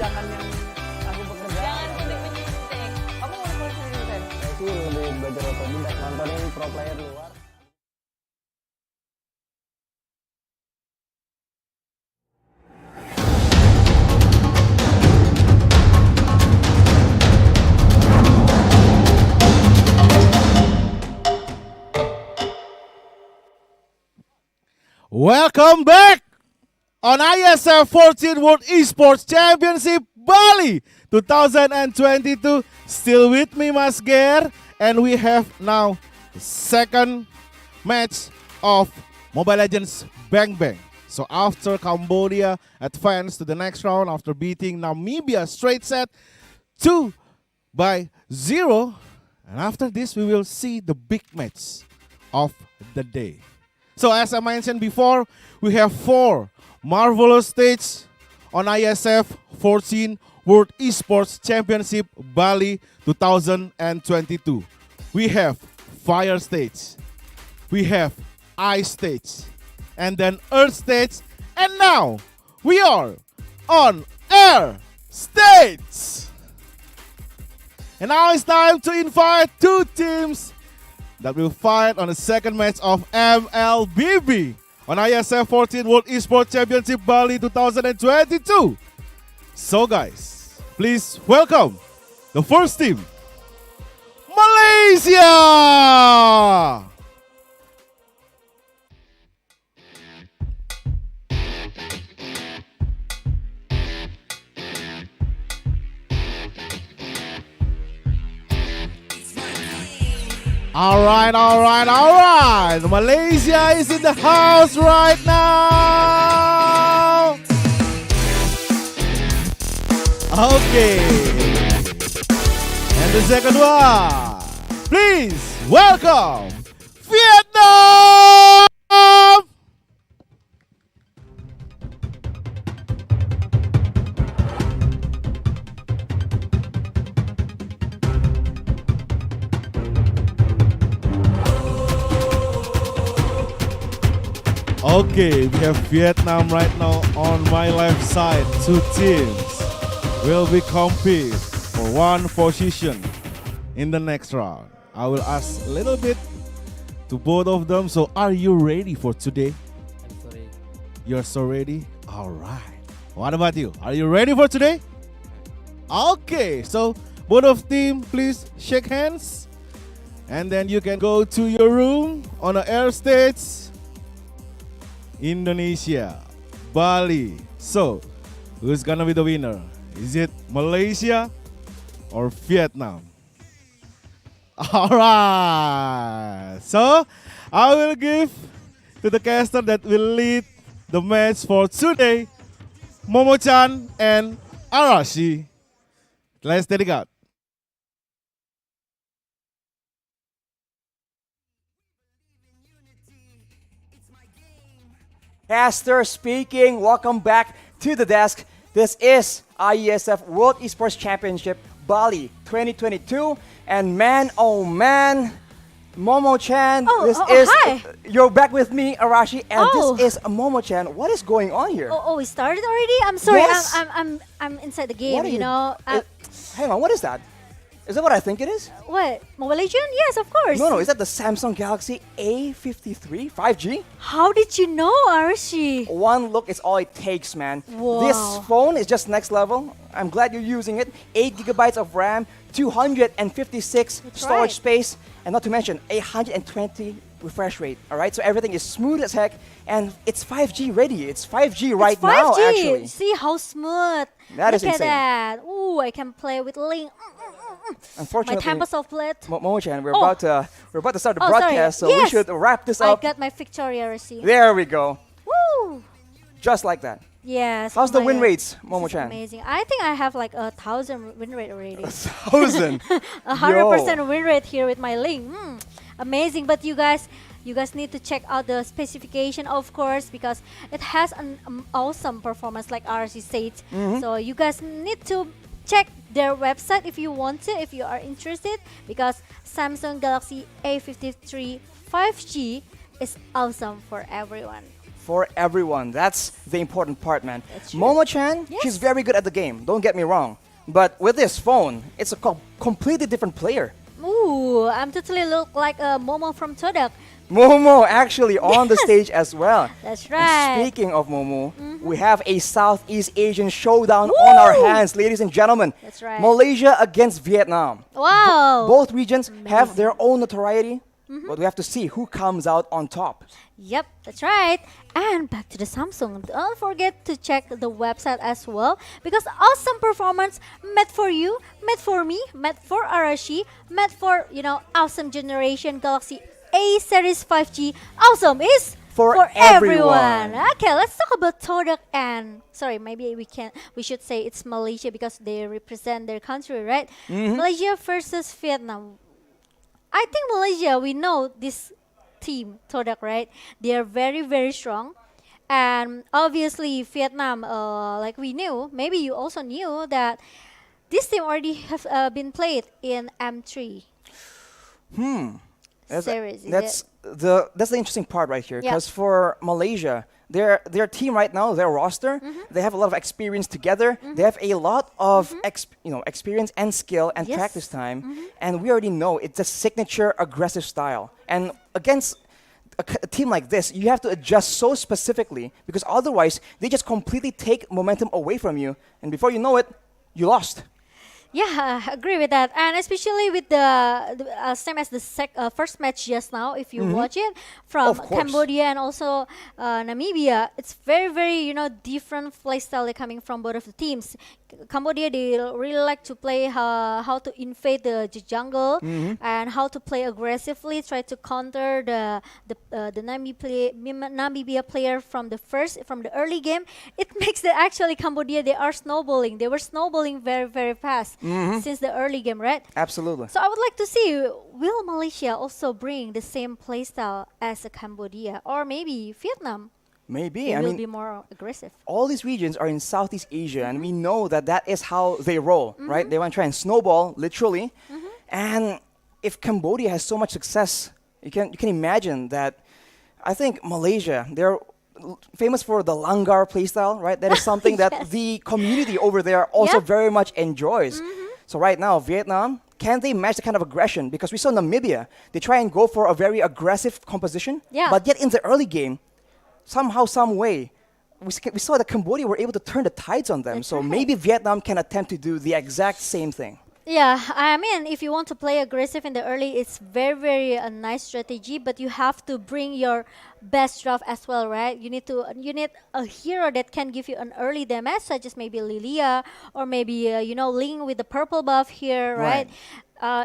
Jangan yang aku bekerja. Jangan suntik-menyuntik. Kamu mau kuliah sendiri, Sen? Saya sih lebih belajar otodidak, nontonin pro player luar. Welcome back on IESF 14th World Esports Championship Bali 2022. Still with me, Mas Ger, and we have now the second match of Mobile Legends Bang Bang. So after Cambodia advanced to the next round after beating Namibia straight set 2-0, and after this we will see the big match of the day. So as I mentioned before, we have 4 marvelous stages on IESF 14th World Esports Championship Bali 2022. We have Fire Stage, we have Ice Stage, and then Earth Stage, and now we are on Air Stage. And now it's time to invite 2 teams that will fight on the second match of MLBB on IESF 14th World Esports Championship Bali 2022. So guys, please welcome the first team, Malaysia! All right. Malaysia is in the house right now. Okay. And the second one. Please welcome Vietnam! Okay, we have Vietnam right now on my left side. Two teams will be compete for one position in the next round. I will ask a little bit to both of them. So are you ready for today? I'm sorry. You're so ready? All right. What about you? Are you ready for today? Okay, so both of team, please shake hands. And then you can go to your room on the air stage. Indonesia, Bali. So, who's gonna be the winner? Is it Malaysia or Vietnam? All right. So, I will give to the caster that will lead the match for today, Momo-chan and Arashi. Let's take it out. Caster speaking. Welcome back to the desk. This is IESF World Esports Championship Bali 2022. And man, oh man, Momo-chan, hi. You're back with me, Arashi, and this is Momo-chan. What is going on here? We started already? I'm sorry. Yes. I'm inside the game, What are you know. Hang on, what is that? Is that what I think it is? What? Mobile Legend? Yes, of course. No, is that the Samsung Galaxy A53 5G? How did you know, Arashi? One look is all it takes, man. Wow. This phone is just next level. I'm glad you're using it. 8 gigabytes of RAM, 256 storage space, and not to mention 820 refresh rate. All right, so everything is smooth as heck, and it's 5G ready. It's 5G right now, actually. See how smooth. That is Look insane. at that. Ooh, I can play with Link. Unfortunately, my temper softplate. Momo-chan, we're about to start the broadcast, so yes. we should wrap this up. I got my victory, Arashi. There we go. Woo! Just like that. Yes. How's the win rates, Momo-chan? Amazing. I think I have like 1,000 win rate already. 1,000. 100% win rate here with my Link. Amazing. But you guys need to check out the specification, of course, because it has an awesome performance, like RC said. So you guys need to check their website if you want to, if you are interested, because Samsung Galaxy A53 5G is awesome for everyone. For everyone. That's the important part, man. Momo-chan, she's very good at the game. Don't get me wrong. But with this phone, it's a completely different player. Ooh, I'm totally look like a Momo from Todak. Momo actually on the stage as well. That's right. And speaking of Momo, we have a Southeast Asian showdown on our hands, ladies and gentlemen. That's right. Malaysia against Vietnam. Wow. Both regions have their own notoriety, but we have to see who comes out on top. Yep, that's right. And back to the Samsung. Don't forget to check the website as well, because awesome performance made for you, made for me, made for Arashi, made for, awesome generation Galaxy A series 5G. Awesome is for everyone. Okay, let's talk about Todak and maybe we should say it's Malaysia because they represent their country, right? Malaysia versus Vietnam. I think Malaysia, we know this team, Todak, right? They are very, very strong. And obviously Vietnam, like we knew, maybe you also knew that this team already have been played in M3 series. That's the interesting part right here, because for Malaysia, their team right now, their roster, they have a lot of experience together. They have a lot of experience and skill and practice time, and we already know it's a signature aggressive style. And against a team like this, you have to adjust so specifically, because otherwise they just completely take momentum away from you, and before you know it, you lost. Yeah, I agree with that, and especially with the same as the first match just now. If you watch it from Cambodia and also Namibia, it's very, very different play style coming from both of the teams. Cambodia, they really like to play how to invade the jungle and how to play aggressively, try to counter the Namibia player from the early game. It makes the actually Cambodia, they are snowballing. They were snowballing very, very fast since the early game, right? Absolutely. So I would like to see, will Malaysia also bring the same playstyle as Cambodia, or maybe Vietnam? Maybe. They I will mean, be more aggressive. all these regions are in Southeast Asia, and we know that is how they roll, right? They want to try and snowball, literally. And if Cambodia has so much success, you can imagine that. I think Malaysia, they're famous for the Langar playstyle, right? That is something that the community over there also very much enjoys. So right now, Vietnam, can they match the kind of aggression? Because we saw Namibia, they try and go for a very aggressive composition, but yet in the early game, somehow, some way, we saw that Cambodia were able to turn the tides on them. So maybe Vietnam can attempt to do the exact same thing. Yeah, I mean, if you want to play aggressive in the early, it's very, very a nice strategy. But you have to bring your best draft as well, right? You need a hero that can give you an early damage, such as maybe Lilia or maybe Ling with the purple buff here, right?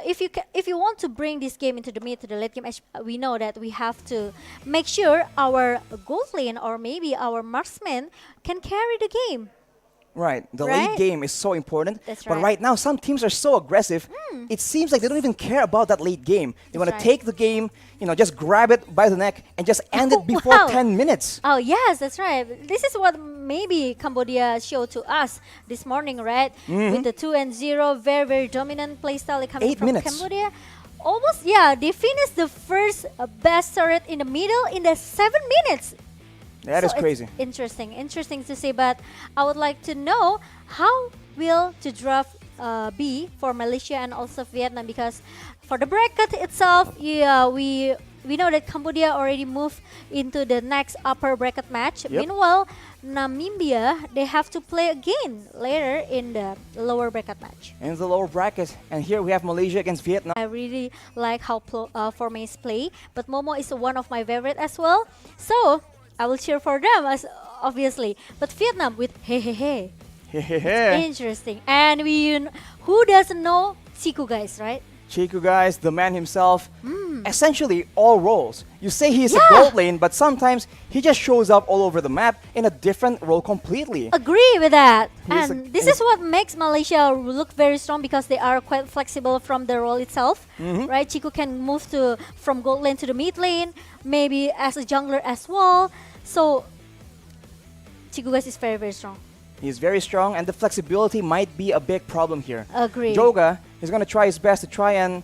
If you want to bring this game into the mid to the late game, we know that we have to make sure our gold lane or maybe our marksman can carry the game. Right. The late game is so important. That's but right. right now, some teams are so aggressive. It seems like they don't even care about that late game. They want to take the game, just grab it by the neck and just end it before 10 minutes. Oh, yes, that's right. This is what maybe Cambodia showed to us this morning, right? With the 2-0, very, very dominant playstyle coming from Cambodia. Almost, they finished the first best turret in the middle in the 7 minutes. That is crazy. Interesting to see. But I would like to know how will the draft be for Malaysia and also Vietnam, because for the bracket itself, we know that Cambodia already moved into the next upper bracket match. Meanwhile, Namibia, they have to play again later in the lower bracket match. In the lower bracket, and here we have Malaysia against Vietnam. I really like how Formays play, but Momo is one of my favorite as well. So I will cheer for them, as obviously. But Vietnam with hey. Interesting. And who doesn't know Chiku, guys, right? Chiku, guys, the man himself. Essentially, all roles. You say he's a gold lane, but sometimes he just shows up all over the map in a different role completely. Agree with that. And this is what makes Malaysia look very strong, because they are quite flexible from the role itself, right? Chiku can move from gold lane to the mid lane, maybe as a jungler as well. So Chiku, guys, is very, very strong. He's very strong, and the flexibility might be a big problem here. Agree. Joga is going to try his best to try and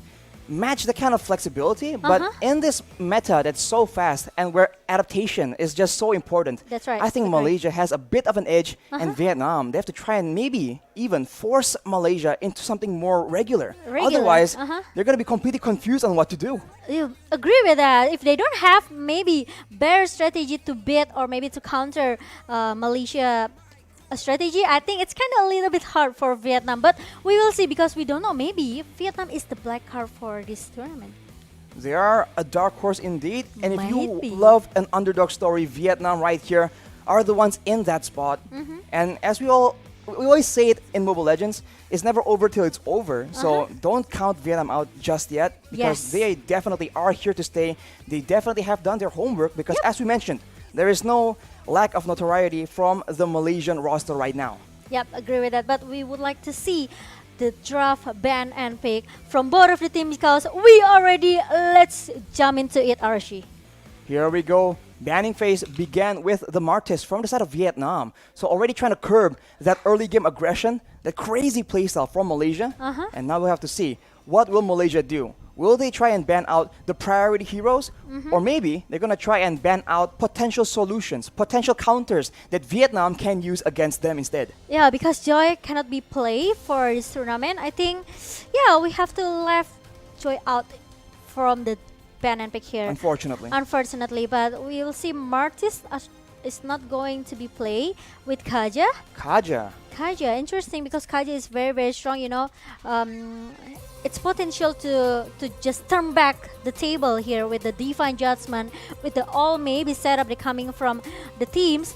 match the kind of flexibility, but in this meta that's so fast and where adaptation is just so important, that's right. I think Malaysia has a bit of an edge, and Vietnam, they have to try and maybe even force Malaysia into something more regular. Otherwise, they're going to be completely confused on what to do. You agree with that? If they don't have maybe better strategy to beat or maybe to counter Malaysia strategy, I think it's kind of a little bit hard for Vietnam, but we will see, because we don't know. Maybe Vietnam is the black card for this tournament. They are a dark horse indeed, and if you love an underdog story, Vietnam right here are the ones in that spot. And as we always say it in Mobile Legends, it's never over till it's over. So don't count Vietnam out just yet, because they definitely are here to stay. They definitely have done their homework, because as we mentioned, there is no lack of notoriety from the Malaysian roster right now. Yep, agree with that. But we would like to see the draft, ban, and pick from both of the teams, because we are ready. Let's jump into it, Arashi. Here we go. Banning phase began with the Martis from the side of Vietnam. So already trying to curb that early game aggression, that crazy playstyle from Malaysia. And now we'll have to see, what will Malaysia do? Will they try and ban out the priority heroes? Or maybe they're going to try and ban out potential solutions, potential counters that Vietnam can use against them instead? Yeah, because Joy cannot be played for this tournament. I think, we have to left Joy out from the ban and pick here. Unfortunately, but we will see Martis is not going to be played with Kaja. Kaja, interesting, because Kaja is very, very strong, its potential to just turn back the table here with the Divine Judgment, with the all maybe setup that coming from the teams.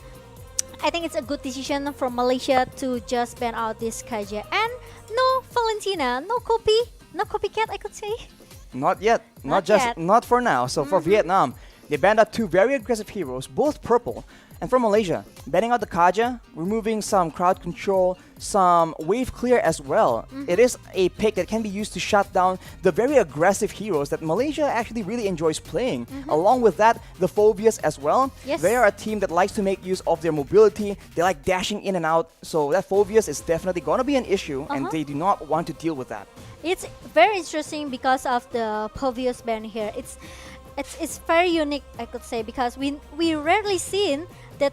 I think it's a good decision from Malaysia to just ban out this Kaja. And no Valentina, no copycat, I could say. Not yet. Not for now. So for Vietnam, they banned out 2 very aggressive heroes, both purple. And for Malaysia, banning out the Kaja, removing some crowd control, some wave clear as well. It is a pick that can be used to shut down the very aggressive heroes that Malaysia actually really enjoys playing. Along with that, the Phobias as well. Yes. They are a team that likes to make use of their mobility. They like dashing in and out. So that Phobias is definitely going to be an issue, and they do not want to deal with that. It's very interesting because of the Povius ban here. It's very unique, I could say, because we rarely seen that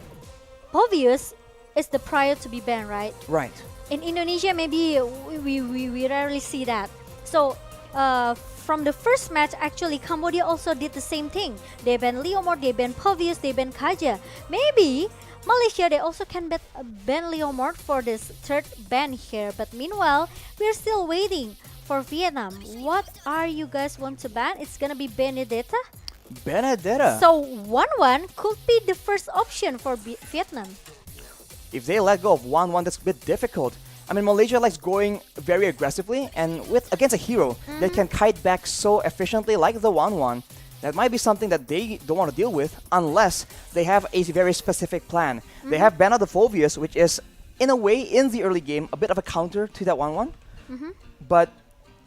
Povius is the prior to be banned, right? Right. In Indonesia, maybe we rarely see that. So from the first match, actually, Cambodia also did the same thing. They banned Leomord, they banned Povius, they banned Kaja. Maybe Malaysia, they also can ban Leomord for this third ban here. But meanwhile, we're still waiting for Vietnam. What are you guys want to ban? It's gonna be Benedetta. Benedetta. So 1-1 could be the first option for Vietnam. If they let go of 1-1, that's a bit difficult. I mean, Malaysia likes going very aggressively, and against a hero that can kite back so efficiently like the 1-1, that might be something that they don't want to deal with unless they have a very specific plan. They have banned out the Phobius, which is, in a way, in the early game, a bit of a counter to that 1-1. But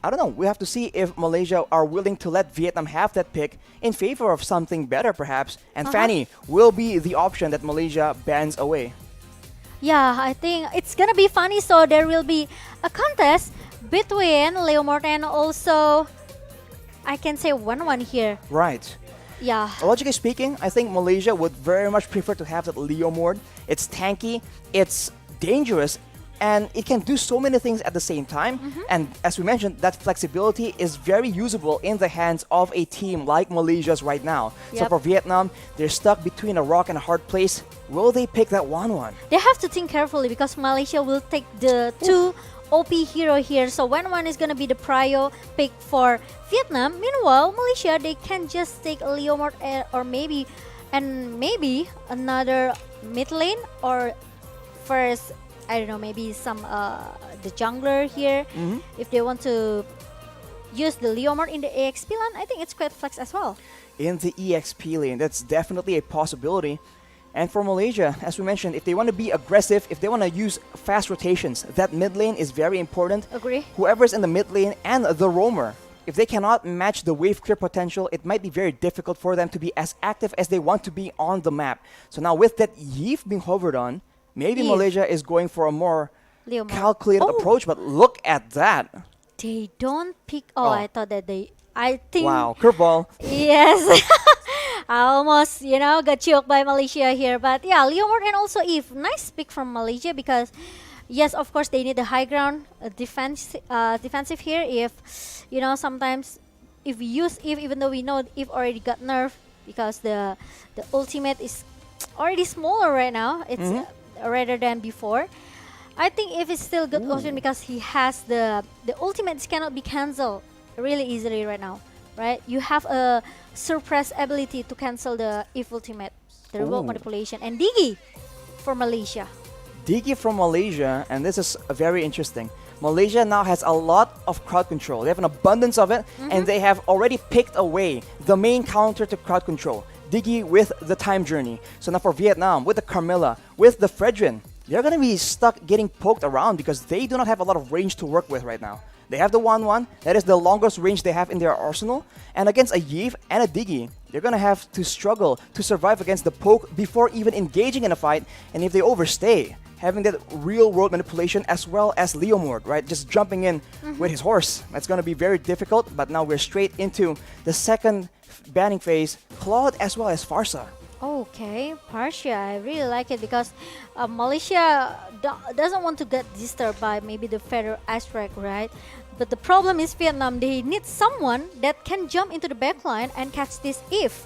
I don't know. We have to see if Malaysia are willing to let Vietnam have that pick in favor of something better, perhaps. And Fanny will be the option that Malaysia bans away. Yeah, I think it's gonna be funny. So there will be a contest between Leomord and also, I can say 1-1 here. Right. Yeah. Logically speaking, I think Malaysia would very much prefer to have that Leomord. It's tanky, it's dangerous, and it can do so many things at the same time. And as we mentioned, that flexibility is very usable in the hands of a team like Malaysia's right now. So for Vietnam, they're stuck between a rock and a hard place. Will they pick that 1-1? They have to think carefully because Malaysia will take the 2 OP hero here. So 1-1 is gonna be the prio pick for Vietnam. Meanwhile, Malaysia, they can just take a Leomord or maybe another mid lane, or first, I don't know, maybe some the jungler here. If they want to use the Leomord in the EXP lane, I think it's quite flex as well. In the EXP lane, that's definitely a possibility. And for Malaysia, as we mentioned, if they want to be aggressive, if they want to use fast rotations, that mid lane is very important. Agree. Whoever's in the mid lane and the roamer, if they cannot match the wave clear potential, it might be very difficult for them to be as active as they want to be on the map. So now with that Yves being hovered on, maybe Malaysia is going for a more calculated approach, but look at that. They don't pick. I thought that I think. Wow, curveball. Yes. I almost, got choked by Malaysia here. But yeah, Leomord and also Eve. Nice pick from Malaysia because, yes, of course, they need the high ground defensive here. If, sometimes if we use Eve, even though we know Eve already got nerfed because the ultimate is already smaller right now. It's rather than before. I think Eve is still good option because he has the ultimates cannot be cancelled really easily right now. Right, you have a suppress ability to cancel the Eve ultimate, the remote manipulation, and Digi for Malaysia. Digi from Malaysia, and this is very interesting. Malaysia now has a lot of crowd control. They have an abundance of it, and they have already picked away the main counter to crowd control, Digi with the time journey. So now for Vietnam, with the Carmilla, with the Fredrin, they're going to be stuck getting poked around because they do not have a lot of range to work with right now. They have the 1-1, that is the longest range they have in their arsenal. And against a Yves and a Digi, they're going to have to struggle to survive against the poke before even engaging in a fight. And if they overstay, having that real world manipulation as well as Leomord, right? Just jumping in with his horse. That's going to be very difficult, but now we're straight into the second banning phase, Claude as well as Farsa. Okay, Parsia, I really like it because Malaysia doesn't want to get disturbed by maybe the feather aspect, right? But the problem is Vietnam, they need someone that can jump into the backline and catch this If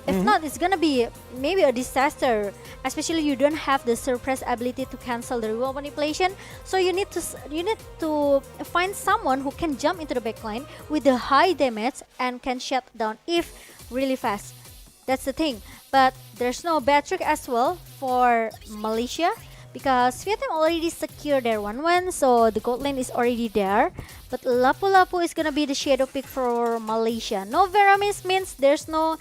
not, it's gonna be maybe a disaster. Especially you don't have the suppress ability to cancel the remote manipulation, so you need to find someone who can jump into the backline with the high damage and can shut down If really fast. That's the thing. But there's no bad trick as well for Malaysia, because Vietnam already secured their 1-1, so the gold lane is already there. But Lapu-Lapu is gonna be the shadow pick for Malaysia. No Veramis means there's no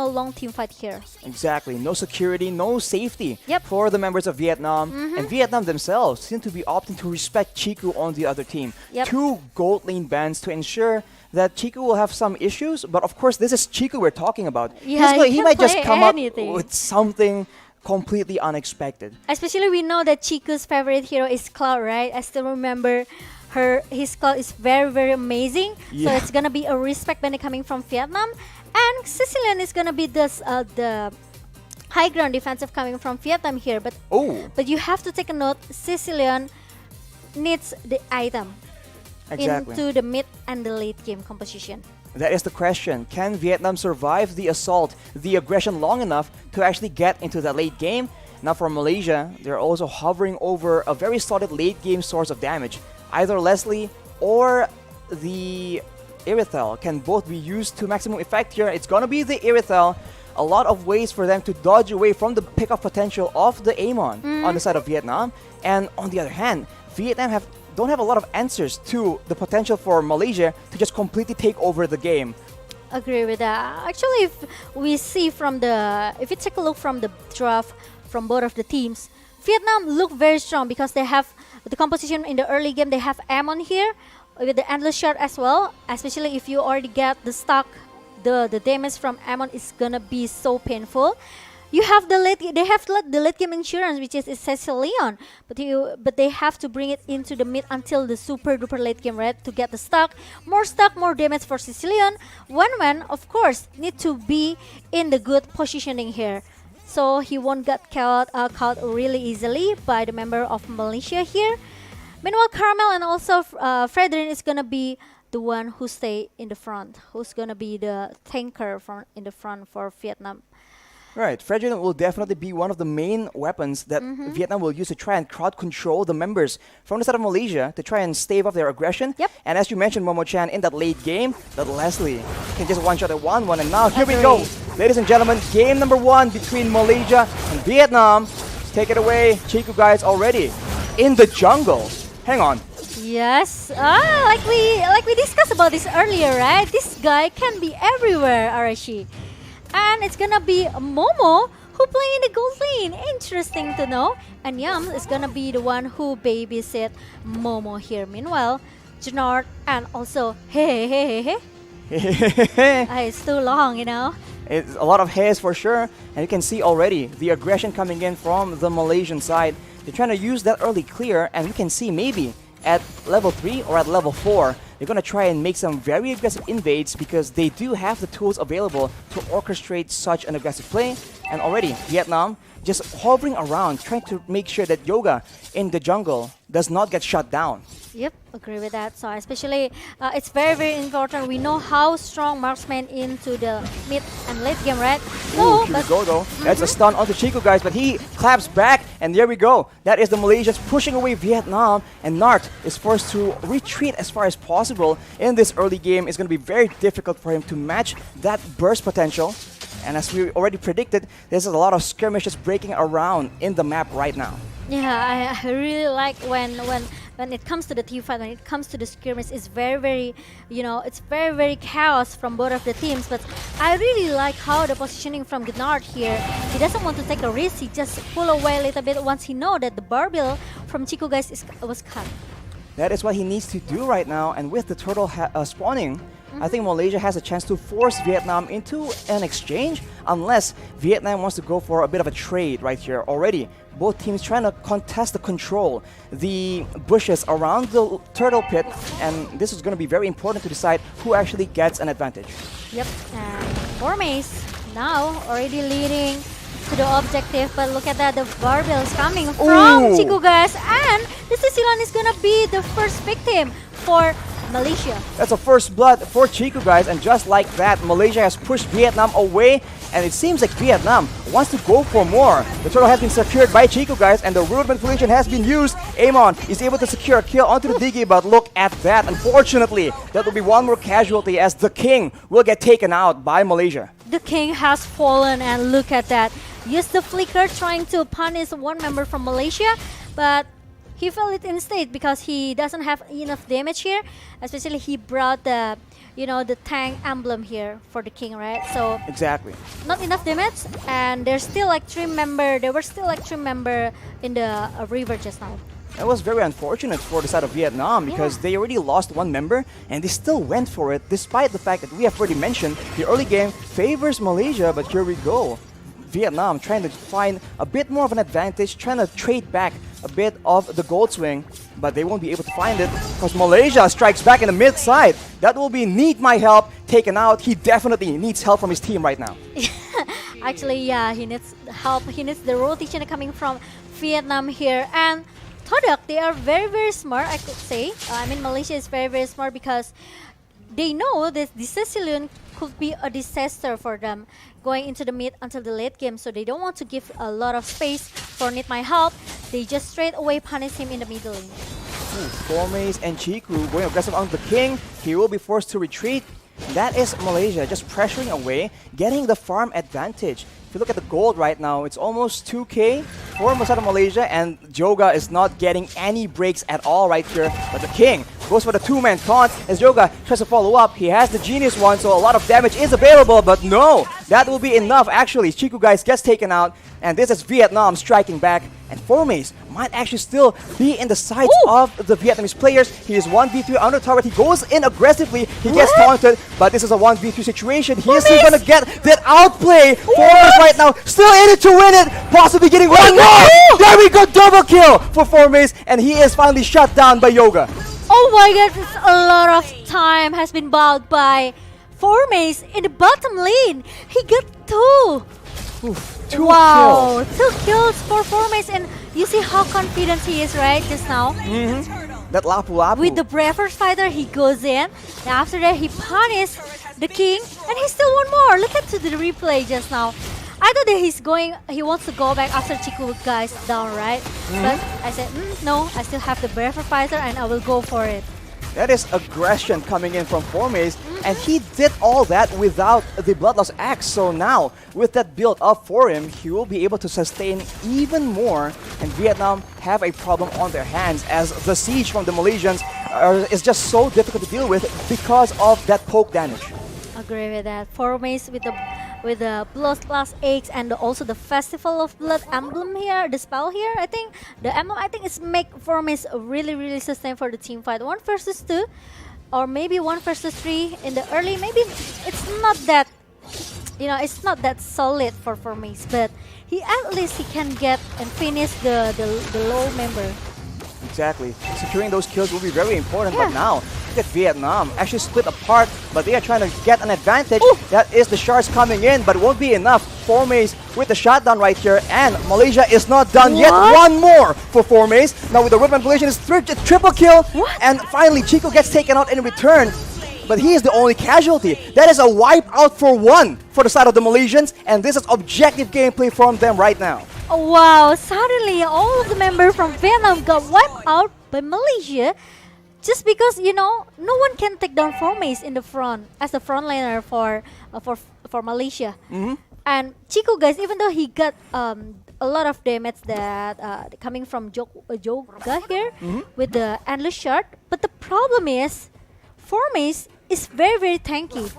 long team fight here. Exactly. No security, no safety Yep. for the members of Vietnam. And Vietnam themselves seem to be opting to respect Chiku on the other team. Yep. 2 gold lane bans to ensure that Chiku will have some issues. But of course, this is Chiku we're talking about. Yeah, He might just come anything. up with something completely unexpected. Especially we know that Chiku's favorite hero is Cloud, right? I still remember his Cloud is very, very amazing. So Yeah. it's gonna be a respect when coming from Vietnam. And Sicilian is gonna be this the high ground defensive coming from Vietnam here. But you have to take a note, Sicilian needs the item Exactly. into the mid and the late game composition. That is the question. Can Vietnam survive the assault, the aggression long enough to actually get into the late game? Now for Malaysia, they're also hovering over a very solid late game source of damage. Either Leslie or the Irithel can both be used to maximum effect here. It's gonna be the Irithel. A lot of ways for them to dodge away from the pickup potential of the Amon on the side of Vietnam. And on the other hand, Vietnam don't have a lot of answers to the potential for Malaysia to just completely take over the game. Agree with that. Actually, if you take a look from the draft from both of the teams, Vietnam look very strong because they have the composition in the early game. They have Amon here with the endless shot as well. Especially if you already get the stock, the damage from Amon is gonna be so painful. They have the late game insurance, which is Cecilion, but they have to bring it into the mid until the super duper late game, right, to get the stock, more damage for Cecilion. One of course need to be in the good positioning here, so he won't get caught really easily by the member of Malaysia here. Meanwhile, Carmel and also Fredrin is gonna be the one who stay in the front, who's gonna be the tanker in the front for Vietnam. Right, Fredrin will definitely be one of the main weapons that Vietnam will use to try and crowd control the members from the side of Malaysia to try and stave off their aggression. And as you mentioned, Momo-chan, in that late game, that Leslie can just one-shot at 1-1. And now here we go, ladies and gentlemen, game number 1 between Malaysia and Vietnam. Take it away, Chiku guys already in the jungle. Hang on. Yes, like we discussed about this earlier, right? This guy can be everywhere, Arashi. And it's gonna be Momo who play in the gold lane. Interesting to know. And Yam is gonna be the one who babysit Momo here. Meanwhile, Janard and also it's too long, you know. It's a lot of hairs for sure, and you can see already the aggression coming in from the Malaysian side. They're trying to use that early clear, and we can see maybe at level 3 or at level 4, they're going to try and make some very aggressive invades because they do have the tools available to orchestrate such an aggressive play. And already, Vietnam just hovering around, trying to make sure that Yoga in the jungle does not get shut down. Yep, agree with that. So especially, it's very, very important. We know how strong marksman into the mid and late game, right? No, here we go though. That's a stun onto Chico, guys, but he claps back, and there we go. That is the Malaysians pushing away Vietnam, and Nart is forced to retreat as far as possible in this early game. It's going to be very difficult for him to match that burst potential. And as we already predicted, there's a lot of skirmishes breaking around in the map right now. Yeah, I really like when it comes to the team fight, when it comes to the skirmish, it's very, very, it's very, very chaos from both of the teams. But I really like how the positioning from Gnard here. He doesn't want to take a risk. He just pull away a little bit once he know that the barbell from Chico guys was cut. That is what he needs to do right now. And with the turtle spawning, I think Malaysia has a chance to force Vietnam into an exchange, unless Vietnam wants to go for a bit of a trade right here already. Both teams trying to contest the control, the bushes around the turtle pit, and this is going to be very important to decide who actually gets an advantage. Yep, and Gormace now already leading to the objective, but look at that, the barbell is coming from Chico guys, and the Sicilian is gonna be the first victim for Malaysia. That's a first blood for Chico, guys, and just like that, Malaysia has pushed Vietnam away, and it seems like Vietnam wants to go for more. The turtle has been secured by Chico, guys, and the root manipulation has been used. Amon is able to secure a kill onto the Diggy, but look at that. Unfortunately, that will be one more casualty as the King will get taken out by Malaysia. The King has fallen, and look at that. Used the flicker trying to punish one member from Malaysia, but he failed it instead because he doesn't have enough damage here. Especially he brought the, the tank emblem here for the King, right? So exactly, not enough damage, and there's still like 3 member. There were still like 3 member in the river just now. That was very unfortunate for the side of Vietnam because they already lost 1 member and they still went for it despite the fact that we have already mentioned the early game favors Malaysia, but here we go. Vietnam trying to find a bit more of an advantage, trying to trade back a bit of the gold swing, but they won't be able to find it because Malaysia strikes back in the mid side. That will be Need My Help taken out. He definitely needs help from his team right now. Actually, yeah, he needs help. He needs the rotation coming from Vietnam here. And Todak, they are very, very smart, I could say. Malaysia is very, very smart because they know that the Sicilian could be a disaster for them going into the mid until the late game. So they don't want to give a lot of space for Need My Help. They just straight away punish him in the middle lane. Formace and Chiku going aggressive on the King. He will be forced to retreat. That is Malaysia just pressuring away, getting the farm advantage. If you look at the gold right now, it's almost 2k for Masada Malaysia, and Joga is not getting any breaks at all right here. But the King goes for the 2-man taunt as Joga tries to follow up. He has the Genius one, so a lot of damage is available, but no, that will be enough actually. Chiku, guys, gets taken out, and this is Vietnam striking back, and Formace might actually still be in the sights of the Vietnamese players. He is 1v3 under turret. He goes in aggressively. He gets taunted, but this is a 1v3 situation. He is still going to get that outplay. Formace right now still in it to win it, possibly getting one more. There we go, double kill for Formace, and he is finally shut down by Yoga. Oh my god, a lot of time has been bought by Formace in the bottom lane. He got 2. Wow, kills. 2 kills for Formace, and you see how confident he is, right, just now? That Lapu Lapu. With the Braver Fighter, he goes in, and after that he punishes the King, and he still one more. Look at the replay just now. I thought that he wants to go back after Chiku guys down, right? But I said, no, I still have the Braver Fighter and I will go for it. That is aggression coming in from Formace, and he did all that without the Bloodlust Axe. So now, with that build up for him, he will be able to sustain even more, and Vietnam have a problem on their hands as the siege from the Malaysians is just so difficult to deal with because of that poke damage. Agree with that. Formace with the Bloodlust Axe and also the Festival of Blood emblem here, the spell here, I think the emblem is make Formace really, really sustain for the team fight. 1 versus 2 or maybe 1 versus 3 in the early. Maybe it's not that, it's not that solid for Formace, but at least he can get and finish the low member. Exactly. Securing those kills will be very important, but now, look at Vietnam. Actually split apart, but they are trying to get an advantage. That is the shards coming in, but it won't be enough. Formace with the shotdown right here, and Malaysia is not done yet. One more for Formace. Now with the root manipulation, it's triple kill, and finally Chico gets taken out in return. But he is the only casualty. That is a wipe out for 1 for the side of the Malaysians, and this is objective gameplay from them right now. Oh, wow, suddenly all of the members from Vietnam got wiped out by Malaysia just because, no one can take down Formace in the front as a frontliner for Malaysia. And Chico, guys, even though he got a lot of damage that coming from Joga here with the Endless Shard, but the problem is Formace is very, very tanky.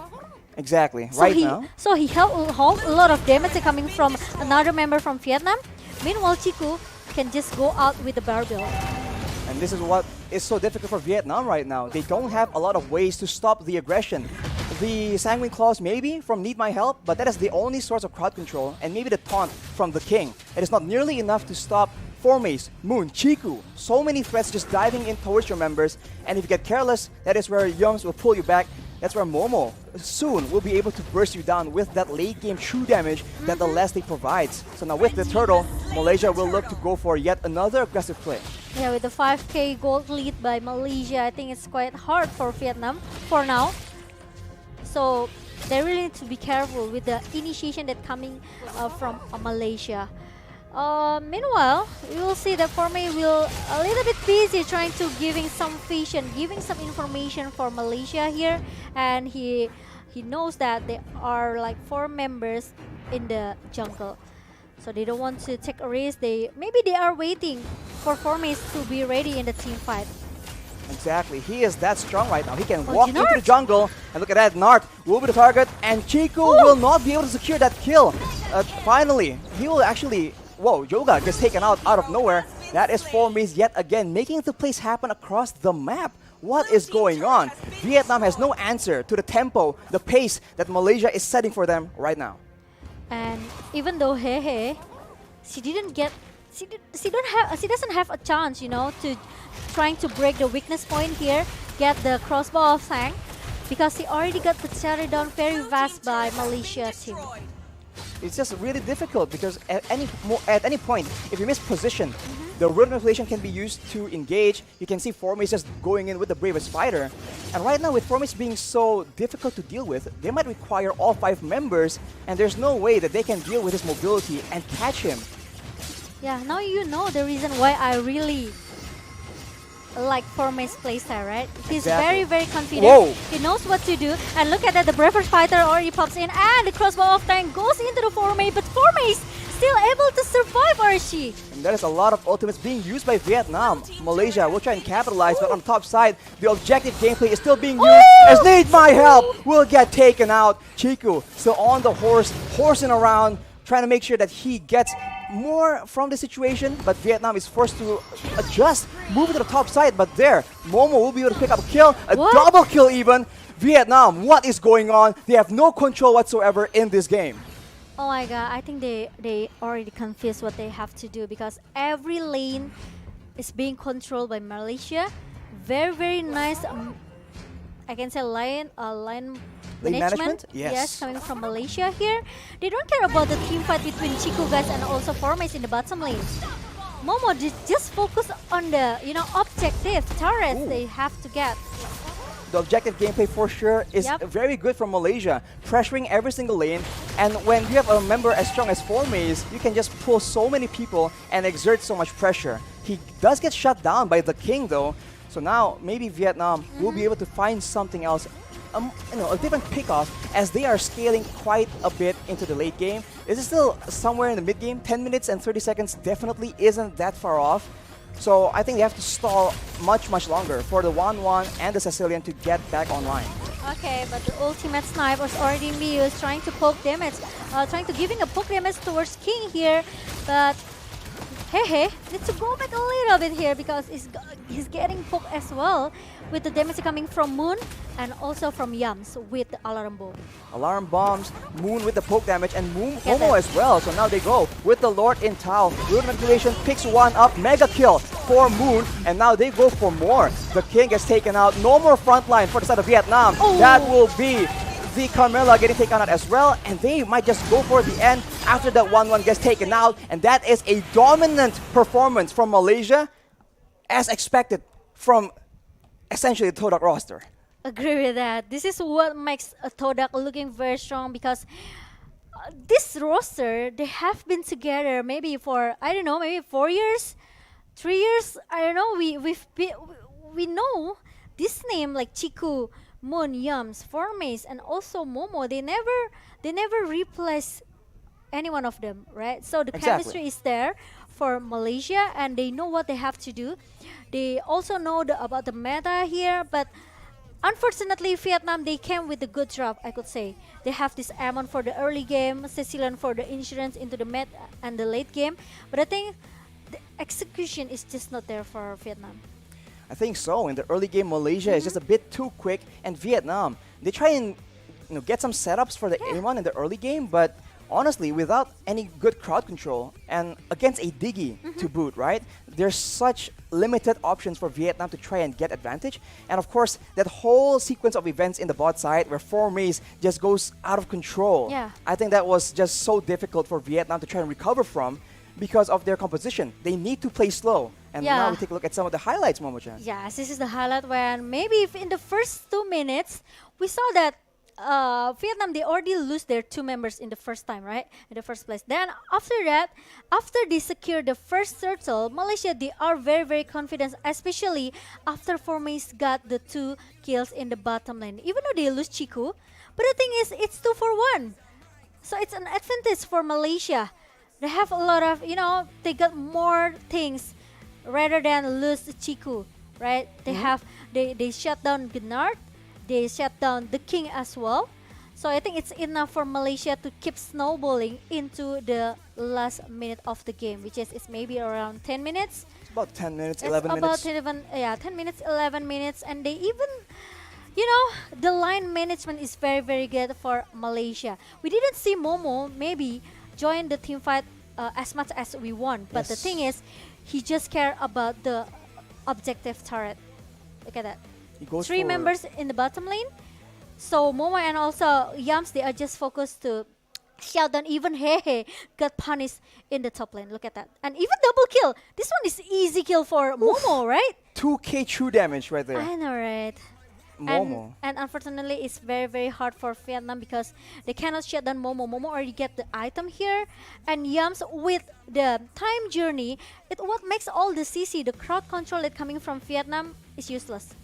Exactly. So he held a lot of damage coming from another member from Vietnam. Meanwhile, Chiku can just go out with the barbell. And this is what is so difficult for Vietnam right now. They don't have a lot of ways to stop the aggression. The Sanguine Claws maybe from Need My Help, but that is the only source of crowd control, and maybe the taunt from the King. It is not nearly enough to stop Formace, Moon, Chiku. So many threats just diving in towards your members, and if you get careless, that is where Youngs will pull you back. That's where Momo soon will be able to burst you down with that late game true damage that the last league provides. So now with the turtle, Malaysia will look to go for yet another aggressive play. Yeah, with the 5k gold lead by Malaysia, I think it's quite hard for Vietnam for now. So they really need to be careful with the initiation that coming from Malaysia. Meanwhile, we will see that Formay will a little bit busy trying to giving some vision, giving some information for Malaysia here, and he knows that there are like 4 members in the jungle, so they don't want to take a risk. Maybe they are waiting for Formay to be ready in the team fight. Exactly, he is that strong right now. He can walk into the jungle, and look at that, Nart will be the target, and Chico will not be able to secure that kill. Finally, he will actually. Whoa, Yoga gets taken out of nowhere. That is Formays yet again, making the plays happen across the map. What is going on? Vietnam has no answer to the tempo, the pace that Malaysia is setting for them right now. And even though Hehe, she doesn't have a chance, you know, to trying to break the weakness point here, get the crossbow of Sang, because he already got the cherry down very fast by Malaysia team. It's just really difficult because at any point, if you miss position, the road manipulation can be used to engage. You can see Formays just going in with the bravest fighter. And right now with Formays being so difficult to deal with, they might require all 5 members, and there's no way that they can deal with his mobility and catch him. Yeah, now you know the reason why I really like Formays playstyle, right? He's very, very confident. Whoa. He knows what to do. And look at that, the bravest fighter already pops in, and the crossbow of Tang goes into the Formay, but Formay is still able to survive, Archie. And there is a lot of ultimates being used by Vietnam. Malaysia will try and capitalize, but on the top side, the objective gameplay is still being used. As Need My Help will get taken out. Chiku still on the horse, horsing around, trying to make sure that he gets more from the situation, but Vietnam is forced to adjust, move to the top side, but there, Momo will be able to pick up a kill, a double kill even. Vietnam, what is going on? They have no control whatsoever in this game. Oh my god, I think they already confused what they have to do, because every lane is being controlled by Malaysia. Very, very nice, I can say line management. Yes, coming from Malaysia here. They don't care about the team fight between Chiku guys and also Formays in the bottom lane. Momo just focus on the objective turrets they have to get. The objective gameplay for sure is very good from Malaysia, pressuring every single lane. And when you have a member as strong as Formays, you can just pull so many people and exert so much pressure. He does get shut down by the King though, so now maybe Vietnam will be able to find something else. A different pickoff as they are scaling quite a bit into the late game. Is it still somewhere in the mid game? 10 minutes and 30 seconds definitely isn't that far off. So I think they have to stall much longer for the 1-1 and the Sicilian to get back online. Okay, but the ultimate snipe was already used, trying to poke damage, trying to giving a poke damage towards King here, but Hehe needs to go back a little bit here because he's getting poked as well with the damage coming from Moon and also from Yams with the alarm bomb. Alarm bombs, Moon with the poke damage, and Momo as well. So now they go with the Lord in Tao. Root manipulation picks one up, mega kill for Moon, and now they go for more. The King gets taken out. No more frontline for the side of Vietnam. That will be the Carmilla getting taken out as well, and they might just go for the end after that 1-1 gets taken out, and that is a dominant performance from Malaysia, as expected from essentially the Todak roster. Agree with that. This is what makes a Todak looking very strong, because this roster, they have been together maybe for, I don't know, maybe 4 years, 3 years, I don't know. We know this name like Chiku, Moon, Yams, Formays, and also Momo. They never replace any one of them, right? So the chemistry is there for Malaysia, and they know what they have to do. They also know about the meta here, but unfortunately Vietnam, they came with a good drop, I could say. They have this Ammon for the early game, Sicilian for the insurance into the mid and the late game, but I think the execution is just not there for Vietnam. I think so. In the early game, Malaysia is just a bit too quick, and Vietnam, they try and get some setups for the Amon in the early game, but honestly, without any good crowd control and against a Diggy to boot, right? There's such limited options for Vietnam to try and get advantage. And of course, that whole sequence of events in the bot side where 4Maze just goes out of control. Yeah. I think that was just so difficult for Vietnam to try and recover from because of their composition. They need to play slow. And now we take a look at some of the highlights, Momo-chan. Yes, this is the highlight when maybe if in the first 2 minutes, we saw that Vietnam, they already lose their 2 members in the first time, right? In the first place. Then after that, after they secure the first turtle, Malaysia, they are very, very confident, especially after 4Maze got the 2 kills in the bottom lane. Even though they lose Chiku, but the thing is, it's 2 for 1. So it's an advantage for Malaysia. They have a lot of, they got more things rather than lose Chiku, right? They have, they shut down Gnard. They shut down the king as well. So I think it's enough for Malaysia to keep snowballing into the last minute of the game, which is it's maybe around 10 minutes. It's about 10 minutes, It's 11 minutes. about 10 minutes, 11 minutes. And they even, the line management is very, very good for Malaysia. We didn't see Momo maybe join the team fight as much as we want. But the thing is, he just care about the objective turret. Look at that. 3 members in the bottom lane. So Momo and also Yams, they are just focused to shut down. Even Hehe got punished in the top lane. Look at that. And even double kill. This one is easy kill for Momo, right? 2k true damage right there. I know, right? Momo. And unfortunately, it's very, very hard for Vietnam because they cannot shut down Momo. Momo already get the item here. And Yams with the time journey, what makes all the CC, the crowd control that coming from Vietnam is useless.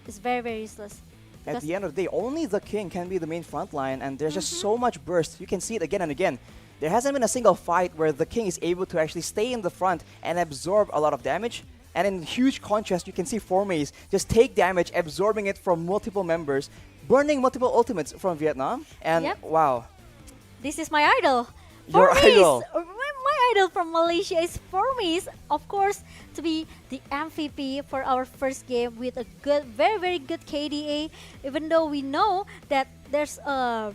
It's very, very useless. At the end of the day, only the king can be the main front line, and there's just so much burst. You can see it again and again. There hasn't been a single fight where the king is able to actually stay in the front and absorb a lot of damage. And in huge contrast, you can see 4Maze just take damage, absorbing it from multiple members, burning multiple ultimates from Vietnam. And wow. This is my idol. Your idol. My idol from Malaysia is 4Maze, of course, to be the MVP for our first game with a good, very, very good KDA. Even though we know that there's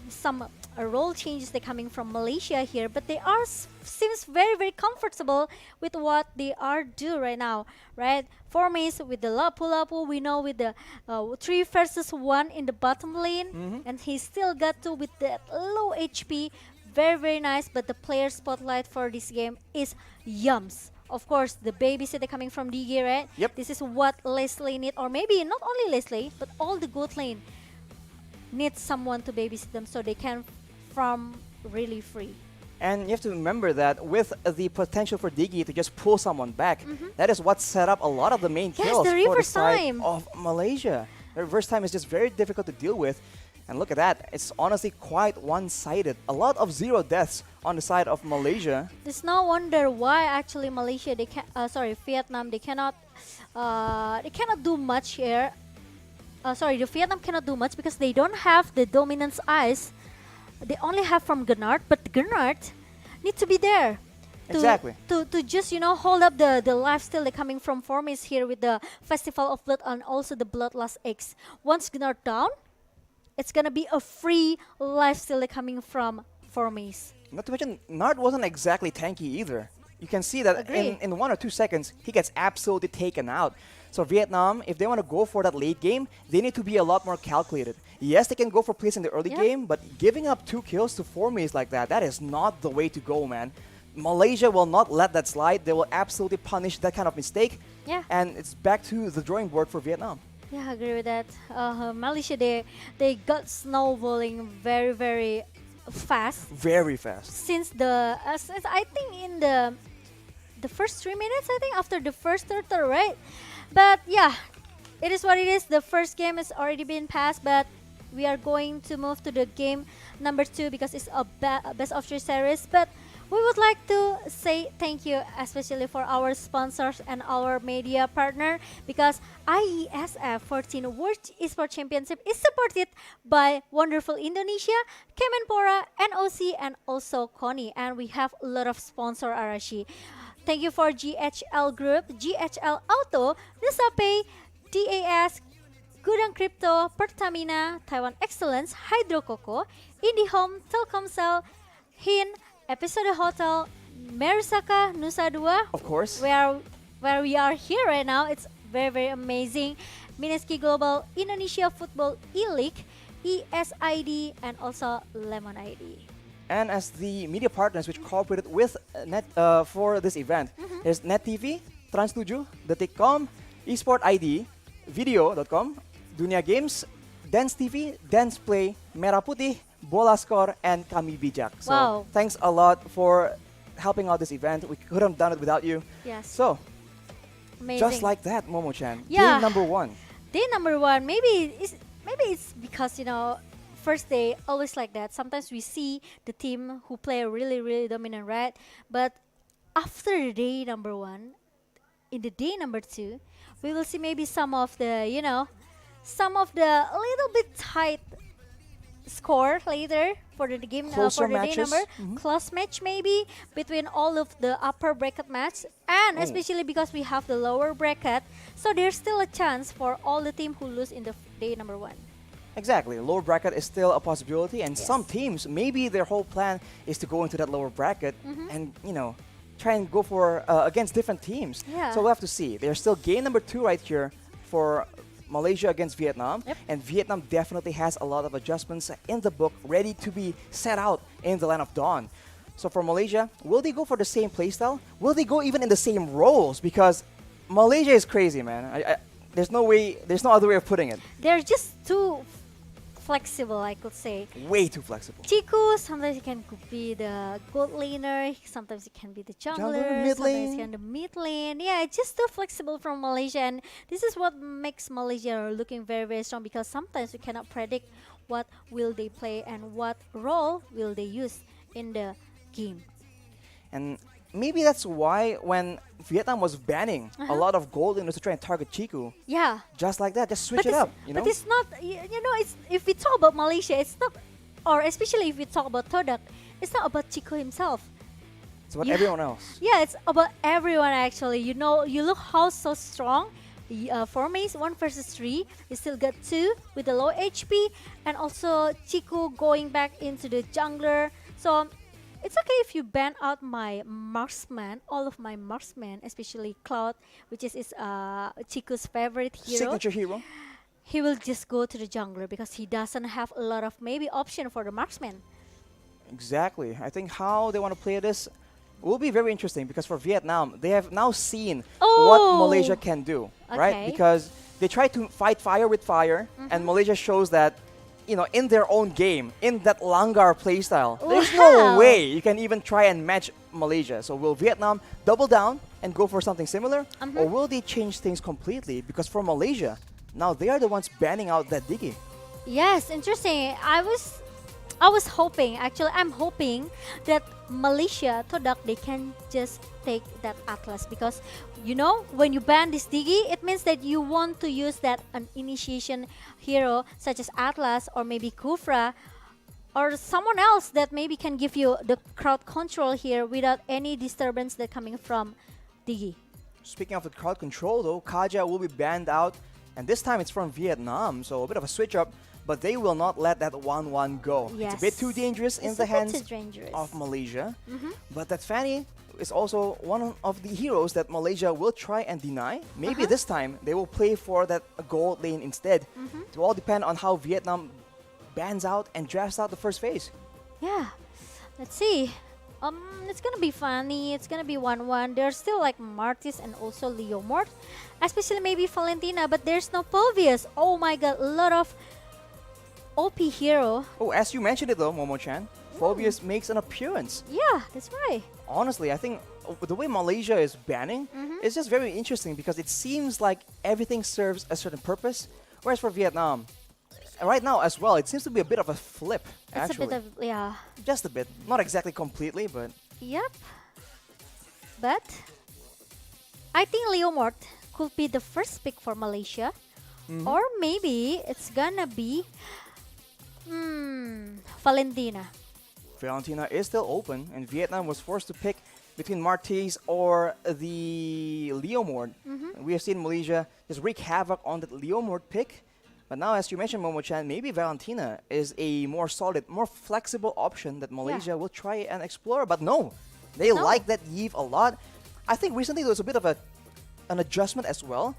some role changes that coming from Malaysia here, but they are seems very, very comfortable with what they are do right now, right? 4Maze with the Lapu-Lapu, we know with the 3 versus 1 in the bottom lane, and he still got to with that low HP. Very, very nice, but the player spotlight for this game is Yums. Of course, the babysitter coming from DG, right? Yep. This is what Leslie need, or maybe not only Leslie, but all the good lane need someone to babysit them so they can farm really free. And you have to remember that with the potential for Diggy to just pull someone back, that is what set up a lot of the main kills the for the reverse side time of Malaysia. The reverse time is just very difficult to deal with. And look at that, it's honestly quite one-sided. A lot of 0 deaths on the side of Malaysia. There's no wonder why actually Malaysia, Vietnam, they cannot do much here. The Vietnam cannot do much because they don't have the dominance eyes. They only have from Gnard, but Gnard need to be there. Exactly. To just, hold up the lifesteal that coming from 4Maze here with the Festival of Blood and also the Bloodlust X. Once Gnard down, it's gonna be a free lifesteal coming from 4Maze. Not to mention, Nard wasn't exactly tanky either. You can see that in 1 or 2 seconds, he gets absolutely taken out. So Vietnam, if they want to go for that late game, they need to be a lot more calculated. Yes, they can go for plays in the early game, but giving up 2 kills to 4Maze like that is not the way to go, man. Malaysia will not let that slide. They will absolutely punish that kind of mistake. Yeah. And it's back to the drawing board for Vietnam. Yeah, I agree with that. Malaysia, they got snowballing very, very fast. Very fast. Since I think in the first 3 minutes, I think after the first turtle, right? But yeah, it is what it is. The first game has already been passed, but we are going to move to the game number 2 because it's a best of 3 series. But we would like to say thank you especially for our sponsors and our media partner because IESF 14th World Esports Championship is supported by Wonderful Indonesia, Kemenpora, NOC, and also Koni. And we have a lot of sponsor Arashi. Thank you for GHL Group, GHL Auto, Nusapay, DAS, Gudang Crypto, Pertamina, Taiwan Excellence, Hydro Coco, IndiHome, Telkomsel, Hin, Episode Hotel, Mersaka, Nusa Dua. Of course. Where we are here right now, it's very, very amazing. Mineski Global, Indonesia Football E-League, ESID, and also Lemon ID. And as the media partners which cooperated with Net for this event, there's Net TV, Trans7, Detik.com, Esports ID, Video.com, Dunia Games, Dance TV, Dance Play, Merah Putih, Bola Score, and Kami Bijak. So Wow. thanks a lot for helping out this event. We couldn't have done it without you. Yes. So, Amazing. just like that, Momo-chan. Yeah. Day number 1. Day number 1, maybe it's because, first day always like that. Sometimes we see the team who play really, really dominant, right? But after day number 1, in the day number 2, we will see maybe some of the a little bit tight score later for the game for Closer the matches. day number. Close match maybe between all of the upper bracket match, and especially because we have the lower bracket, so there's still a chance for all the team who lose in the day number 1. Exactly. Lower bracket is still a possibility, and some teams, maybe their whole plan is to go into that lower bracket and, try and go for against different teams. Yeah. So we'll have to see. There's still game number 2 right here for Malaysia against Vietnam. Yep. And Vietnam definitely has a lot of adjustments in the book ready to be set out in the Land of Dawn. So for Malaysia, will they go for the same playstyle? Will they go even in the same roles? Because Malaysia is crazy, man. There's no other way of putting it. They're just too flexible, I could say. Way too flexible. Chiku, sometimes he can be the gold laner, sometimes he can be the jungler, mid sometimes lane. he can the mid lane. Yeah, it's just too flexible from Malaysia, and this is what makes Malaysia looking very, very strong, because sometimes we cannot predict what will they play and what role will they use in the game. And maybe that's why when Vietnam was banning a lot of gold laners to try and target Chiku, Yeah. just like that, just switch it up. But it's not, it's if we talk about Malaysia, it's not, or especially if we talk about Todak, it's not about Chico himself. It's about everyone else. Yeah, it's about everyone actually. You look how so strong. Formation 1 versus 3, you still got 2 with the low HP, and also Chico going back into the jungler. So it's okay if you ban out my marksman, all of my marksmen, especially Cloud, which is Chico's favorite hero. Signature hero. He will just go to the jungler because he doesn't have a lot of maybe option for the marksman. Exactly. I think how they want to play this will be very interesting, because for Vietnam, they have now seen what Malaysia can do, right? Okay. Because they try to fight fire with fire, and Malaysia shows that, in their own game, in that Langar playstyle, there's no way you can even try and match Malaysia. So will Vietnam double down and go for something similar? Or will they change things completely? Because for Malaysia, now they are the ones banning out that Diggy. Yes, interesting. I was hoping, actually, I'm hoping that Malaysia, Todak, they can just take that Atlas, because when you ban this Digi, it means that you want to use that an initiation hero such as Atlas or maybe Kufra or someone else that maybe can give you the crowd control here without any disturbance that coming from Digi. Speaking of the crowd control though, Kaja will be banned out, and this time it's from Vietnam, so a bit of a switch up, but they will not let that 1-1 go. Yes. It's a bit too dangerous in the hands of Malaysia. But that Fanny is also one of the heroes that Malaysia will try and deny. Maybe this time they will play for that gold lane instead. It will all depend on how Vietnam bans out and drafts out the first phase. Yeah, let's see. It's gonna be funny. It's gonna be 1-1. There's still like Martis and also Leo Mort, especially maybe Valentina, but there's no Pelvius. Oh my god, a lot of OP hero. Oh, as you mentioned it though, Momo-chan, Phobius makes an appearance. Yeah, that's right. Honestly, I think the way Malaysia is banning is just very interesting, because it seems like everything serves a certain purpose, whereas for Vietnam, right now as well, it seems to be a bit of a flip, actually. It's a bit of, yeah. Just a bit. Not exactly completely, but... Yep. But I think Leo Mort could be the first pick for Malaysia. Or maybe it's gonna be Valentina. Valentina is still open, and Vietnam was forced to pick between Martis or the Leomord. We have seen Malaysia just wreak havoc on that Leomord pick. But now, as you mentioned, Momo-chan, maybe Valentina is a more solid, more flexible option that Malaysia will try and explore. But no, they like that Eve a lot. I think recently there was a bit of an adjustment as well.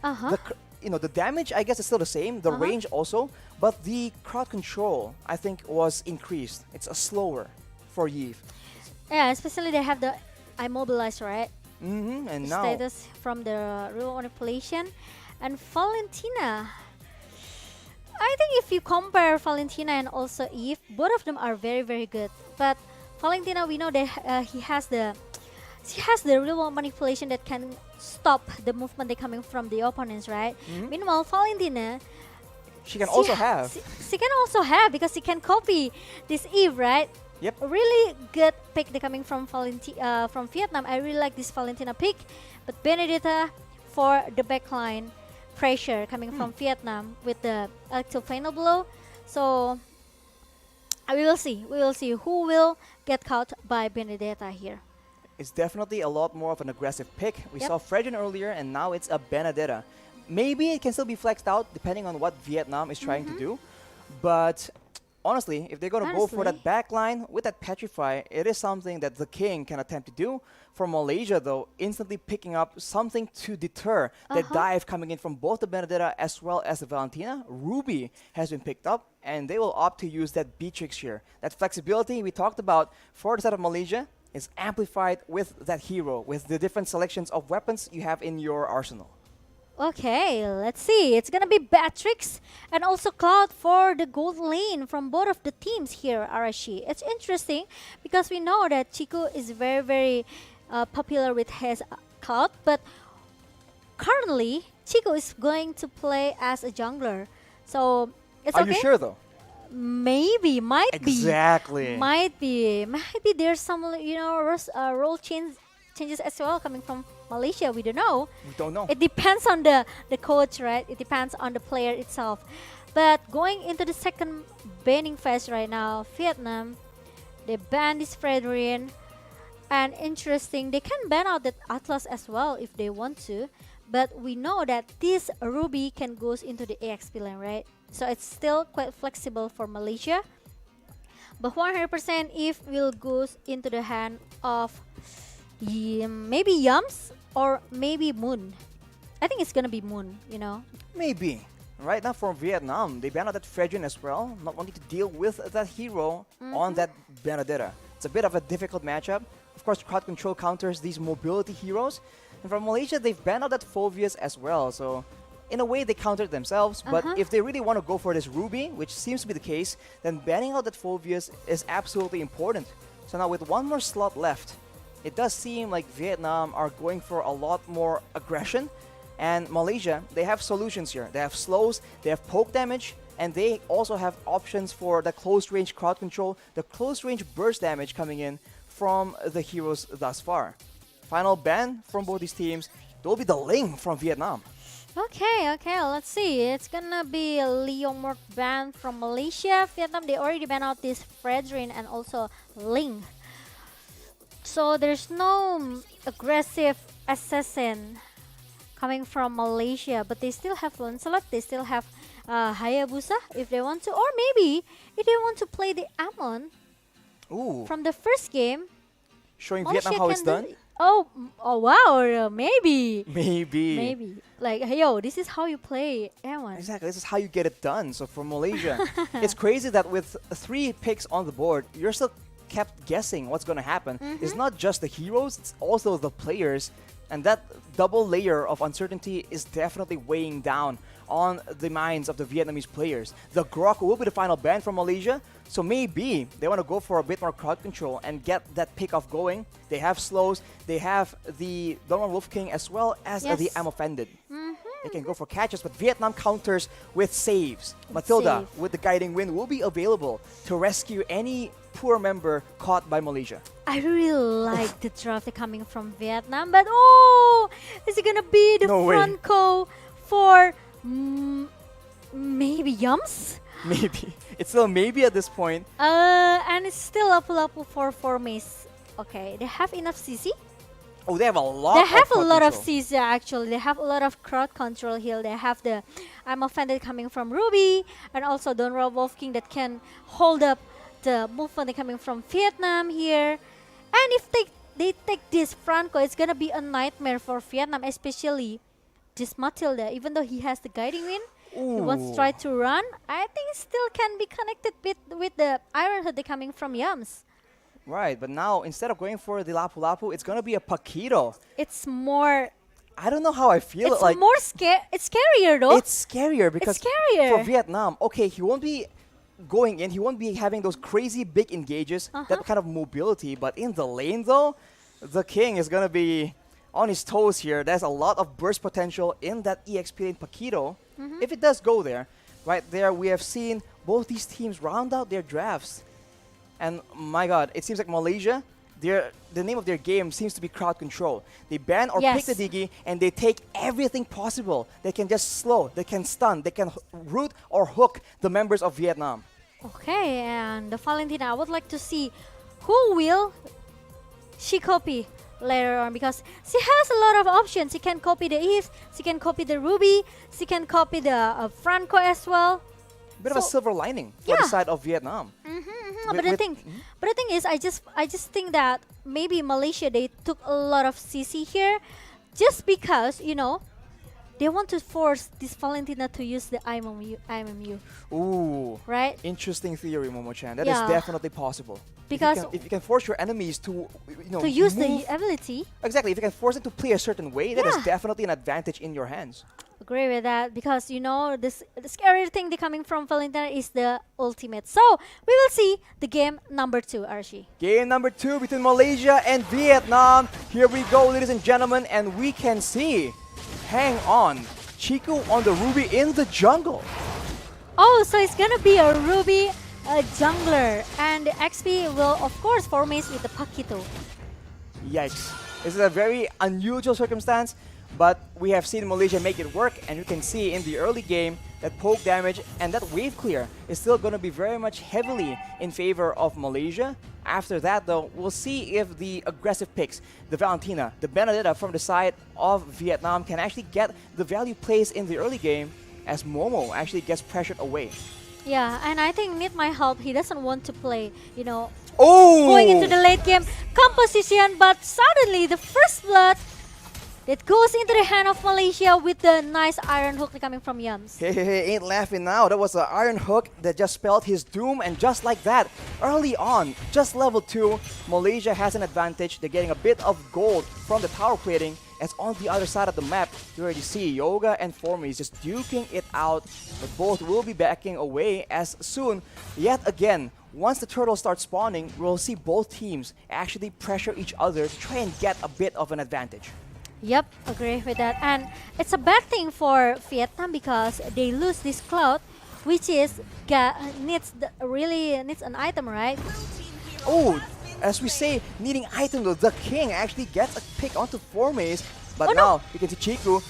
The damage, I guess, is still the same. The range also. But the crowd control, I think, was increased. It's a slower for Eve. Yeah, especially they have the immobilize, right? And now Status from the real manipulation. And Valentina, I think if you compare Valentina and also Eve, both of them are very, very good. But Valentina, we know that she has the real manipulation that can stop the movement they coming from the opponents, right? Meanwhile, Valentina, she can also have because she can copy this Eve, right? Yep. A really good pick they coming from from Vietnam. I really like this Valentina pick, but Benedetta for the backline pressure coming from Vietnam with the final blow. So we will see who will get caught by Benedetta here. It's definitely a lot more of an aggressive pick. We saw Fredrin earlier, and now it's a Benedetta. Maybe it can still be flexed out depending on what Vietnam is trying to do. But honestly, if they're going to go for that backline with that Petrify, it is something that the King can attempt to do. For Malaysia, though, instantly picking up something to deter that dive coming in from both the Benedetta as well as the Valentina. Ruby has been picked up, and they will opt to use that Beatrix here. That flexibility we talked about for the side of Malaysia is amplified with that hero, with the different selections of weapons you have in your arsenal. Okay, let's see. It's gonna be Beatrix and also Cloud for the gold lane from both of the teams here, Arashi. It's interesting because we know that Chico is very, very popular with his Cloud, but currently Chico is going to play as a jungler. So it's okay. Are you sure though? Maybe, might be. Might be there's some, role changes as well coming from Malaysia. We don't know. It depends on the coach, right? It depends on the player itself. But going into the second banning phase right now, Vietnam, they ban this Fredrin. And interesting, they can ban out that Atlas as well if they want to. But we know that this Ruby can go into the AXP lane, right? So it's still quite flexible for Malaysia. But 100% if will goes into the hand of maybe Yums or maybe Moon. I think it's gonna be Moon, Maybe. Right now for Vietnam, they banned out that Fredrin as well, not wanting to deal with that hero on that Benedetta. It's a bit of a difficult matchup. Of course, crowd control counters these mobility heroes. And from Malaysia, they've banned out that Phoveus as well. So in a way, they countered themselves. But if they really want to go for this Ruby, which seems to be the case, then banning out that Phoveus is absolutely important. So now with one more slot left, it does seem like Vietnam are going for a lot more aggression. And Malaysia, they have solutions here. They have slows, they have poke damage, and they also have options for the close range crowd control, the close range burst damage coming in from the heroes thus far. Final ban from both these teams, it will be the Ling from Vietnam. Okay, let's see. It's gonna be a Leomorph ban from Malaysia. Vietnam, they already banned out this Fredrin and also Ling. So there's no aggressive assassin coming from Malaysia, but they still have Lancelot, they still have Hayabusa if they want to, or maybe if they want to play the Amon from the first game. Showing Vietnam how it's done? Oh wow, maybe. Maybe. Like, hey, yo, this is how you play Amon. Exactly, this is how you get it done. So for Malaysia, it's crazy that with 3 picks on the board, you're still kept guessing what's going to happen. It's not just the heroes, it's also the players. And that double layer of uncertainty is definitely weighing down on the minds of the Vietnamese players. The Grok will be the final ban from Malaysia, so maybe they want to go for a bit more crowd control and get that pick off going. They have slows, they have the Donald Wolf King as well as the Am Offended. They can go for catches, but Vietnam counters with saves. Matilda with the Guiding Wind will be available to rescue any poor member caught by Malaysia. I really like the draft coming from Vietnam, but is it gonna be the Franco for maybe Yums? Maybe. It's still maybe at this point. And it's still Lapu-Lapu for Mace. Okay, they have enough CC. Oh, they have a lot. They have a crowd lot of control. CZ actually. They have a lot of crowd control here. They have the I'm offended coming from Ruby, and also Donra Wolf King that can hold up the movement coming from Vietnam here. And if they take this Franco, it's gonna be a nightmare for Vietnam, especially this Matilda. Even though he has the guiding wind, he wants to try to run. I think still can be connected with the Iron Hood coming from Yams. Right, but now instead of going for the Lapu Lapu, it's gonna be a Paquito. It's more. I don't know how I feel. It's like more It's scarier though. It's scarier because for Vietnam, okay, he won't be going in. He won't be having those crazy big engages, that kind of mobility. But in the lane though, the King is gonna be on his toes here. There's a lot of burst potential in that EXP lane Paquito. If it does go there, right there, we have seen both these teams round out their drafts. And my God, it seems like Malaysia, the name of their game seems to be crowd control. They ban or pick the Digi and they take everything possible. They can just slow, they can stun, they can root or hook the members of Vietnam. Okay, and the Valentina, I would like to see who will she copy later on, because she has a lot of options. She can copy the Eve, she can copy the Ruby, she can copy the Franco as well. Bit of a silver lining for the side of Vietnam. But the thing is, I just think that maybe Malaysia, they took a lot of CC here, just because they want to force this Valentina to use the IMMU. Ooh, right? Interesting theory, Momo-chan. That is definitely possible. Because if you can force your enemies to to use the ability. Exactly, if you can force them to play a certain way, that is definitely an advantage in your hands. Agree with that, because the scary thing coming from Valentina is the ultimate. So we will see the game number 2, Archie. Game number 2 between Malaysia and Vietnam. Here we go, ladies and gentlemen, and we can see, hang on, Chico on the Ruby in the jungle. Oh, so it's gonna be a Ruby jungler, and XP will of course formace with the Paquito. Yikes. This is a very unusual circumstance, but we have seen Malaysia make it work, and you can see in the early game that poke damage and that wave clear is still going to be very much heavily in favor of Malaysia. After that though, we'll see if the aggressive picks, the Valentina, the Benedetta from the side of Vietnam can actually get the value plays in the early game as Momo actually gets pressured away. Yeah, and I think Need My Help, he doesn't want to play, going into the late game composition, but suddenly the first blood that goes into the hand of Malaysia with the nice Iron Hook coming from Yams. Hey, ain't laughing now. That was an Iron Hook that just spelled his doom, and just like that, early on, just level 2, Malaysia has an advantage. They're getting a bit of gold from the tower plating, as on the other side of the map, you already see Yoga and Formis just duking it out, but both will be backing away as soon, yet again, once the turtle starts spawning, we'll see both teams actually pressure each other to try and get a bit of an advantage. Yep, agree with that. And it's a bad thing for Vietnam because they lose this cloud, which is really needs an item, right? Oh, as we say, needing item though, the King actually gets a pick onto Formace, but now you can see Chiku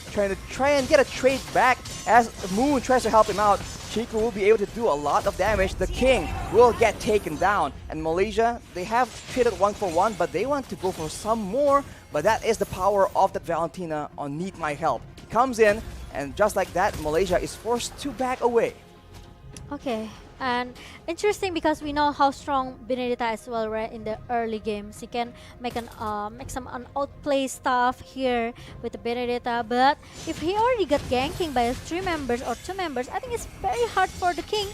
try and get a trade back as Moon tries to help him out. Chiku will be able to do a lot of damage. The King will get taken down, and Malaysia, they have traded 1-for-1, but they want to go for some more. But that is the power of that Valentina on Need My Help. He comes in, and just like that, Malaysia is forced to back away. Okay, and interesting because we know how strong Benedetta as well, right? In the early games, he can make some outplay stuff here with the Benedetta. But if he already got ganking by 3 members or 2 members, I think it's very hard for the King,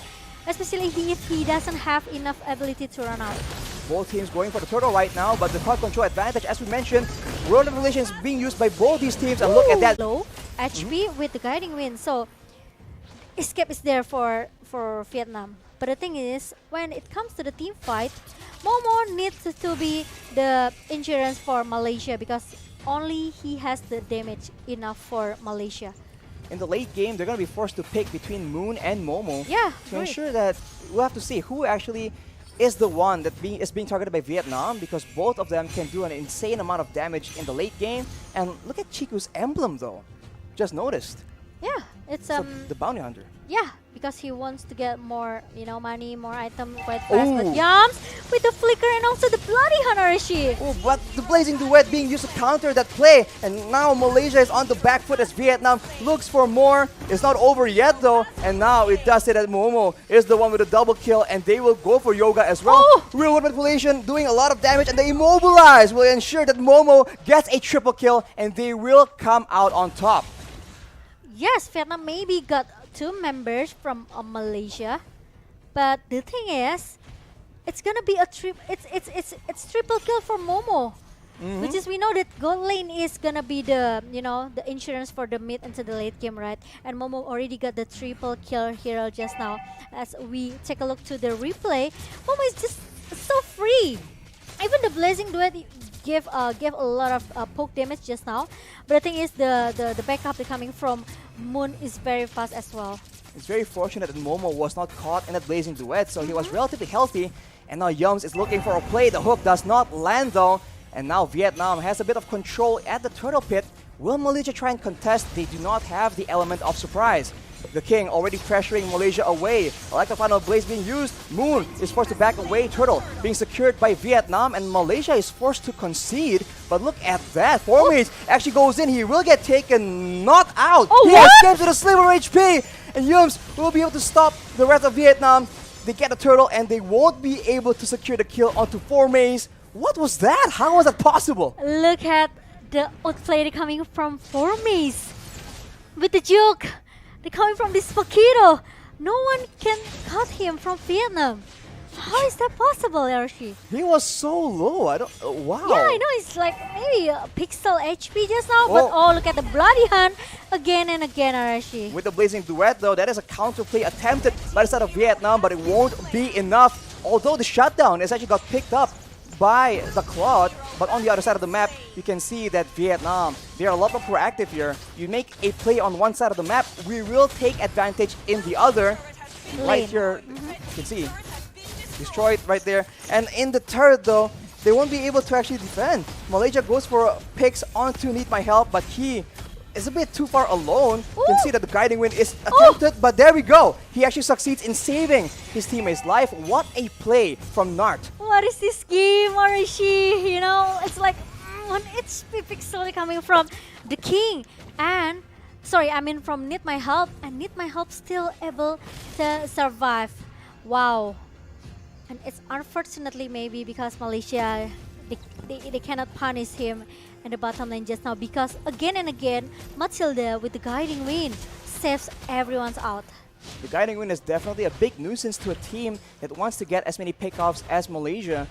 especially if he doesn't have enough ability to run out. Both teams going for the turtle right now, but the crowd control advantage, as we mentioned, World Revelation is being used by both these teams, and look at that. Low HP with the guiding wind, so escape is there for Vietnam. But the thing is, when it comes to the team fight, Momo needs to be the insurance for Malaysia because only he has the damage enough for Malaysia. In the late game, they're going to be forced to pick between Moon and Momo to ensure that we'll have to see who actually is the one that is being targeted by Vietnam, because both of them can do an insane amount of damage in the late game. And look at Chiku's emblem though. Just noticed. Yeah, It's So the bounty hunter. Yeah, because he wants to get more, money, more item quite fast. But Yams with the flicker and also the bloody Hanarashi. Oh, but the blazing duet being used to counter that play, and now Malaysia is on the back foot as Vietnam looks for more. It's not over yet though, and now it does it that Momo is the one with a double kill, and they will go for Yoga as well. Real world manipulation doing a lot of damage, and the immobilize will ensure that Momo gets a triple kill, and they will come out on top. Yes, Vietnam maybe got 2 members from Malaysia, but the thing is, it's gonna be a it's triple kill for Momo, which is we know that gold lane is gonna be the the insurance for the mid into the late game, right? And Momo already got the triple kill here just now. As we take a look to the replay, Momo is just so free. Even the blazing duet gave a lot of poke damage just now, but the thing is the backup coming from Moon is very fast as well. It's very fortunate that Momo was not caught in that blazing duet, so he was relatively healthy. And now Yums is looking for a play. The hook does not land though, and now Vietnam has a bit of control at the turtle pit. Will Malaysia try and contest? They do not have the element of surprise. The King already pressuring Malaysia away. Like the final blaze being used, Moon is forced to back away. Turtle being secured by Vietnam, and Malaysia is forced to concede. But look at that. Formage actually goes in. He will get taken, not out. He escapes with a sliver HP. And Yums will be able to stop the rest of Vietnam. They get the turtle, and they won't be able to secure the kill onto Formage. What was that? How was that possible? Look at the outplay coming from Formage with the juke. They're coming from this Fakiro. No one can cut him from Vietnam. How is that possible, Arashi? He was so low. I don't. Wow. Yeah, I know. It's like maybe a pixel HP just now. But look at the bloody hand again and again, Arashi. With the blazing duet, though, that is a counterplay attempted by the side of Vietnam, but it won't be enough. Although the shutdown has actually got picked up by the Claude, but on the other side of the map, you can see that Vietnam, they are a lot more proactive here. You make a play on one side of the map, we will take advantage in the other. Right here, you can see, destroyed right there. And in the turret though, they won't be able to actually defend. Malaysia goes for picks onto Need My Help, but he is a bit too far alone. You can see that the guiding wind is attempted, but there we go. He actually succeeds in saving his teammate's life. What a play from Nart. What is this game, Arishi? It's like 1 HP pixel coming from the King. And, from Need My Help. And Need My Help still able to survive. Wow. And it's unfortunately maybe because Malaysia, they cannot punish him in the bottom lane just now, because again and again, Matilda with the guiding wind saves everyone's out. The guiding wind is definitely a big nuisance to a team that wants to get as many pickoffs as Malaysia.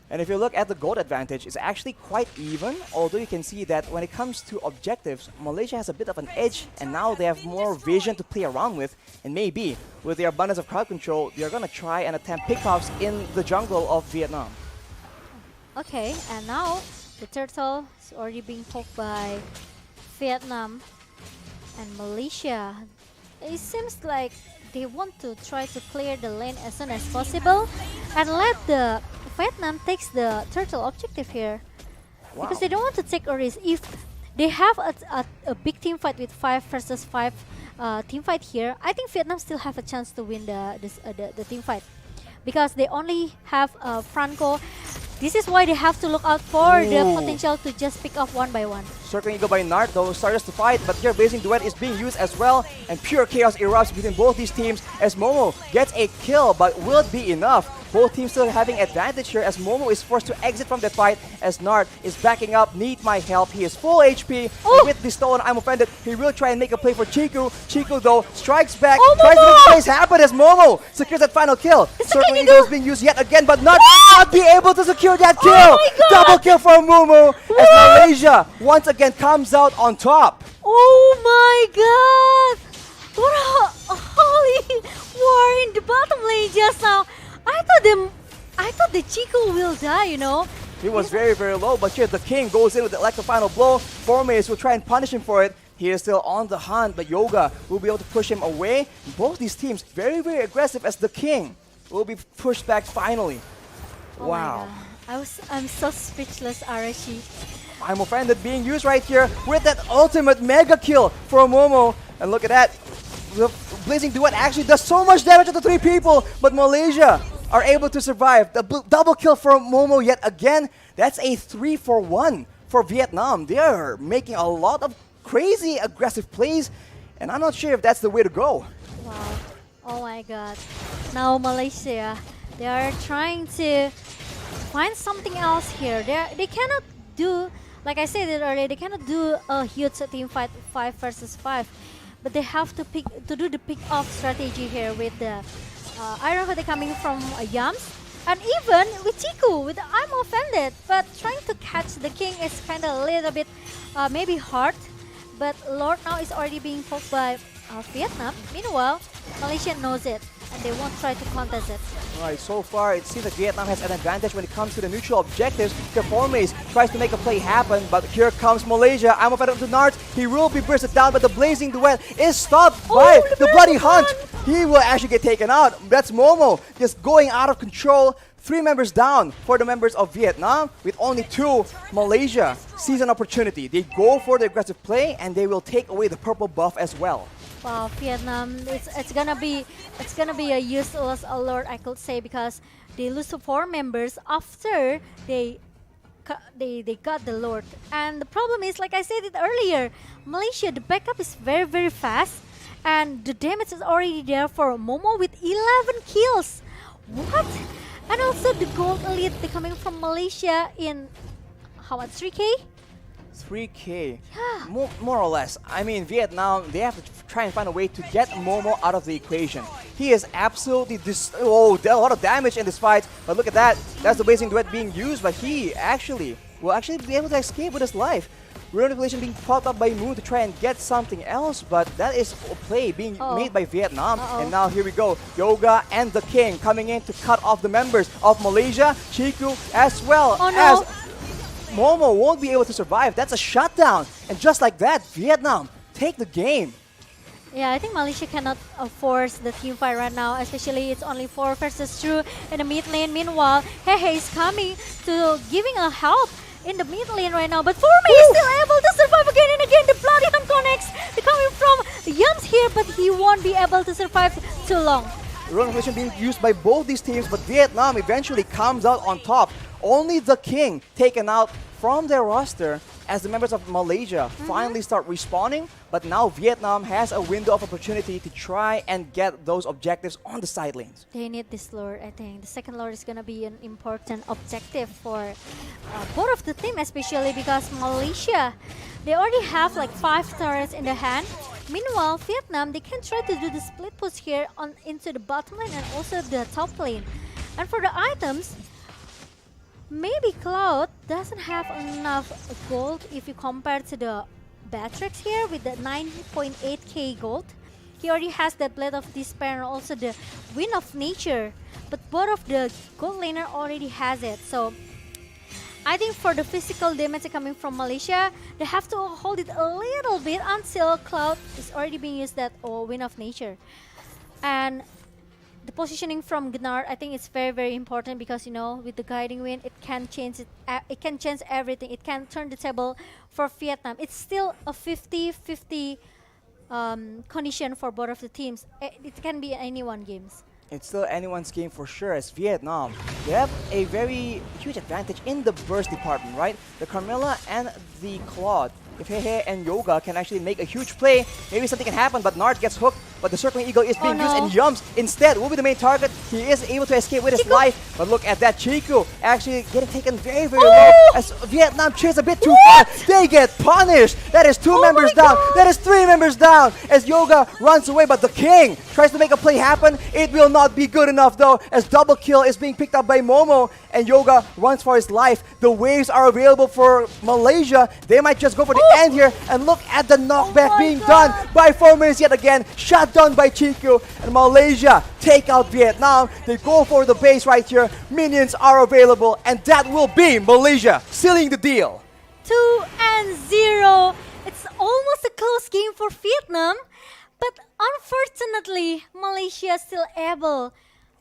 And if you look at the gold advantage, it's actually quite even, although you can see that when it comes to objectives, Malaysia has a bit of an edge, and now they have more vision to play around with, and maybe with their abundance of crowd control, they're gonna try and attempt pickoffs in the jungle of Vietnam. Okay, and now the turtle is already being poked by Vietnam and Malaysia. It seems like they want to try to clear the lane as soon as possible and let the Vietnam takes the turtle objective here. Because they don't want to take a risk. If they have a big team fight with 5 versus 5 team fight here, I think Vietnam still have a chance to win the team fight. Because they only have Franco. This is why they have to look out for the potential to just pick off one by one. Circling Eagle by Nart, though, starts to fight, but here Blazing Duet is being used as well, and pure chaos erupts between both these teams as Momo gets a kill, but will it be enough? Both teams still having advantage here as Momo is forced to exit from the fight as Nart is backing up. Need My Help. He is full HP. And with the stolen I'm Offended, he will try and make a play for Chiku. Chiku, though, strikes back, tries to make plays happen as Momo secures that final kill. Circling Eagle is being used yet again, but not be able to secure that kill. Double kill for Momo as Malaysia once again comes out on top. Oh my god! What a holy war in the bottom lane just now. I thought the Chico will die, you know. He was very, very low, but here the King goes in with the electro final blow. Formace will try and punish him for it. He is still on the hunt, but Yoga will be able to push him away. Both these teams very, very aggressive as the King will be pushed back finally. Oh wow. I'm so speechless, Arashi. I'm Offended being used right here with that ultimate mega kill for Momo. And look at that. The Blazing Duet actually does so much damage to the 3 people, but Malaysia are able to survive. The double kill for Momo yet again. That's a 3-for-1 for Vietnam. They are making a lot of crazy aggressive plays, and I'm not sure if that's the way to go. Wow. Oh my god. Now Malaysia, they are trying to find something else here. They cannot do, like I said it earlier, they cannot do a huge team fight 5 versus 5. But they have to do the pick off strategy here with the Iron Hoodie coming from Yams. And even with Chiku, with the I'm offended. But trying to catch the king is kind of a little bit maybe hard. But Lord now is already being poked by Vietnam. Meanwhile, Malaysia knows it and they won't try to contest it. Right, so far it seems that Vietnam has an advantage when it comes to the neutral objectives. Performance tries to make a play happen, but here comes Malaysia. I'm offended to Nart. He will be bursted down, but the Blazing Duet is stopped by the Bloody Hunt. He will actually get taken out. That's Momo just going out of control. 3 members down for the members of Vietnam, with only 2. Malaysia sees an opportunity. They go for the aggressive play and they will take away the purple buff as well. Wow, Vietnam, it's gonna be a useless alert, I could say, because they lose 4 members after they got the Lord. And the problem is, like I said it earlier, Malaysia, the backup is very fast, and the damage is already there for Momo with 11 kills. What? And also the gold elite, they're coming from Malaysia in how much, 3K? 3K, more or less. I mean, Vietnam, they have to try and find a way to get Momo out of the equation. He is absolutely a lot of damage in this fight, but look at that. That's the Blazing Duet being used, but he will be able to escape with his life. Reunification being propped up by Moon to try and get something else, but that is a play being made by Vietnam. And now here we go, Yoga and the King coming in to cut off the members of Malaysia, Chiku, as well as Momo won't be able to survive. That's a shutdown. And just like that, Vietnam take the game. Yeah, I think Malaysia cannot force the team fight right now, especially it's only 4 versus 2 in the mid lane. Meanwhile, Hehe is coming to giving a help in the mid lane right now, but Forme is still able to survive again and again. The Bloody Hunt connects. They're coming from Yams here, but he won't be able to survive too long. Reunification being used by both these teams, but Vietnam eventually comes out on top. Only the King taken out from their roster as the members of Malaysia finally start respawning, but now Vietnam has a window of opportunity to try and get those objectives on the side lanes. They need this Lord, I think. The second Lord is going to be an important objective for both of the team, especially because Malaysia, they already have like 5 turrets in their hand. Meanwhile, Vietnam, they can try to do the split push here into the bottom lane and also the top lane. And for the items, maybe Cloud doesn't have enough gold if you compare to the Batrix here with the 9.8k gold. He already has that Blade of Despair and also the Wind of Nature. But both of the gold laner already has it. So I think for the physical damage coming from Malaysia, they have to hold it a little bit until Cloud is already being used that Wind of Nature. And the positioning from Gnard, I think it's very important because, you know, with the Guiding Wind, it can change everything. It can turn the table for Vietnam. It's still a 50-50 condition for both of the teams. It can be anyone games. It's still anyone's game for sure, as Vietnam, they have a very huge advantage in the burst department, right? The Carmilla and the Claude. If Hehe and Yoga can actually make a huge play, maybe something can happen, but Nart gets hooked, but the Circling Eagle is being used, and Yums instead will be the main target. He is able to escape with his life, but look at that, Chiku actually getting taken very low, as Vietnam chase a bit too far. They get punished. That is 2 members down. That is 3 members down, as Yoga runs away, but the King tries to make a play happen. It will not be good enough though, as double kill is being picked up by Momo, and Yoga runs for his life. The waves are available for Malaysia. They might just go for the end here, and look at the knockback being done by 4 minutes yet again. Shut down by Chiku, and Malaysia take out Vietnam. They go for the base right here. Minions are available, and that will be Malaysia sealing the deal. 2-0. It's almost a close game for Vietnam, but unfortunately, Malaysia is still able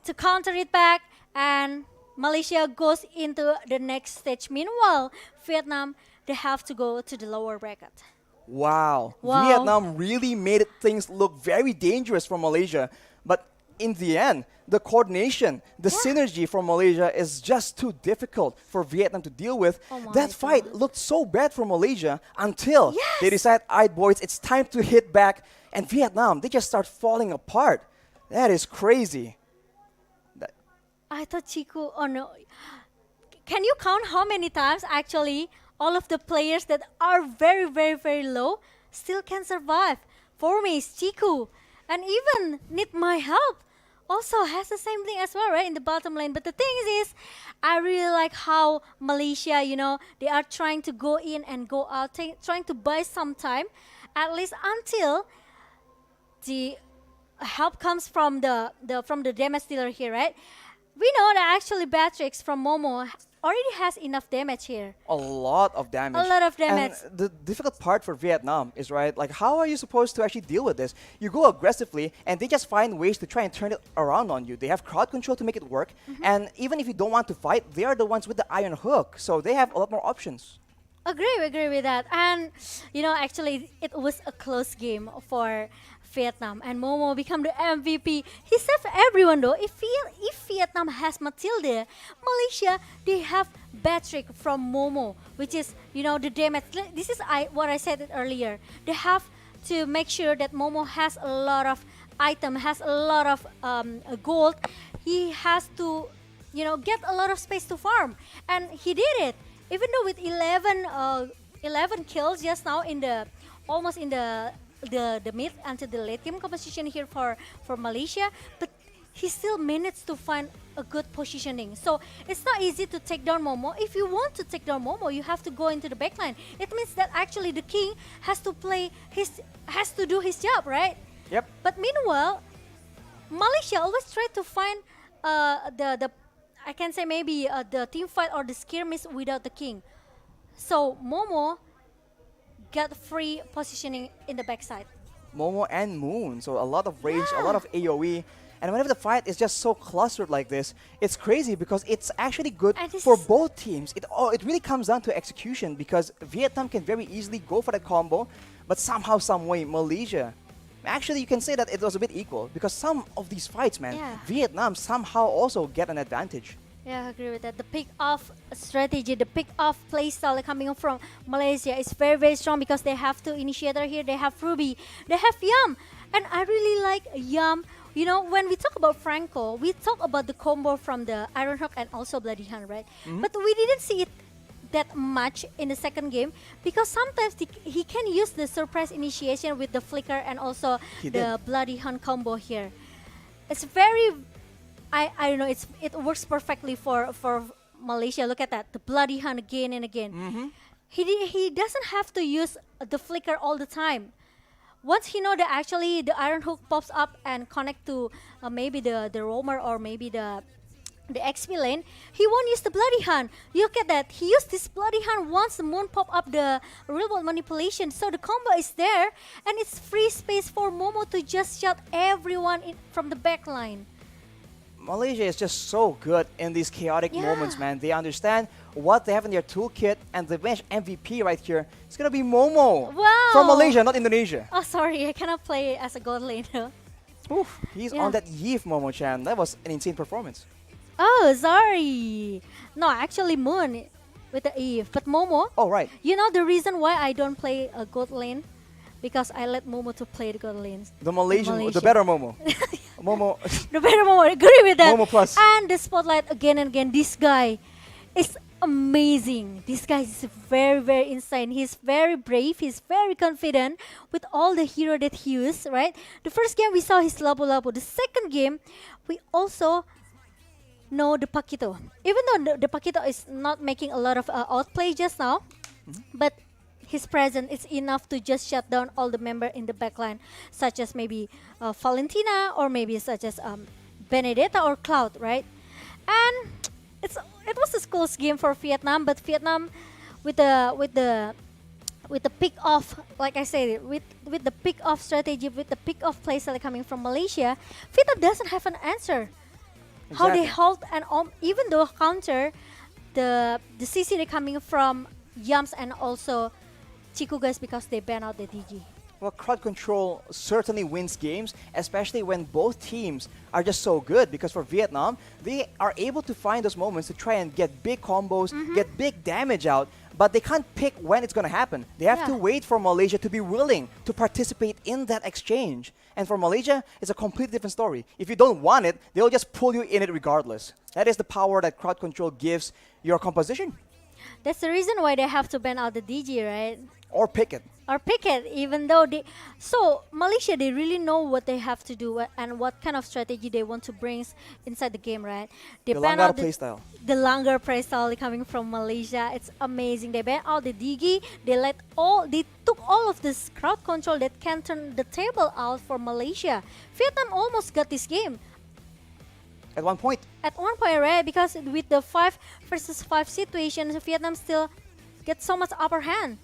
to counter it back, and Malaysia goes into the next stage. Meanwhile, Vietnam, they have to go to the lower bracket. Wow. Wow. Vietnam really made things look very dangerous for Malaysia. But in the end, the coordination, the synergy for Malaysia is just too difficult for Vietnam to deal with. That fight looked so bad for Malaysia until they decide, all right, boys, it's time to hit back. And Vietnam, they just start falling apart. That is crazy. I thought Chiku, oh no. Can you count how many times actually all of the players that are very, very, very low still can survive? For me, it's Chiku. And even need my help also has the same thing as well, right, in the bottom lane. But the thing is I really like how Malaysia, you know, they are trying to go in and go out, trying to buy some time, at least until the help comes from the damage dealer here, right? We know that actually Batrix from Momo already has enough damage here. A lot of damage. A lot of damage. And the difficult part for Vietnam is, right, like how are you supposed to actually deal with this? You go aggressively and they just find ways to try and turn it around on you. They have crowd control to make it work. And even if you don't want to fight, they are the ones with the iron hook. So they have a lot more options. Agree with that. And, you know, actually it was a close game for Vietnam, and Momo become the MVP. He saved everyone though. If Vietnam has Matilda, Malaysia, they have Patrick from Momo, which is, you know, the damage. This is what I said earlier. They have to make sure that Momo has a lot of item, has a lot of gold. He has to, you know, get a lot of space to farm, and he did it. Even though with 11 kills just now in the almost in the mid until the late game composition here for Malaysia, but he still managed to find a good positioning. So it's not easy to take down Momo. If you want to take down Momo, you have to go into the backline. It means that actually the king has to do his job, right? Yep. But meanwhile, Malaysia always try to find the I can say maybe the team fight or the skirmish without the king. So Momo got free positioning in the backside. Momo and Moon, so a lot of range, a lot of AoE. And whenever the fight is just so clustered like this, it's crazy because it's actually good for both teams. It really comes down to execution because Vietnam can very easily go for that combo, but somehow, some way, Malaysia. Actually, you can say that it was a bit equal because some of these fights, man, Vietnam somehow also get an advantage. Yeah, I agree with that. The pick-off strategy, the pick-off playstyle coming from Malaysia is very, very strong because they have two initiator here. They have Ruby, they have Yam. And I really like Yam. You know, when we talk about Franco, we talk about the combo from the Iron Hook and also Bloody Hand, right? But we didn't see it that much in the second game because sometimes he can use the surprise initiation with the flicker and also the Bloody Hand combo here. It's very, I don't know, it works perfectly for Malaysia. Look at that, the Bloody Hand again and again. He doesn't have to use the flicker all the time. Once he know that actually the Iron Hook pops up and connect to maybe the roamer or maybe the XP lane, he won't use the Bloody Hand. Look at that, he used this Bloody Hand once the moon pop up the real world manipulation. So the combo is there and it's free space for Momo to just shot everyone from the back line. Malaysia is just so good in these chaotic moments, man. They understand what they have in their toolkit, and the bench MVP right here is gonna be Momo. Wow. From Malaysia, not Indonesia. Oh, sorry, I cannot play as a god laner. Oof, he's on that Yeef Momo-chan. That was an insane performance. Oh, sorry. No, actually Moon with the Eve, but Momo. Oh, right. You know the reason why I don't play a god lane? Because I let Momo to play the god lanes. The Malaysian, the better Momo. Momo. The better Momo, I agree with that. Momo plus. And the spotlight again and again. This guy is amazing. This guy is very, very insane. He's very brave. He's very confident with all the hero that he used, right? The first game we saw his Labu-Labu. The second game, we also know the Paquito. Even though the Paquito is not making a lot of outplay just now, but his presence is enough to just shut down all the members in the backline, such as maybe Valentina or maybe such as Benedetta or Cloud, right? And it was a close game for Vietnam, but Vietnam with the pick off, like I said, with the pick off strategy, with the pick off playstyle coming from Malaysia, Vietnam doesn't have an answer. Exactly. How they hold and even though counter the CC coming from Yams and also Chiku guys because they ban out the DG? Well, crowd control certainly wins games, especially when both teams are just so good. Because for Vietnam, they are able to find those moments to try and get big combos, get big damage out, but they can't pick when it's going to happen. They have to wait for Malaysia to be willing to participate in that exchange. And for Malaysia, it's a completely different story. If you don't want it, they'll just pull you in it regardless. That is the power that crowd control gives your composition. That's the reason why they have to ban out the DG, right? Or pick it. Or pick it, even though they... So, Malaysia, they really know what they have to do and what kind of strategy they want to bring inside the game, right? They The ban Langgar out playstyle. the Langgar playstyle coming from Malaysia. It's amazing. They ban out the DG. They took all of this crowd control that can turn the table out for Malaysia. Vietnam almost got this game. At one point. At one point, right? Because with the 5 versus 5 situation, Vietnam still gets so much upper hand.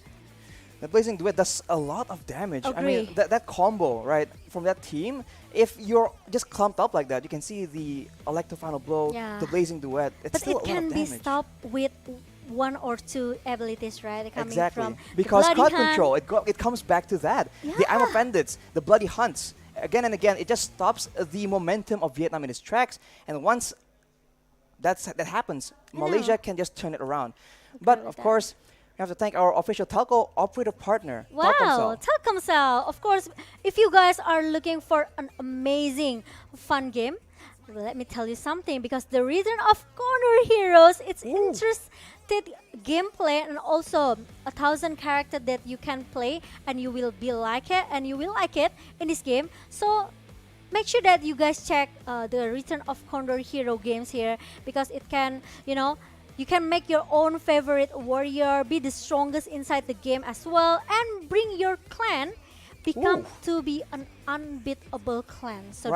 The Blazing Duet does a lot of damage. Agree. I mean, that combo, right, from that team, if you're just clumped up like that, you can see the Electro Final Blow, the Blazing Duet. It's but still it a lot can of be damage. stopped with 1 or 2 abilities, right? Coming Exactly. from Because the crowd Bloody control, it comes back to that. The I'm Offendeds, the Bloody Hunts. Again and again, it just stops the momentum of Vietnam in its tracks. And once that happens, Malaysia can just turn it around. But of course, we have to thank our official telco operator partner, Wow, Telkomsel. Telkomsel. Of course, if you guys are looking for an amazing, fun game, let me tell you something. Because the Return of Condor Heroes, it's interesting gameplay and also 1,000 characters that you can play, and you will like it in this game. So make sure that you guys check the Return of Condor Hero games here, because it can, you can make your own favorite warrior, be the strongest inside the game as well, and bring your clan to be an unbeatable clan. So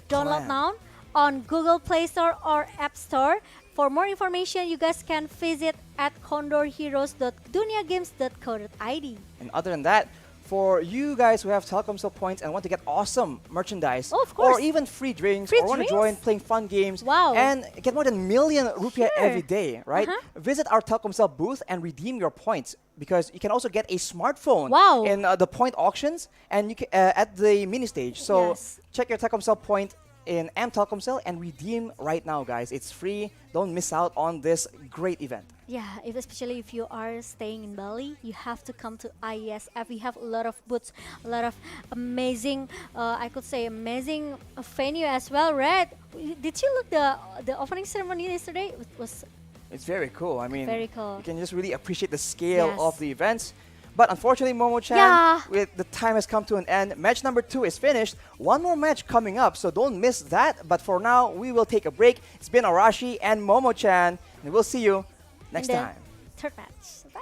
download now on Google Play Store or App Store. For more information, you guys can visit at condorheroes.duniagames.co.id. And other than that, for you guys who have Telkomsel points and want to get awesome merchandise, or even free drinks, or want to join playing fun games, and get more than 1 million rupiah every day, right? Visit our Telkomsel booth and redeem your points, because you can also get a smartphone in the point auctions and you can, at the mini stage. So check your Telkomsel point in Telkomsel and redeem right now, guys. It's free. Don't miss out on this great event. Yeah, especially if you are staying in Bali, you have to come to IESF. We have a lot of booths, a lot of amazing, I could say amazing venue as well, right? Did you look the opening ceremony yesterday? It's very cool. I mean, very cool. You can just really appreciate the scale of the events. But unfortunately, Momo-chan, the time has come to an end. Match number 2 is finished. One more match coming up, so don't miss that. But for now, we will take a break. It's been Arashi and Momo-chan, and we'll see you next time. Third match. Bye.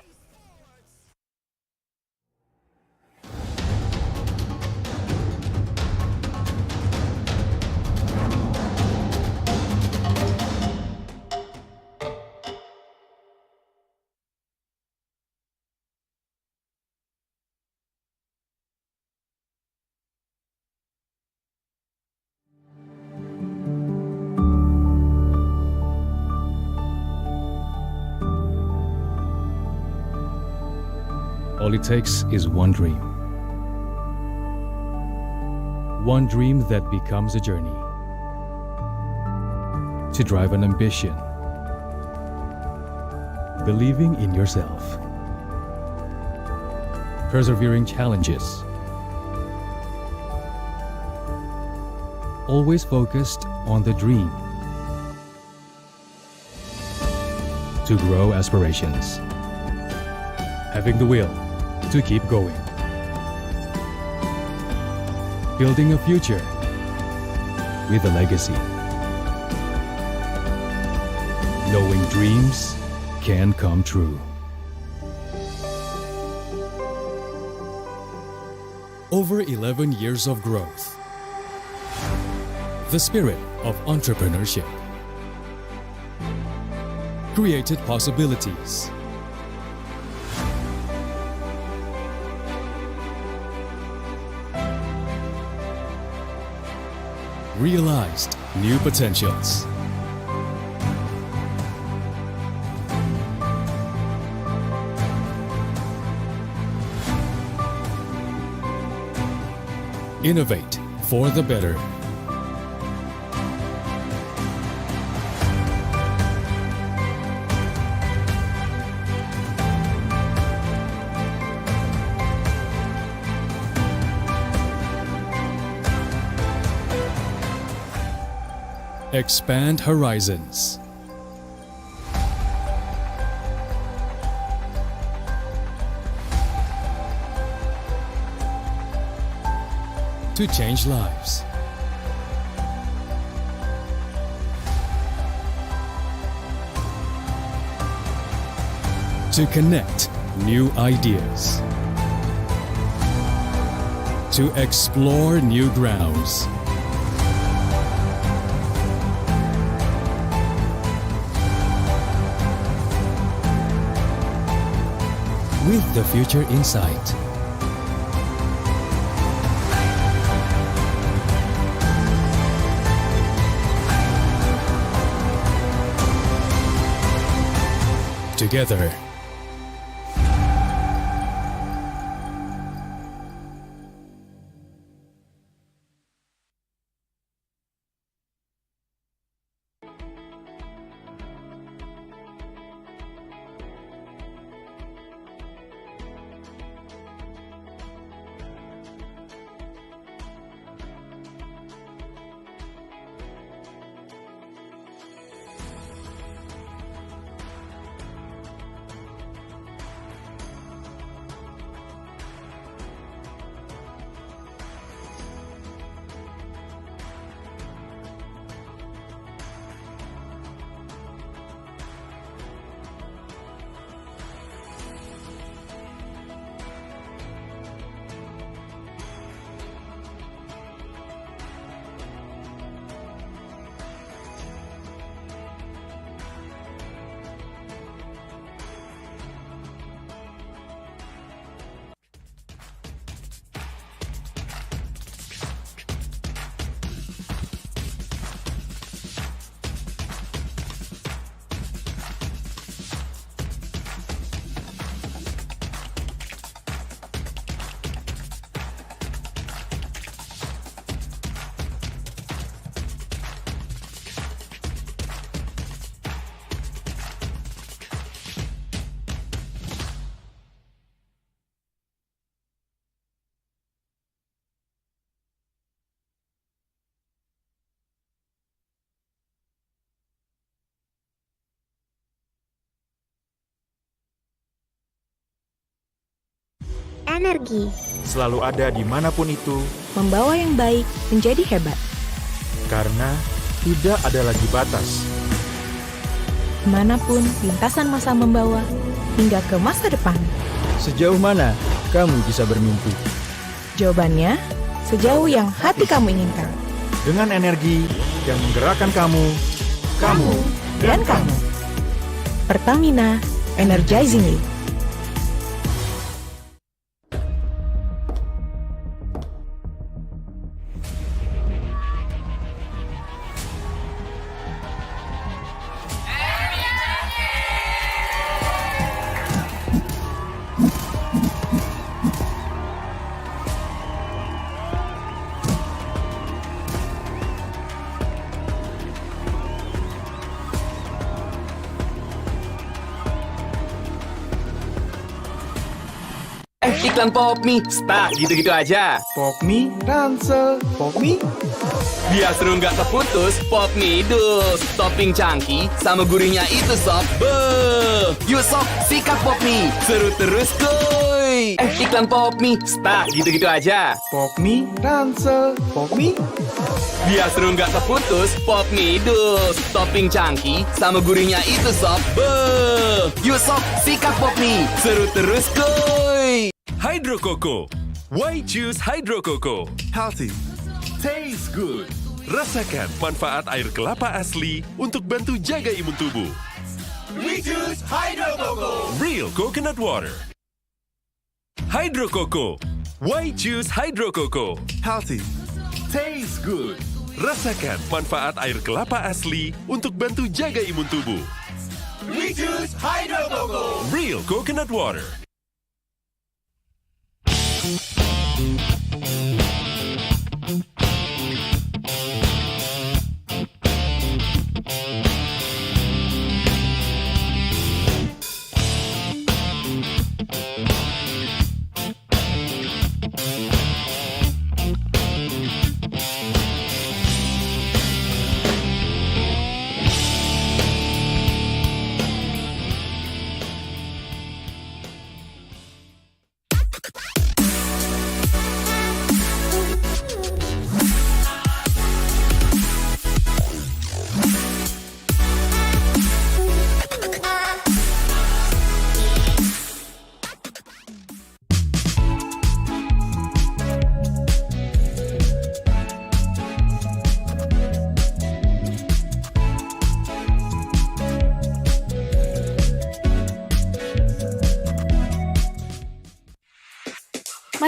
All it takes is one dream. One dream that becomes a journey. To drive an ambition. Believing in yourself. Persevering challenges. Always focused on the dream. To grow aspirations. Having the will to keep going. Building a future with a legacy. Knowing dreams can come true. Over 11 years of growth. The spirit of entrepreneurship. Created possibilities. Realized new potentials. Innovate for the better. Expand horizons. To change lives. To connect new ideas. To explore new grounds. With the future in sight. Together. Energi. Selalu ada dimanapun itu, Membawa yang baik menjadi hebat. karena tidak ada lagi batas. Kemanapun lintasan masa membawa, hingga ke masa depan. Sejauh mana kamu bisa bermimpi? Jawabannya, sejauh yang hati kamu inginkan. Dengan energi yang menggerakkan kamu Dan kamu. Pertamina, energizing you. Iklan Pop Mie, stuck gitu-gitu aja. Pop Mie, Ransel, Pop Mie. Biar seru nggak terputus, Pop Mie dus. Topping cangki sama gurihnya itu sob. Beuh. Yuk sob, sikat Pop Mie. Seru terus kuy. Iklan Pop Mie, stuck gitu-gitu aja. Pop Mie, Ransel, Pop Mie. Biar seru nggak terputus, Pop Mie dus. Topping cangki sama gurihnya itu sob. Beuh. Yuk sob, sikat Pop Mie. Seru terus kuy. Hydro Coco. Why choose Hydro Coco? Healthy, taste good. Rasakan manfaat air kelapa asli untuk bantu jaga imun tubuh. We choose Hydro Coco. Real coconut water. Hydro Coco. Why choose Hydro Coco? Healthy, taste good. Rasakan manfaat air kelapa asli untuk bantu jaga imun tubuh. We choose Hydro Coco. Real coconut water.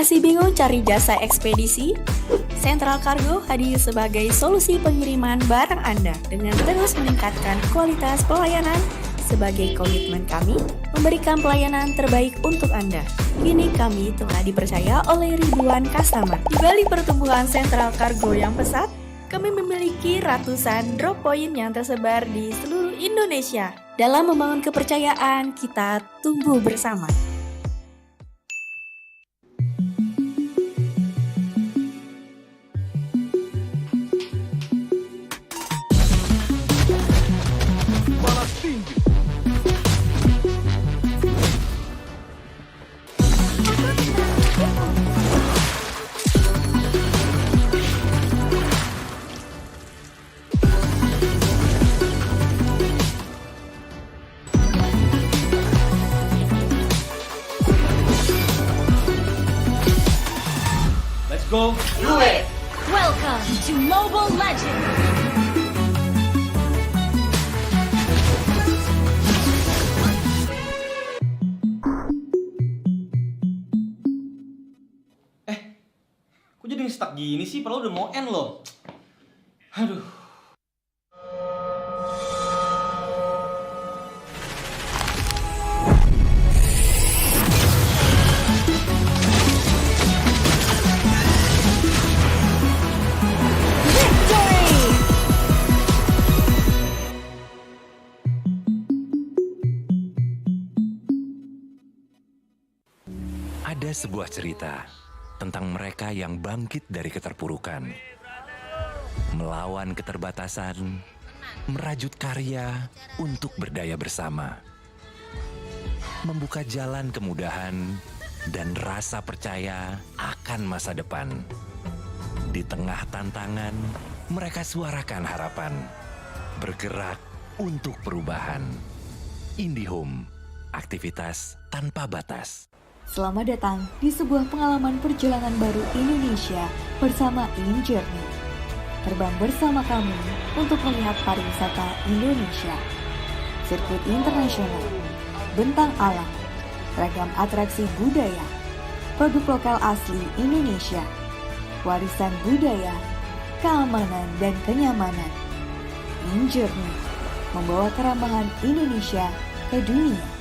Masih bingung cari jasa ekspedisi? Central Cargo hadir sebagai solusi pengiriman barang Anda dengan terus meningkatkan kualitas pelayanan. Sebagai komitmen kami, memberikan pelayanan terbaik untuk Anda. Kini kami telah dipercaya oleh ribuan customer. Di balik pertumbuhan Central Cargo yang pesat, kami memiliki ratusan drop point yang tersebar di seluruh Indonesia. Dalam membangun kepercayaan, kita tumbuh bersama. Go do it! Welcome to Mobile Legends! Kok jadi stuck gini sih? Padahal udah mau end loh. Aduh. Ada sebuah cerita tentang mereka yang bangkit dari keterpurukan, melawan keterbatasan, merajut karya untuk berdaya bersama, membuka jalan kemudahan dan rasa percaya akan masa depan. Di tengah tantangan, mereka suarakan harapan, bergerak untuk perubahan. IndiHome, aktivitas tanpa batas. Selamat datang di sebuah pengalaman perjalanan baru Indonesia bersama InJourney. Terbang bersama kami untuk melihat pariwisata Indonesia. Sirkuit internasional, bentang alam, ragam atraksi budaya, produk lokal asli Indonesia, warisan budaya, keamanan dan kenyamanan. InJourney membawa keramahan Indonesia ke dunia.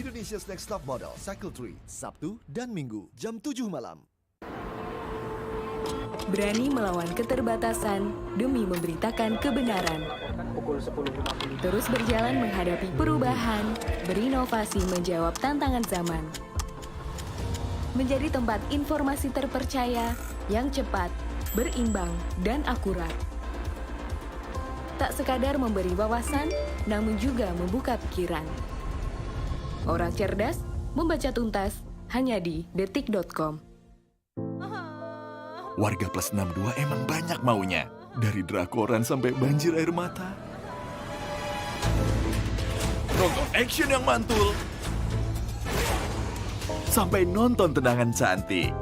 Indonesia's Next Top Model Cycle 3, Sabtu dan Minggu, jam 7 malam. Berani melawan keterbatasan demi memberitakan kebenaran. Terus berjalan menghadapi perubahan, berinovasi menjawab tantangan zaman. Menjadi tempat informasi terpercaya yang cepat, berimbang, dan akurat. Tak sekadar memberi wawasan, namun juga membuka pikiran. Orang cerdas membaca tuntas hanya di detik.com. Warga plus 62 emang banyak maunya. Dari drakoran sampai banjir air mata. Nonton action yang mantul. Sampai nonton tendangan cantik.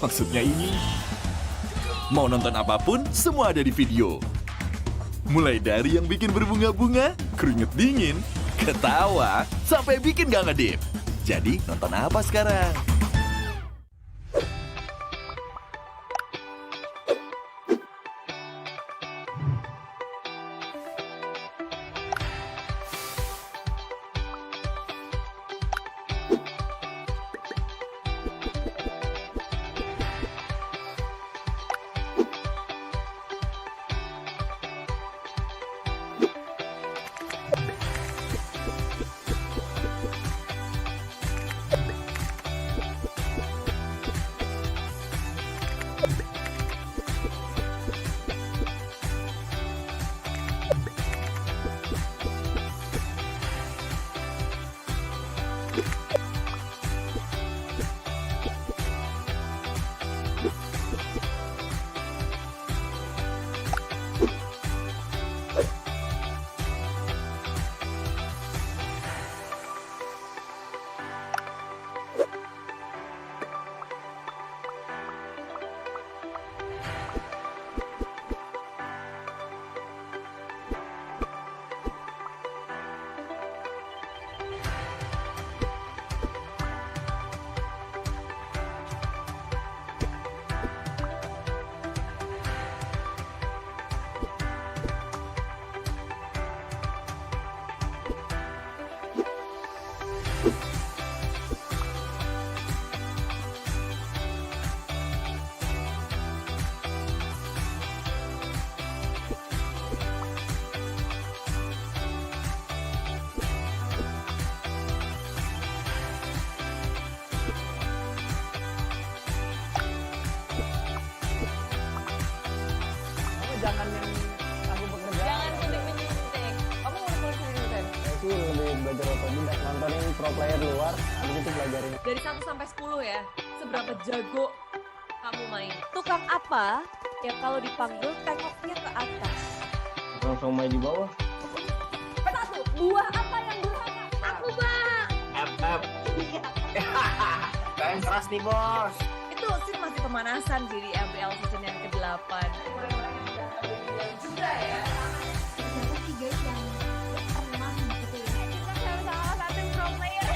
Maksudnya ini Mau nonton apapun, semua ada di video. Mulai dari yang bikin berbunga-bunga, keringet dingin, ketawa, sampai bikin gak ngedip. Jadi nonton apa sekarang? Jangan yang aku bekerja. Jangan suntik-menyuntik. Kamu mau suntik-menyuntik? Saya sih lebih belajar otodidak, nontonin pro player luar, habis itu pelajarin. Dari 1 sampai 10 ya, seberapa jago kamu main? Tukang apa yang kalau dipanggil tengoknya ke atas? Tukang somai di bawah. Satu, buah apa yang durhaka? Aku bang. FF. Kalian keras nih bos. Itu sih masih pemanasan sih di MPL season yang ke-8. Juga ya. Siapa sih guys yang pernah gitu ya? Kita salah satu pro player.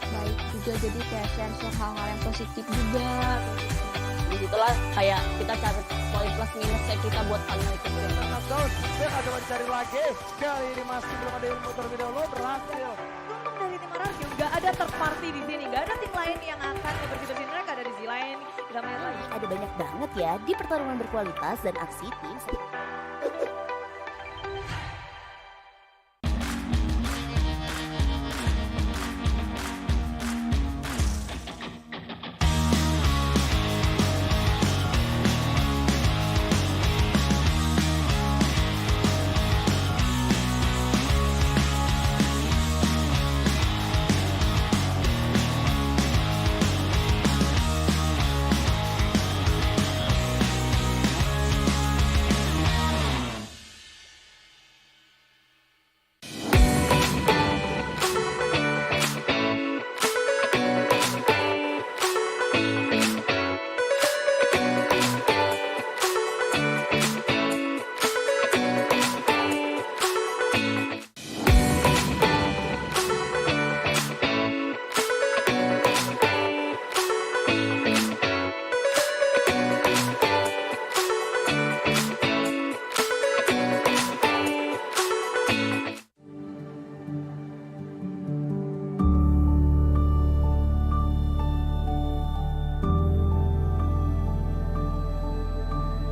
Baik juga, jadi kayak share hal-hal yang positif juga. Disitulah kayak kita cari poin plus minusnya kita buat final itu. Knockdown, dia nggak coba dicari lagi. Kali ini masih belum ada ilmu terlebih dahulu, berhasil. Untung dari tim Ararki nggak ada third party di sini, nggak ada tim lain yang akan bersih-bersih mereka dari sisi lain. Kita main lagi. Ada banyak banget ya di pertarungan berkualitas dan aksi tim.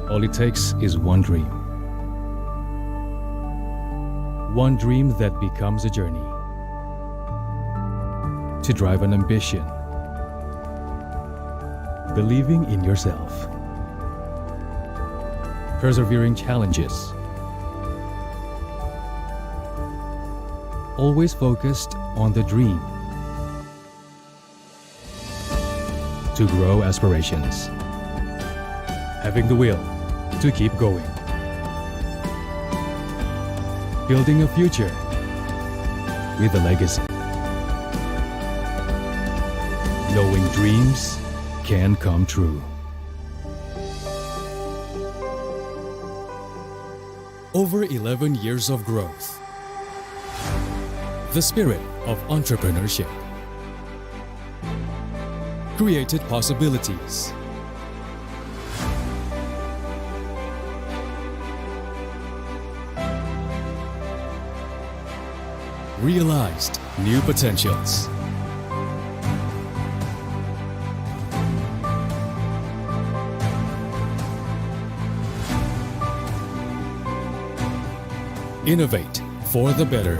All it takes is one dream. One dream that becomes a journey. To drive an ambition. Believing in yourself. Persevering challenges. Always focused on the dream. To grow aspirations. Having the will to keep going. Building a future with a legacy. Knowing dreams can come true. Over 11 years of growth. The spirit of entrepreneurship. Created possibilities. Realized new potentials. Innovate for the better.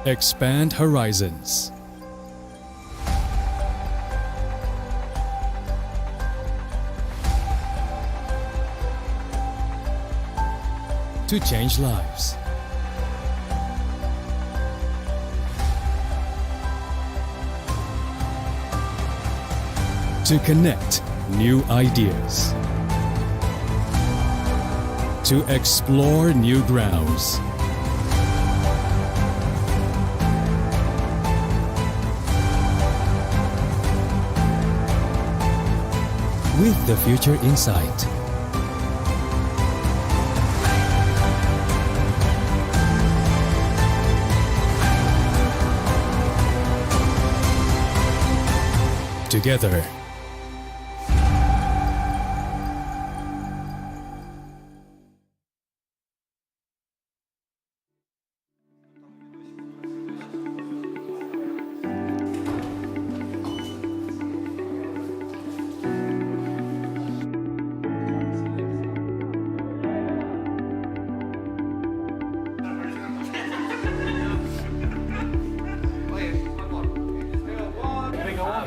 Expand horizons. To change lives. To connect new ideas. To explore new grounds. With the future in sight. Together.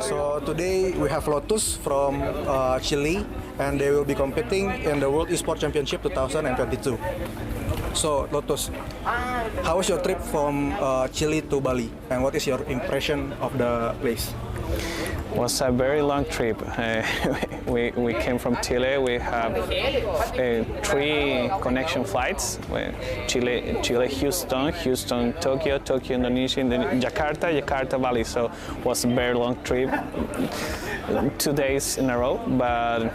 So today we have Lotus from Chile, and they will be competing in the World Esports Championship 2022. So Lotus, how was your trip from Chile to Bali, and what is your impression of the place? Was a very long trip. We came from Chile. We have 3 connection flights: Chile, Houston, Tokyo, Indonesia, and then Jakarta, Bali. So it was a very long trip, 2 days in a row, but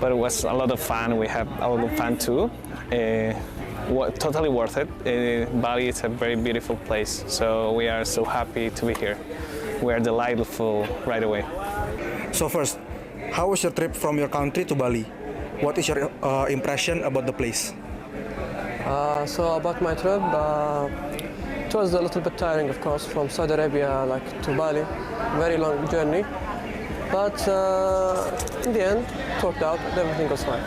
it was a lot of fun. We have a lot of fun too. Totally worth it. Bali is a very beautiful place, so we are so happy to be here. We are delightful right away. So first, how was your trip from your country to Bali? What is your impression about the place? So about my trip, it was a little bit tiring, of course, from Saudi Arabia to Bali. Very long journey, but in the end, it worked out. Everything was fine.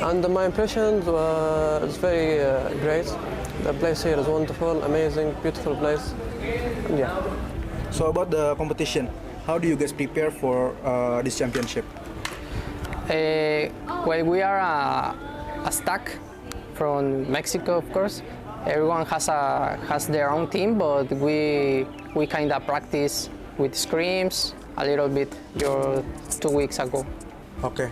And my impression was very great. The place here is wonderful, amazing, beautiful place. And yeah. So about the competition, how do you guys prepare for this championship? Well, we are a stack from Mexico, of course. Everyone has their own team, but we kind of practice with scrims a little bit 2 weeks ago. Okay.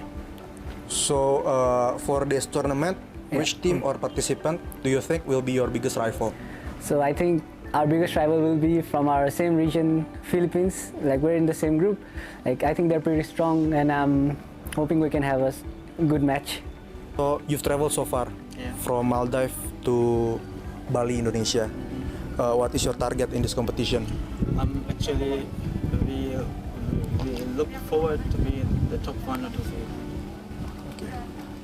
So for this tournament, which team or participant do you think will be your biggest rival? So I think our biggest rival will be from our same region, Philippines. We're in the same group. I think they're pretty strong, and I'm hoping we can have a good match. So you've traveled so far from Maldives to Bali, Indonesia. What is your target in this competition? Actually, we look forward to be in the top 1 or 2. Okay.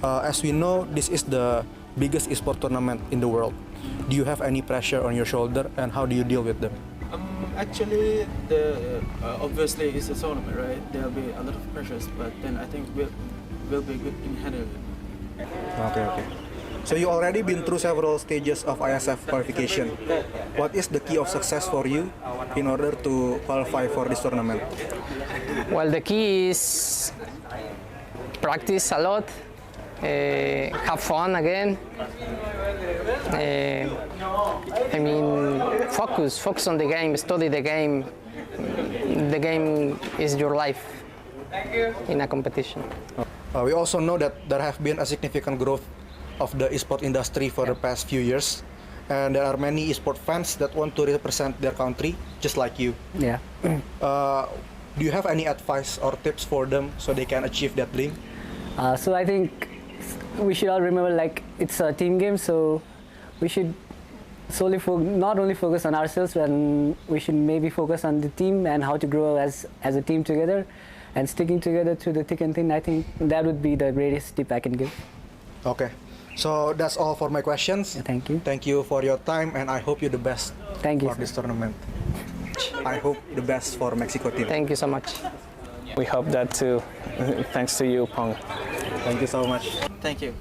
As we know, this is the biggest esports tournament in the world. Do you have any pressure on your shoulder, and how do you deal with them? Actually, obviously it's a tournament, right? There'll be a lot of pressures, but then I think we'll be good in handling it. Okay. So you already been through several stages of IESF qualification. What is the key of success for you in order to qualify for this tournament? Well, the key is practice a lot, have fun again. Focus on the game, study the game. The game is your life in a competition. We also know that there have been a significant growth of the esport industry for the past few years, and there are many esport fans that want to represent their country, just like you. Yeah. Do you have any advice or tips for them so they can achieve that dream? So I think we should all remember, like, it's a team game, so we should solely not only focus on ourselves, but we should maybe focus on the team and how to grow as a team together, and sticking together through the thick and thin. I think that would be the greatest tip I can give. Okay, so that's all for my questions. Thank you. Thank you for your time, and I hope you the best. Thank you, for this tournament. I hope the best for Mexico team. Thank you so much. We hope that too. Thanks to you, Pong. Thank you so much. Thank you.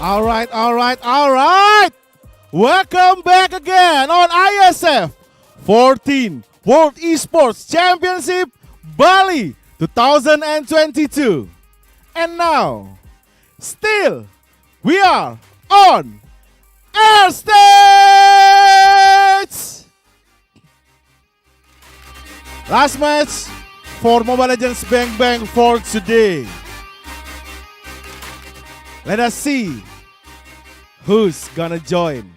All right. Welcome back again on IESF 14th World Esports Championship Bali 2022. And now, still, we are on air stage! Last match for Mobile Legends Bang Bang for today. Let us see who's gonna join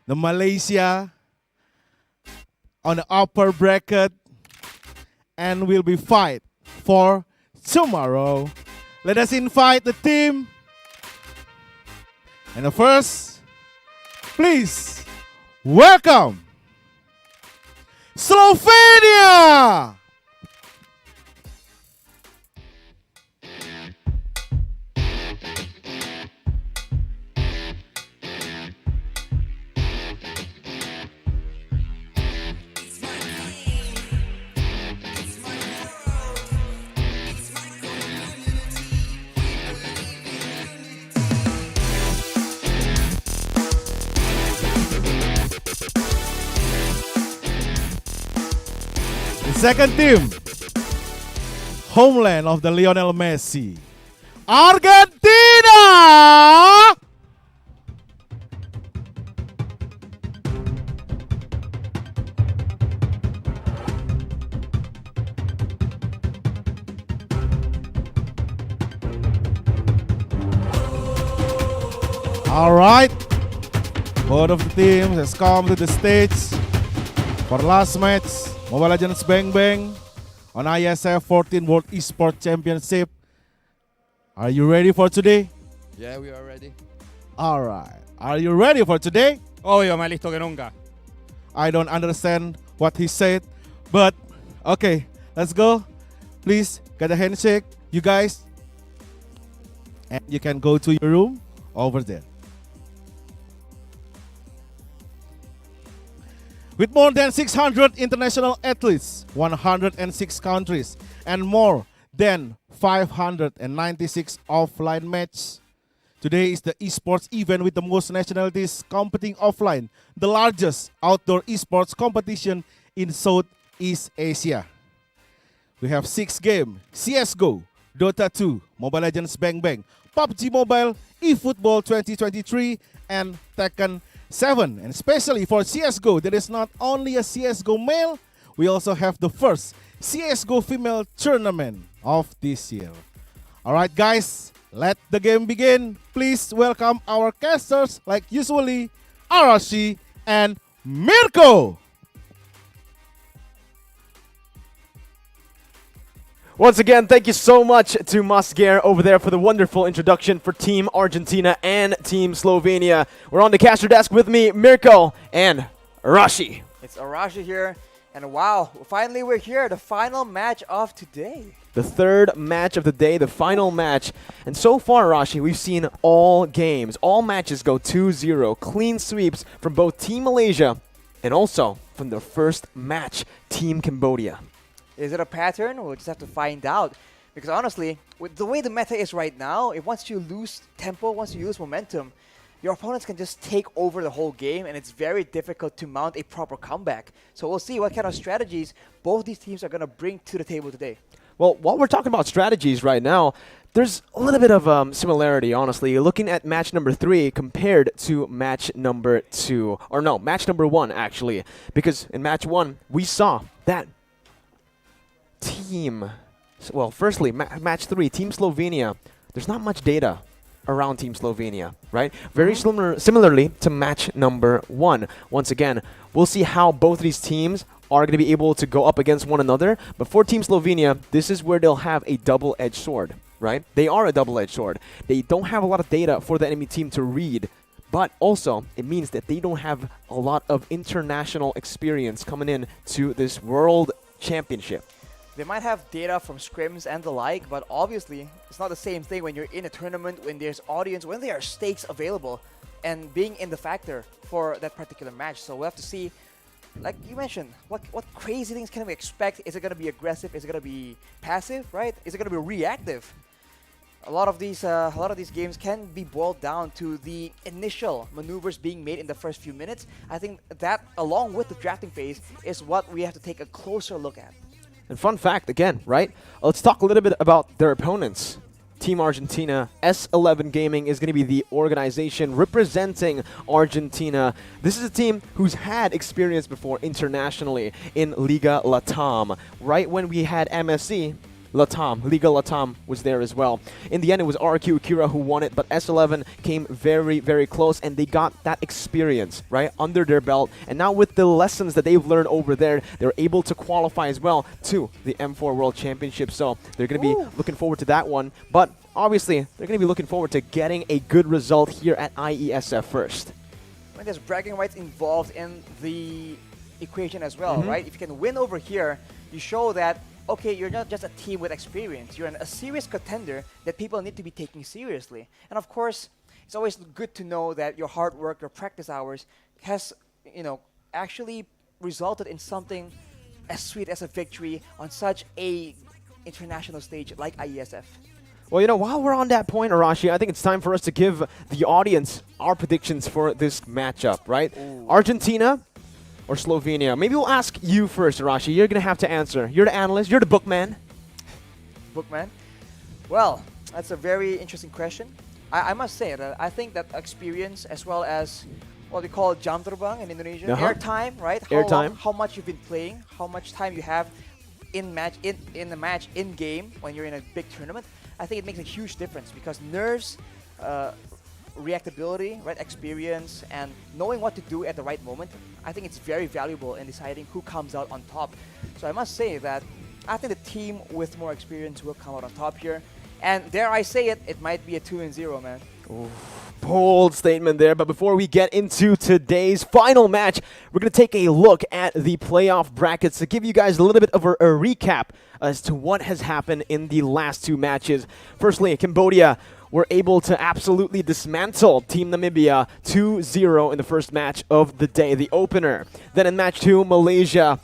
the Malaysia on the upper bracket and will be fight for tomorrow. Let us invite the team. And the first, please welcome Slovenia! Second team, homeland of the Lionel Messi, Argentina! All right, both of the teams has come to the stage for last match. Mobile Legends Bang Bang on IESF 14th World Esports Championship. Are you ready for today? Yeah, we are ready. Alright. Are you ready for today? Obvio, más listo que nunca. I don't understand what he said, but okay, let's go. Please get a handshake, you guys. And you can go to your room over there. With more than 600 international athletes, 106 countries, and more than 596 offline matches. Today is the esports event with the most nationalities competing offline, the largest outdoor esports competition in Southeast Asia. We have 6 games: CSGO, Dota 2, Mobile Legends Bang Bang, PUBG Mobile, eFootball 2023, and Tekken 7. And especially for CSGO, there is not only a CSGO male, we also have the first CSGO female tournament of this year. Alright guys, let the game begin. Please welcome our casters like usually, Arashi and Mirko. Once again, thank you so much to Masger over there for the wonderful introduction for Team Argentina and Team Slovenia. We're on the caster desk with me, Mirko and Arashi. It's Arashi here, and wow, finally we're here, the final match of today. The third match of the day, the final match. And so far, Arashi, we've seen all games, all matches go 2-0, clean sweeps from both Team Malaysia and also from the first match, Team Cambodia. Is it a pattern? We'll just have to find out. Because honestly, with the way the meta is right now, if once you lose tempo, once you lose momentum, your opponents can just take over the whole game, and it's very difficult to mount a proper comeback. So we'll see what kind of strategies both these teams are going to bring to the table today. Well, while we're talking about strategies right now, there's a little bit of similarity, honestly. Looking at match number 3 compared to match number 2. Or no, match number 1, actually. Because in match 1, we saw that team, well, firstly, match 3, Team Slovenia, there's not much data around Team Slovenia, right? Very similarly to match number 1. Once again, we'll see how both these teams are going to be able to go up against one another. But for Team Slovenia, this is where they'll have a double-edged sword, right? They are a double-edged sword. They don't have a lot of data for the enemy team to read. But also, it means that they don't have a lot of international experience coming in to this World Championship. They might have data from scrims and the like, but obviously, it's not the same thing when you're in a tournament, when there's audience, when there are stakes available, and being in the factor for that particular match. So we'll have to see, like you mentioned, what crazy things can we expect? Is it going to be aggressive? Is it going to be passive, right? Is it going to be reactive? a lot of these games can be boiled down to the initial maneuvers being made in the first few minutes. I think that, along with the drafting phase, is what we have to take a closer look at. And fun fact, again, right? Let's talk a little bit about their opponents. Team Argentina, S11 Gaming is going to be the organization representing Argentina. This is a team who's had experience before internationally in Liga Latam. Right when we had MSC, Liga Latam was there as well. In the end, it was RQ Akira who won it, but S11 came very, very close, and they got that experience, right, under their belt. And now with the lessons that they've learned over there, they're able to qualify as well to the M4 World Championship. So they're going to be looking forward to that one. But obviously, they're going to be looking forward to getting a good result here at IESF first. When there's bragging rights involved in the equation as well, right? If you can win over here, you show that okay, you're not just a team with experience. You're a serious contender that people need to be taking seriously. And of course, it's always good to know that your hard work, your practice hours has, actually resulted in something as sweet as a victory on such a international stage like IESF. Well, while we're on that point, Arashi, I think it's time for us to give the audience our predictions for this matchup, right? Ooh. Argentina or Slovenia? Maybe we'll ask you first, Arashi. You're going to have to answer. You're the analyst. You're the bookman. Bookman? Well, that's a very interesting question. I must say that I think that experience as well as what we call jam terbang in Indonesia, airtime, right? How much you've been playing, how much time you have in the match, in game, when you're in a big tournament. I think it makes a huge difference because nerves, reactability, right, experience, and knowing what to do at the right moment, I think it's very valuable in deciding who comes out on top. So I must say that I think the team with more experience will come out on top here. And dare I say it, it might be a 2-0, man. Ooh, bold statement there. But before we get into today's final match, we're going to take a look at the playoff brackets to give you guys a little bit of a recap as to what has happened in the last two matches. Firstly, Cambodia were able to absolutely dismantle Team Namibia 2-0 in the first match of the day, the opener. Then in match 2, Malaysia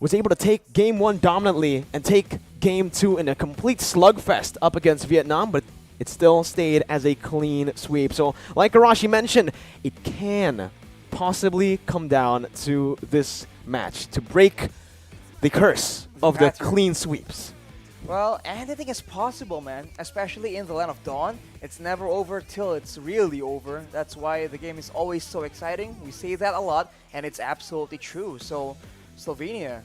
was able to take game 1 dominantly and take game 2 in a complete slugfest up against Vietnam, but it still stayed as a clean sweep. So like Arashi mentioned, it can possibly come down to this match to break the curse of the clean sweeps. Well, anything is possible, man, especially in the Land of Dawn. It's never over till it's really over. That's why the game is always so exciting. We say that a lot, and it's absolutely true. So Slovenia,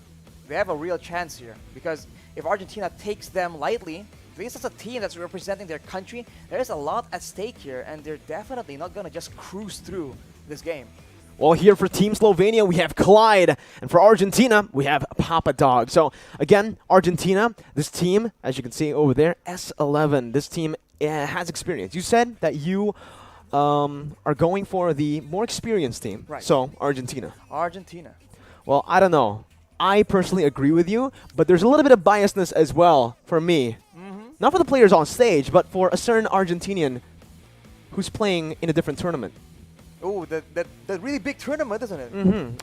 they have a real chance here because if Argentina takes them lightly, this is a team that's representing their country. There's a lot at stake here, and they're definitely not going to just cruise through this game. Well, here for Team Slovenia, we have Clyde. And for Argentina, we have Papa Dog. So, again, Argentina, this team, as you can see over there, S11. This team has experience. You said that you are going for the more experienced team. Right. So, Argentina. Argentina. Well, I don't know. I personally agree with you, but there's a little bit of biasness as well for me. Not for the players on stage, but for a certain Argentinian who's playing in a different tournament. Oh, that really big tournament, isn't it?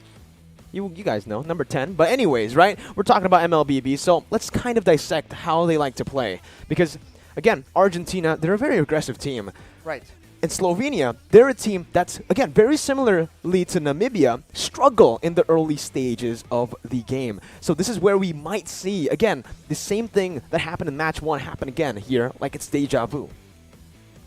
You guys know, number 10. But anyways, right? We're talking about MLBB, so let's kind of dissect how they like to play. Because, again, Argentina, they're a very aggressive team. Right. And Slovenia, they're a team that's, again, very similarly to Namibia, struggle in the early stages of the game. So this is where we might see, again, the same thing that happened in match 1 happen again here, like it's deja vu.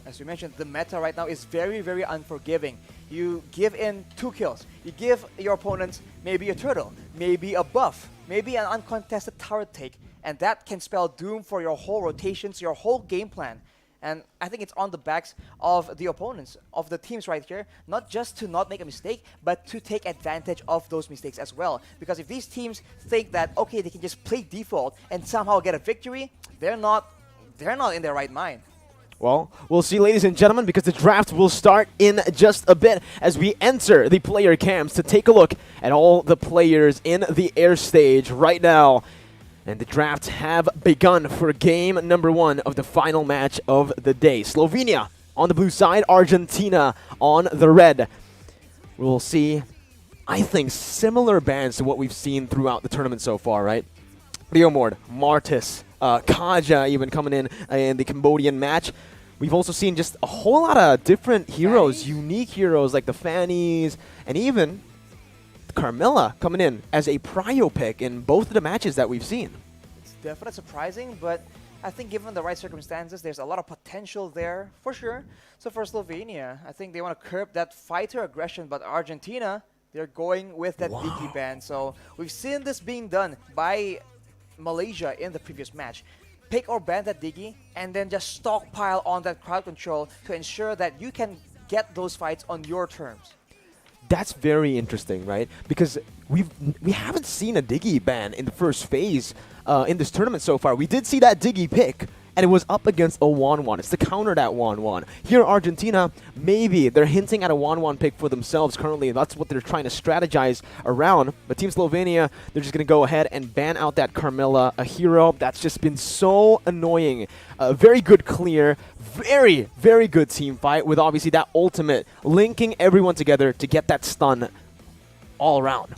As we mentioned, the meta right now is very, very unforgiving. You give in 2 kills. You give your opponents maybe a turtle, maybe a buff, maybe an uncontested tower take, and that can spell doom for your whole rotations, your whole game plan. And I think it's on the backs of the opponents, of the teams right here, not just to not make a mistake, but to take advantage of those mistakes as well. Because if these teams think that, okay, they can just play default and somehow get a victory, they're not in their right mind. Well, we'll see, ladies and gentlemen, because the draft will start in just a bit as we enter the player camps to take a look at all the players in the air stage right now. And the drafts have begun for game number 1 of the final match of the day. Slovenia on the blue side, Argentina on the red. We'll see, I think, similar bans to what we've seen throughout the tournament so far, right? Riomord, Martis, Kaja even coming in the Cambodian match. We've also seen just a whole lot of different heroes, unique heroes like the Fannies, and even Carmilla coming in as a prio pick in both of the matches that we've seen. It's definitely surprising, but I think given the right circumstances, there's a lot of potential there, for sure. So for Slovenia, I think they want to curb that fighter aggression, but Argentina, they're going with that Digi ban. So we've seen this being done by Malaysia in the previous match. Pick or ban that Digi, and then just stockpile on that crowd control to ensure that you can get those fights on your terms. That's very interesting, right? Because we haven't seen a Diggy ban in the first phase in this tournament so far. We did see that Diggy pick, and it was up against a 1-1. It's to counter that 1-1. Here, Argentina, maybe they're hinting at a 1-1 pick for themselves currently. That's what they're trying to strategize around. But Team Slovenia, they're just going to go ahead and ban out that Carmilla, a hero that's just been so annoying. Very good clear. Very, very good team fight with obviously that ultimate linking everyone together to get that stun all around.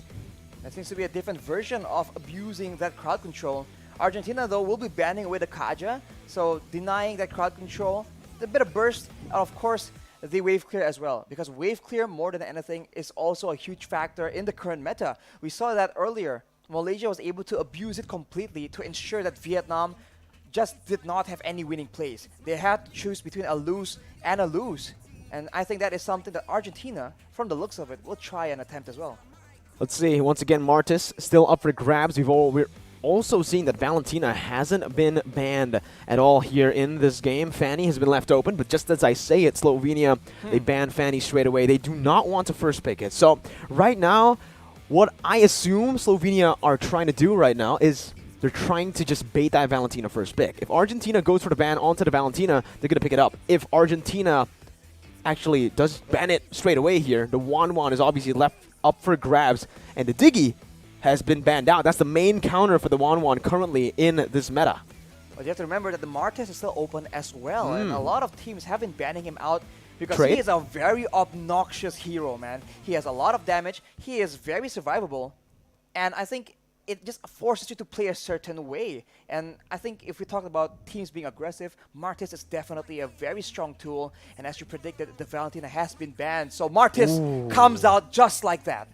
That seems to be a different version of abusing that crowd control. Argentina, though, will be banning away the Kaja, so denying that crowd control. A bit of burst, and of course, the wave clear as well, because wave clear, more than anything, is also a huge factor in the current meta. We saw that earlier. Malaysia was able to abuse it completely to ensure that Vietnam just did not have any winning plays. They had to choose between a lose and a lose. And I think that is something that Argentina, from the looks of it, will try and attempt as well. Let's see. Once again, Martis still up for grabs. We're also seeing that Valentina hasn't been banned at all here in this game. Fanny has been left open, but just as I say it, Slovenia, they banned Fanny straight away. They do not want to first pick it. So right now, what I assume Slovenia are trying to do right now is they're trying to just bait that Valentina first pick. If Argentina goes for the ban onto the Valentina, they're going to pick it up. If Argentina actually does ban it straight away here, the 1-1 is obviously left up for grabs, and the Diggy has been banned out. That's the main counter for the 1-1 currently in this meta. But you have to remember that the Martes is still open as well, and a lot of teams have been banning him out because Trade? he is a very obnoxious hero, man. He has a lot of damage, he is very survivable, and I think it just forces you to play a certain way. And I think if we talk about teams being aggressive, Martis is definitely a very strong tool. And as you predicted, the Valentina has been banned. So Martis comes out just like that.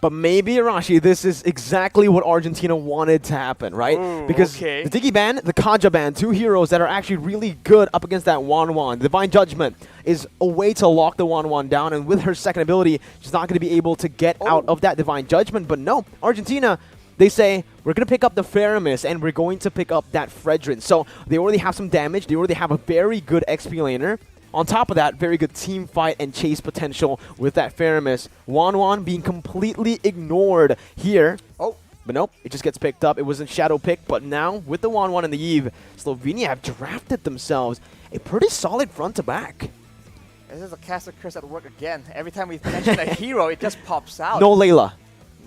But maybe, Arashi, this is exactly what Argentina wanted to happen, right? Because the Diggy ban, the Kaja ban, two heroes that are actually really good up against that 1-1. Divine Judgment is a way to lock the 1-1 down, and with her second ability, she's not going to be able to get out of that Divine Judgment. But no, Argentina, they say, we're going to pick up the Faramis, and we're going to pick up that Fredrin. So they already have some damage. They already have a very good XP laner. On top of that, very good team fight and chase potential with that Faramis. 1-1 being completely ignored here. But nope, it just gets picked up. It wasn't shadow pick, but now with the 1-1 and the Eve, Slovenia have drafted themselves a pretty solid front to back. This is a caster curse at work again. Every time we mention a hero, it just pops out. No Layla.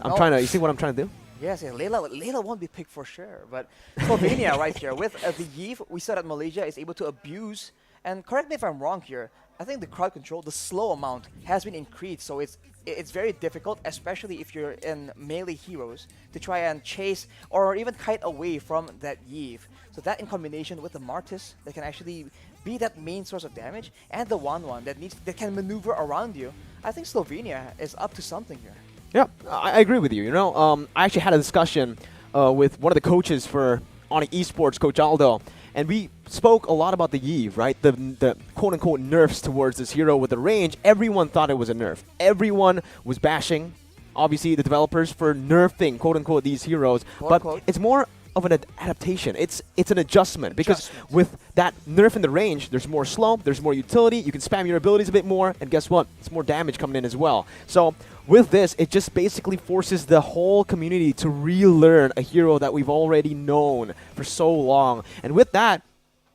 I'm trying to, you see what I'm trying to do? Yes, Layla won't be picked for sure. But Slovenia right here, with the Yves, we saw that Malaysia is able to abuse. And correct me if I'm wrong here, I think the crowd control, the slow amount, has been increased. So it's very difficult, especially if you're in melee heroes, to try and chase or even kite away from that Yves. So that in combination with the Martis, that can actually be that main source of damage, and the 1-1 that can maneuver around you, I think Slovenia is up to something here. Yeah, I agree with you. You know, I actually had a discussion with one of the coaches for on Esports, Coach Aldo, and we spoke a lot about the Yves, right? The quote-unquote nerfs towards this hero with the range. Everyone thought it was a nerf. Everyone was bashing, obviously, the developers for nerfing, quote-unquote, these heroes. But it's more of an adaptation. It's an adjustment because with that nerf in the range, there's more slow, there's more utility, you can spam your abilities a bit more, and guess what? It's more damage coming in as well. So with this, it just basically forces the whole community to relearn a hero that we've already known for so long. And with that,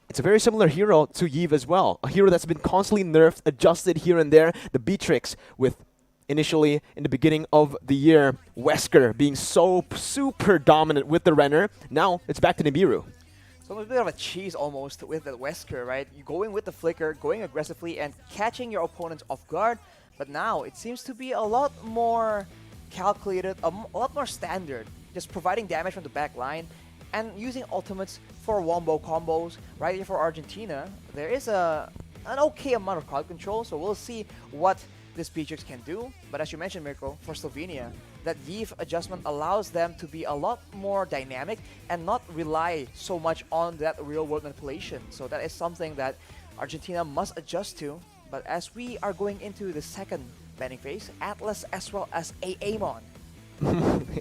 it's a very similar hero to Yves as well. A hero that's been constantly nerfed, adjusted here and there. The Beatrix with initially, in the beginning of the year, Wesker being so super dominant with the Renner. Now, it's back to Nibiru. So a bit of a cheese almost with the Wesker, right? You going with the Flicker, going aggressively, and catching your opponents off guard. But now, it seems to be a lot more calculated, a lot more standard. Just providing damage from the back line, and using ultimates for wombo combos. Right here for Argentina, there is an okay amount of crowd control, so we'll see what this Beatrix can do. But as you mentioned, Mirko, for Slovenia, that Yiv adjustment allows them to be a lot more dynamic and not rely so much on that real-world manipulation. So that is something that Argentina must adjust to. But as we are going into the second banning phase, Atlas as well as Amon,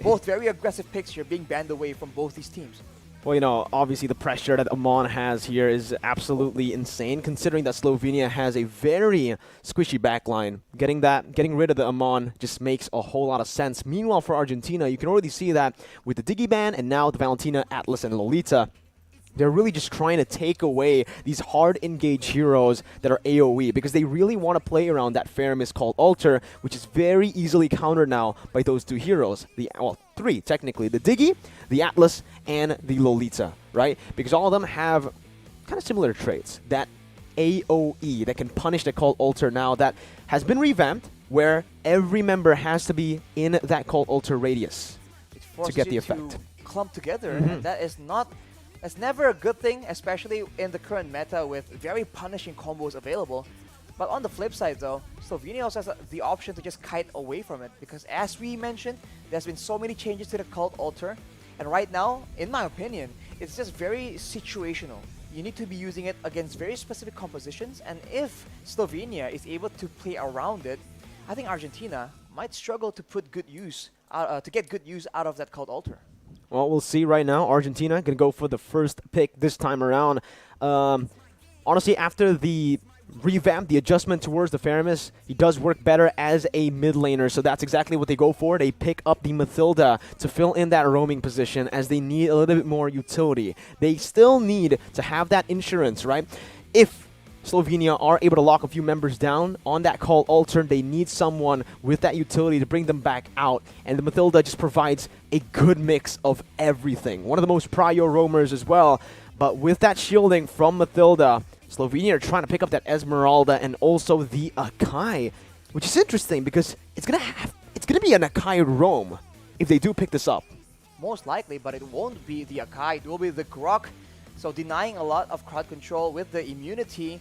both very aggressive picks here being banned away from both these teams. Well, you know, obviously the pressure that Amon has here is absolutely insane, considering that Slovenia has a very squishy backline. Getting rid of the Amon just makes a whole lot of sense. Meanwhile, for Argentina, you can already see that with the Digi ban and now the Valentina, Atlas, and Lolita, they're really just trying to take away these hard engage heroes that are AoE, because they really want to play around that Faramis called Alter, which is very easily countered now by those two heroes. Well, three technically: the Digi, the Atlas, and the Lolita, right? Because all of them have kind of similar traits. That AoE that can punish the called Alter now that has been revamped, where every member has to be in that called Alter radius to get the effect. To clump together, and that is not. That's never a good thing, especially in the current meta with very punishing combos available. But on the flip side though, Slovenia also has the option to just kite away from it, because as we mentioned, there's been so many changes to the cult altar, and right now, in my opinion, it's just very situational. You need to be using it against very specific compositions, and if Slovenia is able to play around it, I think Argentina might struggle to put good use, to get good use out of that cult altar. Well, we'll see right now. Argentina going to go for the first pick this time around. Honestly, after the revamp, the adjustment towards the Faramis, he does work better as a mid laner, so that's exactly what they go for. They pick up the Mathilda to fill in that roaming position, as they need a little bit more utility. They still need to have that insurance, right? If Slovenia are able to lock a few members down on that call altar, they need someone with that utility to bring them back out, and the Mathilda just provides a good mix of everything. One of the most prio roamers as well, but with that shielding from Mathilda, Slovenia are trying to pick up that Esmeralda and also the Akai, which is interesting because it's gonna be an Akai roam if they do pick this up. Most likely, but it won't be the Akai, it will be the Grok. So denying a lot of crowd control with the immunity,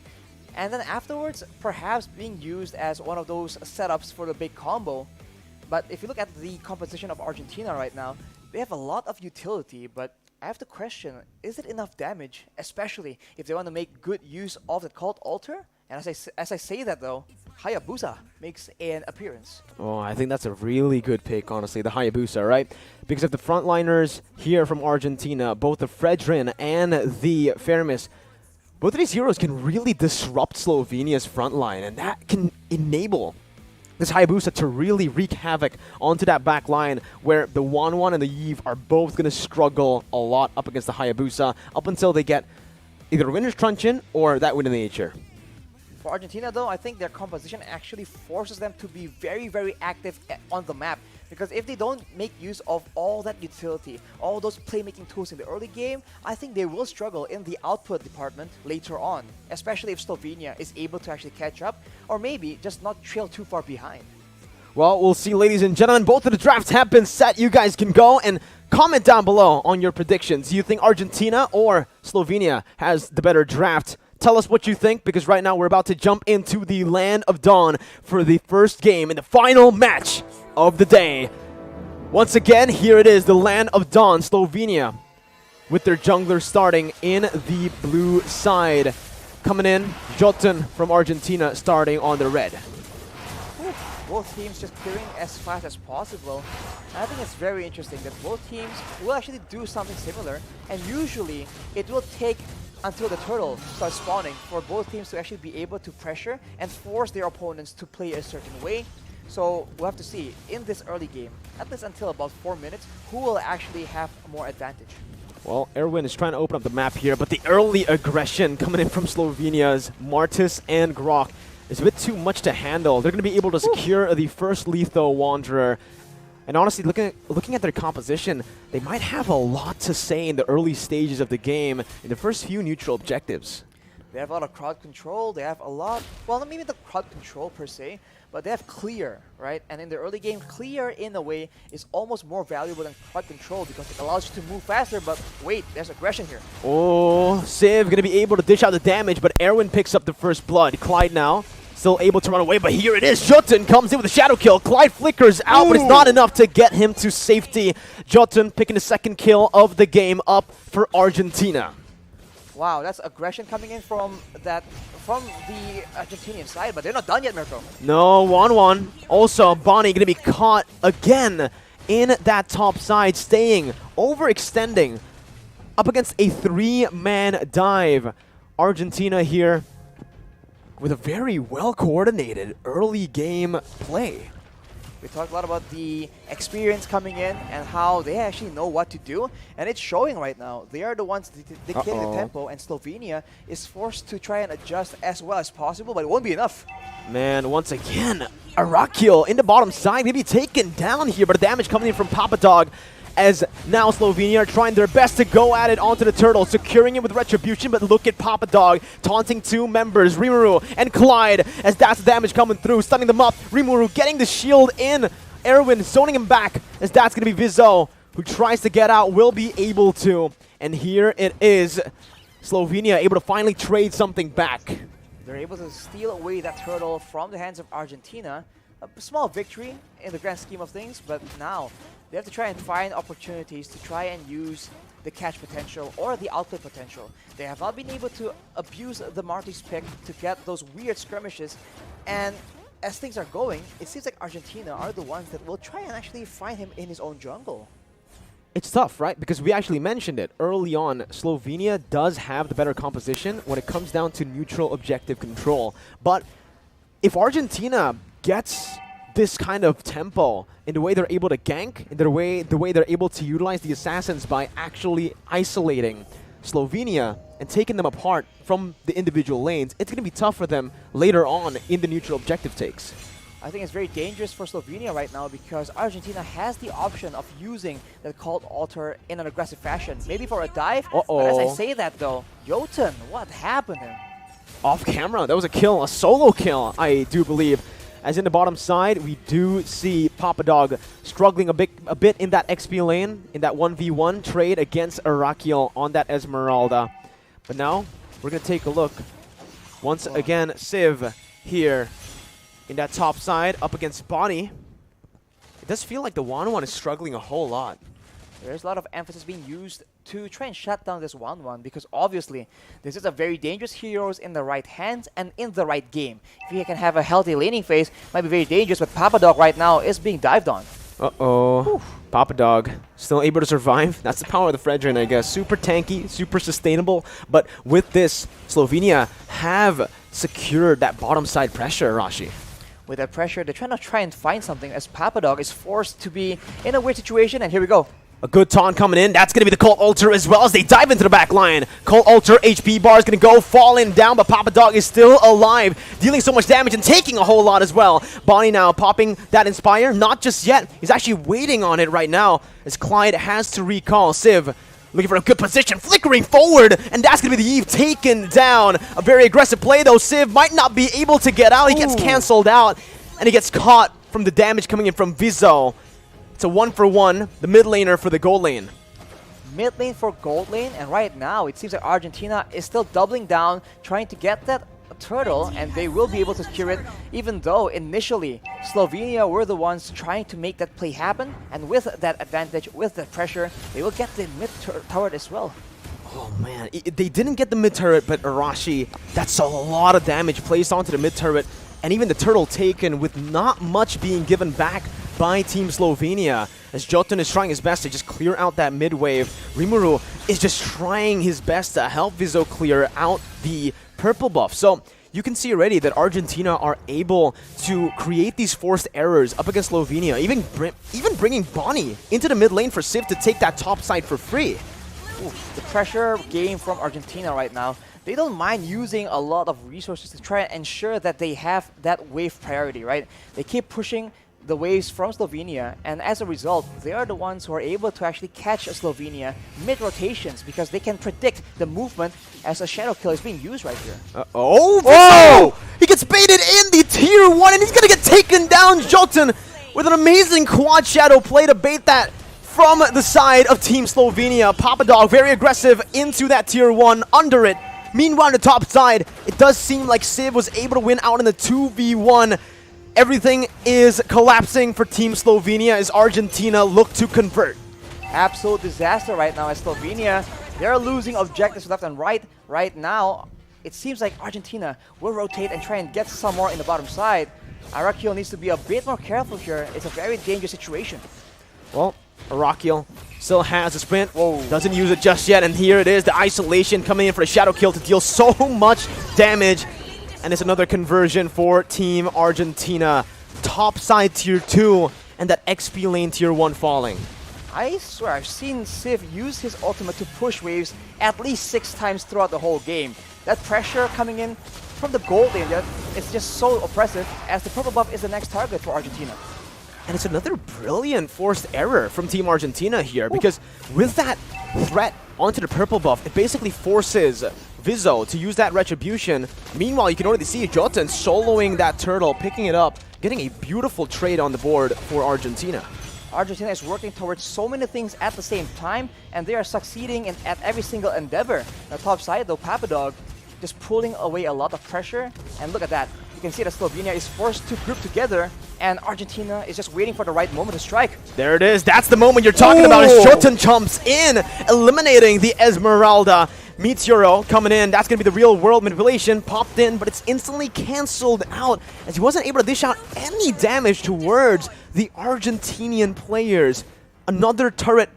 and then afterwards perhaps being used as one of those setups for the big combo. But if you look at the composition of Argentina right now, they have a lot of utility, but I have to question, is it enough damage, especially if they want to make good use of the cult altar? And as I say that though, Hayabusa makes an appearance. Oh, I think that's a really good pick, honestly, the Hayabusa, right? Because of the frontliners here from Argentina, both the Fredrin and the Faramis, both of these heroes can really disrupt Slovenia's frontline, and that can enable this Hayabusa to really wreak havoc onto that back line, where the 1-1 and the Yiv are both going to struggle a lot up against the Hayabusa up until they get either a Winner's Truncheon or that Wind of Nature. For Argentina though, I think their composition actually forces them to be very, very active on the map. Because if they don't make use of all that utility, all those playmaking tools in the early game, I think they will struggle in the output department later on. Especially if Slovenia is able to actually catch up, or maybe just not trail too far behind. Well, we'll see, ladies and gentlemen. Both of the drafts have been set. You guys can go and comment down below on your predictions. Do you think Argentina or Slovenia has the better draft? Tell us what you think, because right now we're about to jump into the Land of Dawn for the first game and the final match of the day. Once again, here it is, the Land of Dawn, Slovenia, with their jungler starting in the blue side. Coming in, Jotun from Argentina starting on the red. Both teams just clearing as fast as possible. And I think it's very interesting that both teams will actually do something similar, and usually it will take until the turtle starts spawning for both teams to actually be able to pressure and force their opponents to play a certain way. So we'll have to see in this early game, at least until about 4 minutes, who will actually have more advantage. Well, Erwin is trying to open up the map here, but the early aggression coming in from Slovenia's Martis and Grok is a bit too much to handle. They're going to be able to secure the first Letho Wanderer. And honestly, looking at their composition, they might have a lot to say in the early stages of the game in the first few neutral objectives. They have a lot of crowd control. They have a lot, well, not maybe the crowd control per se, but they have clear, right? And in the early game, clear in a way is almost more valuable than crowd control because it allows you to move faster, but wait, there's aggression here. Oh, Civ gonna be able to dish out the damage, but Erwin picks up the first blood. Clyde now still able to run away, but here it is. Jotun comes in with a shadow kill. Clyde flickers out, but it's not enough to get him to safety. Jotun picking the second kill of the game up for Argentina. Wow, that's aggression coming in from the Argentinian side, but they're not done yet, Mirko. No, 1-1. Also, Bonnie gonna be caught again in that top side, staying, overextending up against a 3-man dive. Argentina here with a very well-coordinated early game play. We talked a lot about the experience coming in and how they actually know what to do, and it's showing right now. They are the ones dictating the tempo, and Slovenia is forced to try and adjust as well as possible, but it won't be enough. Man, once again, Arakil in the bottom side, maybe taken down here, but the damage coming in from Papadog, as now Slovenia are trying their best to go at it onto the turtle, securing it with Retribution, but look at Papadog taunting two members, Rimuru and Clyde, as that's the damage coming through, stunning them up. Rimuru getting the shield in, Erwin zoning him back, as that's going to be Vizo, who tries to get out, will be able to. And here it is, Slovenia able to finally trade something back. They're able to steal away that turtle from the hands of Argentina. A small victory in the grand scheme of things, but now they have to try and find opportunities to try and use the catch potential or the outplay potential. They have not been able to abuse the Marty's pick to get those weird skirmishes, and as things are going, it seems like Argentina are the ones that will try and actually find him in his own jungle. It's tough, right? Because we actually mentioned it early on. Slovenia does have the better composition when it comes down to neutral objective control. But if Argentina gets this kind of tempo in the way they're able to gank, in the way they're able to utilize the assassins by actually isolating Slovenia and taking them apart from the individual lanes, it's going to be tough for them later on in the neutral objective takes. I think it's very dangerous for Slovenia right now because Argentina has the option of using the Cult Altar in an aggressive fashion. Maybe for a dive, but as I say that though, Jotun, what happened here? Off camera, that was a kill, a solo kill, I do believe. As in the bottom side, we do see Papadog struggling a bit in that XP lane, in that 1v1 trade against Arakiel on that Esmeralda. But now, we're going to take a look. Once again, Civ here in that top side, up against Bonnie. It does feel like the 1-1 is struggling a whole lot. There's a lot of emphasis being used to try and shut down this 1-1 because obviously this is a very dangerous heroes in the right hands and in the right game. If he can have a healthy laning phase, it might be very dangerous, but Papadog right now is being dived on. Uh-oh. Papadog still able to survive. That's the power of the Fredrin, I guess. Super tanky, super sustainable, but with this, Slovenia have secured that bottom side pressure, Rashi. With that pressure, they're trying to find something as Papadog is forced to be in a weird situation, and here we go. A good taunt coming in. That's going to be the Cult Altar as well as they dive into the back line. Cult Altar HP bar is going to go falling down, but Papadog is still alive, dealing so much damage and taking a whole lot as well. Bonnie now popping that Inspire. Not just yet. He's actually waiting on it right now as Clyde has to recall. Civ looking for a good position, flickering forward, and that's going to be the Eve taken down. A very aggressive play though. Civ might not be able to get out. He gets cancelled out, and he gets caught from the damage coming in from Vizo. It's a 1-for-1, the mid laner for the gold lane. Mid lane for gold lane, and right now it seems like Argentina is still doubling down, trying to get that turtle, and they will be able to secure it, even though initially Slovenia were the ones trying to make that play happen, and with that advantage, with the pressure, they will get the mid turret as well. Oh man, they didn't get the mid turret, but Arashi, that's a lot of damage placed onto the mid turret, and even the turtle taken with not much being given back by Team Slovenia, as Jotun is trying his best to just clear out that mid wave. Rimuru is just trying his best to help Vizo clear out the purple buff. So you can see already that Argentina are able to create these forced errors up against Slovenia, even bringing Bonnie into the mid lane for Civ to take that top side for free. Ooh, the pressure game from Argentina right now. They don't mind using a lot of resources to try and ensure that they have that wave priority, right? They keep pushing the waves from Slovenia, and as a result, they are the ones who are able to actually catch Slovenia mid-rotations because they can predict the movement as a shadow kill is being used right here. Oh! He gets baited in the tier 1 and he's gonna get taken down. Jotun with an amazing quad shadow play to bait that from the side of Team Slovenia. Papadog very aggressive into that tier 1 under it. Meanwhile, on the top side, it does seem like Civ was able to win out in the 2v1. Everything is collapsing for Team Slovenia as Argentina look to convert. Absolute disaster right now as Slovenia. They're losing objectives left and right. Right now, it seems like Argentina will rotate and try and get some more in the bottom side. Arakiel needs to be a bit more careful here. It's a very dangerous situation. Well, Arakiel still has a sprint. Doesn't use it just yet. And here it is, the isolation coming in for a shadow kill to deal so much damage. And it's another conversion for Team Argentina. Top side tier 2 and that XP lane tier 1 falling. I swear, I've seen Civ use his ultimate to push waves at least 6 times throughout the whole game. That pressure coming in from the gold lane, it's just so oppressive as the purple buff is the next target for Argentina. And it's another brilliant forced error from Team Argentina here because with that threat onto the purple buff, it basically forces Vizzo to use that retribution. Meanwhile, you can already see Jotun soloing that turtle, picking it up, getting a beautiful trade on the board for Argentina. Argentina is working towards so many things at the same time, and they are succeeding at every single endeavor. The top side, though, Papadog just pulling away a lot of pressure. And look at that. You can see that Slovenia is forced to group together, and Argentina is just waiting for the right moment to strike. There it is. That's the moment you're talking about as Jotun jumps in, eliminating the Esmeralda. Meteoro coming in. That's going to be the real world manipulation. Popped in, but it's instantly cancelled out as he wasn't able to dish out any damage towards the Argentinian players. Another turret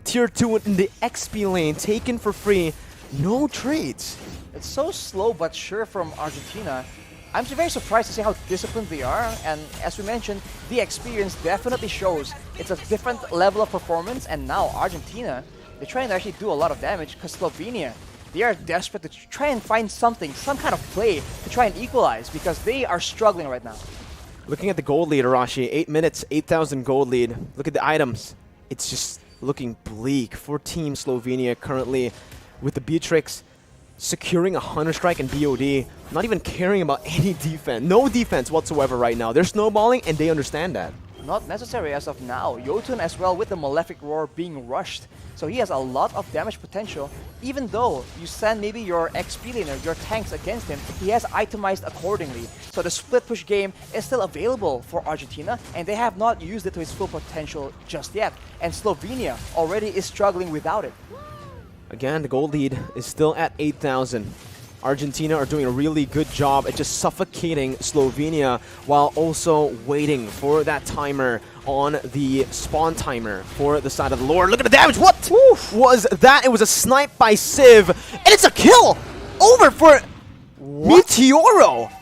tier 2 in the XP lane taken for free. No trades. It's so slow but sure from Argentina. I'm very surprised to see how disciplined they are, and as we mentioned, the experience definitely shows. It's a different level of performance, and now Argentina, they're trying to actually do a lot of damage because Slovenia, they are desperate to try and find something, some kind of play to try and equalize because they are struggling right now. Looking at the gold lead, Arashi, 8 minutes, 8,000 gold lead. Look at the items. It's just looking bleak for Team Slovenia currently with the Beatrix securing a Hunter Strike and BOD, not even caring about any defense. No defense whatsoever right now. They're snowballing and they understand that. Not necessary as of now. Jotun as well with the Malefic Roar being rushed. So he has a lot of damage potential. Even though you send maybe your XP laner, your tanks against him, he has itemized accordingly. So the split push game is still available for Argentina, and they have not used it to its full potential just yet. And Slovenia already is struggling without it. Again, the gold lead is still at 8,000. Argentina are doing a really good job at just suffocating Slovenia while also waiting for that timer on the spawn timer for the side of the Lord. Look at the damage. What was that? It was a snipe by Civ, and it's a kill over for Meteoro.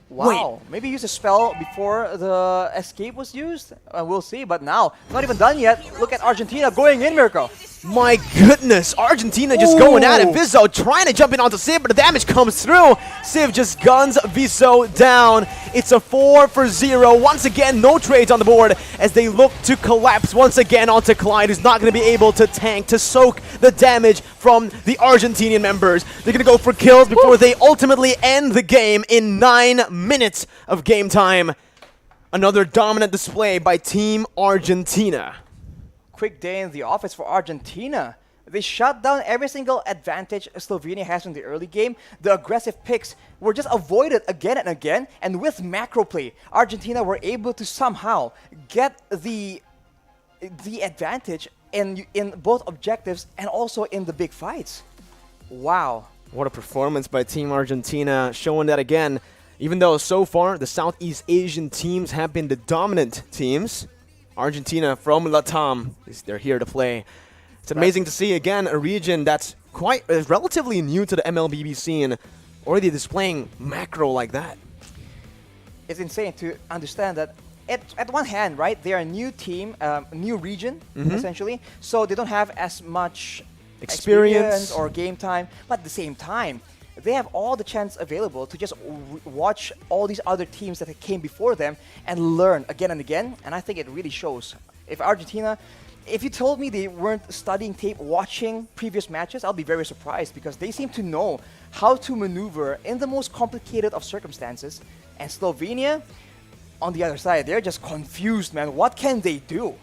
Wow, maybe use a spell before the escape was used? We'll see, but now, not even done yet. Look at Argentina going in, Mirko. My goodness, Argentina just going at it. Vizzo trying to jump in onto Civ, but the damage comes through. Civ just guns Vizzo down. It's a 4-0. Once again, no trades on the board as they look to collapse once again onto Clyde, who's not going to be able to tank, to soak the damage from the Argentinian members. They're going to go for kills before they ultimately end the game in 9 minutes of game time. Another dominant display by Team Argentina. Quick day in the office for Argentina. They shut down every single advantage Slovenia has in the early game. The aggressive picks were just avoided again and again. And with macro play, Argentina were able to somehow get the advantage in both objectives and also in the big fights. Wow. What a performance by Team Argentina, showing that again. Even though so far the Southeast Asian teams have been the dominant teams, Argentina from Latam, they're here to play. It's amazing to see, again, a region that's quite relatively new to the MLBB scene already displaying macro like that. It's insane to understand that at one hand, right, they are a new team, new region, essentially, so they don't have as much experience or game time, but at the same time, they have all the chance available to just watch all these other teams that came before them and learn again and again. And I think it really shows. If Argentina, if you told me they weren't studying tape, watching previous matches, I'll be very surprised because they seem to know how to maneuver in the most complicated of circumstances. And Slovenia, on the other side, they're just confused, man. What can they do?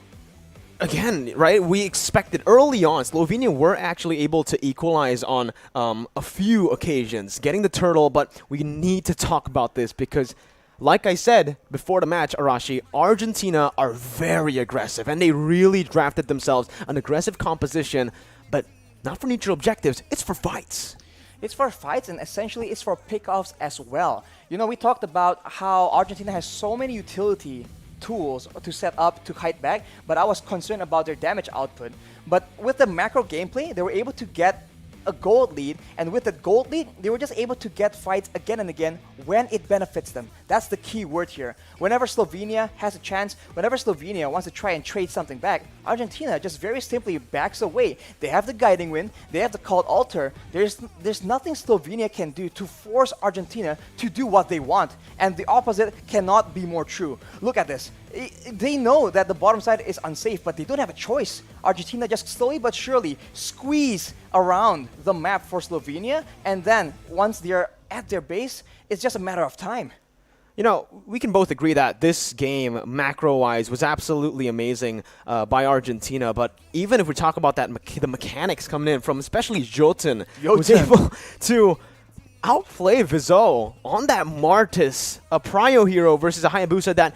Again, right, we expected early on, Slovenia were actually able to equalize on a few occasions, getting the turtle, but we need to talk about this because, like I said before the match, Arashi, Argentina are very aggressive, and they really drafted themselves an aggressive composition, but not for neutral objectives, it's for fights. It's for fights, and essentially it's for pickoffs as well. You know, we talked about how Argentina has so many utility tools to set up to kite back, but I was concerned about their damage output. But with the macro gameplay, they were able to get a gold lead, and with that gold lead, they were just able to get fights again and again when it benefits them. That's the key word here. Whenever Slovenia has a chance, whenever Slovenia wants to try and trade something back, Argentina just very simply backs away. They have the guiding wind, they have the cult altar. There's nothing Slovenia can do to force Argentina to do what they want, and the opposite cannot be more true. Look at this. They know that the bottom side is unsafe, but they don't have a choice. Argentina just slowly but surely squeeze around the map for Slovenia, and then once they're at their base, it's just a matter of time. You know, we can both agree that this game, macro-wise, was absolutely amazing by Argentina. But even if we talk about that, the mechanics coming in from especially Jotun, was able to outplay Vizol on that Martis, a Prio hero versus a Hayabusa that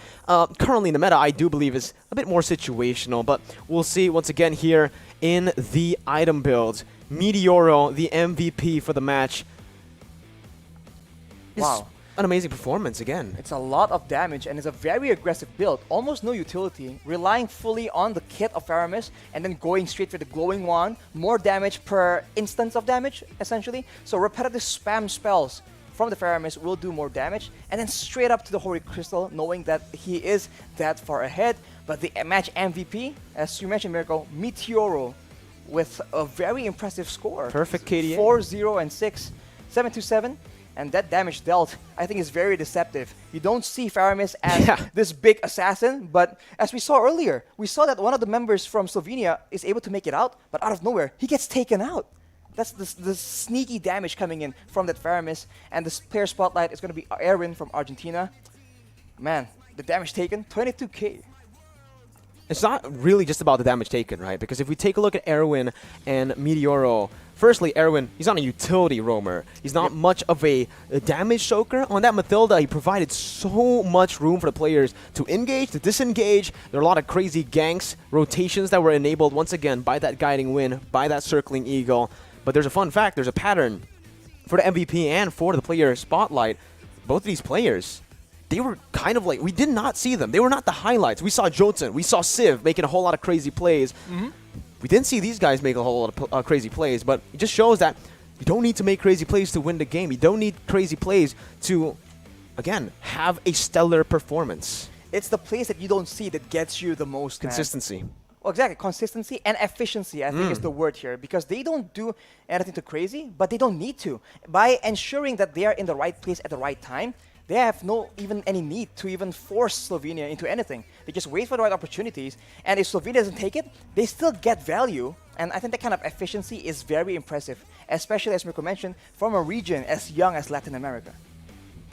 currently in the meta I do believe is a bit more situational. But we'll see once again here in the item build. Meteoro, the MVP for the match. Wow. An amazing performance again. It's a lot of damage and it's a very aggressive build, almost no utility, relying fully on the kit of Aramis and then going straight for the glowing wand, more damage per instance of damage essentially. So repetitive spam spells from the Faramis will do more damage, and then straight up to the Holy Crystal, knowing that he is that far ahead. But the match MVP, as you mentioned, Miracle, Meteoro, with a very impressive score. Perfect KDA. 4-0 and 6, 7-7. And that damage dealt, I think, is very deceptive. You don't see Faramis as this big assassin, but as we saw earlier, we saw that one of the members from Slovenia is able to make it out, but out of nowhere, he gets taken out. That's the sneaky damage coming in from that Faramis, and the player spotlight is going to be Erwin from Argentina. Man, the damage taken, 22k. It's not really just about the damage taken, right? Because if we take a look at Erwin and Meteoro, firstly, Erwin, he's not a utility roamer. He's not much of a damage soaker. On that Mathilda, he provided so much room for the players to engage, to disengage. There are a lot of crazy ganks, rotations that were enabled once again by that guiding wind, by that circling eagle. But there's a fun fact, there's a pattern for the MVP and for the player spotlight. Both of these players, they were kind of like, we did not see them. They were not the highlights. We saw Jotun, we saw Civ making a whole lot of crazy plays. We didn't see these guys make a whole lot of crazy plays, but it just shows that you don't need to make crazy plays to win the game. You don't need crazy plays to, again, have a stellar performance. It's the plays that you don't see that gets you the most, man. Consistency. Well, exactly. Consistency and efficiency, I think, is the word here. Because they don't do anything too crazy, but they don't need to. By ensuring that they are in the right place at the right time, they have no even any need to even force Slovenia into anything. They just wait for the right opportunities, and if Slovenia doesn't take it, they still get value. And I think that kind of efficiency is very impressive, especially, as Mirko mentioned, from a region as young as Latin America.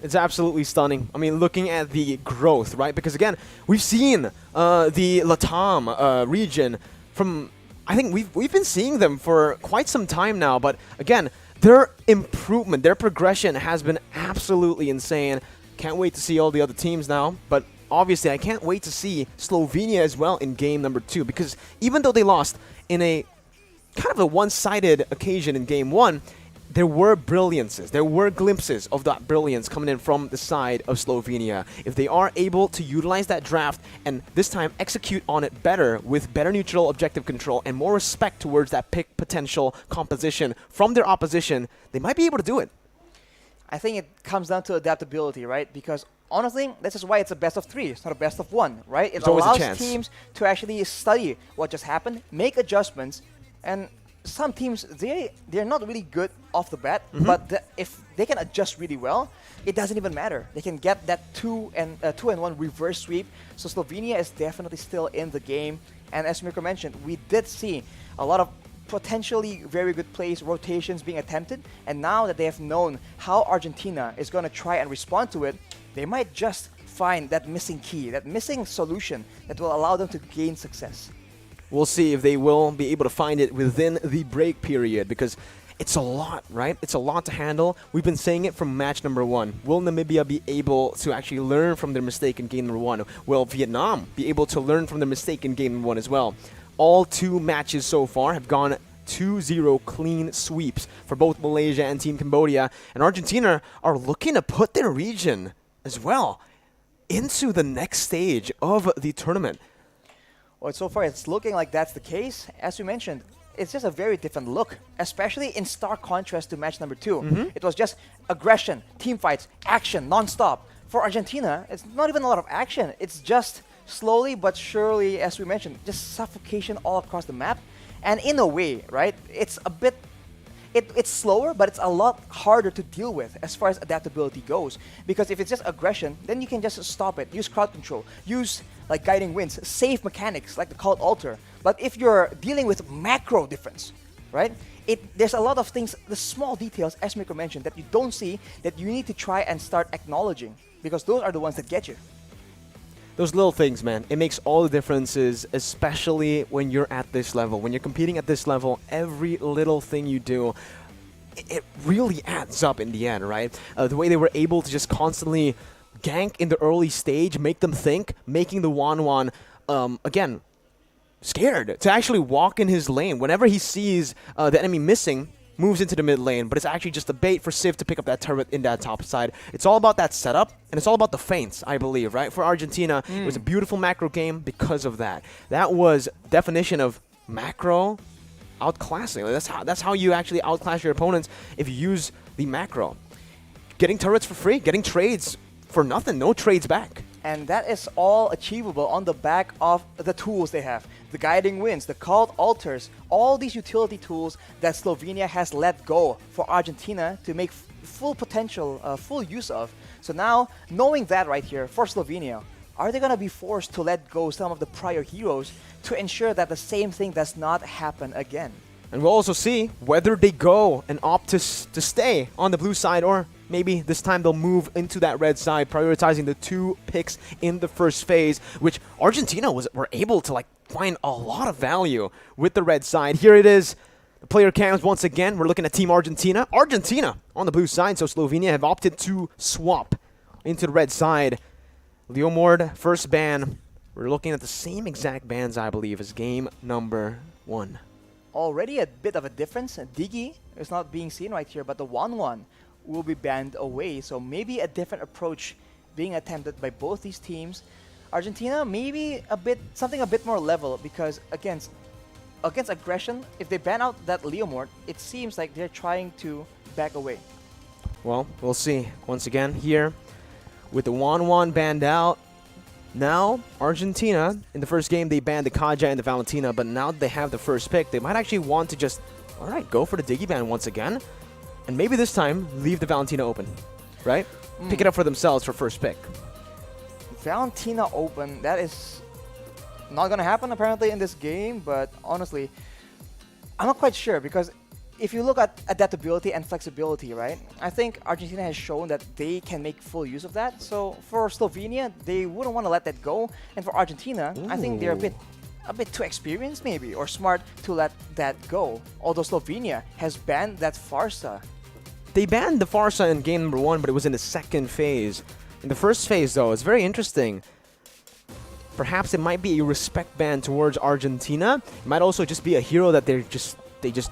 It's absolutely stunning. I mean, looking at the growth, right? Because again, we've seen the Latam region from, I think we've been seeing them for quite some time now, but again, their improvement, their progression has been absolutely insane. Can't wait to see all the other teams now, but obviously I can't wait to see Slovenia as well in game number 2, because even though they lost in a kind of a one-sided occasion in game 1, there were brilliances, there were glimpses of that brilliance coming in from the side of Slovenia. If they are able to utilize that draft and this time execute on it better with better neutral objective control and more respect towards that pick potential composition from their opposition, they might be able to do it. I think it comes down to adaptability, right? Because honestly, this is why it's a best of 3. It's not a best of 1, right? It allows teams to actually study what just happened, make adjustments, and some teams, they're not really good off the bat, but if they can adjust really well, it doesn't even matter. They can get that 2-1 reverse sweep. So Slovenia is definitely still in the game. And as Mirko mentioned, we did see a lot of potentially very good plays, rotations being attempted. And now that they have known how Argentina is going to try and respond to it, they might just find that missing key, that missing solution that will allow them to gain success. We'll see if they will be able to find it within the break period, because it's a lot, right? It's a lot to handle. We've been saying it from match number 1. Will Namibia be able to actually learn from their mistake in game number 1? Will Vietnam be able to learn from their mistake in game number 1 as well? All 2 matches so far have gone 2-0 clean sweeps for both Malaysia and Team Cambodia. And Argentina are looking to put their region as well into the next stage of the tournament. Well, so far it's looking like that's the case. As we mentioned, it's just a very different look, especially in stark contrast to match number 2. It was just aggression, team fights, action, non-stop. For Argentina, it's not even a lot of action. It's just slowly but surely, as we mentioned, just suffocation all across the map. And in a way, right, it's a bit... It's slower, but it's a lot harder to deal with as far as adaptability goes. Because if it's just aggression, then you can just stop it, use crowd control, use like guiding winds, safe mechanics like the called altar. But if you're dealing with macro difference, right, there's a lot of things, the small details, as Mirko mentioned, that you don't see, that you need to try and start acknowledging, because those are the ones that get you. Those little things, man, it makes all the differences, especially when you're at this level. When you're competing at this level, every little thing you do, it really adds up in the end, right? The way they were able to just constantly gank in the early stage, make them think, making the Wan, again, scared to actually walk in his lane. Whenever he sees the enemy missing, moves into the mid lane, but it's actually just a bait for Civ to pick up that turret in that top side. It's all about that setup, and it's all about the feints, I believe, right? For Argentina, it was a beautiful macro game because of that. That was definition of macro outclassing. That's how you actually outclass your opponents, if you use the macro. Getting turrets for free, getting trades for nothing, no trades back. And that is all achievable on the back of the tools they have. The guiding winds, the called altars, all these utility tools that Slovenia has let go for Argentina to make full potential, full use of. So now, knowing that right here for Slovenia, are they going to be forced to let go some of the prior heroes to ensure that the same thing does not happen again? And we'll also see whether they go and opt to stay on the blue side, or maybe this time they'll move into that red side, prioritizing the 2 picks in the first phase, which Argentina were able to find a lot of value with the red side. Here it is. The player cams once again. We're looking at Team Argentina. Argentina on the blue side, so Slovenia have opted to swap into the red side. Leomord, first ban. We're looking at the same exact bans, I believe, as game number 1. Already a bit of a difference. Digi is not being seen right here, but the 1-1 will be banned away. So maybe a different approach being attempted by both these teams. Argentina, maybe something a bit more level, because against aggression, if they ban out that Leomord, it seems like they're trying to back away. Well, we'll see. Once again, here with the Wan banned out. Now, Argentina, in the first game, they banned the Kaja and the Valentina, but now that they have the first pick, they might actually want to just, all right, go for the Digi ban once again, and maybe this time, leave the Valentina open, right? Pick it up for themselves for first pick. Valentina open, that is not going to happen apparently in this game, but honestly, I'm not quite sure, because if you look at adaptability and flexibility, right, I think Argentina has shown that they can make full use of that. So for Slovenia, they wouldn't want to let that go. And for Argentina, I think they're a bit too experienced maybe, or smart to let that go. Although Slovenia has banned that Farsa. They banned the Farsa in game number 1, but it was in the second phase. In the first phase, though, it's very interesting. Perhaps it might be a respect ban towards Argentina. It might also just be a hero that they just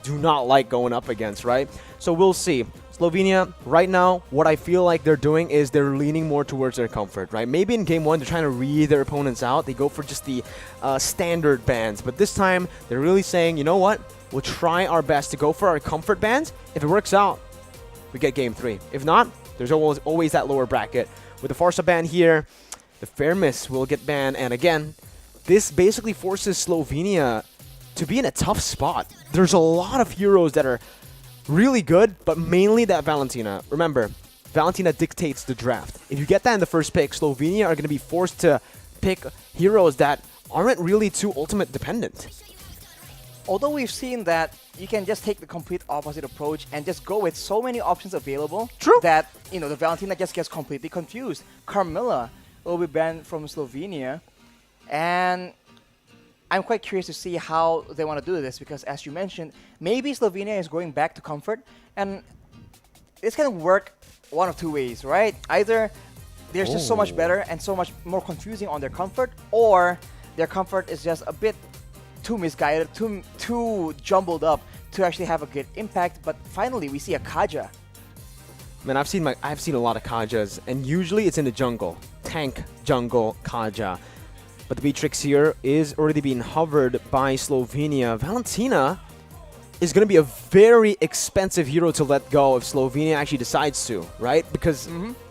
do not like going up against, right? So we'll see. Slovenia, right now, what I feel like they're doing is they're leaning more towards their comfort, right? Maybe in game 1, they're trying to read their opponents out. They go for just the standard bans. But this time, they're really saying, you know what? We'll try our best to go for our comfort bans. If it works out, we get game 3. If not, there's always that lower bracket. With the Farsa ban here, the Fair Miss will get banned. And again, this basically forces Slovenia to be in a tough spot. There's a lot of heroes that are really good, but mainly that Valentina. Remember, Valentina dictates the draft. If you get that in the first pick, Slovenia are going to be forced to pick heroes that aren't really too ultimate dependent. Although we've seen that you can just take the complete opposite approach and just go with so many options available that, you know, the Valentina just gets completely confused. Carmilla will be banned from Slovenia, and I'm quite curious to see how they want to do this, because as you mentioned, maybe Slovenia is going back to comfort, and it's going to work one of two ways, right? Either they're just so much better and so much more confusing on their comfort, or their comfort is just a bit too misguided, too jumbled up to actually have a good impact. But finally, we see a Kaja. Man, I've seen a lot of Kajas, and usually it's in the jungle. Tank jungle Kaja. But the Beatrix here is already being hovered by Slovenia. Valentina is going to be a very expensive hero to let go if Slovenia actually decides to, right? Because,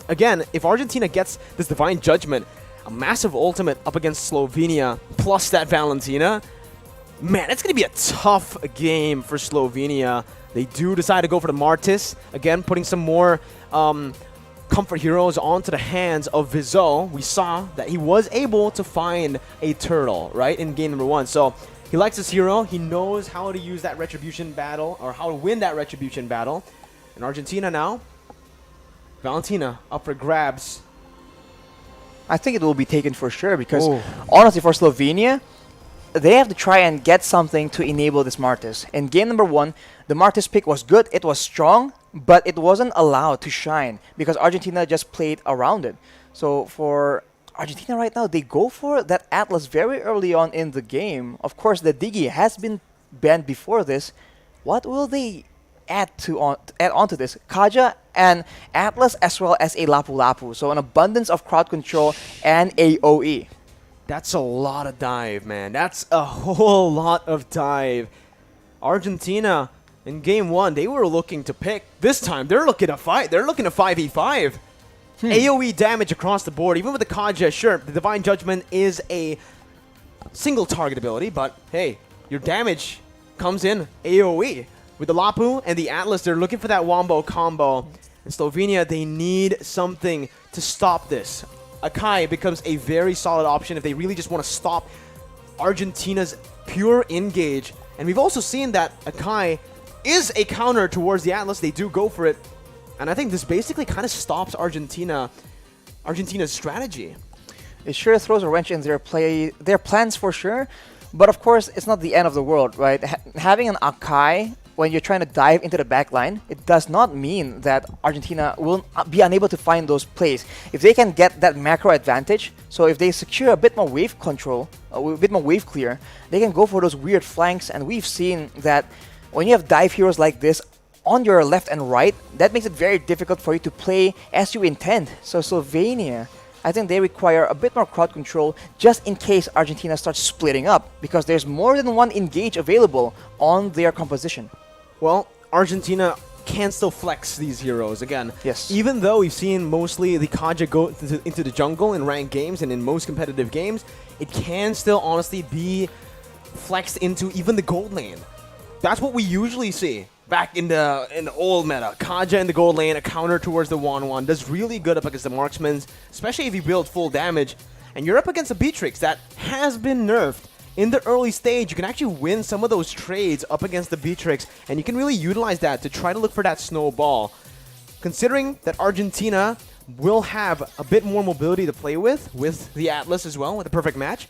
again, if Argentina gets this Divine Judgment, a massive ultimate up against Slovenia, plus that Valentina, man, it's going to be a tough game for Slovenia. They do decide to go for the Martis. Again, putting some more comfort heroes onto the hands of Vizot. We saw that he was able to find a turtle, right, in game number 1. So he likes his hero. He knows how to use that Retribution battle, or how to win that Retribution battle. In Argentina now, Valentina up for grabs. I think it will be taken for sure, because honestly, for Slovenia, they have to try and get something to enable this Martis. In game number 1, the Martis pick was good, it was strong, but it wasn't allowed to shine because Argentina just played around it. So for Argentina right now, they go for that Atlas very early on in the game. Of course, the Digi has been banned before this. What will they add onto this? Kaja and Atlas, as well as a Lapu Lapu. So an abundance of crowd control and AoE. That's a lot of dive, man. That's a whole lot of dive. Argentina, in game 1, they were looking to pick. This time, they're looking to fight. They're looking to 5v5. AoE damage across the board. Even with the Kaja, sure, the Divine Judgment is a single target ability, but hey, your damage comes in AoE. With the Lapu and the Atlas, they're looking for that Wombo combo. In Slovenia, they need something to stop this. Akai becomes a very solid option if they really just want to stop Argentina's pure engage. And we've also seen that Akai is a counter towards the Atlas. They do go for it. And I think this basically kind of stops Argentina's strategy. It sure throws a wrench in their plans for sure. But of course, it's not the end of the world, right? Having an Akai when you're trying to dive into the back line, it does not mean that Argentina will be unable to find those plays. If they can get that macro advantage, so if they secure a bit more wave control, a bit more wave clear, they can go for those weird flanks. And we've seen that when you have dive heroes like this on your left and right, that makes it very difficult for you to play as you intend. So Slovenia, I think they require a bit more crowd control just in case Argentina starts splitting up, because there's more than one engage available on their composition. Well, Argentina can still flex these heroes again. Yes. Even though we've seen mostly the Kaja go into the jungle in ranked games and in most competitive games, it can still honestly be flexed into even the gold lane. That's what we usually see back in the old meta. Kaja in the gold lane, a counter towards the 1-1, does really good up against the marksmen, especially if you build full damage. And you're up against a Beatrix that has been nerfed. In the early stage, you can actually win some of those trades up against the Beatrix, and you can really utilize that to try to look for that snowball. Considering that Argentina will have a bit more mobility to play with the Atlas as well, with a perfect match,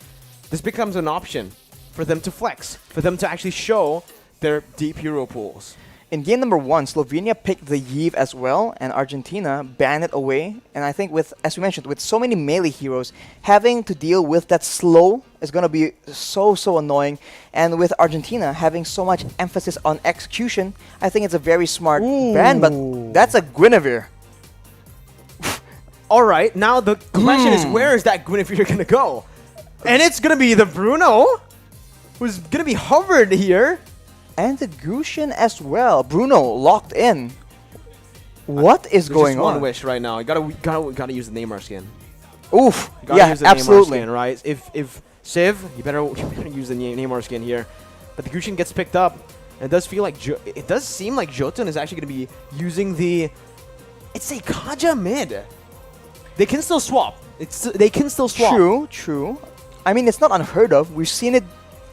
this becomes an option for them to flex, for them to actually show their deep hero pools. In game number 1, Slovenia picked the Yves as well, and Argentina banned it away. And I think with, as we mentioned, with so many melee heroes, having to deal with that slow is going to be so annoying. And with Argentina having so much emphasis on execution, I think it's a very smart ban, but that's a Guinevere. Alright, now the question is, where is that Guinevere going to go? And it's going to be the Bruno, who's going to be hovered here. And the Gusion as well. Bruno locked in. What is going just on? One wish right now. You gotta use the Neymar skin. Oof. You gotta Yeah, use the absolutely. Neymar skin, right? If Civ, you better use the Neymar skin here. but the Gushin gets picked up. And it does feel like it does seem like Jotun is actually going to be using it's a Kaja mid. They can still swap. They can still swap. True. I mean, it's not unheard of. We've seen it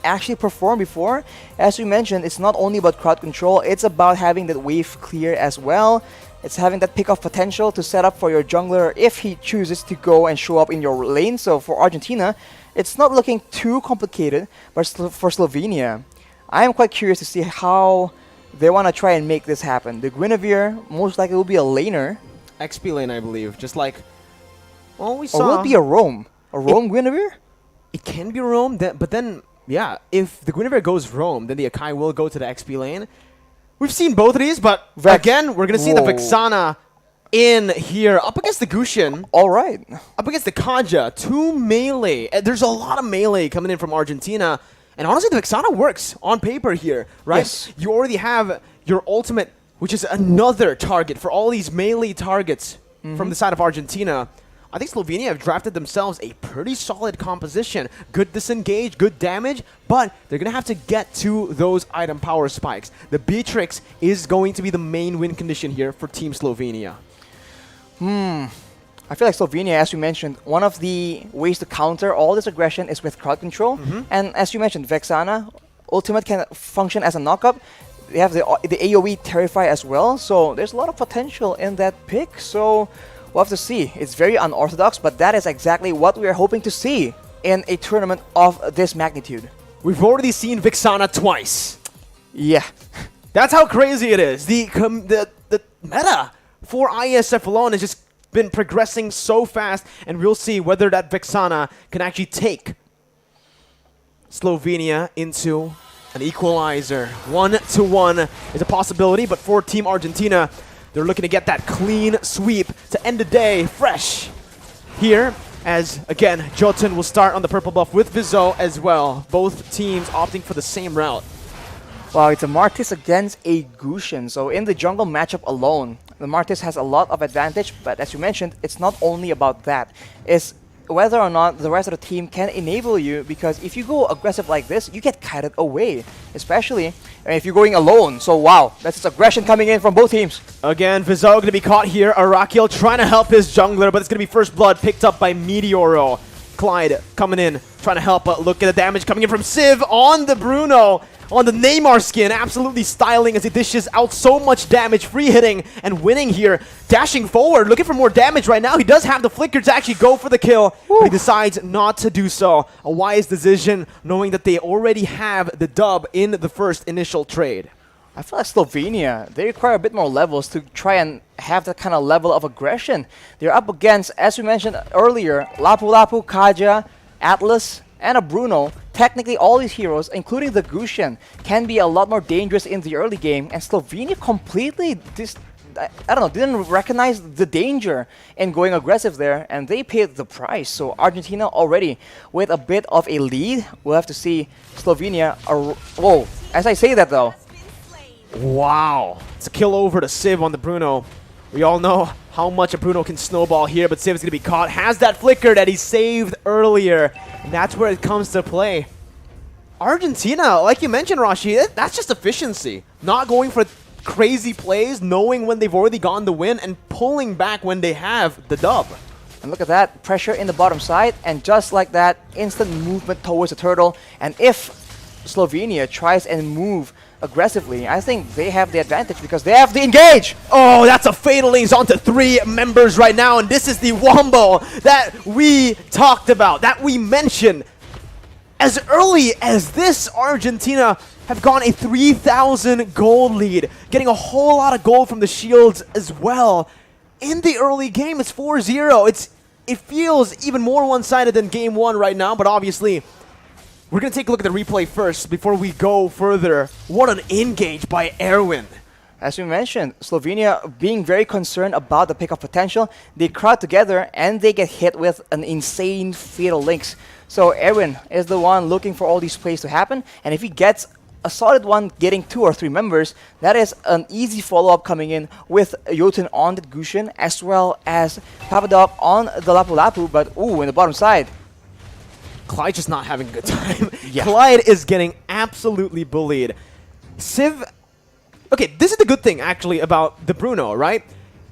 actually perform before. As we mentioned, it's not only about crowd control, it's about having that wave clear as well. It's having that pick-off potential to set up for your jungler if he chooses to go and show up in your lane. So for Argentina, it's not looking too complicated, but for Slovenia, I am quite curious to see how they want to try and make this happen. The Guinevere most likely will be a laner. XP lane, I believe. Just like, well, we Or saw. will it be a roam? A roam Guinevere? It can be roam, but then, yeah, if the Guinevere goes roam, then the Akai will go to the XP lane. We've seen both of these, but again, we're going to see the Vexana in here up against the Gushin. All right. Up against the Kaja. 2 melee. There's a lot of melee coming in from Argentina. And honestly, the Vexana works on paper here, right? Yes. You already have your ultimate, which is another target for all these melee targets from the side of Argentina. I think Slovenia have drafted themselves a pretty solid composition. Good disengage, good damage, but they're going to have to get to those item power spikes. The Beatrix is going to be the main win condition here for Team Slovenia. I feel like Slovenia, as you mentioned, one of the ways to counter all this aggression is with crowd control. And as you mentioned, Vexana, ultimate can function as a knockup. They have the AoE Terrify as well, so there's a lot of potential in that pick. So we'll have to see. It's very unorthodox, but that is exactly what we are hoping to see in a tournament of this magnitude. We've already seen Vexana twice. Yeah. That's how crazy it is. The meta for IESF alone has just been progressing so fast, and we'll see whether that Vexana can actually take Slovenia into an equalizer. 1-1 is a possibility, but for Team Argentina, they're looking to get that clean sweep to end the day fresh here, as again, Jotun will start on the purple buff with Vizo as well. Both teams opting for the same route. Wow, it's a Martis against a Gushin. So in the jungle matchup alone, the Martis has a lot of advantage, but as you mentioned, it's not only about that. It's whether or not the rest of the team can enable you, because if you go aggressive like this, you get kited away, especially if you're going alone. So wow, that's just aggression coming in from both teams. Again, Vizo going to be caught here. Arakiel trying to help his jungler, but it's going to be first blood picked up by Meteoro. Clyde coming in, trying to help, but look at the damage coming in from Civ on the Bruno. On the Neymar skin, absolutely styling as he dishes out so much damage, free hitting and winning here. Dashing forward, looking for more damage right now. He does have the flicker to actually go for the kill, but he decides not to do so. A wise decision, knowing that they already have the dub in the first initial trade. I feel like Slovenia, they require a bit more levels to try and have that kind of level of aggression. They're up against, as we mentioned earlier, Lapu Lapu, Kaja, Atlas, and a Bruno. Technically, all these heroes, including the Gushin, can be a lot more dangerous in the early game, and Slovenia completely didn't recognize the danger in going aggressive there, and they paid the price. So Argentina already with a bit of a lead. We'll have to see Slovenia. Whoa! As I say that though, wow, it's a kill over to Civ on the Bruno. We all know how much a Bruno can snowball here, but Civ is going to be caught. Has that flicker that he saved earlier, and that's where it comes to play. Argentina, like you mentioned, Rashi, that's just efficiency. Not going for crazy plays, knowing when they've already gotten the win, and pulling back when they have the dub. And look at that, pressure in the bottom side, and just like that, instant movement towards the turtle. And if Slovenia tries and move aggressively, I think they have the advantage because they have the engage. Oh, that's a fatal links onto 3 members right now, and this is the wombo that we talked about, that we mentioned. As early as this, Argentina have gone a 3,000 gold lead, getting a whole lot of gold from the shields as well. In the early game, it's 4-0. It feels even more one-sided than game 1 right now, but obviously we're going to take a look at the replay first before we go further. What an engage by Erwin. As we mentioned, Slovenia being very concerned about the pick-up potential, they crowd together and they get hit with an insane fatal links. So Erwin is the one looking for all these plays to happen, and if he gets a solid one getting 2 or 3 members, that is an easy follow-up coming in with Jotun on the Gushin as well as Papadop on the Lapu Lapu, but ooh, in the bottom side. Clyde just not having a good time. Clyde is getting absolutely bullied. Civ... Okay, this is the good thing, actually, about the Bruno, right?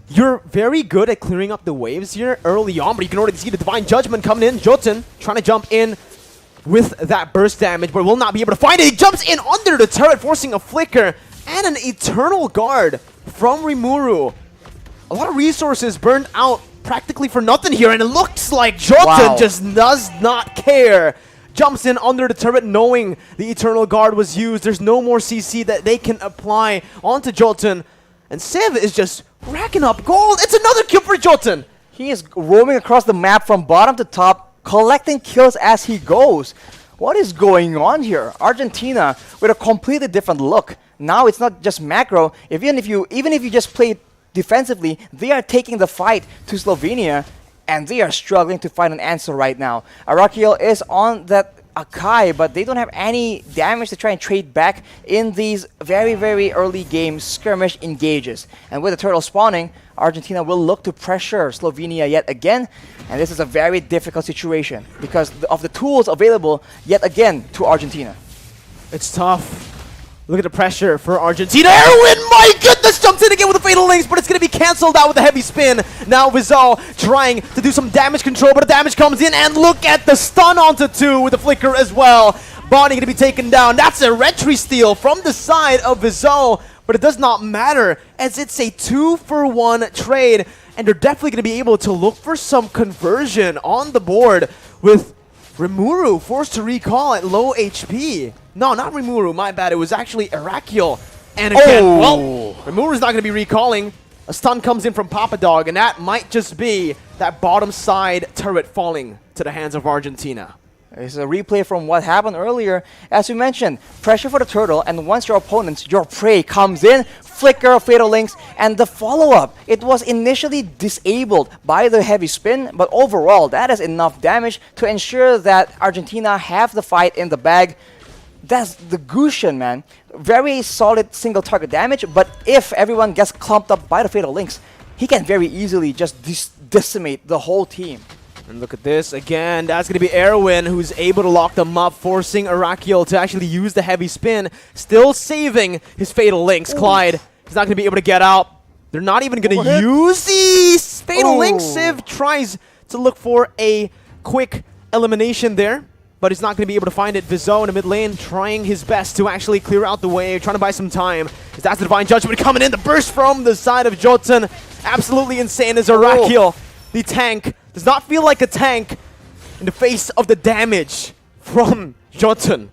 You're very good at clearing up the waves here early on, but you can already see the Divine Judgment coming in. Jotun trying to jump in with that burst damage, but will not be able to find it. He jumps in under the turret, forcing a flicker and an Eternal Guard from Rimuru. A lot of resources burned out practically for nothing here, and it looks like Jotun just does not care. Jumps in under the turret knowing the Eternal Guard was used. There's no more CC that they can apply onto Jotun. And Civ is just racking up gold. It's another kill for Jotun. He is roaming across the map from bottom to top, collecting kills as he goes. What is going on here? Argentina with a completely different look. Now it's not just macro. Even if you just play defensively, they are taking the fight to Slovenia, and they are struggling to find an answer right now. Arakiel is on that Akai, but they don't have any damage to try and trade back in these very, very early game skirmish engages. And with the turtle spawning, Argentina will look to pressure Slovenia yet again. And this is a very difficult situation because of the tools available yet again to Argentina. It's tough. Look at the pressure for Argentina. Erwin, my goodness, jumps in again with the Fatal Links, but it's going to be cancelled out with a heavy spin. Now Vizal trying to do some damage control, but the damage comes in, and look at the stun onto 2 with the flicker as well. Bonnie going to be taken down. That's a retry steal from the side of Vizal, but it does not matter as it's a 2-for-1 trade, and they're definitely going to be able to look for some conversion on the board with Rimuru forced to recall at low HP. No, not Rimuru, my bad. It was actually Arakiel. And again, well, Rimuru's not going to be recalling. A stun comes in from Papa Dog, and that might just be that bottom side turret falling to the hands of Argentina. It's a replay from what happened earlier. As we mentioned, pressure for the turtle, and once your opponents, your prey comes in, flicker of Fatal Links, and the follow-up. It was initially disabled by the heavy spin, but overall, that is enough damage to ensure that Argentina have the fight in the bag. That's the Gusion, man. Very solid single target damage, but if everyone gets clumped up by the Fatal Links, he can very easily just decimate the whole team. And look at this again. That's going to be Erwin who's able to lock them up, forcing Arakiel to actually use the heavy spin, still saving his Fatal Links. Clyde is not going to be able to get out. They're not even going to use these Fatal Links. Civ tries to look for a quick elimination there, but he's not going to be able to find it. Vizzo in the mid lane trying his best to actually clear out the wave, trying to buy some time. That's the Divine Judgment coming in. The burst from the side of Jotun. Absolutely insane as Arakiel, the tank, does not feel like a tank in the face of the damage from Jotun.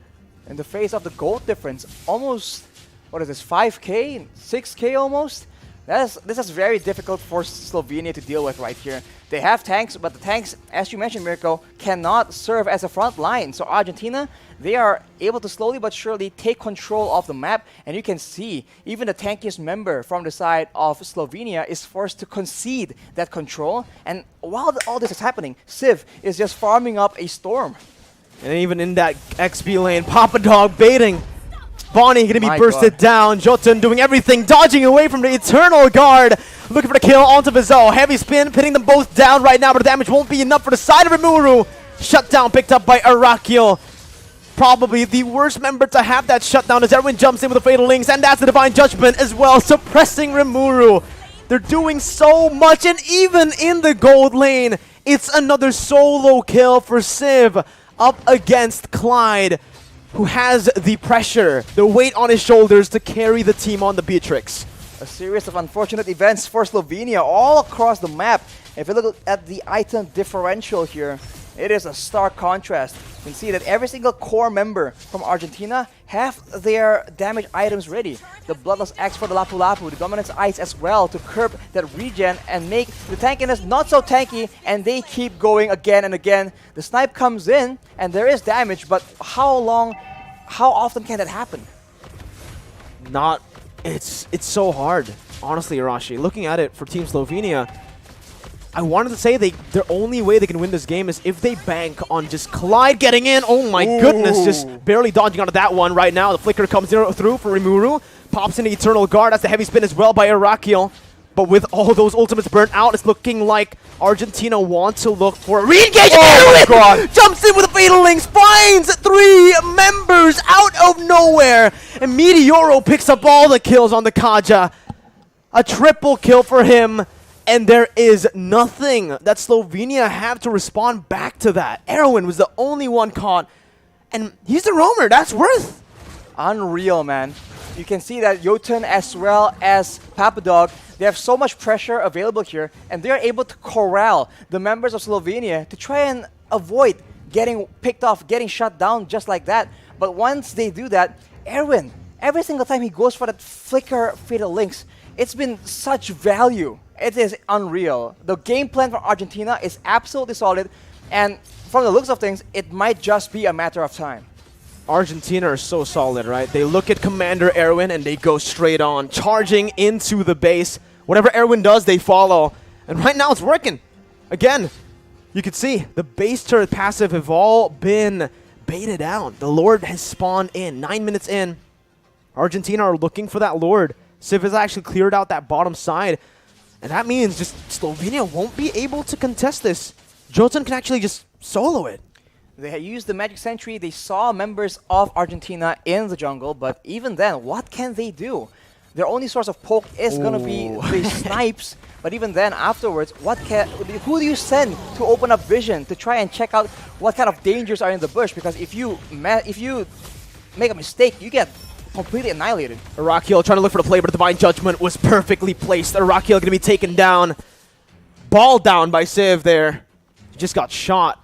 In the face of the gold difference, almost, what is this, 5k, 6k almost? This is very difficult for Slovenia to deal with right here. They have tanks, but the tanks, as you mentioned, Mirko, cannot serve as a front line. So Argentina, they are able to slowly but surely take control of the map. And you can see, even the tankiest member from the side of Slovenia is forced to concede that control. And while all this is happening, Civ is just farming up a storm. And even in that XP lane, Papa Dog baiting. Bonnie going to be bursted down. Jotun doing everything, dodging away from the Eternal Guard. Looking for the kill onto Vizzo. Heavy spin, pinning them both down right now, but the damage won't be enough for the side of Rimuru. Shutdown picked up by Arakiel. Probably the worst member to have that shutdown as everyone jumps in with the Fatal Links, and that's the Divine Judgment as well, suppressing Rimuru. They're doing so much, and even in the gold lane, it's another solo kill for Civ up against Clyde, who has the pressure, the weight on his shoulders to carry the team on the Beatrix. A series of unfortunate events for Slovenia all across the map. If you look at the item differential here, it is a stark contrast. You can see that every single core member from Argentina have their damage items ready. The Bloodless Axe for the Lapu Lapu, the Dominance Ice as well to curb that regen and make the tankiness not so tanky, and they keep going again and again. The snipe comes in and there is damage, but how often can that happen? It's so hard, honestly, Arashi. Looking at it for Team Slovenia, I wanted to say their only way they can win this game is if they bank on just Clyde getting in. Oh my goodness, just barely dodging onto that one right now. The flicker comes through for Rimuru. Pops in the Eternal Guard. That's the heavy spin as well by Arakiel. But with all those ultimates burnt out, it's looking like Argentina want to look for a re-engage. Oh my god! Jumps in with a Fatal Links, finds 3 members out of nowhere. And Meteoro picks up all the kills on the Kaja. A triple kill for him. And there is nothing that Slovenia have to respond back to that. Erwin was the only one caught. And he's the roamer. That's worth. Unreal, man. You can see that Jotun as well as Papadog, they have so much pressure available here, and they're able to corral the members of Slovenia to try and avoid getting picked off, getting shut down just like that. But once they do that, Erwin, every single time he goes for that flicker Fatal Links, it's been such value. It is unreal. The game plan for Argentina is absolutely solid, and from the looks of things, it might just be a matter of time. Argentina are so solid, right? They look at Commander Erwin and they go straight on, charging into the base. Whatever Erwin does, they follow. And right now it's working. Again, you can see the base turret passive have all been baited out. The Lord has spawned in. 9 minutes in, Argentina are looking for that Lord. Civ has actually cleared out that bottom side. And that means just Slovenia won't be able to contest this. Jotun can actually just solo it. They had used the Magic Sentry. They saw members of Argentina in the jungle, but even then, what can they do? Their only source of poke is going to be the snipes, but even then, afterwards, who do you send to open up vision to try and check out what kind of dangers are in the bush? Because if you make a mistake, you get completely annihilated. Arakiel trying to look for the play, but Divine Judgment was perfectly placed. Arakiel going to be taken down. Ball down by Civ there. He just got shot.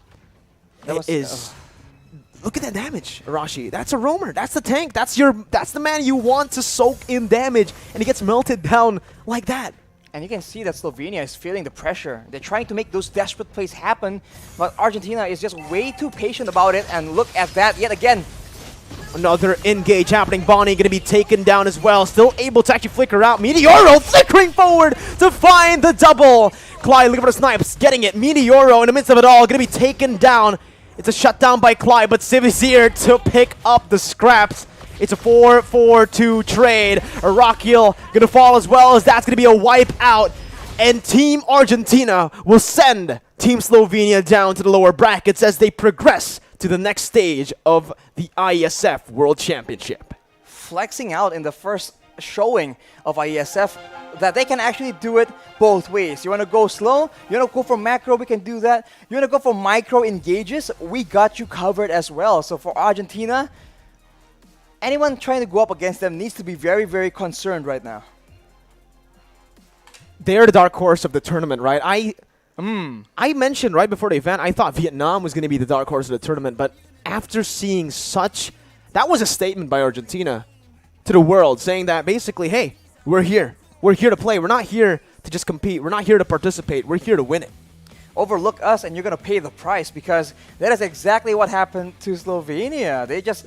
Look at that damage, Arashi. That's a roamer. That's the tank. That's the man you want to soak in damage, and he gets melted down like that. And you can see that Slovenia is feeling the pressure. They're trying to make those desperate plays happen, but Argentina is just way too patient about it. And look at that yet again. Another engage happening. Bonnie going to be taken down as well. Still able to actually flicker out. Meteoro flickering forward to find the double. Clyde looking for the snipes. Getting it. Meteoro in the midst of it all. Going to be taken down. It's a shutdown by Clyde, but Civ is here to pick up the scraps. It's a 4-4-2 trade. Arakiel going to fall as well, as that's going to be a wipe out. And Team Argentina will send Team Slovenia down to the lower brackets as they progress to the next stage of the IESF World Championship. Flexing out in the first showing of IESF that they can actually do it both ways. You want to go slow? You want to go for macro? We can do that. You want to go for micro engages? We got you covered as well. So for Argentina, anyone trying to go up against them needs to be very, very concerned right now. They're the dark horse of the tournament, right? I mentioned right before the event, I thought Vietnam was going to be the dark horse of the tournament, but after seeing such... That was a statement by Argentina to the world, saying that basically, hey, we're here. We're here to play. We're not here to just compete. We're not here to participate. We're here to win it. Overlook us and you're going to pay the price, because that is exactly what happened to Slovenia. They just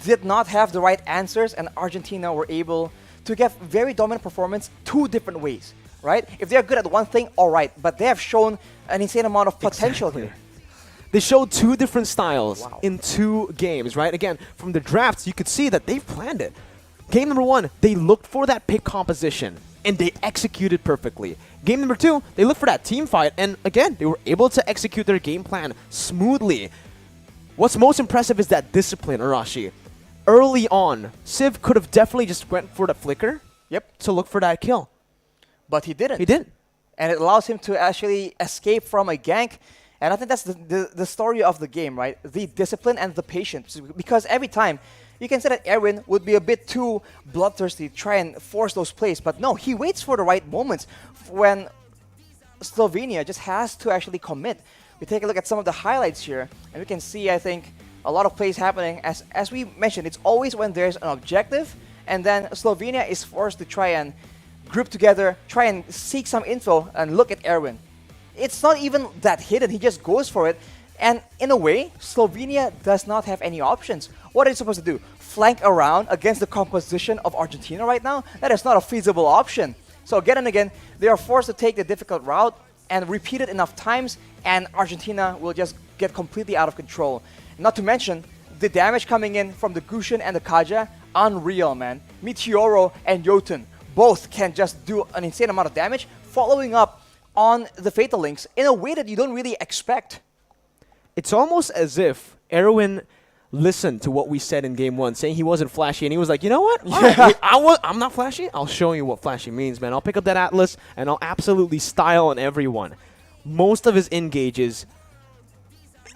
did not have the right answers, and Argentina were able to get very dominant performance 2 different ways, right? If they're good at one thing, all right, but they have shown an insane amount of potential here. They showed 2 different styles in 2 games, right? Again, from the drafts, you could see that they've planned it. Game number 1, they looked for that pick composition, and they executed perfectly. Game number 2, they looked for that team fight, and again, they were able to execute their game plan smoothly. What's most impressive is that discipline, Arashi. Early on, Civ could have definitely just went for the flicker to look for that kill. But he didn't. He didn't. And it allows him to actually escape from a gank. And I think that's the story of the game, right? The discipline and the patience. Because every time, you can say that Erwin would be a bit too bloodthirsty to try and force those plays. But no, he waits for the right moments when Slovenia just has to actually commit. We take a look at some of the highlights here, and we can see, I think, a lot of plays happening. As we mentioned, it's always when there's an objective, and then Slovenia is forced to try and group together, try and seek some info, and look at Erwin. It's not even that hidden. He just goes for it. And in a way, Slovenia does not have any options. What are they supposed to do? Flank around against the composition of Argentina right now? That is not a feasible option. So again and again, they are forced to take the difficult route and repeat it enough times, and Argentina will just get completely out of control. Not to mention, the damage coming in from the Gushin and the Kaja, unreal, man. Meteoro and Jotun, both can just do an insane amount of damage, following up on the Fatal Links in a way that you don't really expect. It's almost as if Erwin listened to what we said in game 1, saying he wasn't flashy, and he was like, you know what? All right, I'm not flashy. I'll show you what flashy means, man. I'll pick up that Atlas, and I'll absolutely style on everyone. Most of his engages,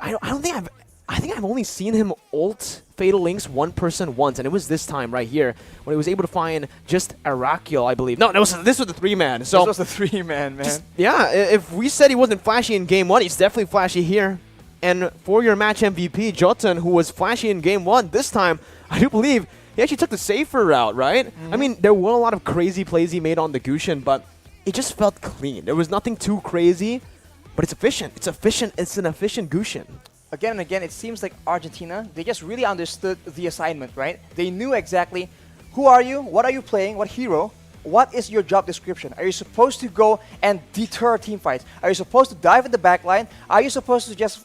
I think I've only seen him ult Fatal Links one person once, and it was this time right here when he was able to find just Arakiel, I believe. No, this was the 3-man. So this was the 3-man, man. Yeah, if we said he wasn't flashy in game 1, he's definitely flashy here. And for your match MVP, Jotun, who was flashy in game 1, this time, I do believe he actually took the safer route, right? I mean, there were a lot of crazy plays he made on the Gushin, but it just felt clean. There was nothing too crazy, but it's efficient. It's efficient. It's an efficient Gushin. Again and again, it seems like Argentina, they just really understood the assignment, right? They knew exactly who are you, what are you playing, what hero, what is your job description? Are you supposed to go and deter team fights? Are you supposed to dive in the back line? Are you supposed to just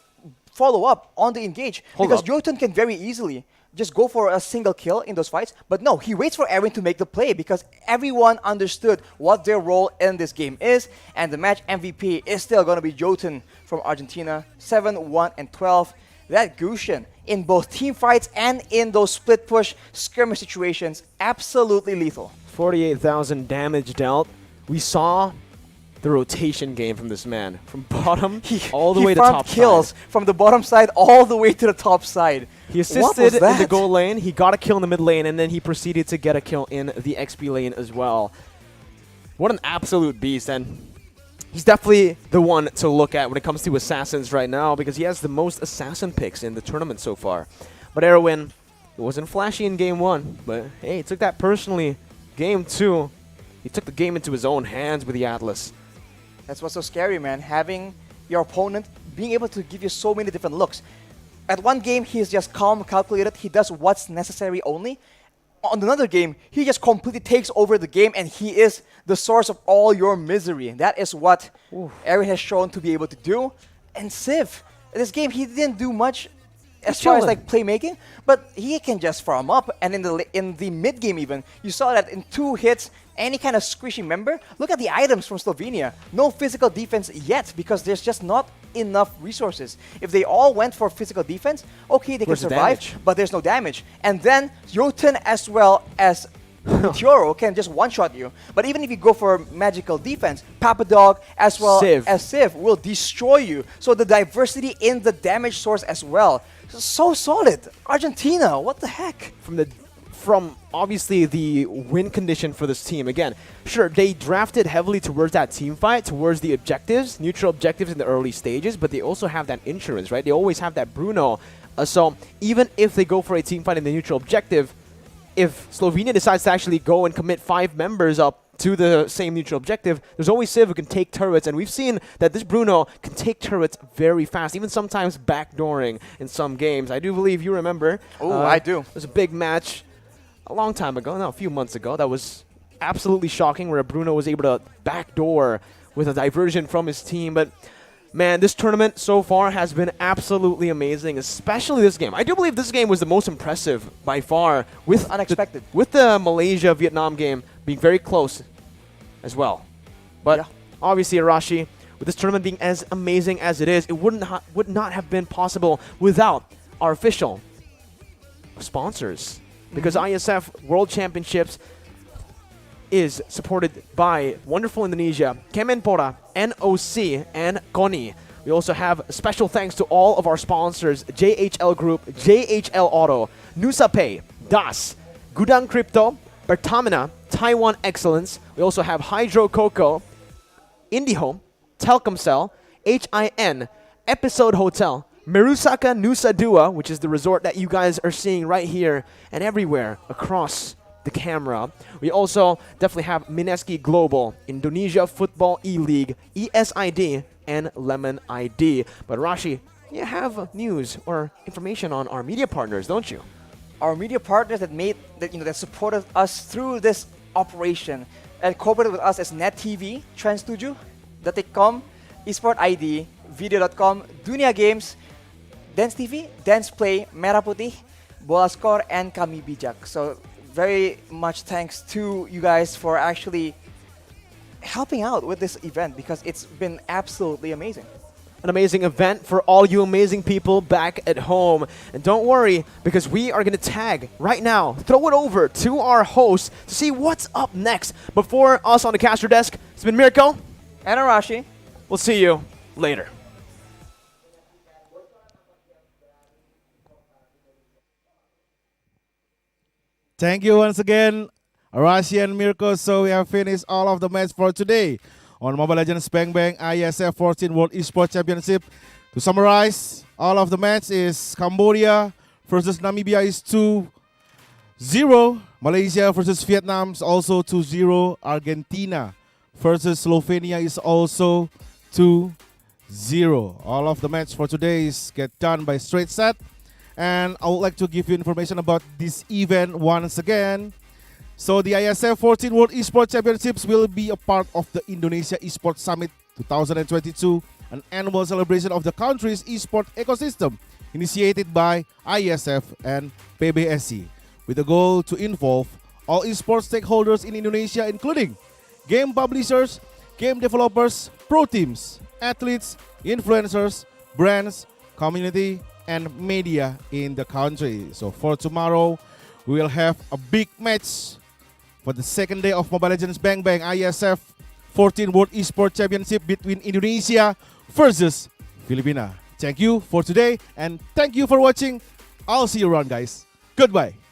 follow up on the engage? Because Jotun can very easily just go for a single kill in those fights. But no, he waits for Erwin to make the play because everyone understood what their role in this game is. And the match MVP is still going to be Jotun from Argentina. 7, 1, and 12. That Gushin in both team fights and in those split push skirmish situations, absolutely lethal. 48,000 damage dealt. We saw the rotation game from this man. From bottom all the way to top kills side. From the bottom side all the way to the top side. He assisted in the goal lane, he got a kill in the mid lane, and then he proceeded to get a kill in the XP lane as well. What an absolute beast, and he's definitely the one to look at when it comes to assassins right now because he has the most assassin picks in the tournament so far. But Erwin, it wasn't flashy in game 1, but hey, he took that personally. Game 2, he took the game into his own hands with the Atlas. That's what's so scary, man. Having your opponent being able to give you so many different looks. At one game, he's just calm, calculated. He does what's necessary only. On another game, he just completely takes over the game, and he is the source of all your misery. And that is what Erwin has shown to be able to do. And Civ, in this game, he didn't do much as far as like playmaking, but he can just farm up. And in the mid game even, you saw that in 2 hits, any kind of squishy member. Look at the items from Slovenia. No physical defense yet because there's just not enough resources. If they all went for physical defense, okay, they can survive, but there's no damage. And then Jotun as well as Meteoro can just one-shot you. But even if you go for magical defense, Papadog as well as Civ will destroy you. So the diversity in the damage source as well. So solid. Argentina, what the heck? From obviously the win condition for this team. Again, sure, they drafted heavily towards that team fight, towards the objectives, neutral objectives in the early stages, but they also have that insurance, right? They always have that Bruno. So even if they go for a team fight in the neutral objective, if Slovenia decides to actually go and commit 5 members up to the same neutral objective, there's always Civ who can take turrets, and we've seen that this Bruno can take turrets very fast, even sometimes backdooring in some games. I do believe you remember. Oh, I do. It was a big match a long time ago, no, a few months ago, that was absolutely shocking where Bruno was able to backdoor with a diversion from his team. But man, this tournament so far has been absolutely amazing, especially this game. I do believe this game was the most impressive by far, with unexpected. With the Malaysia-Vietnam game being very close as well. But obviously, Arashi, with this tournament being as amazing as it is, it would not have been possible without our official sponsors. Because IESF World Championships is supported by wonderful Indonesia, Kemenpora, NOC, and KONI. We also have special thanks to all of our sponsors, JHL Group, JHL Auto, Nusa Pay, DAS, Gudang Crypto, Pertamina, Taiwan Excellence. We also have Hydro Coco, IndiHome, Telkomsel, HIN, Episode Hotel, Merusaka Nusa Dua, which is the resort that you guys are seeing right here and everywhere across the camera. We also definitely have Mineski Global, Indonesia Football E-League, ESID, and Lemon ID. But Rashi, you have news or information on our media partners, don't you? Our media partners that supported us through this operation and cooperated with us as Net TV, Trans7, Detik.com, Esports ID, Video.com, Dunia Games, Dance TV, Dance Play, Merah Putih, Bola Score, and Kami Bijak. So very much thanks to you guys for actually helping out with this event because it's been absolutely amazing. An amazing event for all you amazing people back at home. And don't worry, because we are going to tag right now, throw it over to our host to see what's up next. Before us on the caster desk, it's been Mirko and Arashi. We'll see you later. Thank you once again, Arashi and Mirko. So we have finished all of the match for today on Mobile Legends Bang Bang IESF 14th World Esports Championship. To summarize, all of the match is Cambodia versus Namibia is 2-0. Malaysia versus Vietnam is also 2-0. Argentina versus Slovenia is also 2-0. All of the match for today is get done by straight set. And I would like to give you information about this event once again. So the IESF 14th World Esports Championships will be a part of the Indonesia Esports Summit 2022, an annual celebration of the country's esports ecosystem initiated by IESF and PBSI, with the goal to involve all esports stakeholders in Indonesia, including game publishers, game developers, pro teams, athletes, influencers, brands, community, and media in the country. So for tomorrow, we will have a big match for the second day of Mobile Legends Bang Bang IESF 14th World Esports Championship between Indonesia versus Filipina. Thank you for today and thank you for watching. I'll see you around, guys. Goodbye.